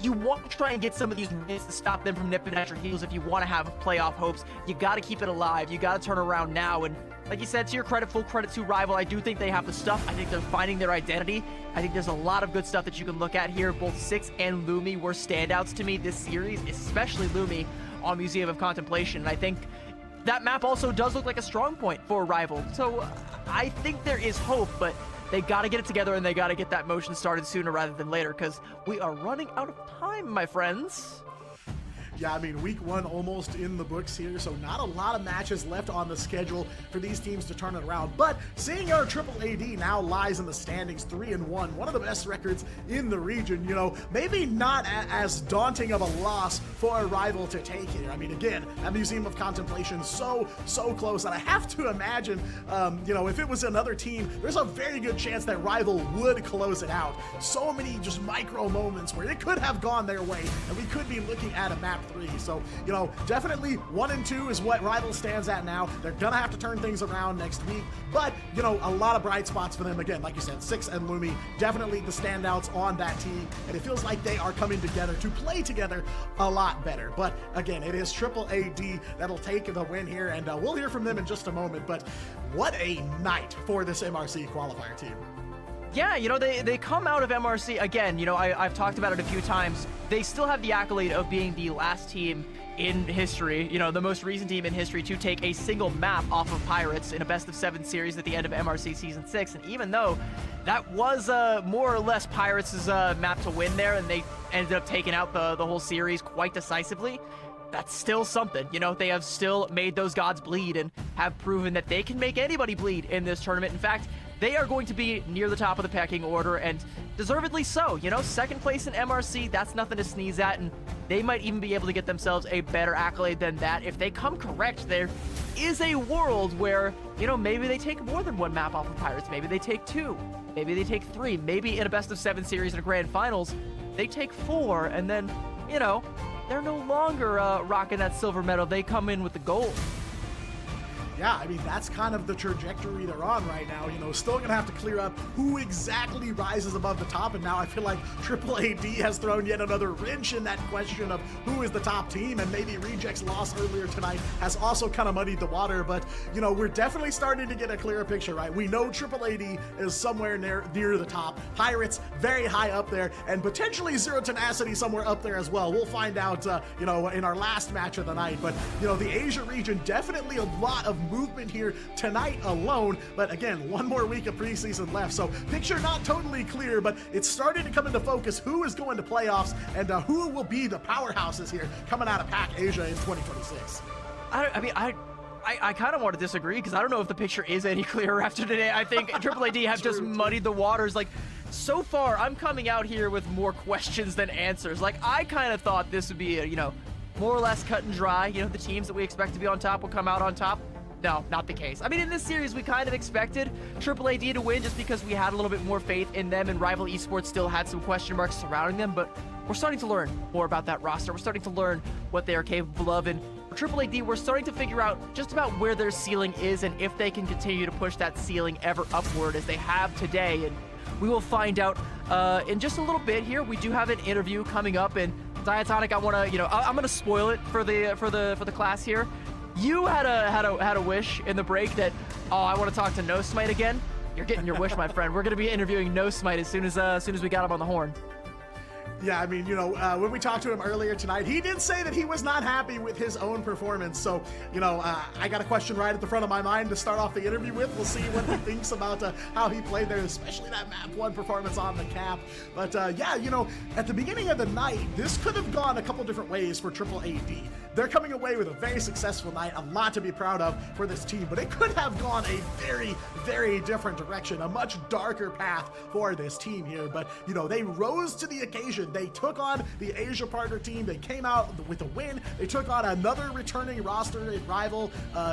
You want to try and get some of these wins to stop them from nipping at your heels if you want to have playoff hopes. You got to keep it alive. You got to turn around now. And like you said, to your credit, full credit to Rival. I do think they have the stuff. I think they're finding their identity. I think there's a lot of good stuff that you can look at here. Both Six and Lumi were standouts to me this series, especially Lumi on Museum of Contemplation. And I think that map also does look like a strong point for Rival. So I think there is hope, but they got to get it together and they got to get that motion started sooner rather than later because we are running out of time, my friends. Yeah, I mean, week one almost in the books here, so not a lot of matches left on the schedule for these teams to turn it around. But seeing our Triple AD now lies in the standings 3-1, one of the best records in the region, you know, maybe not as daunting of a loss for a Rival to take here. I mean, again, that Museum of Contemplation so close, and I have to imagine, you know, if it was another team, there's a very good chance that Rival would close it out. So many just micro moments where it could have gone their way, and we could be looking at a map 3. So, you know, definitely 1 and 2 is what Rival stands at now. They're gonna have to turn things around next week, but, you know, a lot of bright spots for them. Again, like you said, Six and Lumi, definitely the standouts on that team, and it feels like they are coming together to play together a lot better. But again, it is Triple AD that'll take the win here, and we'll hear from them in just a moment. But what a night for this MRC qualifier team. Yeah, you know, they come out of MRC, again, you know, I've talked about it a few times. They still have the accolade of being the last team in history, you know, the most recent team in history to take a single map off of Pirates in a best-of-7 series at the end of MRC Season 6. And even though that was more or less Pirates' map to win there, and they ended up taking out the whole series quite decisively, that's still something. You know, they have still made those gods bleed and have proven that they can make anybody bleed in this tournament. In fact, they are going to be near the top of the pecking order, and deservedly so. You know, second place in MRC, that's nothing to sneeze at, and they might even be able to get themselves a better accolade than that. If they come correct, there is a world where, you know, maybe they take more than one map off of Pirates. Maybe they take 2. Maybe they take 3. Maybe in a best-of-7 series in a grand finals, they take 4, and then, you know, they're no longer rocking that silver medal. They come in with the gold. Yeah, I mean, that's kind of the trajectory they're on right now. You know, still gonna have to clear up who exactly rises above the top, and now I feel like Triple AD has thrown yet another wrench in that question of who is the top team, and maybe Reject's loss earlier tonight has also kind of muddied the water. But, you know, we're definitely starting to get a clearer picture, right? We know Triple AD is somewhere near the top. Pirates very high up there, and potentially Zero Tenacity somewhere up there as well. We'll find out, you know, in our last match of the night. But, you know, the Asia region, definitely a lot of movement here tonight alone. But again, one more week of preseason left, so picture not totally clear, but it's starting to come into focus who is going to playoffs and who will be the powerhouses here coming out of PAC Asia in 2026. I kind of want to disagree because I don't know if the picture is any clearer after today. I think Triple AD have just muddied the waters. Like, so far, I'm coming out here with more questions than answers. Like, I kind of thought this would be, you know, more or less cut and dry. You know, the teams that we expect to be on top will come out on top. No, not the case. I mean, in this series, we kind of expected Triple AD to win just because we had a little bit more faith in them, and Rival Esports still had some question marks surrounding them, but we're starting to learn more about that roster. We're starting to learn what they are capable of, and For Triple AD, we're starting to figure out just about where their ceiling is and if they can continue to push that ceiling ever upward as they have today. And we will find out in just a little bit here. We do have an interview coming up, and Diatonic, I want to, I'm going to spoil it for the class here. You had a wish in the break that, oh, I want to talk to No Smite again. You're getting your wish, my friend. We're going to be interviewing No Smite as soon as we got him on the horn. Yeah, I mean, when we talked to him earlier tonight, he did say that he was not happy with his own performance. So, I got a question right at the front of my mind to start off the interview with. We'll see what he thinks about how he played there, especially that map 1 performance on the cap. But yeah, at the beginning of the night, this could have gone a couple different ways for Triple AD. They're coming away with a very successful night, a lot to be proud of for this team, but it could have gone a very, very different direction, a much darker path for this team here. But, they rose to the occasion. They took on the Asia partner team. They came out with a win. They took on another returning roster rival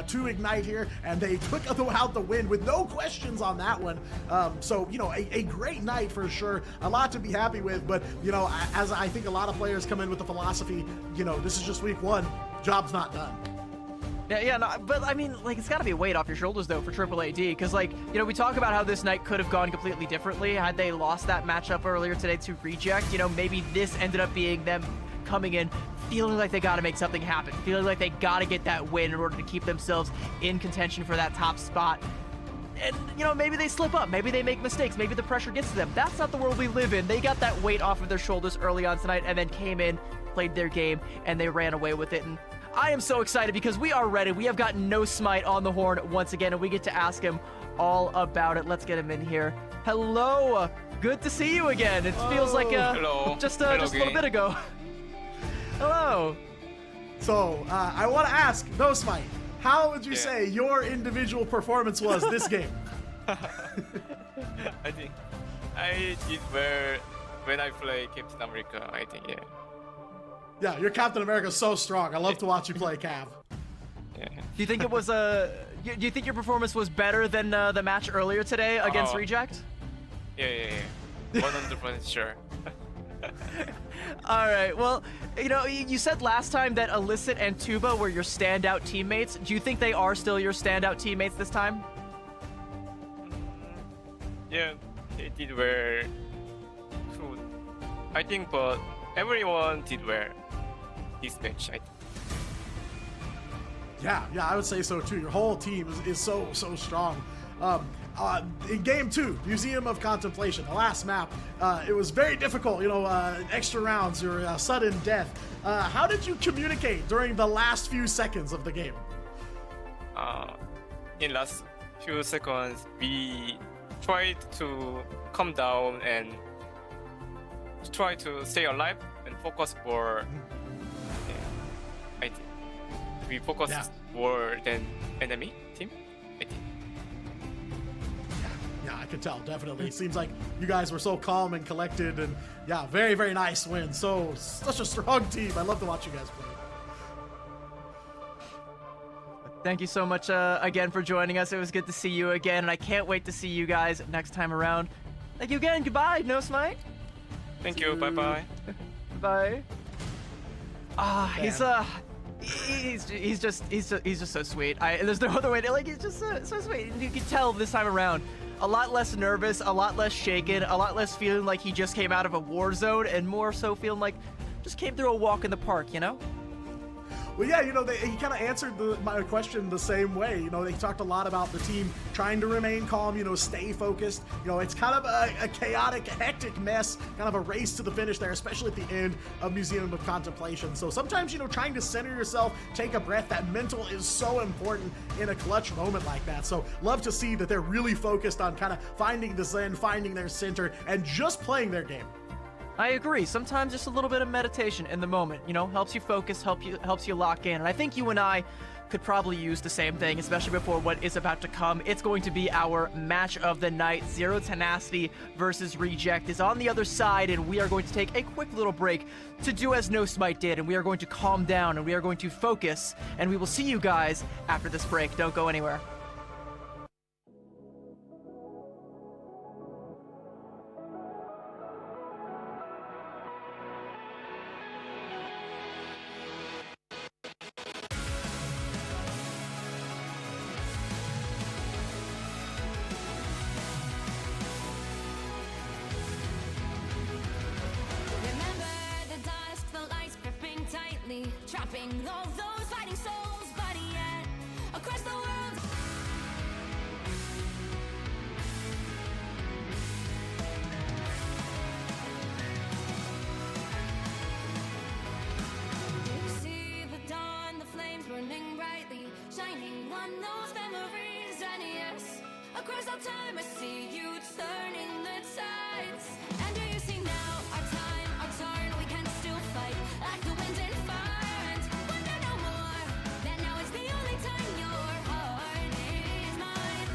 to Ignite here, and they took out the win with no questions on that one. So, a great night for sure. A lot to be happy with, but, as I think a lot of players come in with the philosophy, this is just week 1. Job's not done. Yeah, no, but I mean, it's got to be a weight off your shoulders, though, for Triple AD, because, we talk about how this night could have gone completely differently had they lost that matchup earlier today to Reject. Maybe this ended up being them coming in feeling like they got to make something happen, feeling like they got to get that win in order to keep themselves in contention for that top spot. And, maybe they slip up, maybe they make mistakes, maybe the pressure gets to them. That's not the world we live in. They got that weight off of their shoulders early on tonight and then came in, played their game, and they ran away with it. And I am so excited because we are ready. We have got No Smite on the horn once again, and we get to ask him all about it. Let's get him in here. Hello. Good to see you again. It feels like just a little bit ago. Hello. So, I want to ask, No Smite, how would you say your individual performance was this game? I think I did well when I play Captain America, I think, Yeah, your Captain America is so strong. I love to watch you play Cav. Yeah. Do you think it was do you think your performance was better than the match earlier today against Reject? Yeah. 100% sure. All right. Well, you said last time that Illicit and Tuba were your standout teammates. Do you think they are still your standout teammates this time? Yeah, they did well. I think, but everyone did well this match, I think. Yeah, I would say so too. Your whole team is so strong. In game 2, Museum of Contemplation, the last map, it was very difficult, extra rounds, your sudden death. How did you communicate during the last few seconds of the game? In last few seconds, we tried to calm down and try to stay alive and focus more. I think we focused more than enemy team, I think. Yeah, I could tell, definitely. It seems like you guys were so calm and collected, and yeah, very, very nice win. Such a strong team. I love to watch you guys play. Thank you so much again for joining us. It was good to see you again, and I can't wait to see you guys next time around. Thank you again. Goodbye, No Smite. Thank you. Bye. Bye. He's just so sweet. There's no other way to, he's just so sweet. You can tell this time around, a lot less nervous, a lot less shaken, a lot less feeling like he just came out of a war zone, and more so feeling like just came through a walk in the park, Well, yeah, he kind of answered my question the same way. They talked a lot about the team trying to remain calm, stay focused. It's kind of a chaotic, hectic mess, kind of a race to the finish there, especially at the end of Museum of Contemplation. So sometimes, trying to center yourself, take a breath, that mental is so important in a clutch moment like that. So love to see that they're really focused on kind of finding the zen, finding their center, and just playing their game. I agree. Sometimes just a little bit of meditation in the moment, helps you focus, helps you lock in. And I think you and I could probably use the same thing, especially before what is about to come. It's going to be our match of the night. Zero Tenacity versus Reject is on the other side, and we are going to take a quick little break to do as No Smite did, and we are going to calm down, and we are going to focus, and we will see you guys after this break. Don't go anywhere. brightly, trapping all those fighting souls, but yet across the world. You see the dawn, the flames burning brightly, shining on those memories, and yes, across all time I see you turning the tides. And do you see now our time, our turn, we can still fight like the wind and fire, and wonder no more that now is the only time your heart is mine.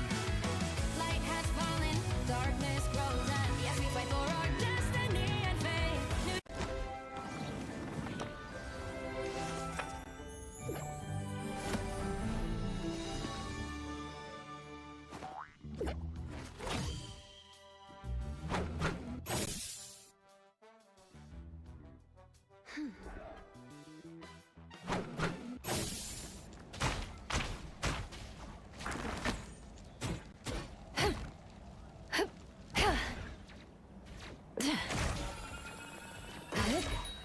Light has fallen, darkness grows, and yes, we fight for our destiny and faith.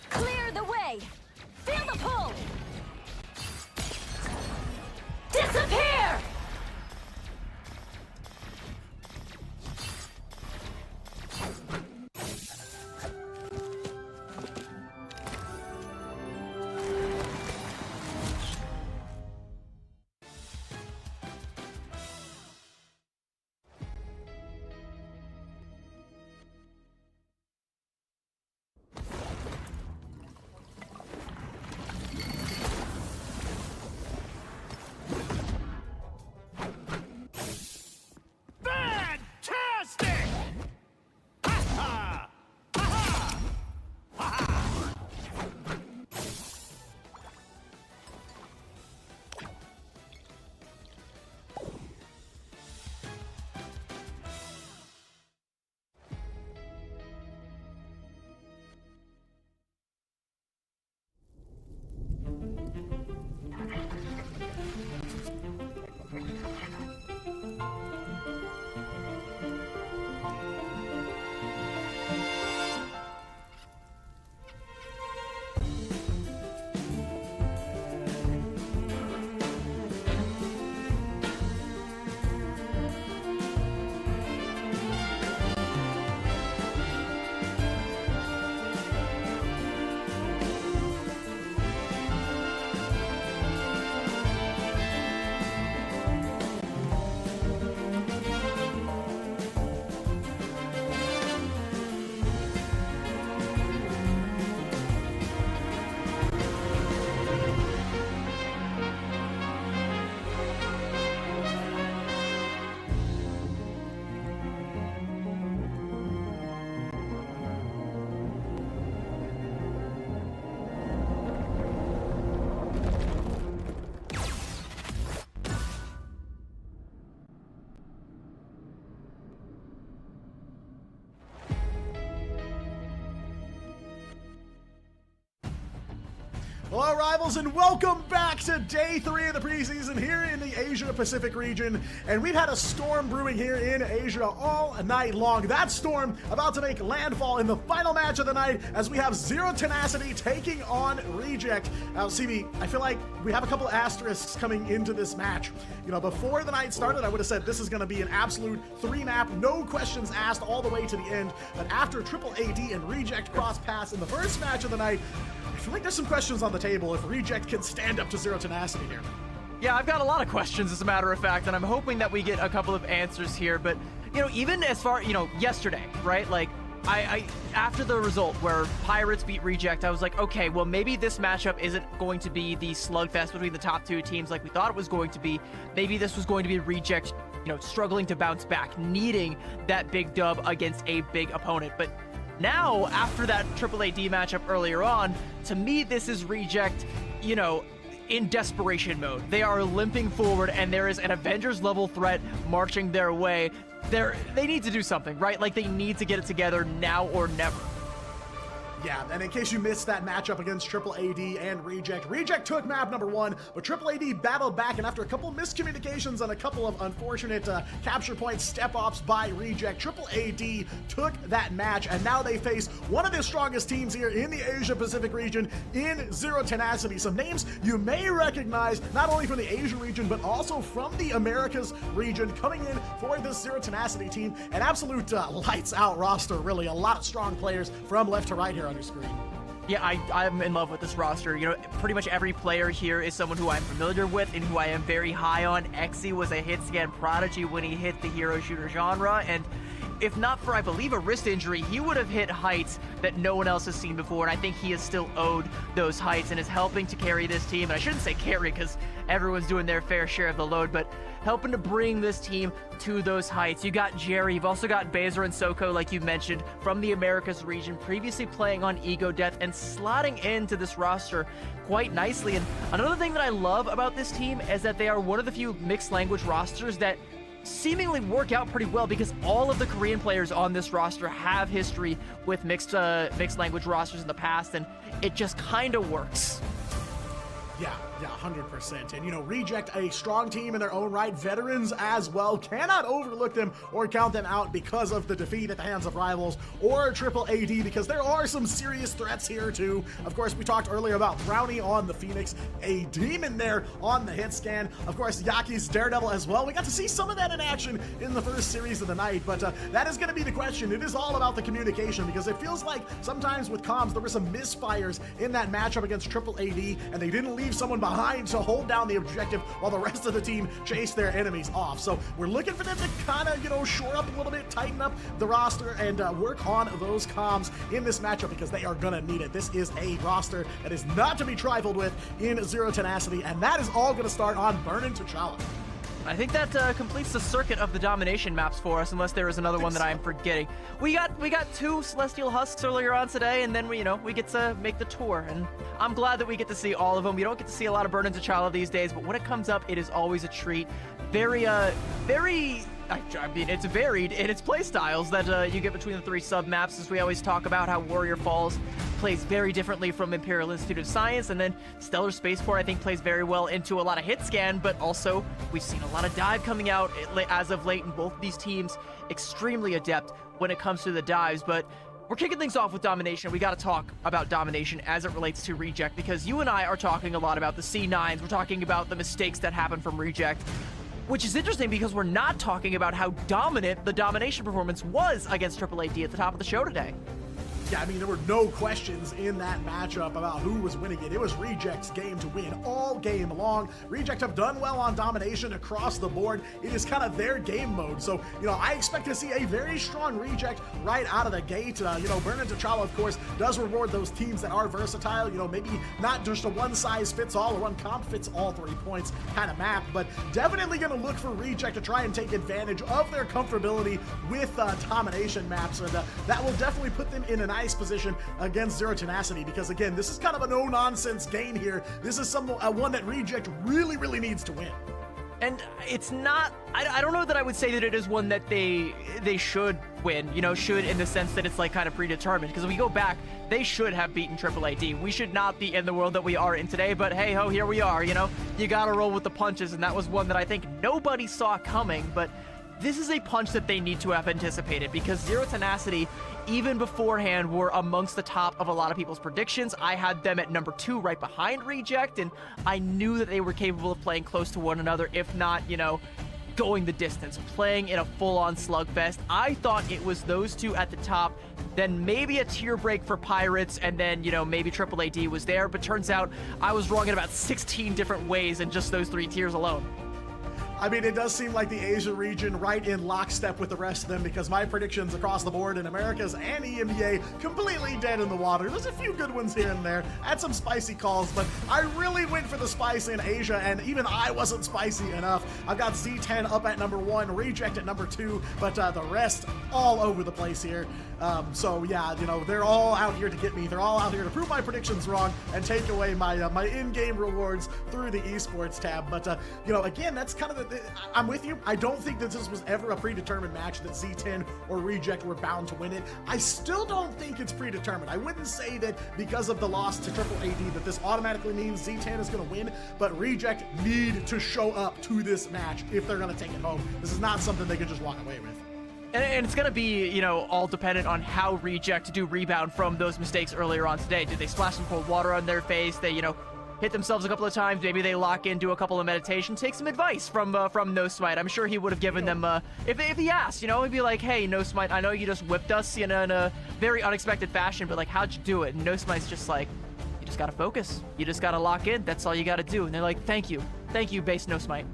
Clear the way! Feel the pull! Disappear! Hello, rivals, and welcome back to day 3 of the preseason here in the Asia Pacific region. And we've had a storm brewing here in Asia all night long. That storm about to make landfall in the final match of the night as we have Zero Tenacity taking on Reject. Now, CB, I feel like we have a couple asterisks coming into this match. You know, before the night started, I would have said this is going to be an absolute 3-map, no questions asked all the way to the end. But after Triple AD and Reject cross paths in the first match of the night, I feel like there's some questions on the table if Reject can stand up to Zero Tenacity here. Yeah, I've got a lot of questions, as a matter of fact, and I'm hoping that we get a couple of answers here. But, you know, even as far, you know, yesterday, right? Like, I after the result where Pirates beat Reject, I was like, okay, well, maybe this matchup isn't going to be the slugfest between the top two teams like we thought it was going to be. Maybe this was going to be Reject, you know, struggling to bounce back, needing that big dub against a big opponent. But now, after that Triple AD matchup earlier on, to me, this is Reject, you know, in desperation mode. They are limping forward, and there is an Avengers-level threat marching their way. They need to do something, right? Like, they need to get it together now or never. Yeah, and in case you missed that matchup against Triple AD and Reject, Reject took map number 1, but Triple AD battled back, and after a couple miscommunications and a couple of unfortunate capture point step-offs by Reject, Triple AD took that match, and now they face one of the strongest teams here in the Asia-Pacific region in Zero Tenacity. Some names you may recognize, not only from the Asia region, but also from the Americas region, coming in for this Zero Tenacity team. An absolute lights-out roster, really. A lot of strong players from left to right here on your screen. Yeah, I'm in love with this roster. You know, pretty much every player here is someone who I'm familiar with and who I am very high on. Exy was a hit scan prodigy when he hit the hero shooter genre, and if not for, I believe, a wrist injury, he would have hit heights that no one else has seen before, and I think he is still owed those heights and is helping to carry this team. And I shouldn't say carry because everyone's doing their fair share of the load, but helping to bring this team to those heights. You got Jerry, you've also got Bezer and Soko, like you mentioned, from the Americas region, previously playing on Ego Death and slotting into this roster quite nicely. And another thing that I love about this team is that they are one of the few mixed language rosters that seemingly work out pretty well, because all of the Korean players on this roster have history with mixed language rosters in the past, and it just kind of works. Yeah, 100%. And, you know, Reject, a strong team in their own right, veterans as well. Cannot overlook them or count them out because of the defeat at the hands of rivals or Triple AD, because there are some serious threats here, too. Of course, we talked earlier about Brownie on the Phoenix, a demon there on the hit scan. Of course, Yaki's Daredevil as well. We got to see some of that in action in the first series of the night, but that is going to be the question. It is all about the communication, because it feels like sometimes with comms, there were some misfires in that matchup against Triple AD, and they didn't leave someone behind to hold down the objective while the rest of the team chased their enemies off. So we're looking for them to kind of, you know, shore up a little bit, tighten up the roster, and work on those comms in this matchup, because they are gonna need it. This is a roster that is not to be trifled with in Zero Tenacity, and that is all gonna start on Burnin' T'Challa. I think that completes the circuit of the domination maps for us, unless there is another one that I'm forgetting. We got 2 Celestial Husks earlier on today, and then we get to make the tour, and I'm glad that we get to see all of them. We don't get to see a lot of Burnin' T'Challa these days, but when it comes up, it is always a treat. I mean, it's varied in its play styles that you get between the 3 sub-maps, as we always talk about how Warrior Falls plays very differently from Imperial Institute of Science, and then Stellar Spaceport, I think, plays very well into a lot of hit scan, but also we've seen a lot of dive coming out as of late, and both of these teams extremely adept when it comes to the dives. But we're kicking things off with domination. We got to talk about domination as it relates to Reject, because you and I are talking a lot about the C9s. We're talking about the mistakes that happen from Reject, which is interesting because we're not talking about how dominant the domination performance was against Triple AD at the top of the show today. Yeah, I mean, there were no questions in that matchup about who was winning it. It was Reject's game to win all game long. Reject have done well on domination across the board. It is kind of their game mode. So, you know, I expect to see a very strong Reject right out of the gate. You know, Burnin' T'Challa, of course, does reward those teams that are versatile. You know, maybe not just a one-size-fits-all or one comp fits all 3 points kind of map, but definitely going to look for Reject to try and take advantage of their comfortability with domination maps. And that will definitely put them in an nice position against Zero Tenacity, because again, this is kind of a no-nonsense game here. This is one that Reject really needs to win. And it's not, I don't know that I would say that it is one that they should win, you know, should in the sense that it's like kind of predetermined, because if we go back, they should have beaten Triple AD. We should not be in the world that we are in today, but hey ho, here we are, you know, you gotta roll with the punches, and that was one that I think nobody saw coming, but this is a punch that they need to have anticipated, because Zero Tenacity, even beforehand, were amongst the top of a lot of people's predictions. I had them at number 2 right behind Reject, and I knew that they were capable of playing close to one another, if not, you know, going the distance, playing in a full-on slugfest. I thought it was those 2 at the top, then maybe a tier break for Pirates, and then, you know, maybe Triple AD was there, but turns out I was wrong in about 16 different ways in just those 3 tiers alone. I mean, it does seem like the Asia region right in lockstep with the rest of them, because my predictions across the board in Americas and EMEA completely dead in the water. There's a few good ones here and there. I had some spicy calls, but I really went for the spice in Asia, and even I wasn't spicy enough. I've got Z10 up at number 1, Reject at number 2, but the rest all over the place here. So yeah, you know, they're all out here to get me. They're all out here to prove my predictions wrong and take away my my in-game rewards through the esports tab. But you know, again, that's kind of I'm with you. I don't think that this was ever a predetermined match that Z10 or Reject were bound to win it. I still don't think it's predetermined. I wouldn't say that because of the loss to Triple AD that this automatically means Z10 is going to win, but Reject need to show up to this match if they're going to take it home. This is not something they can just walk away with. And it's going to be, you know, all dependent on how Reject do rebound from those mistakes earlier on today. Did they splash some cold water on their face? They, you know, hit themselves a couple of times. Maybe they lock in, do a couple of meditation, take some advice from No Smite. I'm sure he would have given them, if he asked, you know, he'd be like, hey, No Smite, I know you just whipped us, you know, in a very unexpected fashion, but like, how'd you do it? And No Smite's just like, you just got to focus. You just got to lock in. That's all you got to do. And they're like, thank you, base No Smite.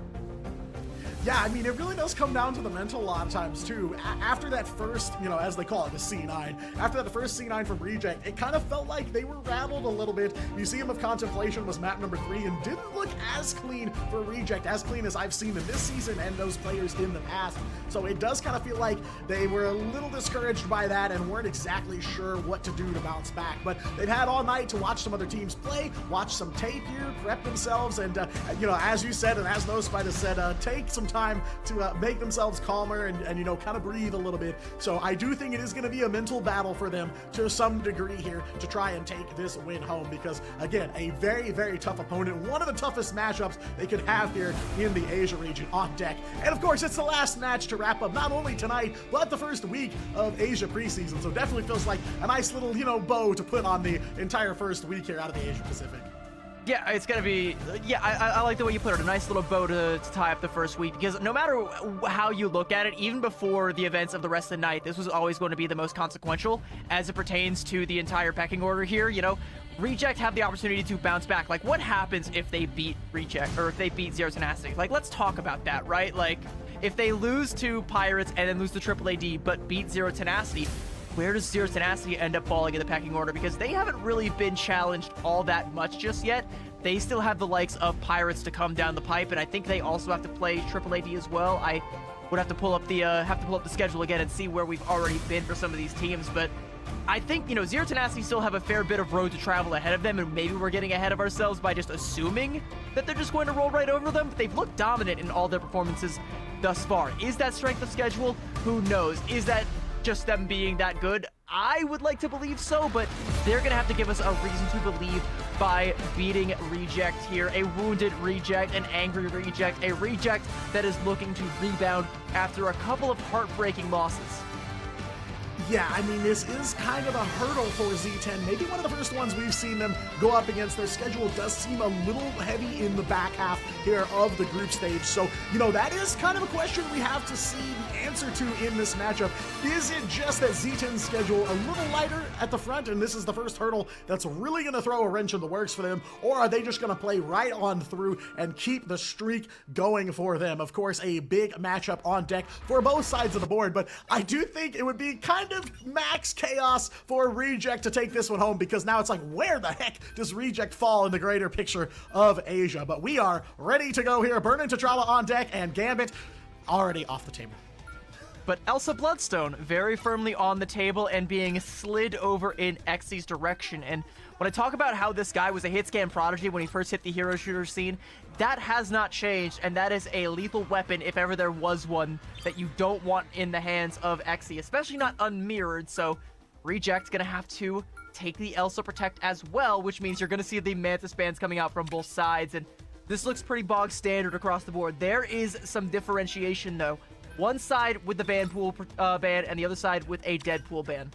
Yeah, I mean, it really does come down to the mental a lot of times, too. After that first, you know, as they call it, the C9, after that first C9 from Reject, it kind of felt like they were rattled a little bit. Museum of Contemplation was map number 3 and didn't look as clean for Reject, as clean as I've seen in this season and those players in the past. So it does kind of feel like they were a little discouraged by that and weren't exactly sure what to do to bounce back. But they've had all night to watch some other teams play, watch some tape here, prep themselves, and, you know, as you said, and as No Spider said, take some time to make themselves calmer and you know, kind of breathe a little bit. So I do think it is going to be a mental battle for them to some degree here to try and take this win home, because again, a very, very tough opponent, one of the toughest matchups they could have here in the Asia region on deck. And of course, it's the last match to wrap up not only tonight, but the first week of Asia preseason. So definitely feels like a nice little, you know, bow to put on the entire first week here out of the Asia Pacific. Yeah, it's going to be, yeah, I like the way you put it, a nice little bow to tie up the first week, because no matter how you look at it, even before the events of the rest of the night, this was always going to be the most consequential as it pertains to the entire pecking order here. You know, Reject have the opportunity to bounce back. Like, what happens if they beat Reject, or if they beat Zero Tenacity? Like, let's talk about that, right? Like, if they lose to Pirates and then lose to Triple AD, but beat Zero Tenacity, where does Zero Tenacity end up falling in the pecking order? Because they haven't really been challenged all that much just yet. They still have the likes of Pirates to come down the pipe, and I think they also have to play Triple AD as well. I would have to pull up the schedule again and see where we've already been for some of these teams, but I think, you know, Zero Tenacity still have a fair bit of road to travel ahead of them, and maybe we're getting ahead of ourselves by just assuming that they're just going to roll right over them, but they've looked dominant in all their performances thus far. Is that strength of schedule? Who knows? Is that just them being that good? I would like to believe so, but they're gonna have to give us a reason to believe by beating Reject here. A wounded Reject, an angry Reject, a Reject that is looking to rebound after a couple of heartbreaking losses. Yeah, I mean, this is kind of a hurdle for Z10. Maybe one of the first ones we've seen them go up against. Their schedule does seem a little heavy in the back half here of the group stage. So, you know, that is kind of a question we have to see the answer to in this matchup. Is it just that Z10's schedule a little lighter at the front, and this is the first hurdle that's really going to throw a wrench in the works for them? Or are they just going to play right on through and keep the streak going for them? Of course, a big matchup on deck for both sides of the board, but I do think it would be kind of max chaos for Reject to take this one home, because now it's like, where the heck does Reject fall in the greater picture of Asia? But we are ready to go here. Burn into Trala on deck, and Gambit already off the table. But Elsa Bloodstone very firmly on the table and being slid over in Xy's direction. And when I talk about how this guy was a hit scan prodigy when he first hit the hero shooter scene, that has not changed, and that is a lethal weapon if ever there was one that you don't want in the hands of Xy, especially not unmirrored. So Reject's gonna have to take the Elsa Protect as well, which means you're gonna see the Mantis bands coming out from both sides, and this looks pretty bog standard across the board. There is some differentiation though. One side with the Vanpool ban and the other side with a Deadpool ban.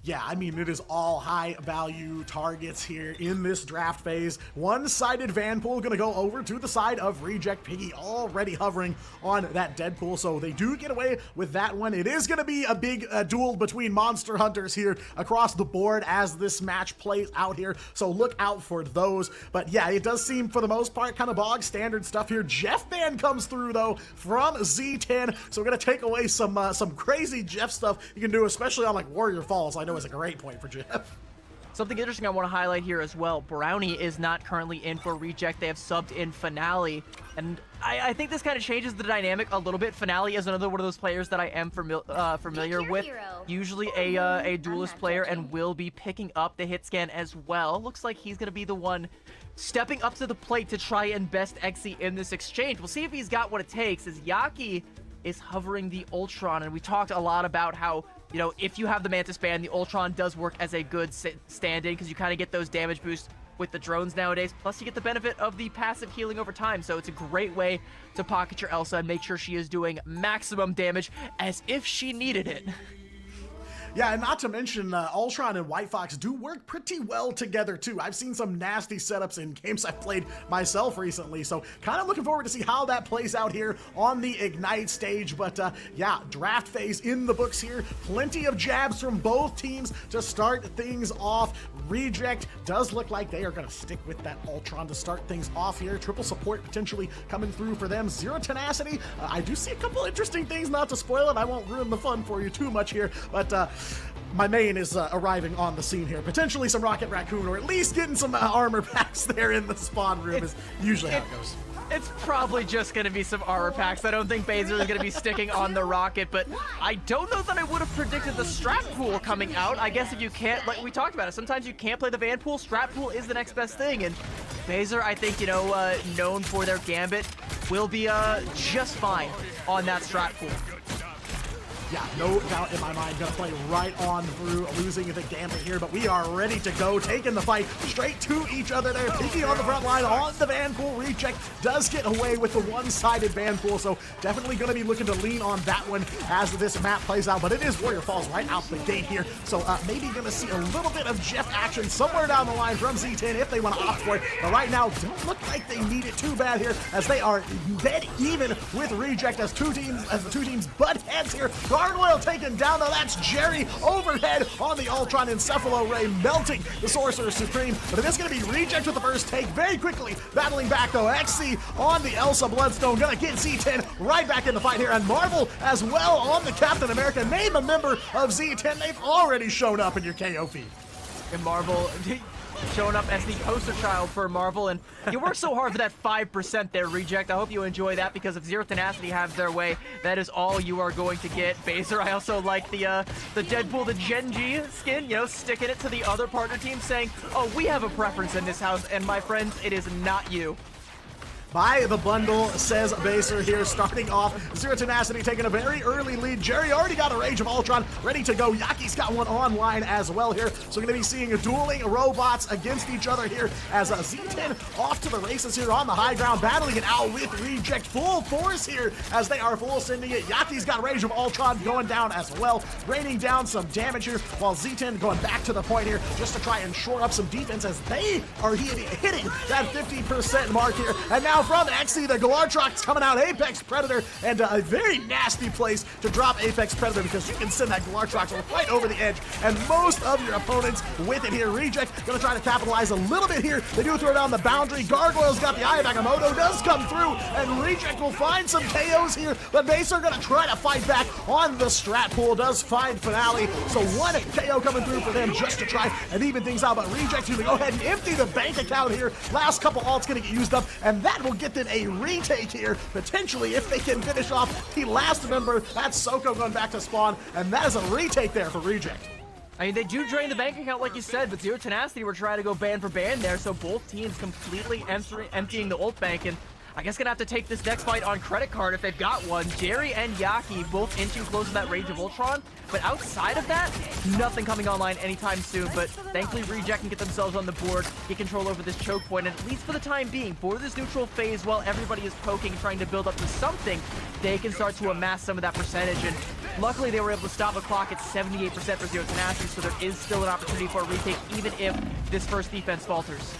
Yeah, I mean, it is all high value targets here in this draft phase. One-sided Vanpool gonna go over to the side of Reject. Piggy already hovering on that Deadpool, so they do get away with that one. It is gonna be a big duel between monster hunters here across the board as this match plays out here, so look out for those. But yeah, it does seem for the most part kind of bog standard stuff here. Jeff ban comes through though from Z10, so we're gonna take away some crazy Jeff stuff you can do, especially on like Warrior Falls. I know is a great point for Jeff. Something interesting I want to highlight here as well. Brownie is not currently in for Reject. They have subbed in Finale, and I think this kind of changes the dynamic a little bit. Finale is another one of those players that I am familiar with. Usually a duelist player, and will be picking up the hit scan as well. Looks like he's going to be the one stepping up to the plate to try and best Xe in this exchange. We'll see if he's got what it takes, as Yaki is hovering the Ultron, and we talked a lot about how, you know, if you have the Mantis Band, the Ultron does work as a good stand-in, because you kind of get those damage boosts with the drones nowadays, plus you get the benefit of the passive healing over time, so it's a great way to pocket your Elsa and make sure she is doing maximum damage as if she needed it. Yeah, and not to mention, Ultron and White Fox do work pretty well together, too. I've seen some nasty setups in games I've played myself recently, so kind of looking forward to see how that plays out here on the Ignite stage. But, yeah, draft phase in the books here. Plenty of jabs from both teams to start things off. Reject does look like they are going to stick with that Ultron to start things off here. Triple support potentially coming through for them. Zero tenacity. I do see a couple interesting things, not to spoil it. I won't ruin the fun for you too much here, but my main is arriving on the scene here. Potentially some Rocket Raccoon, or at least getting some armor packs there in the spawn room is usually how it goes. It's probably just going to be some armor packs. I don't think Baser is going to be sticking on the rocket, but I don't know that I would have predicted the strat pool coming out. I guess if you can't, like we talked about it, sometimes you can't play the Van pool, strat pool is the next best thing, and Baser, I think, you know, known for their Gambit, will be just fine on that strat pool. Yeah, no doubt in my mind, gonna play right on through, losing the Gambit here, but we are ready to go, taking the fight straight to each other there, peeking on the front line on the Vanpool. Reject does get away with the one-sided Vanpool, so definitely gonna be looking to lean on that one as this map plays out, but it is Warrior Falls right out the gate here, so maybe gonna see a little bit of Jeff action somewhere down the line from Z10 if they want to opt for it, but right now don't look like they need it too bad here, as they are dead even with Reject as the two teams butt heads here. Gargoyle taken down, though. That's Jerry overhead on the Ultron Encephalo Ray, melting the Sorcerer Supreme. But it is going to be Reject with the first take very quickly. Battling back, though. Xe on the Elsa Bloodstone. Going to get Z10 right back in the fight here. And Marvel as well on the Captain America. Name a member of Z10. They've already shown up in your KO feed. And Marvel showing up as the poster child for Marvel, and you work so hard for that 5% there, Reject. I hope you enjoy that, because if Zero Tenacity has their way, that is all you are going to get. Baser, I also like the Deadpool, the Genji skin, you know, sticking it to the other partner team, saying, oh, we have a preference in this house, and my friends, it is not you. By the bundle, says Baser here, starting off. Zero Tenacity taking a very early lead. Jerry already got a Rage of Ultron ready to go. Yaki's got one online as well here. So we're going to be seeing dueling robots against each other here as Z10 off to the races here on the high ground, battling it out with Reject. Full force here as they are full sending it. Yaki's got Rage of Ultron going down as well, raining down some damage here, while Z10 going back to the point here just to try and shore up some defense as they are hitting that 50% mark here. And now from Xe, the Galartrox coming out, Apex Predator, and a very nasty place to drop Apex Predator, because you can send that Galartrox right over the edge, and most of your opponents with it here. Reject gonna try to capitalize a little bit here. They do throw down the boundary. Gargoyle's got the Eye of Agamotto, does come through, and Reject will find some KOs here, but Baser gonna try to fight back on the strat pool, does find Finale, so one KO coming through for them just to try and even things out, but Reject gonna go ahead and empty the bank account here. Last couple ults gonna get used up, and that will get them a retake here, potentially, if they can finish off the last member. That's Soko going back to spawn, and that is a retake there for Reject. I mean, they do drain the bank account, like you said, but Zero Tenacity were trying to go ban for ban there, so both teams completely emptying the ult bank, and I guess gonna have to take this next fight on credit card if they've got one. Jerry and Yaki both in too close to that Rage of Ultron, but outside of that, nothing coming online anytime soon. But thankfully, Reject can get themselves on the board, get control over this choke point, and at least for the time being, for this neutral phase, while everybody is poking, trying to build up to something, they can start to amass some of that percentage. And luckily, they were able to stop the clock at 78% for Zero Tenacity, so there is still an opportunity for a retake, even if this first defense falters.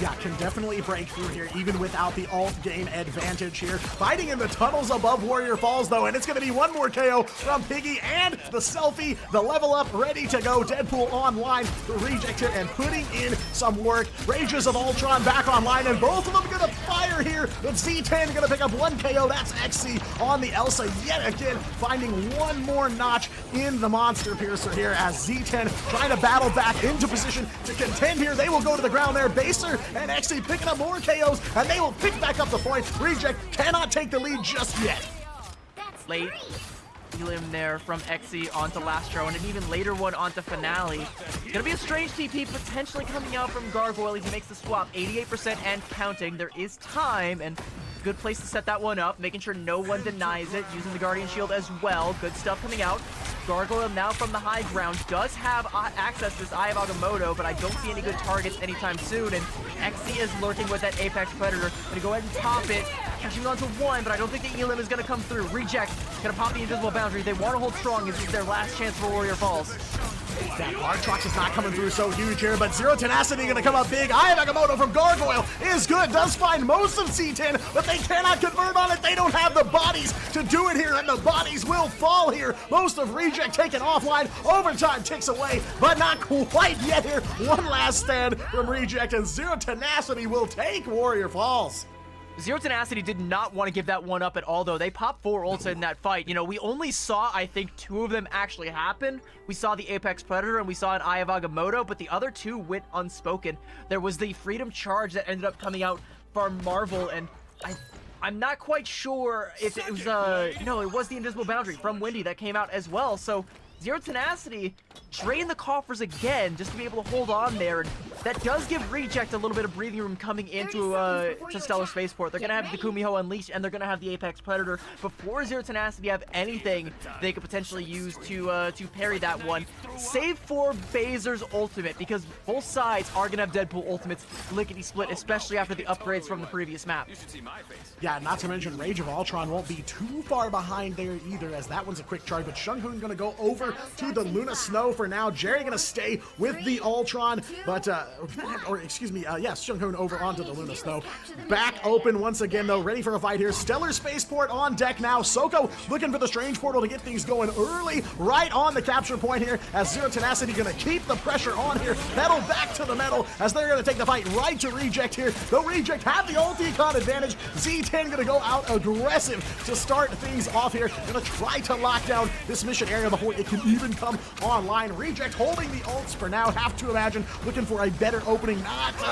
Yeah, can definitely break through here, even without the alt game advantage here. Fighting in the tunnels above Warrior Falls, though, and it's going to be one more KO from Piggy, and the selfie, the level up, ready to go. Deadpool online for Reject here, and putting in some work. Rages of Ultron back online, and both of them going to fire here. With Z10 going to pick up one KO. That's Xe on the Elsa yet again, finding one more notch in the Monster Piercer here as Z10 trying to battle back into position to contend here. They will go to the ground there. Baser and Xe picking up more KOs, and they will pick back up the point. Reject cannot take the lead just yet. Late. Elim there from Exi onto Lastro, and an even later one onto Finale. Gonna be a strange TP potentially coming out from Gargoyle. He makes the swap, 88% and counting. There is time, and good place to set that one up, making sure no one denies it, using the Guardian Shield as well. Good stuff coming out. Gargoyle now from the high ground does have access to this Eye of Agamotto, but I don't see any good targets anytime soon, and Exi is lurking with that Apex Predator. Gonna go ahead and top it, catching on to one, but I don't think the Elim is gonna come through. Reject, gonna pop the invisible boundary. They want to hold strong. This is their last chance for Warrior Falls. That Artrox is not coming through so huge here, but Zero Tenacity gonna come up big. Eye of Agamotto from Gargoyle is good, does find most of C10, but they cannot convert on it. They don't have the bodies to do it here, and the bodies will fall here. Most of Reject taken offline. Overtime ticks away, but not quite yet here. One last stand from Reject, and Zero Tenacity will take Warrior Falls. Zero Tenacity did not want to give that one up at all, though. They popped 4 ults in that fight. You know, we only saw, I think, 2 of them actually happen. We saw the Apex Predator and we saw an Eye of Agamotto, but the other 2 went unspoken. There was the Freedom Charge that ended up coming out from Marvel, and I'm not quite sure if it was, no, it was the Invisible Boundary from Windy that came out as well, so Zero Tenacity drain the coffers again just to be able to hold on there, and that does give Reject a little bit of breathing room coming into to Stellar Spaceport. They're gonna have the Kumiho Unleashed and they're gonna have the Apex Predator before Zero Tenacity have anything they could potentially use to parry that one, save for Bazer's ultimate, because both sides are gonna have Deadpool ultimates lickety split, especially after the upgrades from the previous map. Yeah, not to mention Rage of Ultron won't be too far behind there either, as that one's a quick charge, but Shunghoon gonna go over to the Luna Snow for now. Jerry gonna stay with the Ultron, but yes, Shunghoon over onto the Luna Snow. Back open once again though, ready for a fight here. Stellar Spaceport on deck now. Soko looking for the Strange Portal to get things going early, right on the capture point here, as Zero Tenacity gonna keep the pressure on here. Metal back to the metal, as they're gonna take the fight right to Reject here. The Reject have the ulti-con advantage. Z10 gonna go out aggressive to start things off here. Gonna try to lock down this mission area before it can even come online. Reject holding the ults for now, have to imagine, looking for a better opening,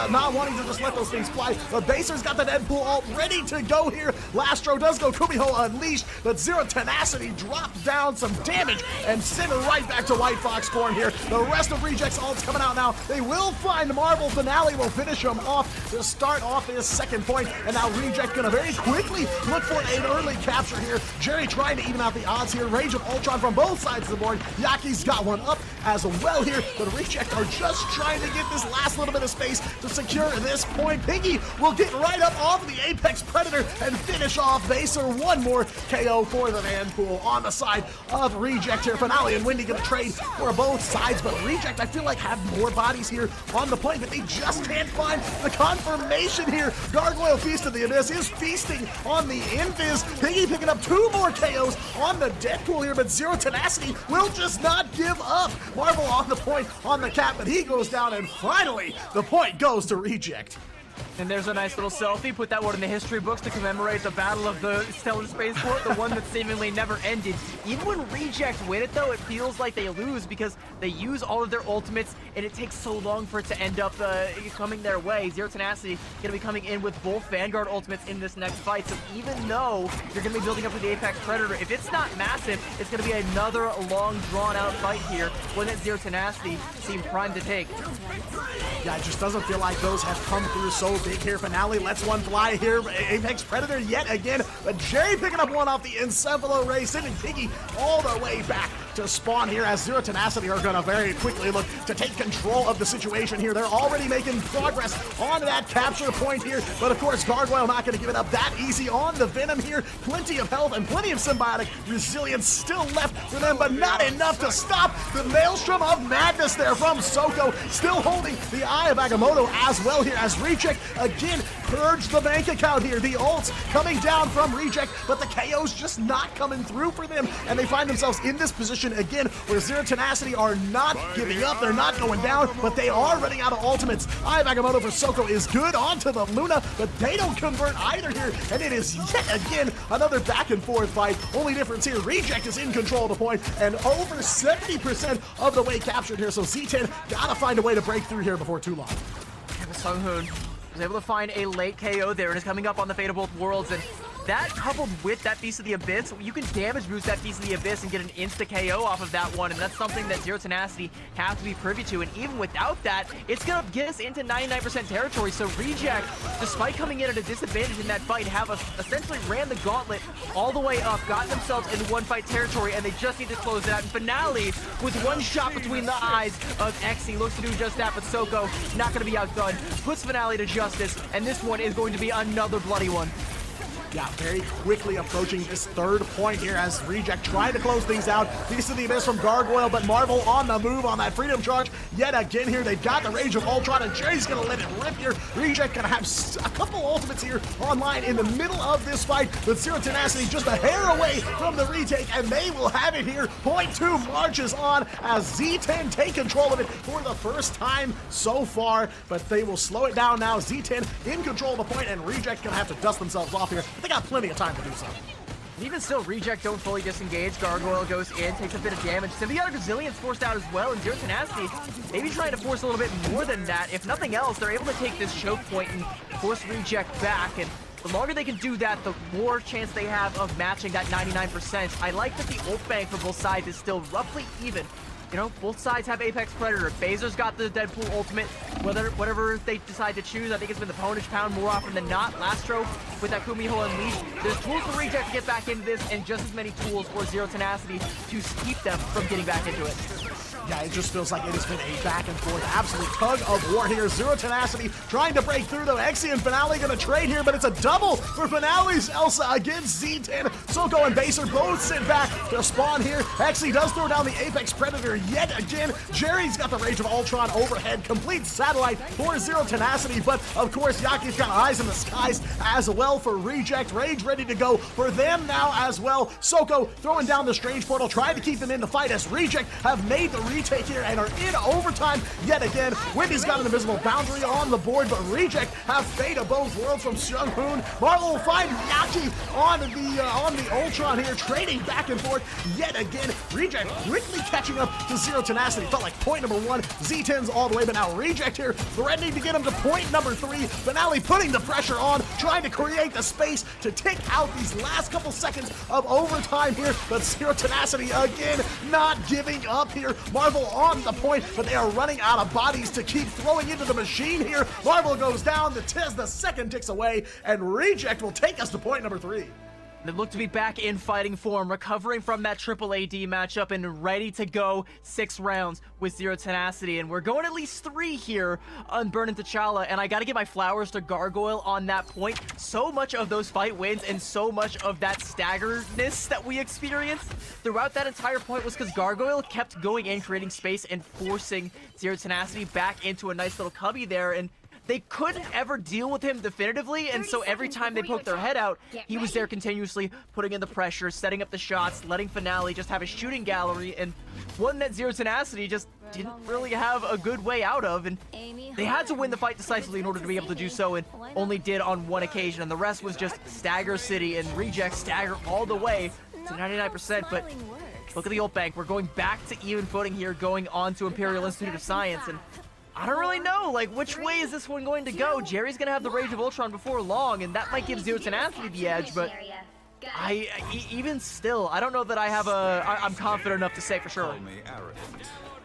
not wanting to just let those things fly. But Baser's got the Deadpool ult ready to go here. Lastro does go Kumiho Unleashed, but Zero Tenacity dropped down some damage and sent it right back to White Fox Form here. The rest of Reject's ults coming out now. They will find Marvel. Finale will finish them off to start off this second point, and now Reject gonna very quickly look for an early capture here. Jerry trying to even out the odds here. Rage of Ultron from both sides of the board. Yaki's got one up as well here, but Reject are just trying to get this last little bit of space to secure this point. Piggy will get right up off the Apex Predator and finish off Baser. One more KO for the Vanpool on the side of Reject here. Finale and Windy gonna trade for both sides, but Reject, I feel like, have more bodies here on the point, but they just can't find the confirmation here. Gargoyle Feast of the Abyss is feasting on the Invis. Piggy picking up 2 more KOs on the Deadpool here, but Zero Tenacity will just not give up. Marvel on the point on the cap, but he goes down, and finally the point goes to Reject. And there's a nice little selfie. Put that one in the history books to commemorate the Battle of the Stellar Spaceport, the one that seemingly never ended. Even when Reject win it, though, it feels like they lose because they use all of their ultimates, and it takes so long for it to end up coming their way. Zero Tenacity going to be coming in with both Vanguard ultimates in this next fight, so even though you're going to be building up to the Apex Predator, if it's not massive, it's going to be another long, drawn-out fight here, one that Zero Tenacity seem primed to take. Yeah, it just doesn't feel like those have come through so big here. Finale lets one fly here. Apex Predator yet again, but Jerry picking up one off the Encephalo Ray, sending Piggy all the way back to spawn here, as Zero Tenacity are gonna very quickly look to take control of the situation here. They're already making progress on that capture point here, but of course Gargoyle not gonna give it up that easy on the Venom here. Plenty of health and plenty of symbiotic resilience still left for them, but not enough to stop the Maelstrom of Madness there from Soko. Still holding the Eye of Agamotto as well here, as Reject again purge the bank account here. The ults coming down from Reject, but the KO's just not coming through for them, and they find themselves in this position again where Zero Tenacity are not giving up. They're not going down, but they are running out of ultimates. Eye of Agamotto for Soko is good onto the Luna, but they don't convert either here, and it is yet again another back and forth fight. Only difference here, Reject is in control of the point and over 70% of the way captured here, so Z10 gotta find a way to break through here before too long. Sunghoon was able to find a late KO there and is coming up on the Fate of Both Worlds, and that coupled with that Beast of the Abyss, you can damage boost that Beast of the Abyss and get an insta-KO off of that one, and that's something that Zero Tenacity have to be privy to, and even without that, it's gonna get us into 99% territory, so Reject, despite coming in at a disadvantage in that fight, have essentially ran the gauntlet all the way up, got themselves into one fight territory, and they just need to close it out. And Finale, with one shot between the eyes of Xe, looks to do just that, but Soko not gonna be outdone, puts Finale to justice, and this one is going to be another bloody one. Yeah, very quickly approaching this third point here as Reject trying to close things out. Beast of the Abyss from Gargoyle, but Marvel on the move on that Freedom Charge. Yet again here, they've got the Rage of Ultron, and Jerry's gonna let it rip here. Reject gonna have a couple ultimates here online in the middle of this fight, with Zero Tenacity just a hair away from the retake, and they will have it here. Point 2 marches on as Z10 take control of it for the first time so far, but they will slow it down now. Z10 in control of the point, and Reject gonna have to dust themselves off here. They got plenty of time to do so. Even still, Reject don't fully disengage. Gargoyle goes in, takes a bit of damage. Symbiotic Resilience forced out as well, and Zero Tenacity maybe trying to force a little bit more than that. If nothing else, they're able to take this choke point and force Reject back, and the longer they can do that, the more chance they have of matching that 99%. I like that the ult bank for both sides is still roughly even. You know, both sides have Apex Predator. Phaser's got the Deadpool ultimate, whatever they decide to choose. I think it's been the Pwnage Pound more often than not. Lastro with that Kumiho Unleashed. There's tools for Reject to get back into this, and just as many tools for Zero Tenacity to keep them from getting back into it. Yeah, it just feels like it has been a back and forth absolute tug of war here. Zero Tenacity trying to break through, though. Xe and Finale gonna trade here, but it's a double for Finale's Elsa against Z10. Soko and Baser both sit back to spawn here. Xe does throw down the Apex Predator yet again. Jerry's got the Rage of Ultron overhead. Complete satellite for Zero Tenacity, but of course, Yaki's got eyes in the skies as well for Reject. Rage ready to go for them now as well. Soko throwing down the Strange Portal, trying to keep them in the fight as Reject have made the retake here and are in overtime yet again. Wendy's got an invisible boundary on the board, but Reject have Fate of both worlds from Seung-hoon. Marvel will find Yaki on the Ultron here, trading back and forth yet again. Reject quickly catching up to Zero Tenacity. Felt like point number 1. Z10's all the way, but now Reject here threatening to get him to point number 3. Finale putting the pressure on, trying to create the space to tick out these last couple seconds of overtime here, but Zero Tenacity again not giving up here. Marvel on the point, but they are running out of bodies to keep throwing into the machine here. Marvel goes down, the second ticks away, and Reject will take us to point number 3. They look to be back in fighting form, recovering from that triple AD matchup and ready to go 6 rounds with Zero Tenacity. And we're going at least 3 here on Burn and T'Challa, and I gotta give my flowers to Gargoyle on that point. So much of those fight wins and so much of that staggeredness that we experienced throughout that entire point was because Gargoyle kept going in, creating space and forcing Zero Tenacity back into a nice little cubby there, and they couldn't ever deal with him definitively, and so every time they poked their head out, he was there continuously putting in the pressure, setting up the shots, letting Finale just have a shooting gallery, and one that Zero Tenacity just didn't really have a good way out of, and they had to win the fight decisively in order to be able to do so, and only did on one occasion, and the rest was just stagger city and Reject stagger all the way to 99%, but look at the ult bank. We're going back to even footing here, going on to Imperial Institute of Science, and I don't really know, like, which way is this one going to go? Jerry's gonna have the Rage of Ultron before long, and that might give Zero Tenacity the edge, but even still, I don't know that I'm confident enough to say for sure.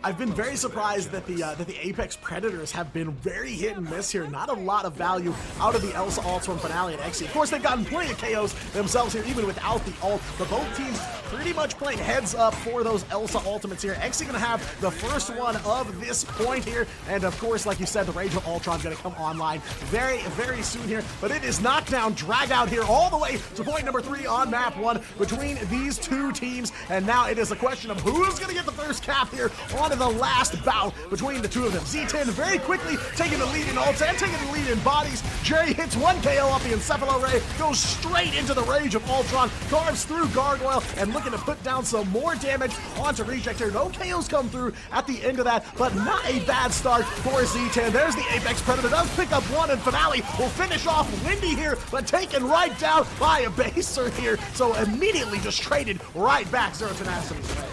I've been very surprised that the Apex Predators have been very hit and miss here. Not a lot of value out of the Elsa ults from Finale and Xe. Of course, they've gotten plenty of KOs themselves here, even without the ult. But both teams pretty much playing heads up for those Elsa ultimates here. Xe gonna have the first one of this point here. And of course, like you said, the Rage of Ultron gonna come online very, very soon here. But it is knockdown, drag out here all the way to point number 3 on map 1 between these two teams. And now it is a question of who's gonna get the first cap here on the last bout between the two of them. Z10 very quickly taking the lead in ults and taking the lead in bodies. Jerry hits 1 KO off the Encephalo Ray, goes straight into the Rage of Ultron, carves through Gargoyle, and looking to put down some more damage onto Reject here. No KOs come through at the end of that, but not a bad start for Z10. There's the Apex Predator, does pick up 1, and Finale will finish off Windy here, but taken right down by a Baser here. So immediately just traded right back Zero Tenacity's way.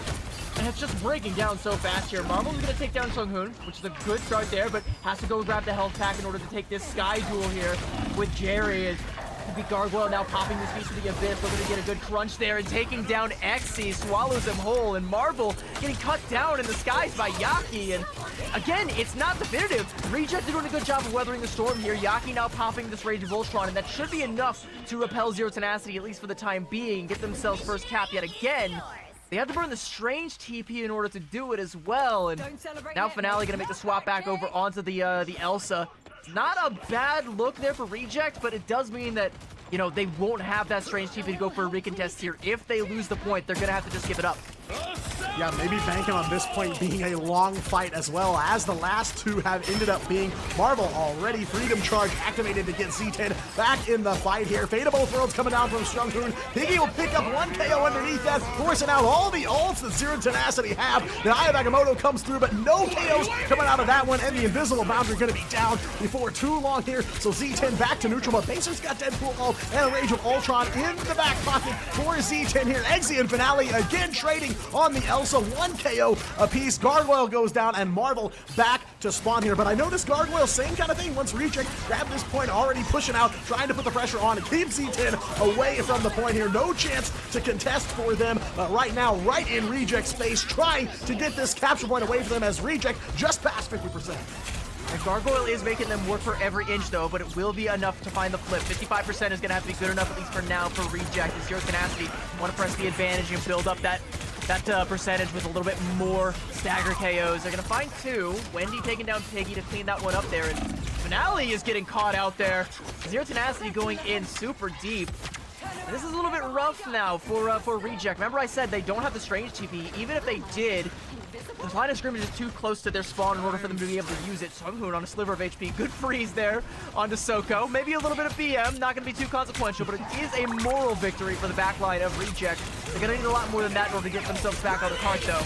And it's just breaking down so fast here. Marvel's gonna take down Seung-hoon, which is a good start there, but has to go grab the health pack in order to take this Sky duel here with Jerry. could be Gargoyle now popping this beast to the abyss, looking to get a good crunch there and taking down Xe, swallows him whole, and Marvel getting cut down in the skies by Yaki. And again, it's not definitive. Reject are doing a good job of weathering the storm here. Yaki now popping this Rage of Ultron, and that should be enough to repel Zero Tenacity, at least for the time being, get themselves first cap yet again. They have to burn the Strange TP in order to do it as well, and now Finale gonna make the swap back over onto the Elsa. Not a bad look there for Reject, but it does mean that, you know, they won't have that Strange TP to go for a recontest here. If they lose the point, they're gonna have to just give it up. Yeah, maybe banking on this point being a long fight as well, as the last two have ended up being Marvel already. Freedom Charge activated to get Z10 back in the fight here. Fate of Both Worlds coming down from Stronghoon. Piggy will pick up one KO underneath that, forcing out all the ults that Zero Tenacity have. The Eye of Agamotto comes through, but no KOs coming out of that one, and the Invisible Boundary going to be down before too long here. So Z10 back to neutral, but Baser's got Deadpool ult and a Rage of Ultron in the back pocket for Z10 here. Xe and Finale again trading on the Elsa, one KO apiece. Gargoyle goes down and Marvel back to spawn here. But I noticed Gargoyle, same kind of thing. Once Reject grabbed this point, already pushing out, trying to put the pressure on and keep Z10 away from the point here. No chance to contest for them right now, right in Reject's face, trying to get this capture point away from them as Reject just past 50%. And Gargoyle is making them work for every inch, though, but it will be enough to find the flip. 55% is going to have to be good enough, at least for now, for Reject. Zero Tenacity want to press the advantage and build up that percentage with a little bit more stagger KOs. They're going to find two. Wendy taking down Piggy to clean that one up there. And Finale is getting caught out there. Zero Tenacity going in super deep. And this is a little bit rough now for Reject. Remember I said they don't have the Strange TP. Even if they did, the line of scrimmage is too close to their spawn in order for them to be able to use it. Sunghoon on a sliver of HP. Good freeze there onto Soko. Maybe a little bit of BM. Not going to be too consequential, but it is a moral victory for the backline of Reject. They're going to need a lot more than that in order to get themselves back on the cart, though.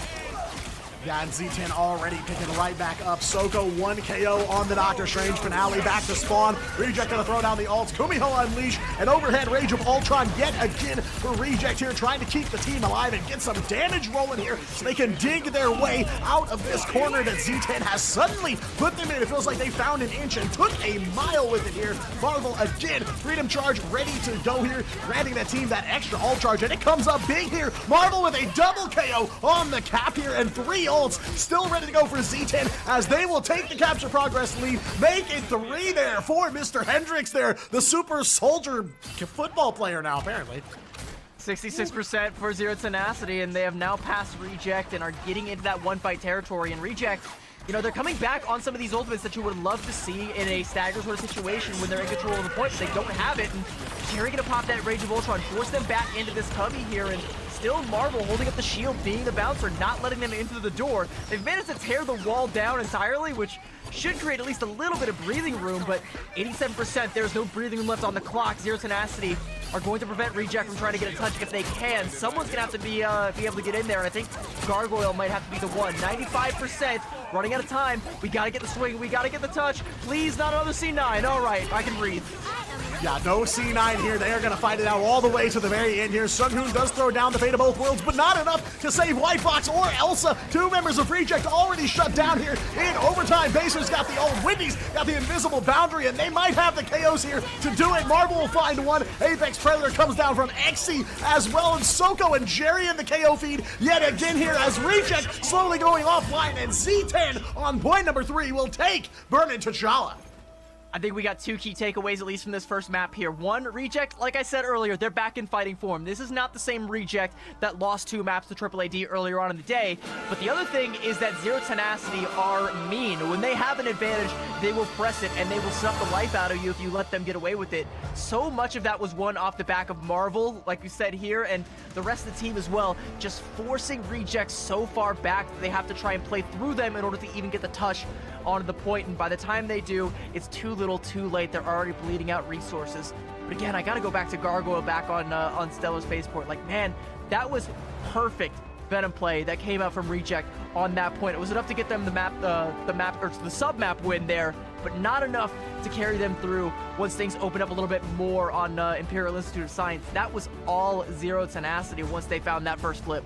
Yeah, and Z10 already picking right back up. Soko, one KO on the Doctor Strange. Finale back to spawn. Reject gonna throw down the ults. Kumiho unleash. An overhead Rage of Ultron yet again for Reject here, trying to keep the team alive and get some damage rolling here so they can dig their way out of this corner that Z10 has suddenly put them in. It feels like they found an inch and took a mile with it here. Marvel again, Freedom Charge ready to go here, granting that team that extra ult charge, and it comes up big here. Marvel with a double KO on the cap here, and 3 ults still ready to go for Z10 as they will take the capture progress lead, make it 3 there for Mr. Hendricks there, the super soldier football player now apparently. 66% for Zero Tenacity, and they have now passed Reject and are getting into that one fight territory. And Reject, you know, they're coming back on some of these ultimates that you would love to see in a stagger sort of situation when they're in control of the point, but they don't have it. And Jerry gonna pop that Rage of Ultron, force them back into this cubby here, and still Marvel holding up the shield, being the bouncer, not letting them into the door. They've managed to tear the wall down entirely, which should create at least a little bit of breathing room, but 87%, there's no breathing room left on the clock. Zero Tenacity are going to prevent Reject from trying to get a touch if they can. Someone's gonna have to be able to get in there, and I think Gargoyle might have to be the one. 95%, running out of time. We gotta get the swing, we gotta get the touch. Please, not another C9. All right, I can breathe. Yeah, no C9 here. They are going to fight it out all the way to the very end here. Sunghoon does throw down the Fate of Both Worlds, but not enough to save White Fox or Elsa. 2 members of Reject already shut down here in overtime. Baser's got the ult. Wendy's got the Invisible Boundary, and they might have the KOs here to do it. Marvel will find one. Apex Predator comes down from Xe as well, and Soko and Jerry in the KO feed yet again here as Reject slowly going offline, and Z10 on point number 3 will take Burnin T'Challa. I think we got 2 key takeaways, at least from this first map here. One, Reject, like I said earlier, they're back in fighting form. This is not the same Reject that lost 2 maps to AAAD earlier on in the day. But the other thing is that Zero Tenacity are mean. When they have an advantage, they will press it, and they will suck the life out of you if you let them get away with it. So much of that was won off the back of Marvel, like we said here, and the rest of the team as well, just forcing Reject so far back that they have to try and play through them in order to even get the touch onto the point, and by the time they do, it's too little too late. They're already bleeding out resources. But again, I gotta go back to Gargoyle back on Stellar Spaceport. Like, man, that was perfect Venom play that came out from Reject on that point. It was enough to get them the sub-map win there, but not enough to carry them through once things opened up a little bit more on Imperial Institute of Science. That was all Zero Tenacity once they found that first flip.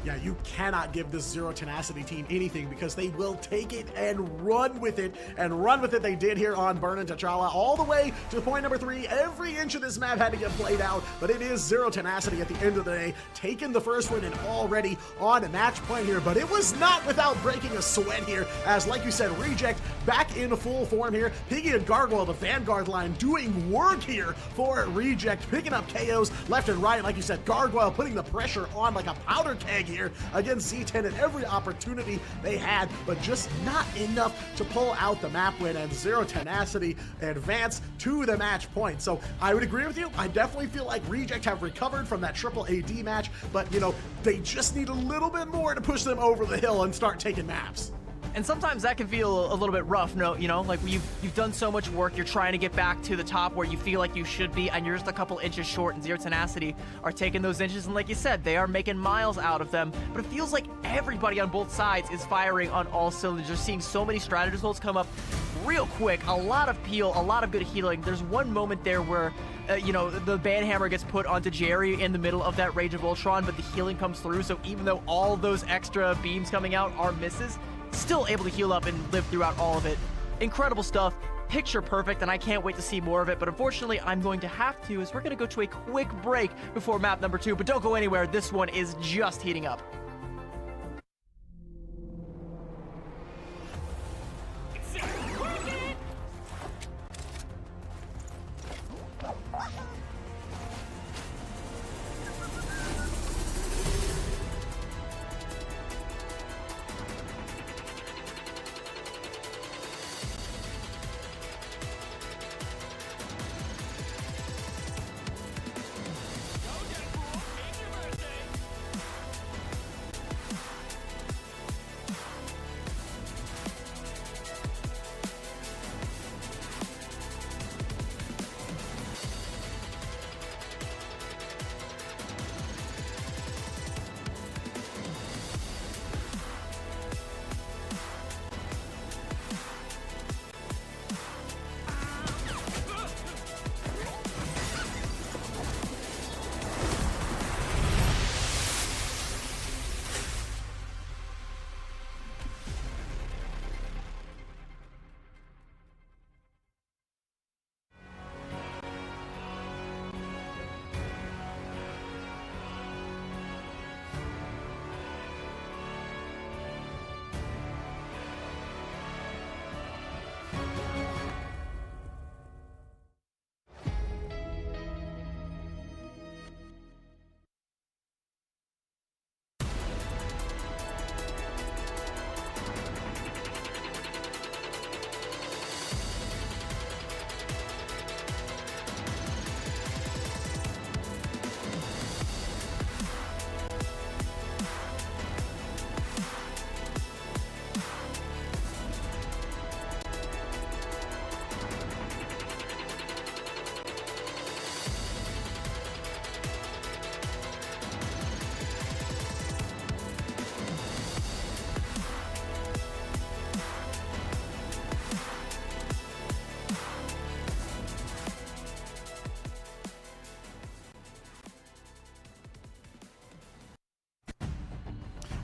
Yeah, you cannot give this Zero Tenacity team anything because they will take it and run with it. And run with it they did here on Burn and T'Challa all the way to point number 3. Every inch of this map had to get played out, but it is Zero Tenacity at the end of the day, taking the first win and already on a match point here. But it was not without breaking a sweat here, as like you said, Reject back in full form here. Piggy and Gargoyle, the Vanguard line, doing work here for Reject, picking up KOs left and right. Like you said, Gargoyle putting the pressure on like a powder keg here against Z10 at every opportunity they had, but just not enough to pull out the map win, and Zero Tenacity advance to the match point. So I would agree with you. I definitely feel like Reject have recovered from that triple AD match, but you know, they just need a little bit more to push them over the hill and start taking maps. And sometimes that can feel a little bit rough, no, you know, like you've done so much work, you're trying to get back to the top where you feel like you should be, and you're just a couple inches short, and Zero Tenacity are taking those inches, and like you said, they are making miles out of them, but it feels like everybody on both sides is firing on all cylinders. You're seeing so many strategy results come up real quick, a lot of peel, a lot of good healing. There's one moment there where you know, the banhammer gets put onto Jerry in the middle of that Rage of Ultron, but the healing comes through, so even though all those extra beams coming out are misses, still able to heal up and live throughout all of it. Incredible stuff, picture perfect, and I can't wait to see more of it, but unfortunately I'm going to have to, as we're going to go to a quick break before map number 2, but don't go anywhere, this one is just heating up.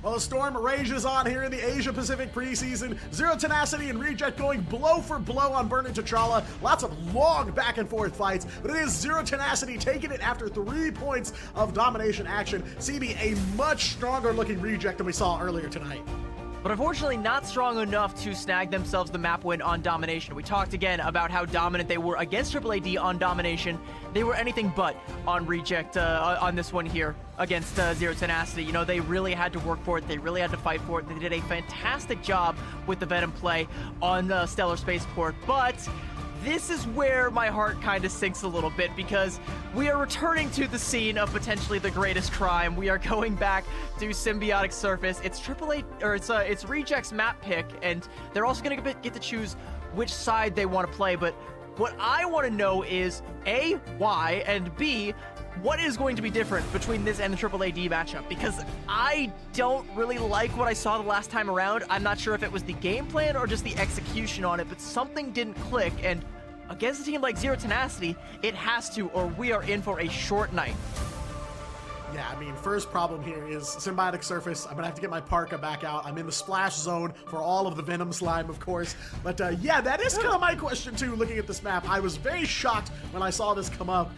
Well, the storm rages on here in the Asia Pacific preseason. Zero Tenacity and Reject going blow for blow on Burn and T'Challa. Lots of long back and forth fights, but it is Zero Tenacity taking it after 3 points of domination action. CB, a much stronger looking Reject than we saw earlier tonight. But unfortunately not strong enough to snag themselves the map win on Domination. We talked again about how dominant they were against Triple AD on Domination. They were anything but on Reject on this one here against Zero Tenacity. You know, they really had to work for it. They really had to fight for it. They did a fantastic job with the Venom play on the Stellar Spaceport, but this is where my heart kind of sinks a little bit, because we are returning to the scene of potentially the greatest crime. We are going back to Symbiotic Surface. It's it's Reject's map pick, and they're also going to get to choose which side they want to play. But what I want to know is A, why, and B, what is going to be different between this and the Triple AD matchup? Because I don't really like what I saw the last time around. I'm not sure if it was the game plan or just the execution on it, but something didn't click, and against a team like Zero Tenacity, it has to, or we are in for a short night. Yeah, I mean, first problem here is Symbiotic Surface. I'm gonna have to get my Parka back out. I'm in the splash zone for all of the Venom Slime, of course. But yeah, that is kind of my question too, looking at this map. I was very shocked when I saw this come up,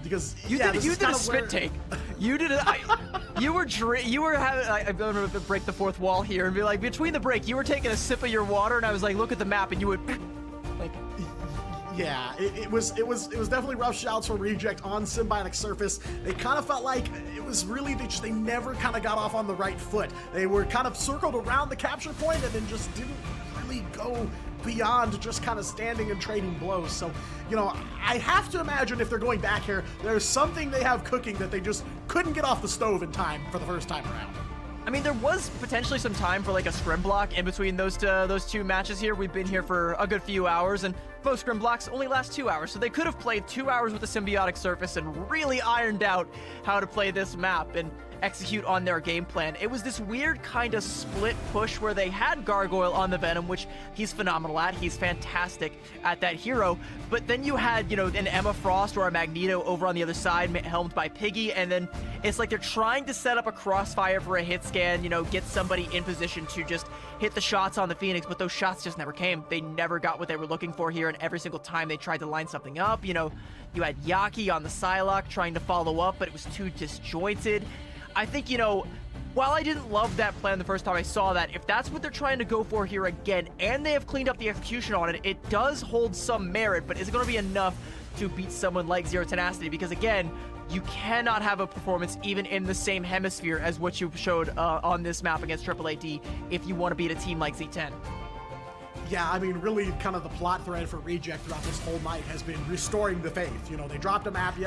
because You yeah, did a spit take. You did it. You were having. I'm going to break the fourth wall here and be like, between the break, you were taking a sip of your water, and I was like, look at the map, and you would like. Yeah, it was definitely rough shouts from Reject on Symbiotic Surface. They kind of felt like it was really they never kind of got off on the right foot. They were kind of circled around the capture point and then just didn't really go beyond just kind of standing and trading blows. So, you know, I have to imagine if they're going back here, there's something they have cooking that they just couldn't get off the stove in time for the first time around. I mean, there was potentially some time for like a scrim block in between those two matches here. We've been here for a good few hours, and most scrim blocks only last 2 hours, so they could have played 2 hours with the Symbiotic Surface and really ironed out how to play this map and execute on their game plan. It was this weird kind of split push where they had Gargoyle on the Venom, which he's phenomenal at. He's fantastic at that hero. But then you had, you know, an Emma Frost or a Magneto over on the other side, helmed by Piggy, and then it's like they're trying to set up a crossfire for a hit scan, you know, get somebody in position to just hit the shots on the Phoenix, but those shots just never came. They never got what they were looking for here, and every single time they tried to line something up, you know, you had Yaki on the Psylocke trying to follow up, but it was too disjointed. I think, you know, while I didn't love that plan the first time I saw that, if that's what they're trying to go for here again, and they have cleaned up the execution on it, it does hold some merit, but is it going to be enough to beat someone like Zero Tenacity? Because again, you cannot have a performance even in the same hemisphere as what you showed on this map against Triple AD if you want to beat a team like Z10. Yeah, I mean, really kind of the plot thread for Reject throughout this whole night has been restoring the faith. You know, they dropped a match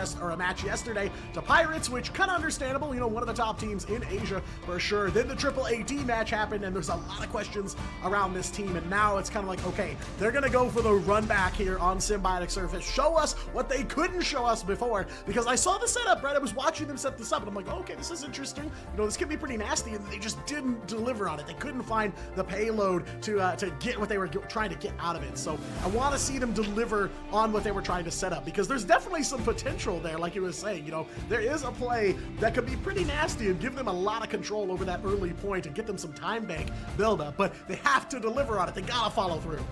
yesterday to Pirates, which kind of understandable, you know, one of the top teams in Asia for sure. Then the Triple AD match happened, and there's a lot of questions around this team, and now it's kind of like, okay, they're going to go for the run back here on Symbiotic Surface, show us what they couldn't show us before, because I saw the setup, right? I was watching them set this up, and I'm like, oh, okay, this is interesting. You know, this could be pretty nasty, and they just didn't deliver on it. They couldn't find the payload to get what they were trying to get out of it. So I want to see them deliver on what they were trying to set up, because there's definitely some potential there. Like you were saying, you know, there is a play that could be pretty nasty and give them a lot of control over that early point and get them some time bank buildup, but they have to deliver on it. They gotta follow through.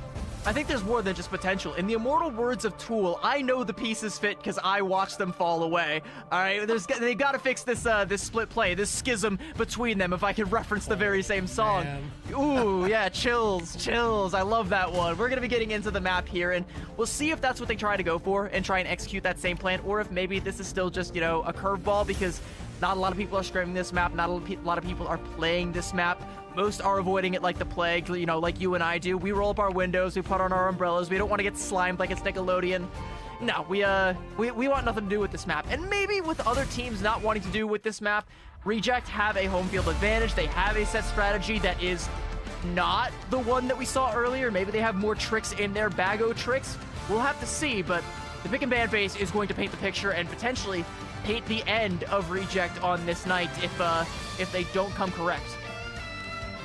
I think there's more than just potential. In the immortal words of Tool, I know the pieces fit because I watched them fall away. All right, they got to fix this this split play, this schism between them. If I could reference the very same song. Ooh, yeah, chills. I love that one. We're gonna be getting into the map here, and we'll see if that's what they try to go for and try and execute that same plan, or if maybe this is still just, you know, a curveball, because not a lot of people are scrimming this map. Not a lot of people are playing this map. Most are avoiding it like the plague, you know, like you and I do. We roll up our windows, we put on our umbrellas. We don't want to get slimed like it's Nickelodeon. No, we want nothing to do with this map. And maybe with other teams not wanting to do with this map, Reject have a home field advantage. They have a set strategy that is not the one that we saw earlier. Maybe they have more tricks in their bag of tricks. We'll have to see, but the Pick and Ban base is going to paint the picture and potentially paint the end of Reject on this night if they don't come correct.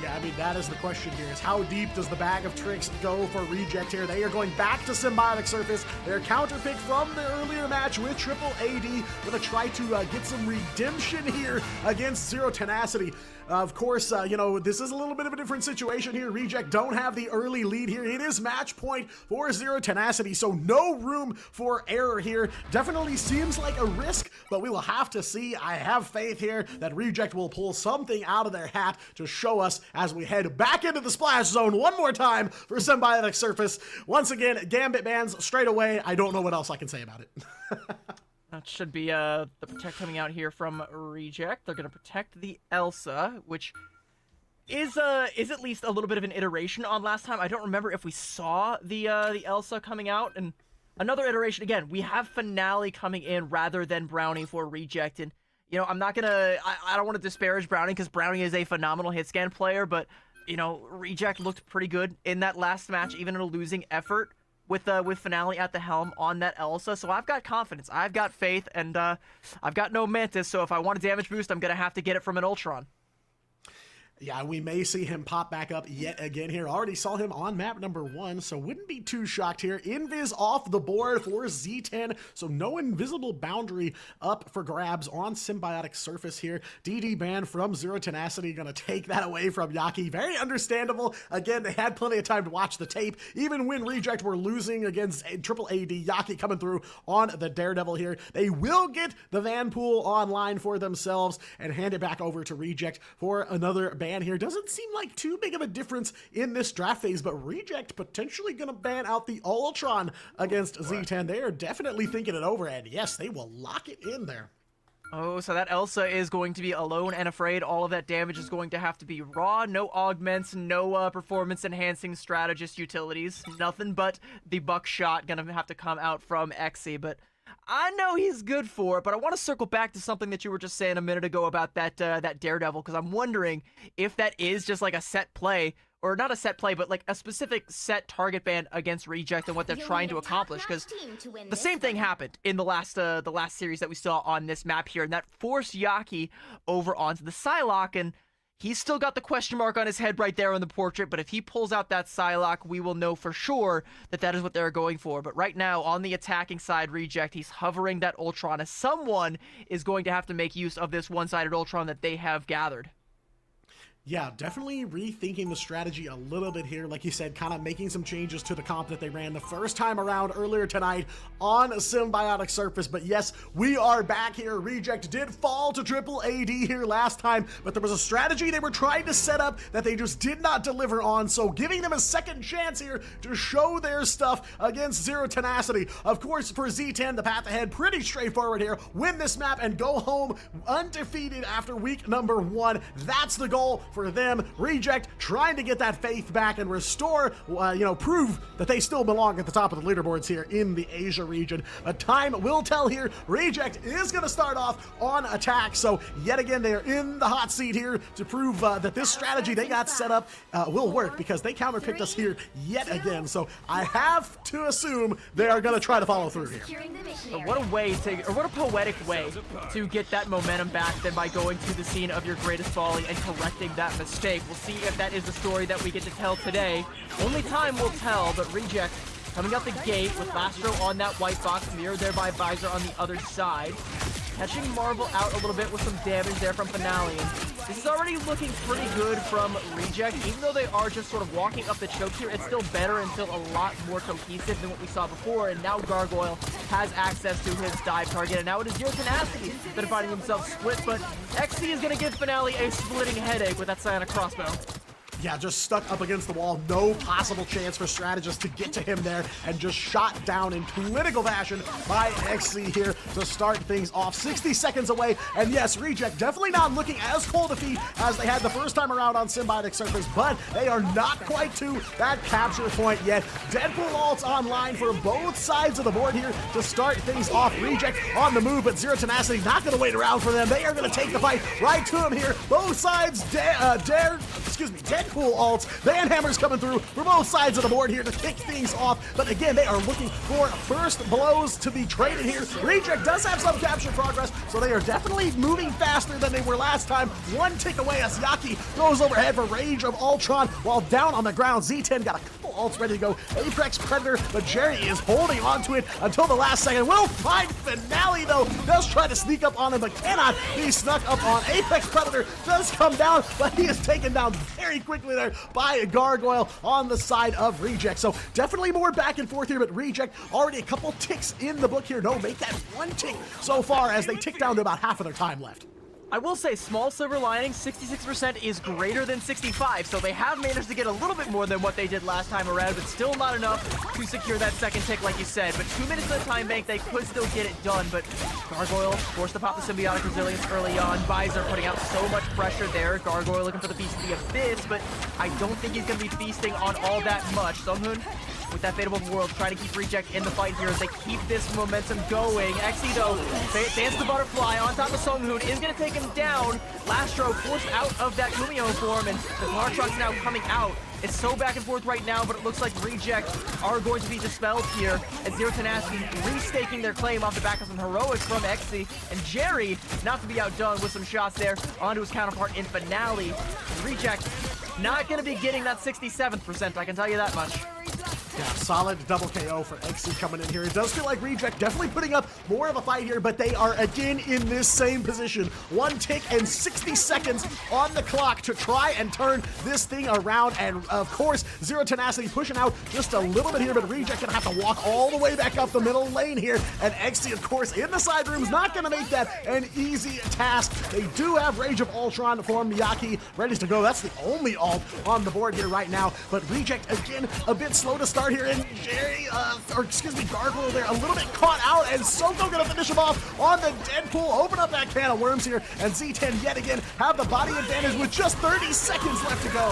Yeah, I mean, that is the question here, is how deep does the bag of tricks go for Reject here? They are going back to Symbiotic Surface. Their counterpick from the earlier match with Triple AD. Going to try to get some redemption here against Zero Tenacity. Of course, you know, this is a little bit of a different situation here. Reject don't have the early lead here. It is match point for Zero Tenacity, so no room for error here. Definitely seems like a risk, but we will have to see. I have faith here that Reject will pull something out of their hat to show us as we head back into the splash zone one more time for Symbiotic Surface. Once again, Gambit bans straight away. I don't know what else I can say about it. That should be the protect coming out here from Reject. They're going to protect the Elsa, which is at least a little bit of an iteration on last time. I don't remember if we saw the Elsa coming out. And another iteration, again, we have Finale coming in rather than Brownie for Reject. And, you know, I'm not going to... I don't want to disparage Brownie because Brownie is a phenomenal hit scan player, but, you know, Reject looked pretty good in that last match, even in a losing effort, with Finale at the helm on that Elsa. So I've got confidence, I've got faith, and I've got no Mantis, so if I want a damage boost, I'm going to have to get it from an Ultron. Yeah, we may see him pop back up yet again here. Already saw him on map number 1, so wouldn't be too shocked here. Invis off the board for Z10, so no invisible boundary up for grabs on Symbiotic Surface here. DD ban from Zero Tenacity, gonna take that away from Yaki. Very understandable. Again, they had plenty of time to watch the tape. Even when Reject were losing against Triple AD, Yaki coming through on the Daredevil here. They will get the Vanpool online for themselves and hand it back over to Reject for another ban here. Doesn't seem like too big of a difference in this draft phase, but Reject potentially gonna ban out the Ultron against Z10. They are definitely thinking it over, and yes, they will lock it in there. Oh, so that Elsa is going to be alone and afraid. All of that damage is going to have to be raw. No augments, no performance-enhancing strategist utilities. Nothing but the buckshot gonna have to come out from Xe, but I know he's good for it, but I want to circle back to something that you were just saying a minute ago about that that Daredevil, because I'm wondering if that is just like a set play, or not a set play, but like a specific set target ban against Reject and what they're trying to accomplish, because the same thing happened in the last series that we saw on this map here, and that forced Yaki over onto the Psylocke, and he's still got the question mark on his head right there on the portrait, but if he pulls out that Psylocke, we will know for sure that that is what they're going for. But right now, on the attacking side, Reject, he's hovering that Ultron, as someone is going to have to make use of this one-sided Ultron that they have gathered. Yeah, definitely rethinking the strategy a little bit here. Like you said, kind of making some changes to the comp that they ran the first time around earlier tonight on Symbiotic Surface. But yes, we are back here. Reject did fall to Triple AD here last time, but there was a strategy they were trying to set up that they just did not deliver on. So giving them a second chance here to show their stuff against Zero Tenacity. Of course, for Z10, the path ahead pretty straightforward here. Win this map and go home undefeated after week number 1. That's the goal for them. Reject trying to get that faith back and restore, prove that they still belong at the top of the leaderboards here in the Asia region. But time will tell here. Reject is going to start off on attack. So yet again, they are in the hot seat here to prove that this strategy they got set up will work, because they counterpicked us here yet again. So I have to assume they are going to try to follow through here. What a way to, or what a poetic way to get that momentum back than by going to the scene of your greatest folly and correcting that mistake. We'll see if that is the story that we get to tell today. Only time will tell, but Reject coming out the gate with Lastro on that white box, mirrored there by Visor on the other side. Catching Marvel out a little bit with some damage there from Finale. And this is already looking pretty good from Reject. Even though they are just sort of walking up the choke here, it's still better and still a lot more cohesive than what we saw before. And now Gargoyle has access to his dive target. And now it is Zero Tenacity that are finding himself split. But Xe is going to give Finale a splitting headache with that Psionic Crossbow. Yeah, just stuck up against the wall. No possible chance for strategists to get to him there, and just shot down in clinical fashion by Xe here to start things off. 60 seconds away, and yes, Reject definitely not looking as cold a feat as they had the first time around on Symbiotic Surface, but they are not quite to that capture point yet. Deadpool ults online for both sides of the board here to start things off. Reject on the move, but Zero Tenacity not going to wait around for them. They are going to take the fight right to him here. Both sides, Deadpool ults. Van Hammer's coming through for both sides of the board here to kick things off. But again, they are looking for first blows to be traded here. Reject does have some capture progress, so they are definitely moving faster than they were last time. One tick away as Yaki goes overhead for Rage of Ultron, while down on the ground, Z10 got a couple ults ready to go. Apex Predator, but Jerry is holding onto it until the last second. Will find Finale, though. Does try to sneak up on him, but cannot be snuck up on. Apex Predator does come down, but he is taken down very quickly there by Gargoyle on the side of Reject. So definitely more back and forth here, but Reject already a couple ticks in the book here. No, make that one tick so far as they tick down to about half of their time left. I will say, small silver lining, 66% is greater than 65, so they have managed to get a little bit more than what they did last time around, but still not enough to secure that second tick like you said. But 2 minutes of the time bank, they could still get it done, but Gargoyle forced to pop the Symbiotic Resilience early on. Visor putting out so much pressure there. Gargoyle looking for the Beast of the Abyss, but I don't think he's going to be feasting on all that much. Sunghoon with that Fate of World, trying to keep Reject in the fight here as they keep this momentum going. Xe, though, Dance the Butterfly on top of Sunghoon is going to take him down. Lastro forced out of that Kumio form, and the Lartruck's now coming out It's so back and forth right now, but it looks like Reject are going to be dispelled here as Zero Tenacity restaking their claim off the back of some heroics from Exy. And Jerry, not to be outdone with some shots there onto his counterpart in Finale. Reject not going to be getting that 67%, I can tell you that much. Yeah, solid double KO for XC coming in here. It does feel like Reject definitely putting up more of a fight here, but they are again in this same position. 1 tick and 60 seconds on the clock to try and turn this thing around. And of course, Zero Tenacity pushing out just a little bit here, but Reject gonna have to walk all the way back up the middle lane here. And XC, of course, in the side room is not gonna make that an easy task. They do have Rage of Ultron for Miyaki ready to go. That's the only ult on the board here right now. But Reject, again, a bit slow to start here, and Jerry, Gargoyle there, a little bit caught out, and Soko gonna finish him off on the Deadpool, open up that can of worms here, and Z10 yet again have the body advantage with just 30 seconds left to go.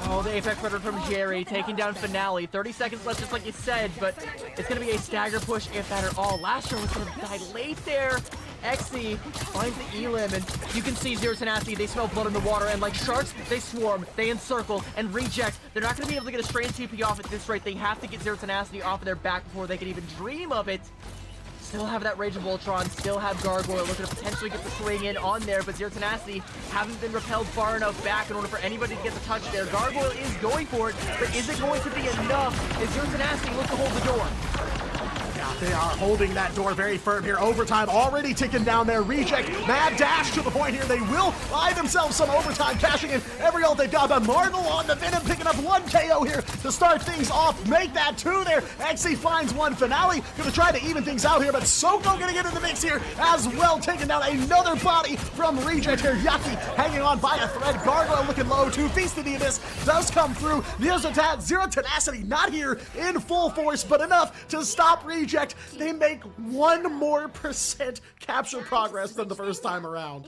Oh, the Apex Predator from Jerry taking down Finale. 30 seconds left, just like you said, but it's going to be a stagger push, if that at all. Last year was going to die late there. Exy finds the Elim, and you can see Zero Tenacity, they smell blood in the water, and like sharks, they swarm, they encircle, and Reject. They're not going to be able to get a straight TP off at this rate. They have to get Zero Tenacity off of their back before they can even dream of it. Still have that Rage of Ultron, still have Gargoyle looking to potentially get the swing in on there, but Zero Tenacity haven't been repelled far enough back in order for anybody to get the touch there. Gargoyle is going for it, but is it going to be enough? Is Zero Tenacity looks to hold the door? They are holding that door very firm here. Overtime already ticking down there. Reject, mad dash to the point here. They will buy themselves some overtime, cashing in every ult they've got. But Marvel on the Venom, picking up 1 KO here to start things off. Make that 2 there. XC finds 1. Finale gonna try to even things out here, but Soko gonna get in the mix here as well, taking down another body from Reject here. Yaki hanging on by a thread. Gargoyle looking low too. Feast of the Abyss does come through. Zero Tenacity not here in full force, but enough to stop Reject. They make 1% more capture progress than the first time around.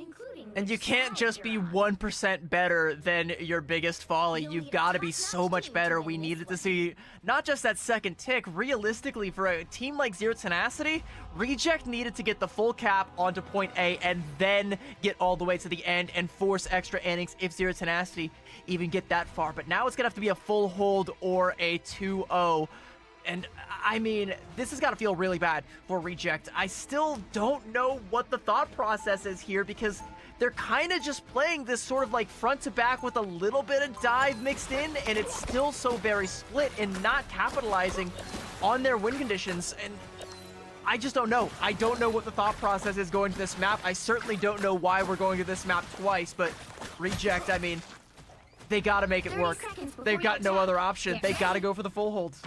And you can't just be 1% better than your biggest folly. You've got to be so much better. We needed to see not just that second tick. Realistically, for a team like Zero Tenacity, Reject needed to get the full cap onto point A and then get all the way to the end and force extra innings if Zero Tenacity even get that far. But now it's going to have to be a full hold or a 2-0. And I mean, this has got to feel really bad for Reject. I still don't know what the thought process is here, because they're kind of just playing this sort of like front to back with a little bit of dive mixed in, and it's still so very split and not capitalizing on their win conditions. And I just don't know. I don't know what the thought process is going to this map. I certainly don't know why we're going to this map twice, but Reject, I mean, they got to make it work. They've got no other option. They got to go for the full holds.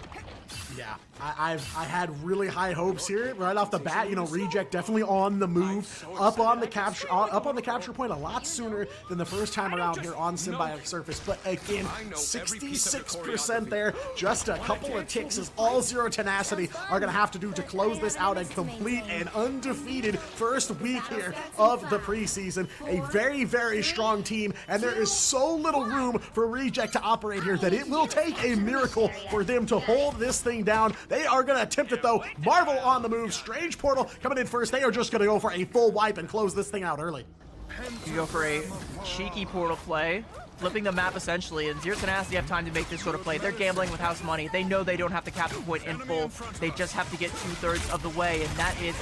Yeah, I had really high hopes here right off the bat. You know, Reject definitely on the move, up on the capture point a lot sooner than the first time around here on Symbiotic Surface. But again, 66% there, just a couple of ticks is all Zero Tenacity are gonna have to do to close this out and complete an undefeated first week here of the preseason. A very, very strong team, and there is so little room for Reject to operate here that it will take a miracle for them to hold this thing down. They are going to attempt it though. Marvel on the move. Strange Portal coming in first. They are just going to go for a full wipe and close this thing out early. You go for a cheeky portal play, flipping the map essentially, and Zero Tenacity have time to make this sort of play. They're gambling with house money. They know they don't have to cap the point in full. They just have to get 2/3 of the way, and that is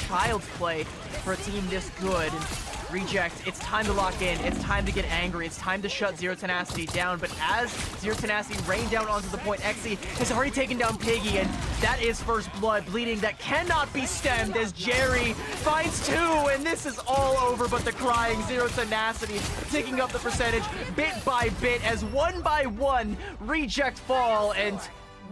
child's play for a team this good. And Reject, it's time to lock in. It's time to get angry. It's time to shut Zero Tenacity down. But as Zero Tenacity rain down onto the point, Exy has already taken down Piggy, and that is first blood bleeding that cannot be stemmed as Jerry finds 2, and this is all over but the crying. Zero Tenacity taking up the percentage bit by bit as 1 by 1 Reject fall, and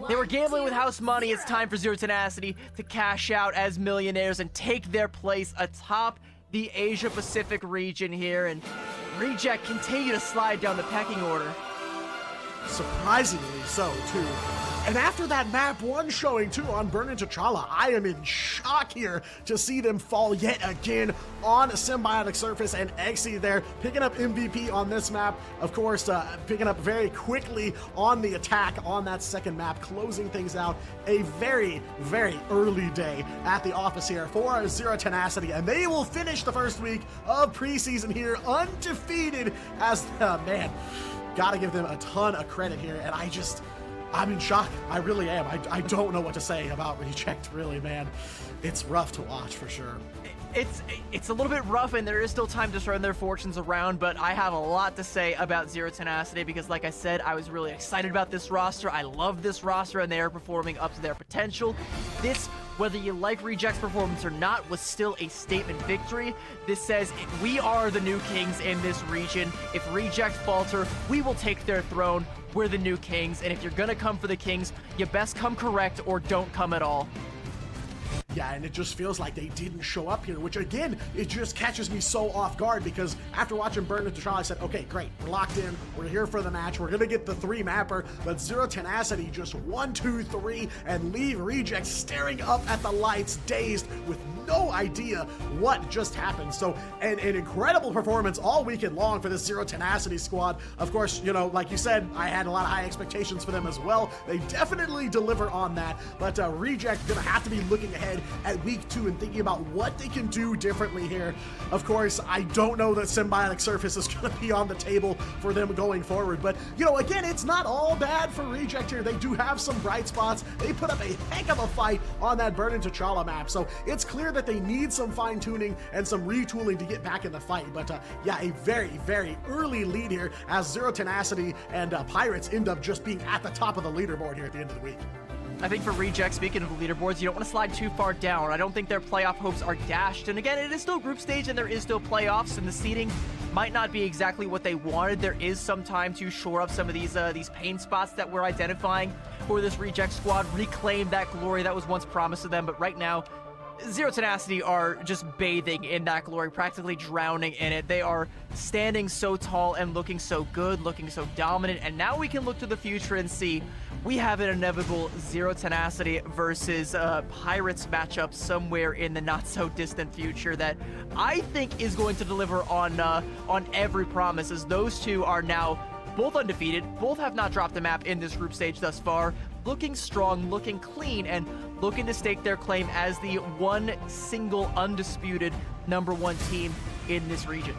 they were gambling with house money. It's time for Zero Tenacity to cash out as millionaires and take their place atop the Asia Pacific region here, and Reject continue to slide down the pecking order. Surprisingly so, too. And after that map 1 showing too on Burn into T'Challa, I am in shock here to see them fall yet again on a Symbiotic Surface, and Exy there picking up MVP on this map. Of course, picking up very quickly on the attack on that second map, closing things out. A very, very early day at the office here for Zero Tenacity, and they will finish the first week of preseason here undefeated as, man, gotta give them a ton of credit here, and I'm in shock. I really am. I don't know what to say about Reject, really, man. It's rough to watch for sure. It's a little bit rough, and there is still time to turn their fortunes around, but I have a lot to say about Zero Tenacity because, like I said, I was really excited about this roster. I love this roster, and they are performing up to their potential. This, whether you like Reject's performance or not, was still a statement victory. This says we are the new kings in this region. If Reject falter, we will take their throne. We're the new kings, and if you're gonna come for the kings, you best come correct or don't come at all. Yeah, and it just feels like they didn't show up here, which again, it just catches me so off guard because after watching Burn into T'Challa, I said, okay, great, we're locked in, we're here for the match, we're gonna get the 3 mapper, but Zero Tenacity just 1, 2, 3, and leave Reject staring up at the lights, dazed with no idea what just happened. So an incredible performance all weekend long for this Zero Tenacity squad. Of course, you know, like you said, I had a lot of high expectations for them as well. They definitely deliver on that, but Reject gonna have to be looking ahead at week 2 and thinking about what they can do differently here. Of course, I don't know that Symbiotic Surface is going to be on the table for them going forward, but, you know, again, it's not all bad for Reject here. They do have some bright spots. They put up a heck of a fight on that Burn into T'Challa map, so it's clear that they need some fine-tuning and some retooling to get back in the fight, but yeah, a very, very early lead here as Zero Tenacity and Pirates end up just being at the top of the leaderboard here at the end of the week. I think for Reject, speaking of the leaderboards, you don't want to slide too far down. I don't think their playoff hopes are dashed. And again, it is still group stage and there is still playoffs, and the seeding might not be exactly what they wanted. There is some time to shore up some of these pain spots that we're identifying for this Reject squad, reclaim that glory that was once promised to them. But right now, Zero Tenacity are just bathing in that glory, practically drowning in it. They are standing so tall and looking so good, looking so dominant, and now we can look to the future and see we have an inevitable Zero Tenacity versus Pirates matchup somewhere in the not-so-distant future that I think is going to deliver on every promise, as those two are now both undefeated, both have not dropped the map in this group stage thus far, looking strong, looking clean, and looking to stake their claim as the one single undisputed #1 team in this region.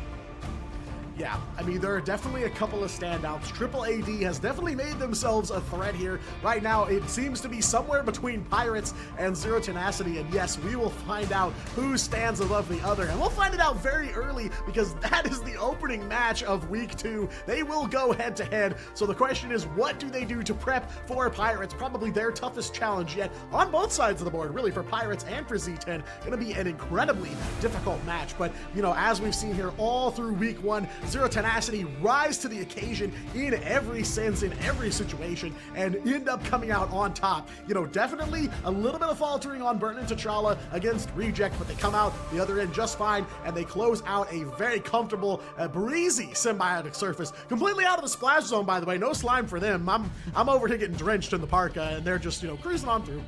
Yeah, I mean, there are definitely a couple of standouts. Triple AD has definitely made themselves a threat here. Right now, it seems to be somewhere between Pirates and Zero Tenacity, and yes, we will find out who stands above the other, and we'll find it out very early because that is the opening match of week 2. They will go head-to-head, so the question is, what do they do to prep for Pirates? Probably their toughest challenge yet on both sides of the board, really, for Pirates and for Z10. Gonna be an incredibly difficult match, but, you know, as we've seen here all through week 1, Zero Tenacity rise to the occasion in every sense, in every situation, and end up coming out on top. You know, definitely a little bit of faltering on Burn into T'Challa against Reject, but they come out the other end just fine, and they close out a very comfortable, breezy Symbiotic Surface. Completely out of the splash zone, by the way. No slime for them. I'm over here getting drenched in the park, and they're just, you know, cruising on through.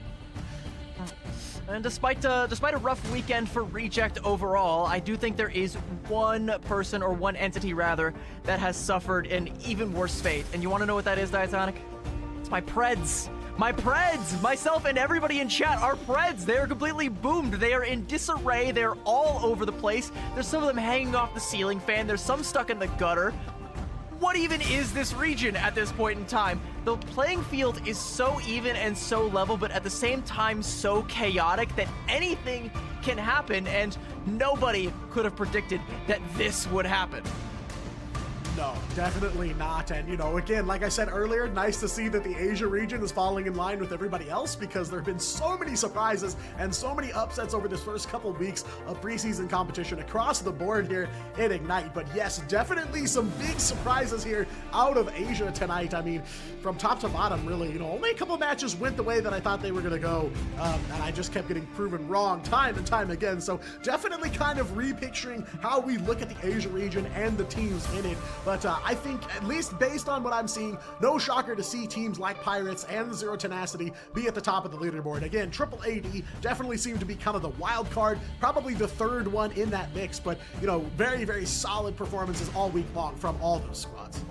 And despite a rough weekend for Reject overall, I do think there is one person, or one entity rather, that has suffered an even worse fate. And you want to know what that is, Diatonic? It's my Preds. My Preds! Myself and everybody in chat are Preds. They are completely boomed. They are in disarray. They're all over the place. There's some of them hanging off the ceiling fan. There's some stuck in the gutter. What even is this region at this point in time? The playing field is so even and so level, but at the same time so chaotic that anything can happen, and nobody could have predicted that this would happen. No, definitely not. And, you know, again, like I said earlier, nice to see that the Asia region is falling in line with everybody else, because there have been so many surprises and so many upsets over this first couple weeks of preseason competition across the board here in Ignite. But yes, definitely some big surprises here out of Asia tonight. I mean, from top to bottom, really, you know, only a couple matches went the way that I thought they were going to go, and I just kept getting proven wrong time and time again. So definitely kind of repicturing how we look at the Asia region and the teams in it. But I think, at least based on what I'm seeing, no shocker to see teams like Pirates and Zero Tenacity be at the top of the leaderboard. Again, Triple AD definitely seemed to be kind of the wild card, probably the third one in that mix, but, you know, very, very solid performances all week long from all those squads.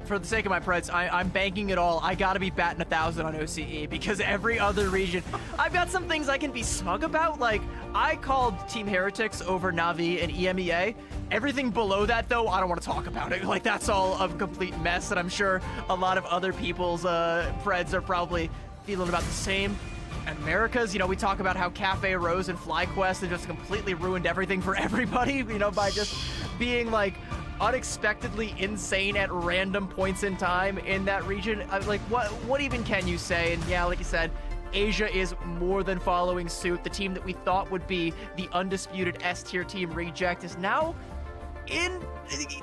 For the sake of my Preds, I'm banking it all. I gotta be batting 1,000 on OCE because every other region, I've got some things I can be smug about. Like, I called Team Heretics over Na'Vi and EMEA. Everything below that, though, I don't want to talk about it. Like, that's all a complete mess, and I'm sure a lot of other people's Preds are probably feeling about the same. Americas, you know, we talk about how Cafe Rose and FlyQuest have just completely ruined everything for everybody, you know, by just being, like, unexpectedly insane at random points in time in that region. Like, what even can you say? And yeah, like you said, Asia is more than following suit. The team that we thought would be the undisputed S-tier team, Reject, is now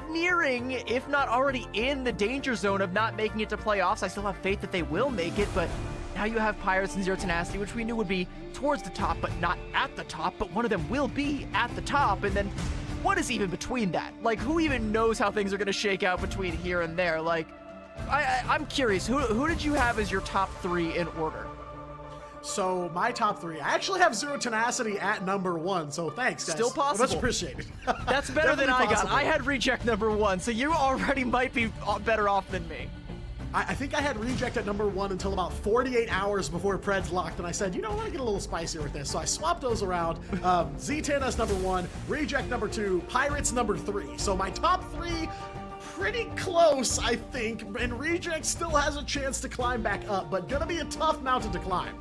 nearing, if not already in, the danger zone of not making it to playoffs. I still have faith that they will make it, but now you have Pirates and Zero Tenacity, which we knew would be towards the top, but not at the top, but one of them will be at the top, and then what is even between that? Like, who even knows how things are going to shake out between here and there? Like, I'm curious, who did you have as your top 3 in order? So my top 3, I actually have Zero Tenacity at number 1, so thanks, guys. Still possible. Much appreciated. That's better than I got. Possible. I had Reject number 1, so you already might be better off than me. I think I had Reject at number 1 until about 48 hours before Preds locked, and I said, you know, I want to get a little spicier with this. So I swapped those around. Z10 as number 1, Reject number 2, Pirates number 3. So my top 3, pretty close, I think, and Reject still has a chance to climb back up, but gonna be a tough mountain to climb.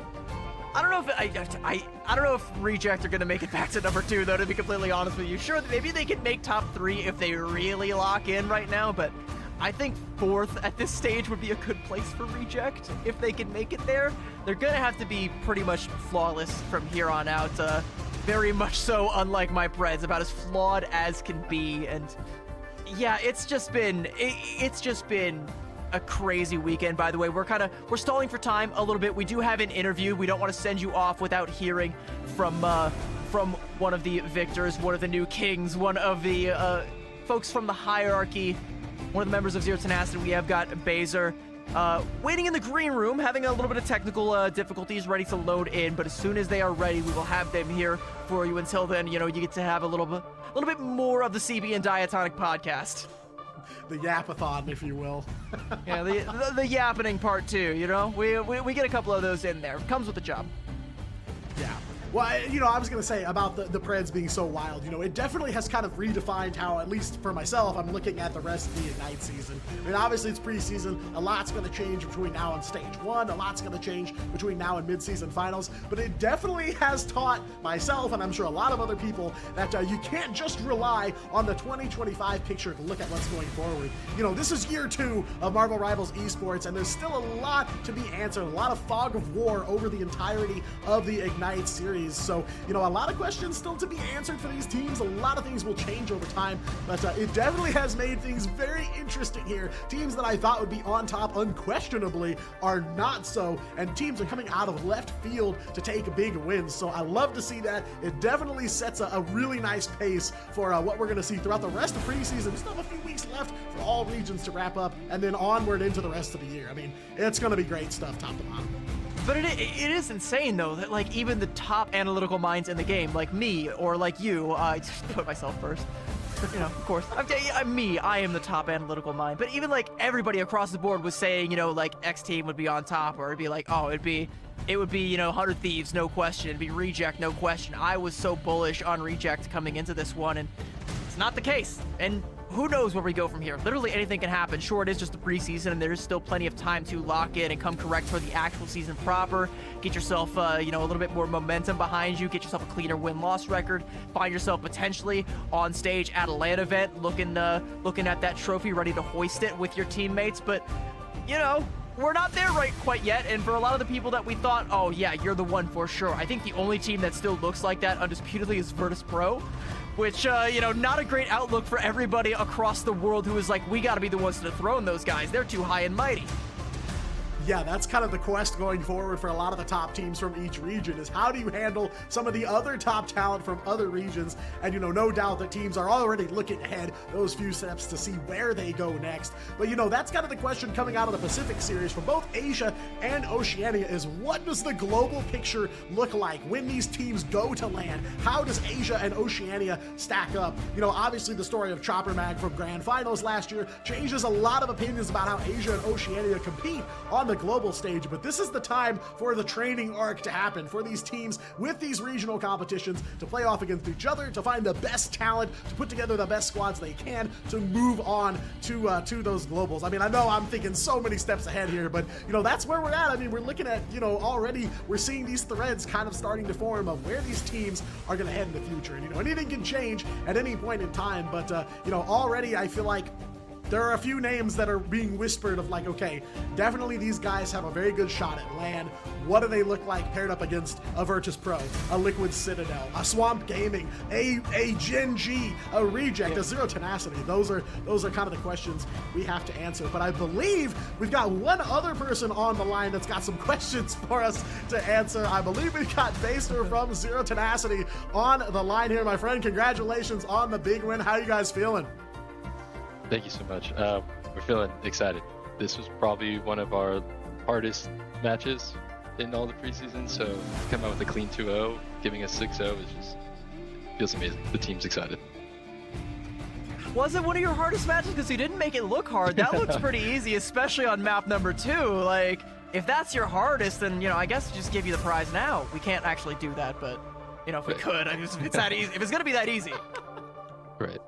I don't know if I don't know if Reject are gonna make it back to number 2, though, to be completely honest with you. Sure, maybe they could make top 3 if they really lock in right now, but I think 4th at this stage would be a good place for Reject if they can make it there. They're gonna have to be pretty much flawless from here on out. Very much so, unlike my Preds, about as flawed as can be. And yeah, it's just been a crazy weekend. By the way, we're stalling for time a little bit. We do have an interview. We don't want to send you off without hearing from one of the victors, one of the new kings, one of the folks from the hierarchy. One of the members of Zero Tenacity. We have got Bazer waiting in the green room, having a little bit of technical difficulties, ready to load in. But as soon as they are ready, we will have them here for you. Until then, you know, you get to have a little bit more of the CB and Diatonic podcast. The Yapathon, if you will. Yeah, the yappening part too. You know, we get a couple of those in there. Comes with the job. Yeah. Well, you know, I was going to say about the Preds being so wild, you know, it definitely has kind of redefined how, at least for myself, I'm looking at the rest of the Ignite season. I mean, obviously it's preseason, a lot's going to change between now and stage 1, a lot's going to change between now and mid-season finals, but it definitely has taught myself, and I'm sure a lot of other people, that you can't just rely on the 2025 picture to look at what's going forward. You know, this is year 2 of Marvel Rivals Esports, and there's still a lot to be answered, a lot of fog of war over the entirety of the Ignite series. So, you know, a lot of questions still to be answered for these teams. A lot of things will change over time, but it definitely has made things very interesting here. Teams that I thought would be on top unquestionably are not so, and teams are coming out of left field to take big wins. So I love to see that. It definitely sets a really nice pace for what we're going to see throughout the rest of preseason. We still have a few weeks left for all regions to wrap up, and then onward into the rest of the year. I mean, it's going to be great stuff top to bottom. But it is insane, though, that, like, even the top analytical minds in the game, like me or like you, I just put myself first, you know, of course. I am the top analytical mind. But even, like, everybody across the board was saying, you know, like, X team would be on top, or it'd be like, oh, it would be, you know, 100 Thieves, no question. It'd be Reject, no question. I was so bullish on Reject coming into this one, and it's not the case. And who knows where we go from here? Literally anything can happen. Sure, it is just the preseason, and there's still plenty of time to lock in and come correct for the actual season proper. Get yourself, you know, a little bit more momentum behind you. Get yourself a cleaner win-loss record. Find yourself potentially on stage at a LAN event, looking at that trophy, ready to hoist it with your teammates. But, you know, we're not there quite yet, and for a lot of the people that we thought, oh yeah, you're the one for sure. I think the only team that still looks like that undisputedly is Virtus Pro, which, you know, not a great outlook for everybody across the world who is like, we gotta be the ones to dethrone those guys. They're too high and mighty. yeah, that's kind of the quest going forward for a lot of the top teams from each region, is how do you handle some of the other top talent from other regions? And, you know, no doubt that teams are already looking ahead those few steps to see where they go next. But, you know, that's kind of the question coming out of the Pacific Series for both Asia and Oceania, is what does the global picture look like when these teams go to land? How does Asia and Oceania stack up? You know, obviously the story of Chopper Mag from Grand Finals last year changes a lot of opinions about how Asia and Oceania compete on the global stage, but this is the time for the training arc to happen for these teams with these regional competitions to play off against each other, to find the best talent, to put together the best squads they can to move on to those globals. I mean, I know I'm thinking so many steps ahead here, but, you know, that's where we're at. I mean, we're looking at, you know, already we're seeing these threads kind of starting to form of where these teams are going to head in the future. And, you know, anything can change at any point in time, but, you know, already I feel like there are a few names that are being whispered of, like, okay, definitely these guys have a very good shot at LAN. What do they look like paired up against a Virtus Pro, a Liquid Citadel, a Swamp Gaming, a Gen G, a Reject, a Zero Tenacity? Those are kind of the questions we have to answer. But I believe we've got one other person on the line that's got some questions for us to answer. I believe we've got Baster from Zero Tenacity on the line here. My friend, congratulations on the big win. How are you guys feeling? Thank you so much. We're feeling excited. This was probably one of our hardest matches in all the preseason, so to come out with a clean 2-0, giving us 6-0 is just feels amazing. The team's excited. Was it one of your hardest matches? Because you didn't make it look hard. That looks pretty easy, especially on map number 2. Like, if that's your hardest, then, you know, I guess just give you the prize now. We can't actually do that, but, you know, if we could, I mean, if it's that easy, if it's gonna be that easy. Right.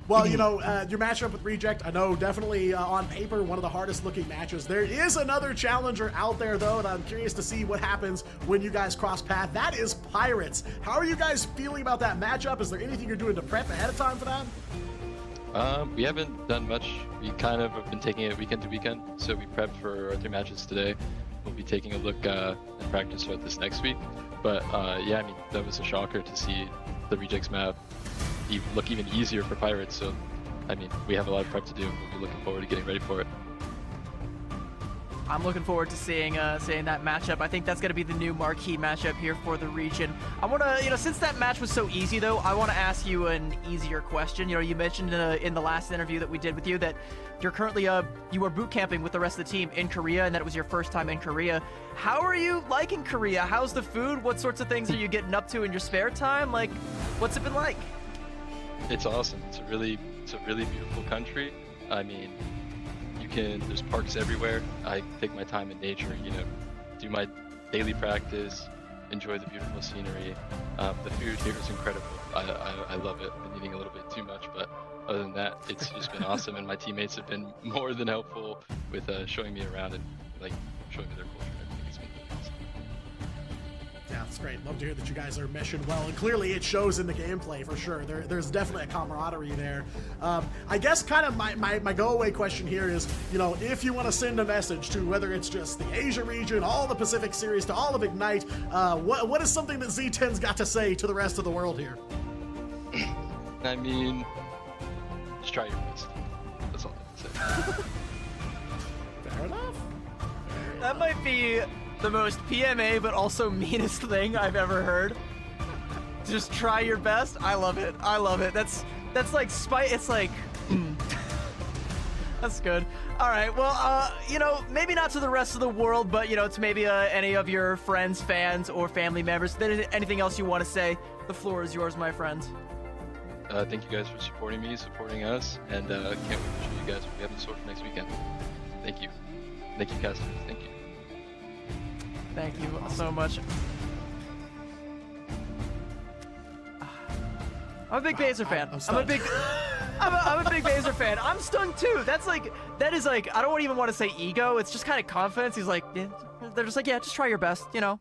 Well, you know, your matchup with Reject, I know definitely on paper one of the hardest looking matches. There is another challenger out there, though, and I'm curious to see what happens when you guys cross path. That is Pirates. How are you guys feeling about that matchup? Is there anything you're doing to prep ahead of time for that? We haven't done much. We kind of have been taking it weekend to weekend, so we prepped for our 3 matches today. We'll be taking a look and practice for this next week. But yeah, I mean, that was a shocker to see the Rejects map look even easier for Pirates, so I mean, we have a lot of prep to do, and we'll be looking forward to getting ready for it. I'm looking forward to seeing that matchup. I think that's going to be the new marquee matchup here for the region. I want to, you know, since that match was so easy, though, I want to ask you an easier question. You know, you mentioned in the last interview that we did with you that you're currently you were boot camping with the rest of the team in Korea, and that it was your first time in Korea. How are you liking Korea? How's the food? What sorts of things are you getting up to in your spare time? Like, what's it been like? It's awesome. It's a really beautiful country. I mean, there's parks everywhere. I take my time in nature, you know, do my daily practice, enjoy the beautiful scenery. The food here is incredible. I love it. I've been eating a little bit too much, but other than that, it's just been awesome, and my teammates have been more than helpful with showing me around and like showing me their culture. I think it's been really awesome. Yeah, it's great. Love to hear that you guys are meshing well, and clearly it shows in the gameplay for sure. There's definitely a camaraderie there. I guess kind of my go-away question here is, you know, if you want to send a message to whether it's just the Asia region, all the Pacific Series, to all of Ignite, what is something that Z10's got to say to the rest of the world here? I mean, just try your best. That's all I can say. Fair enough. That might be the most PMA but also meanest thing I've ever heard. Just try your best. I love it. I love it. That's like it's like that's good. All right. Well, you know, maybe not to the rest of the world, but you know, to maybe any of your friends, fans, or family members. If there's anything else you want to say, the floor is yours, my friends. Thank you guys for supporting me, supporting us, and can't wait to show you guys what we have in store for next weekend. Thank you. Thank you, casters. Thank you. Thank you so much. I'm a big Baser fan. I'm a big Baser fan. I'm stung too. That is like, I don't even want to say ego. It's just kind of confidence. He's like, yeah, they're just like, yeah, just try your best, you know.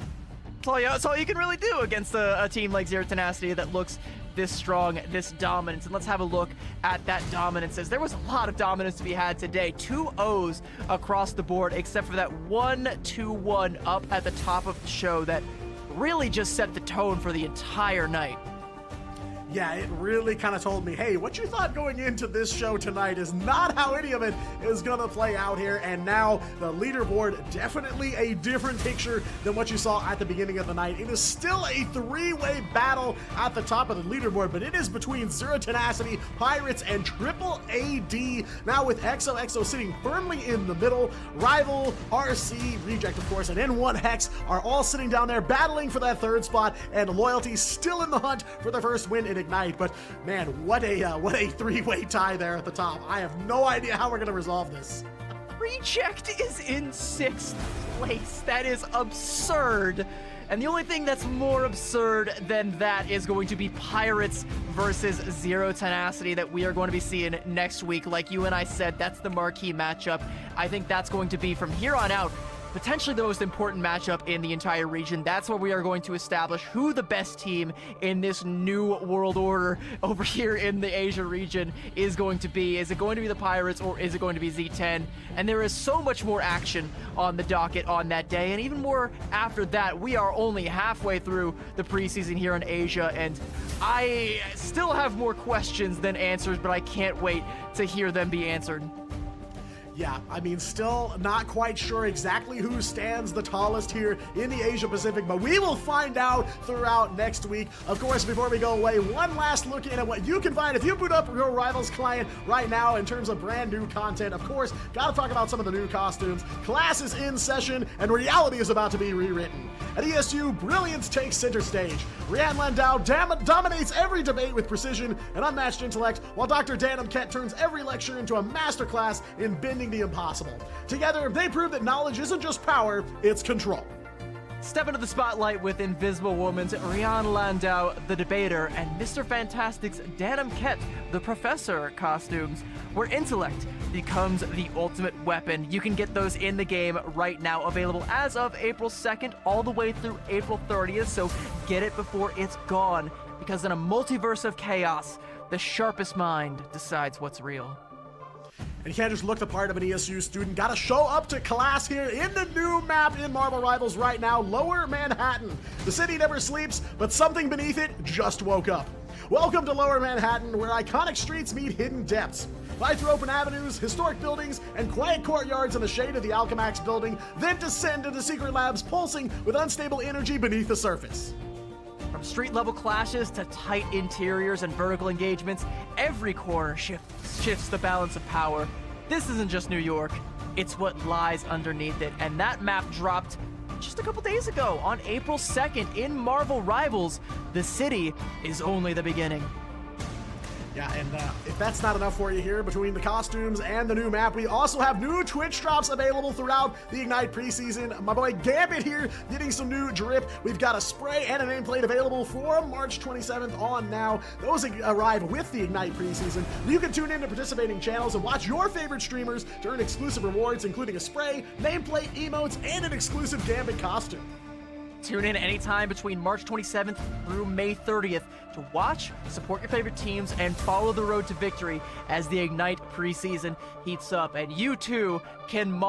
That's all you can really do against a team like Zero Tenacity that looks this strong, this dominant. And let's have a look at that dominance. There was a lot of dominance to be had today. 2 O's across the board, except for that 1-2-1 up at the top of the show that really just set the tone for the entire night. Yeah, it really kind of told me, hey, what you thought going into this show tonight is not how any of it is going to play out here. And now the leaderboard, definitely a different picture than what you saw at the beginning of the night. It is still a three-way battle at the top of the leaderboard, but it is between Zero Tenacity, Pirates, and Triple AD. Now with XOXO sitting firmly in the middle, Rival, RC, Reject, of course, and N1 Hex are all sitting down there battling for that third spot, and Loyalty still in the hunt for their first win in Ignite. But man, what a three-way tie there at the top. I have no idea how we're gonna resolve this. Reject is in 6th place. That is absurd. And the only thing that's more absurd than that is going to be Pirates versus Zero Tenacity that we are going to be seeing next week. Like you and I said, that's the marquee matchup. I think that's going to be, from here on out, potentially the most important matchup in the entire region. That's where we are going to establish who the best team in this new world order over here in the Asia region is going to be. Is it going to be the Pirates or is it going to be Z10? And there is so much more action on the docket on that day, and even more after that. We are only halfway through the preseason here in Asia, and I still have more questions than answers, but I can't wait to hear them be answered. Yeah, I mean, still not quite sure exactly who stands the tallest here in the Asia Pacific, but we will find out throughout next week. Of course, before we go away, one last look in at what you can find if you boot up your Rivals client right now in terms of brand new content. Of course, gotta talk about some of the new costumes. Class is in session, and reality is about to be rewritten. At ESU, brilliance takes center stage. Rian Landau dominates every debate with precision and unmatched intellect, while Dr. Dan Kett turns every lecture into a masterclass in bending the impossible. Together, they prove that knowledge isn't just power, it's control. Step into the spotlight with Invisible Woman's Rian Landau, the debater, and Mr. Fantastic's Dan Kett, the professor costumes, where intellect becomes the ultimate weapon. You can get those in the game right now, available as of April 2nd all the way through April 30th, so get it before it's gone, because in a multiverse of chaos, the sharpest mind decides what's real. And you can't just look the part of an ESU student. Gotta show up to class here in the new map in Marvel Rivals right now, Lower Manhattan. The city never sleeps, but something beneath it just woke up. Welcome to Lower Manhattan, where iconic streets meet hidden depths. Fly through open avenues, historic buildings, and quiet courtyards in the shade of the Alchemax building, then descend into secret labs pulsing with unstable energy beneath the surface. From street-level clashes to tight interiors and vertical engagements, every corner shifts the balance of power. This isn't just New York, it's what lies underneath it. And that map dropped just a couple days ago on April 2nd in Marvel Rivals. The city is only the beginning. Yeah, and if that's not enough for you here, between the costumes and the new map, we also have new Twitch drops available throughout the Ignite preseason. My boy Gambit here getting some new drip. We've got a spray and a nameplate available for March 27th on now. Those arrive with the Ignite preseason. You can tune in to participating channels and watch your favorite streamers to earn exclusive rewards, including a spray, nameplate, emotes, and an exclusive Gambit costume. Tune in anytime between March 27th through May 30th to watch, support your favorite teams, and follow the road to victory as the Ignite preseason heats up. And you too can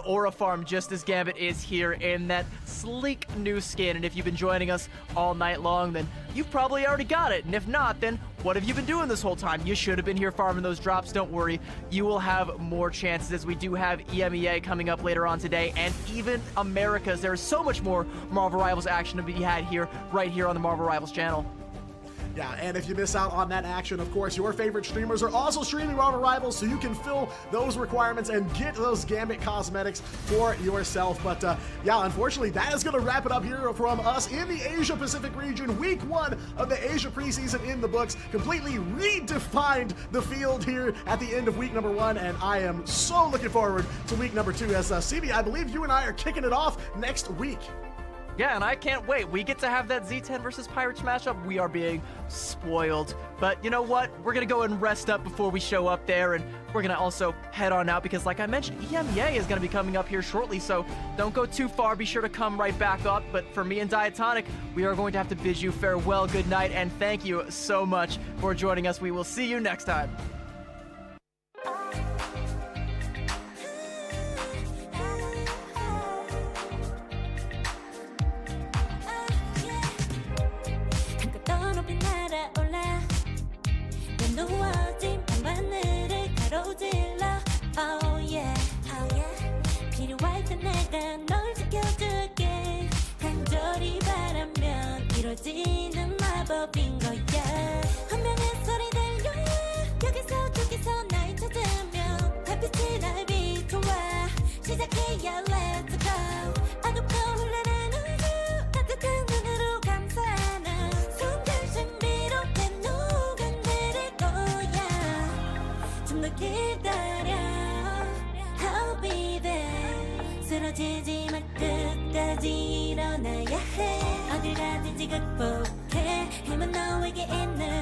aura farm just as Gambit is here in that sleek new skin. And if you've been joining us all night long, then you've probably already got it. And if not, then what have you been doing this whole time? You should have been here farming those drops. Don't worry, you will have more chances, as we do have EMEA coming up later on today, and even Americas. There is so much more Marvel Rivals action to be had here, right here on the Marvel Rivals channel. Yeah, and if you miss out on that action, of course, your favorite streamers are also streaming Marvel Rivals, so you can fill those requirements and get those Gambit cosmetics for yourself. But yeah, unfortunately, that is going to wrap it up here from us in the Asia Pacific region. Week 1 of the Asia preseason in the books, completely redefined the field here at the end of week number 1, and I am so looking forward to week number 2. As CB, I believe you and I are kicking it off next week. Yeah, and I can't wait. We get to have that Z10 versus Pirates matchup. We are being spoiled. But you know what? We're going to go and rest up before we show up there, and we're going to also head on out because, like I mentioned, EMEA is going to be coming up here shortly, so don't go too far. Be sure to come right back up. But for me and Diatonic, we are going to have to bid you farewell, good night, and thank you so much for joining us. We will see you next time. 한껏 더 높이 날아올라 필요할 때 내가 널 지켜줄게 간절히 바라면 이루어지는 마법인 거야 운명의 소리 들려 여기서 저기서 날 찾으면 달빛이 날 비춰와 시작해야 let's go 어둡고 흘러는 우주 따뜻한 눈으로 감싸는 순간 신비롭게 녹아내릴 거야 좀 더 기다려 I'll be there 쓰러지지 마 끝까지 일어나야 해 어딜 가든지 극복해 힘은 너에게 있는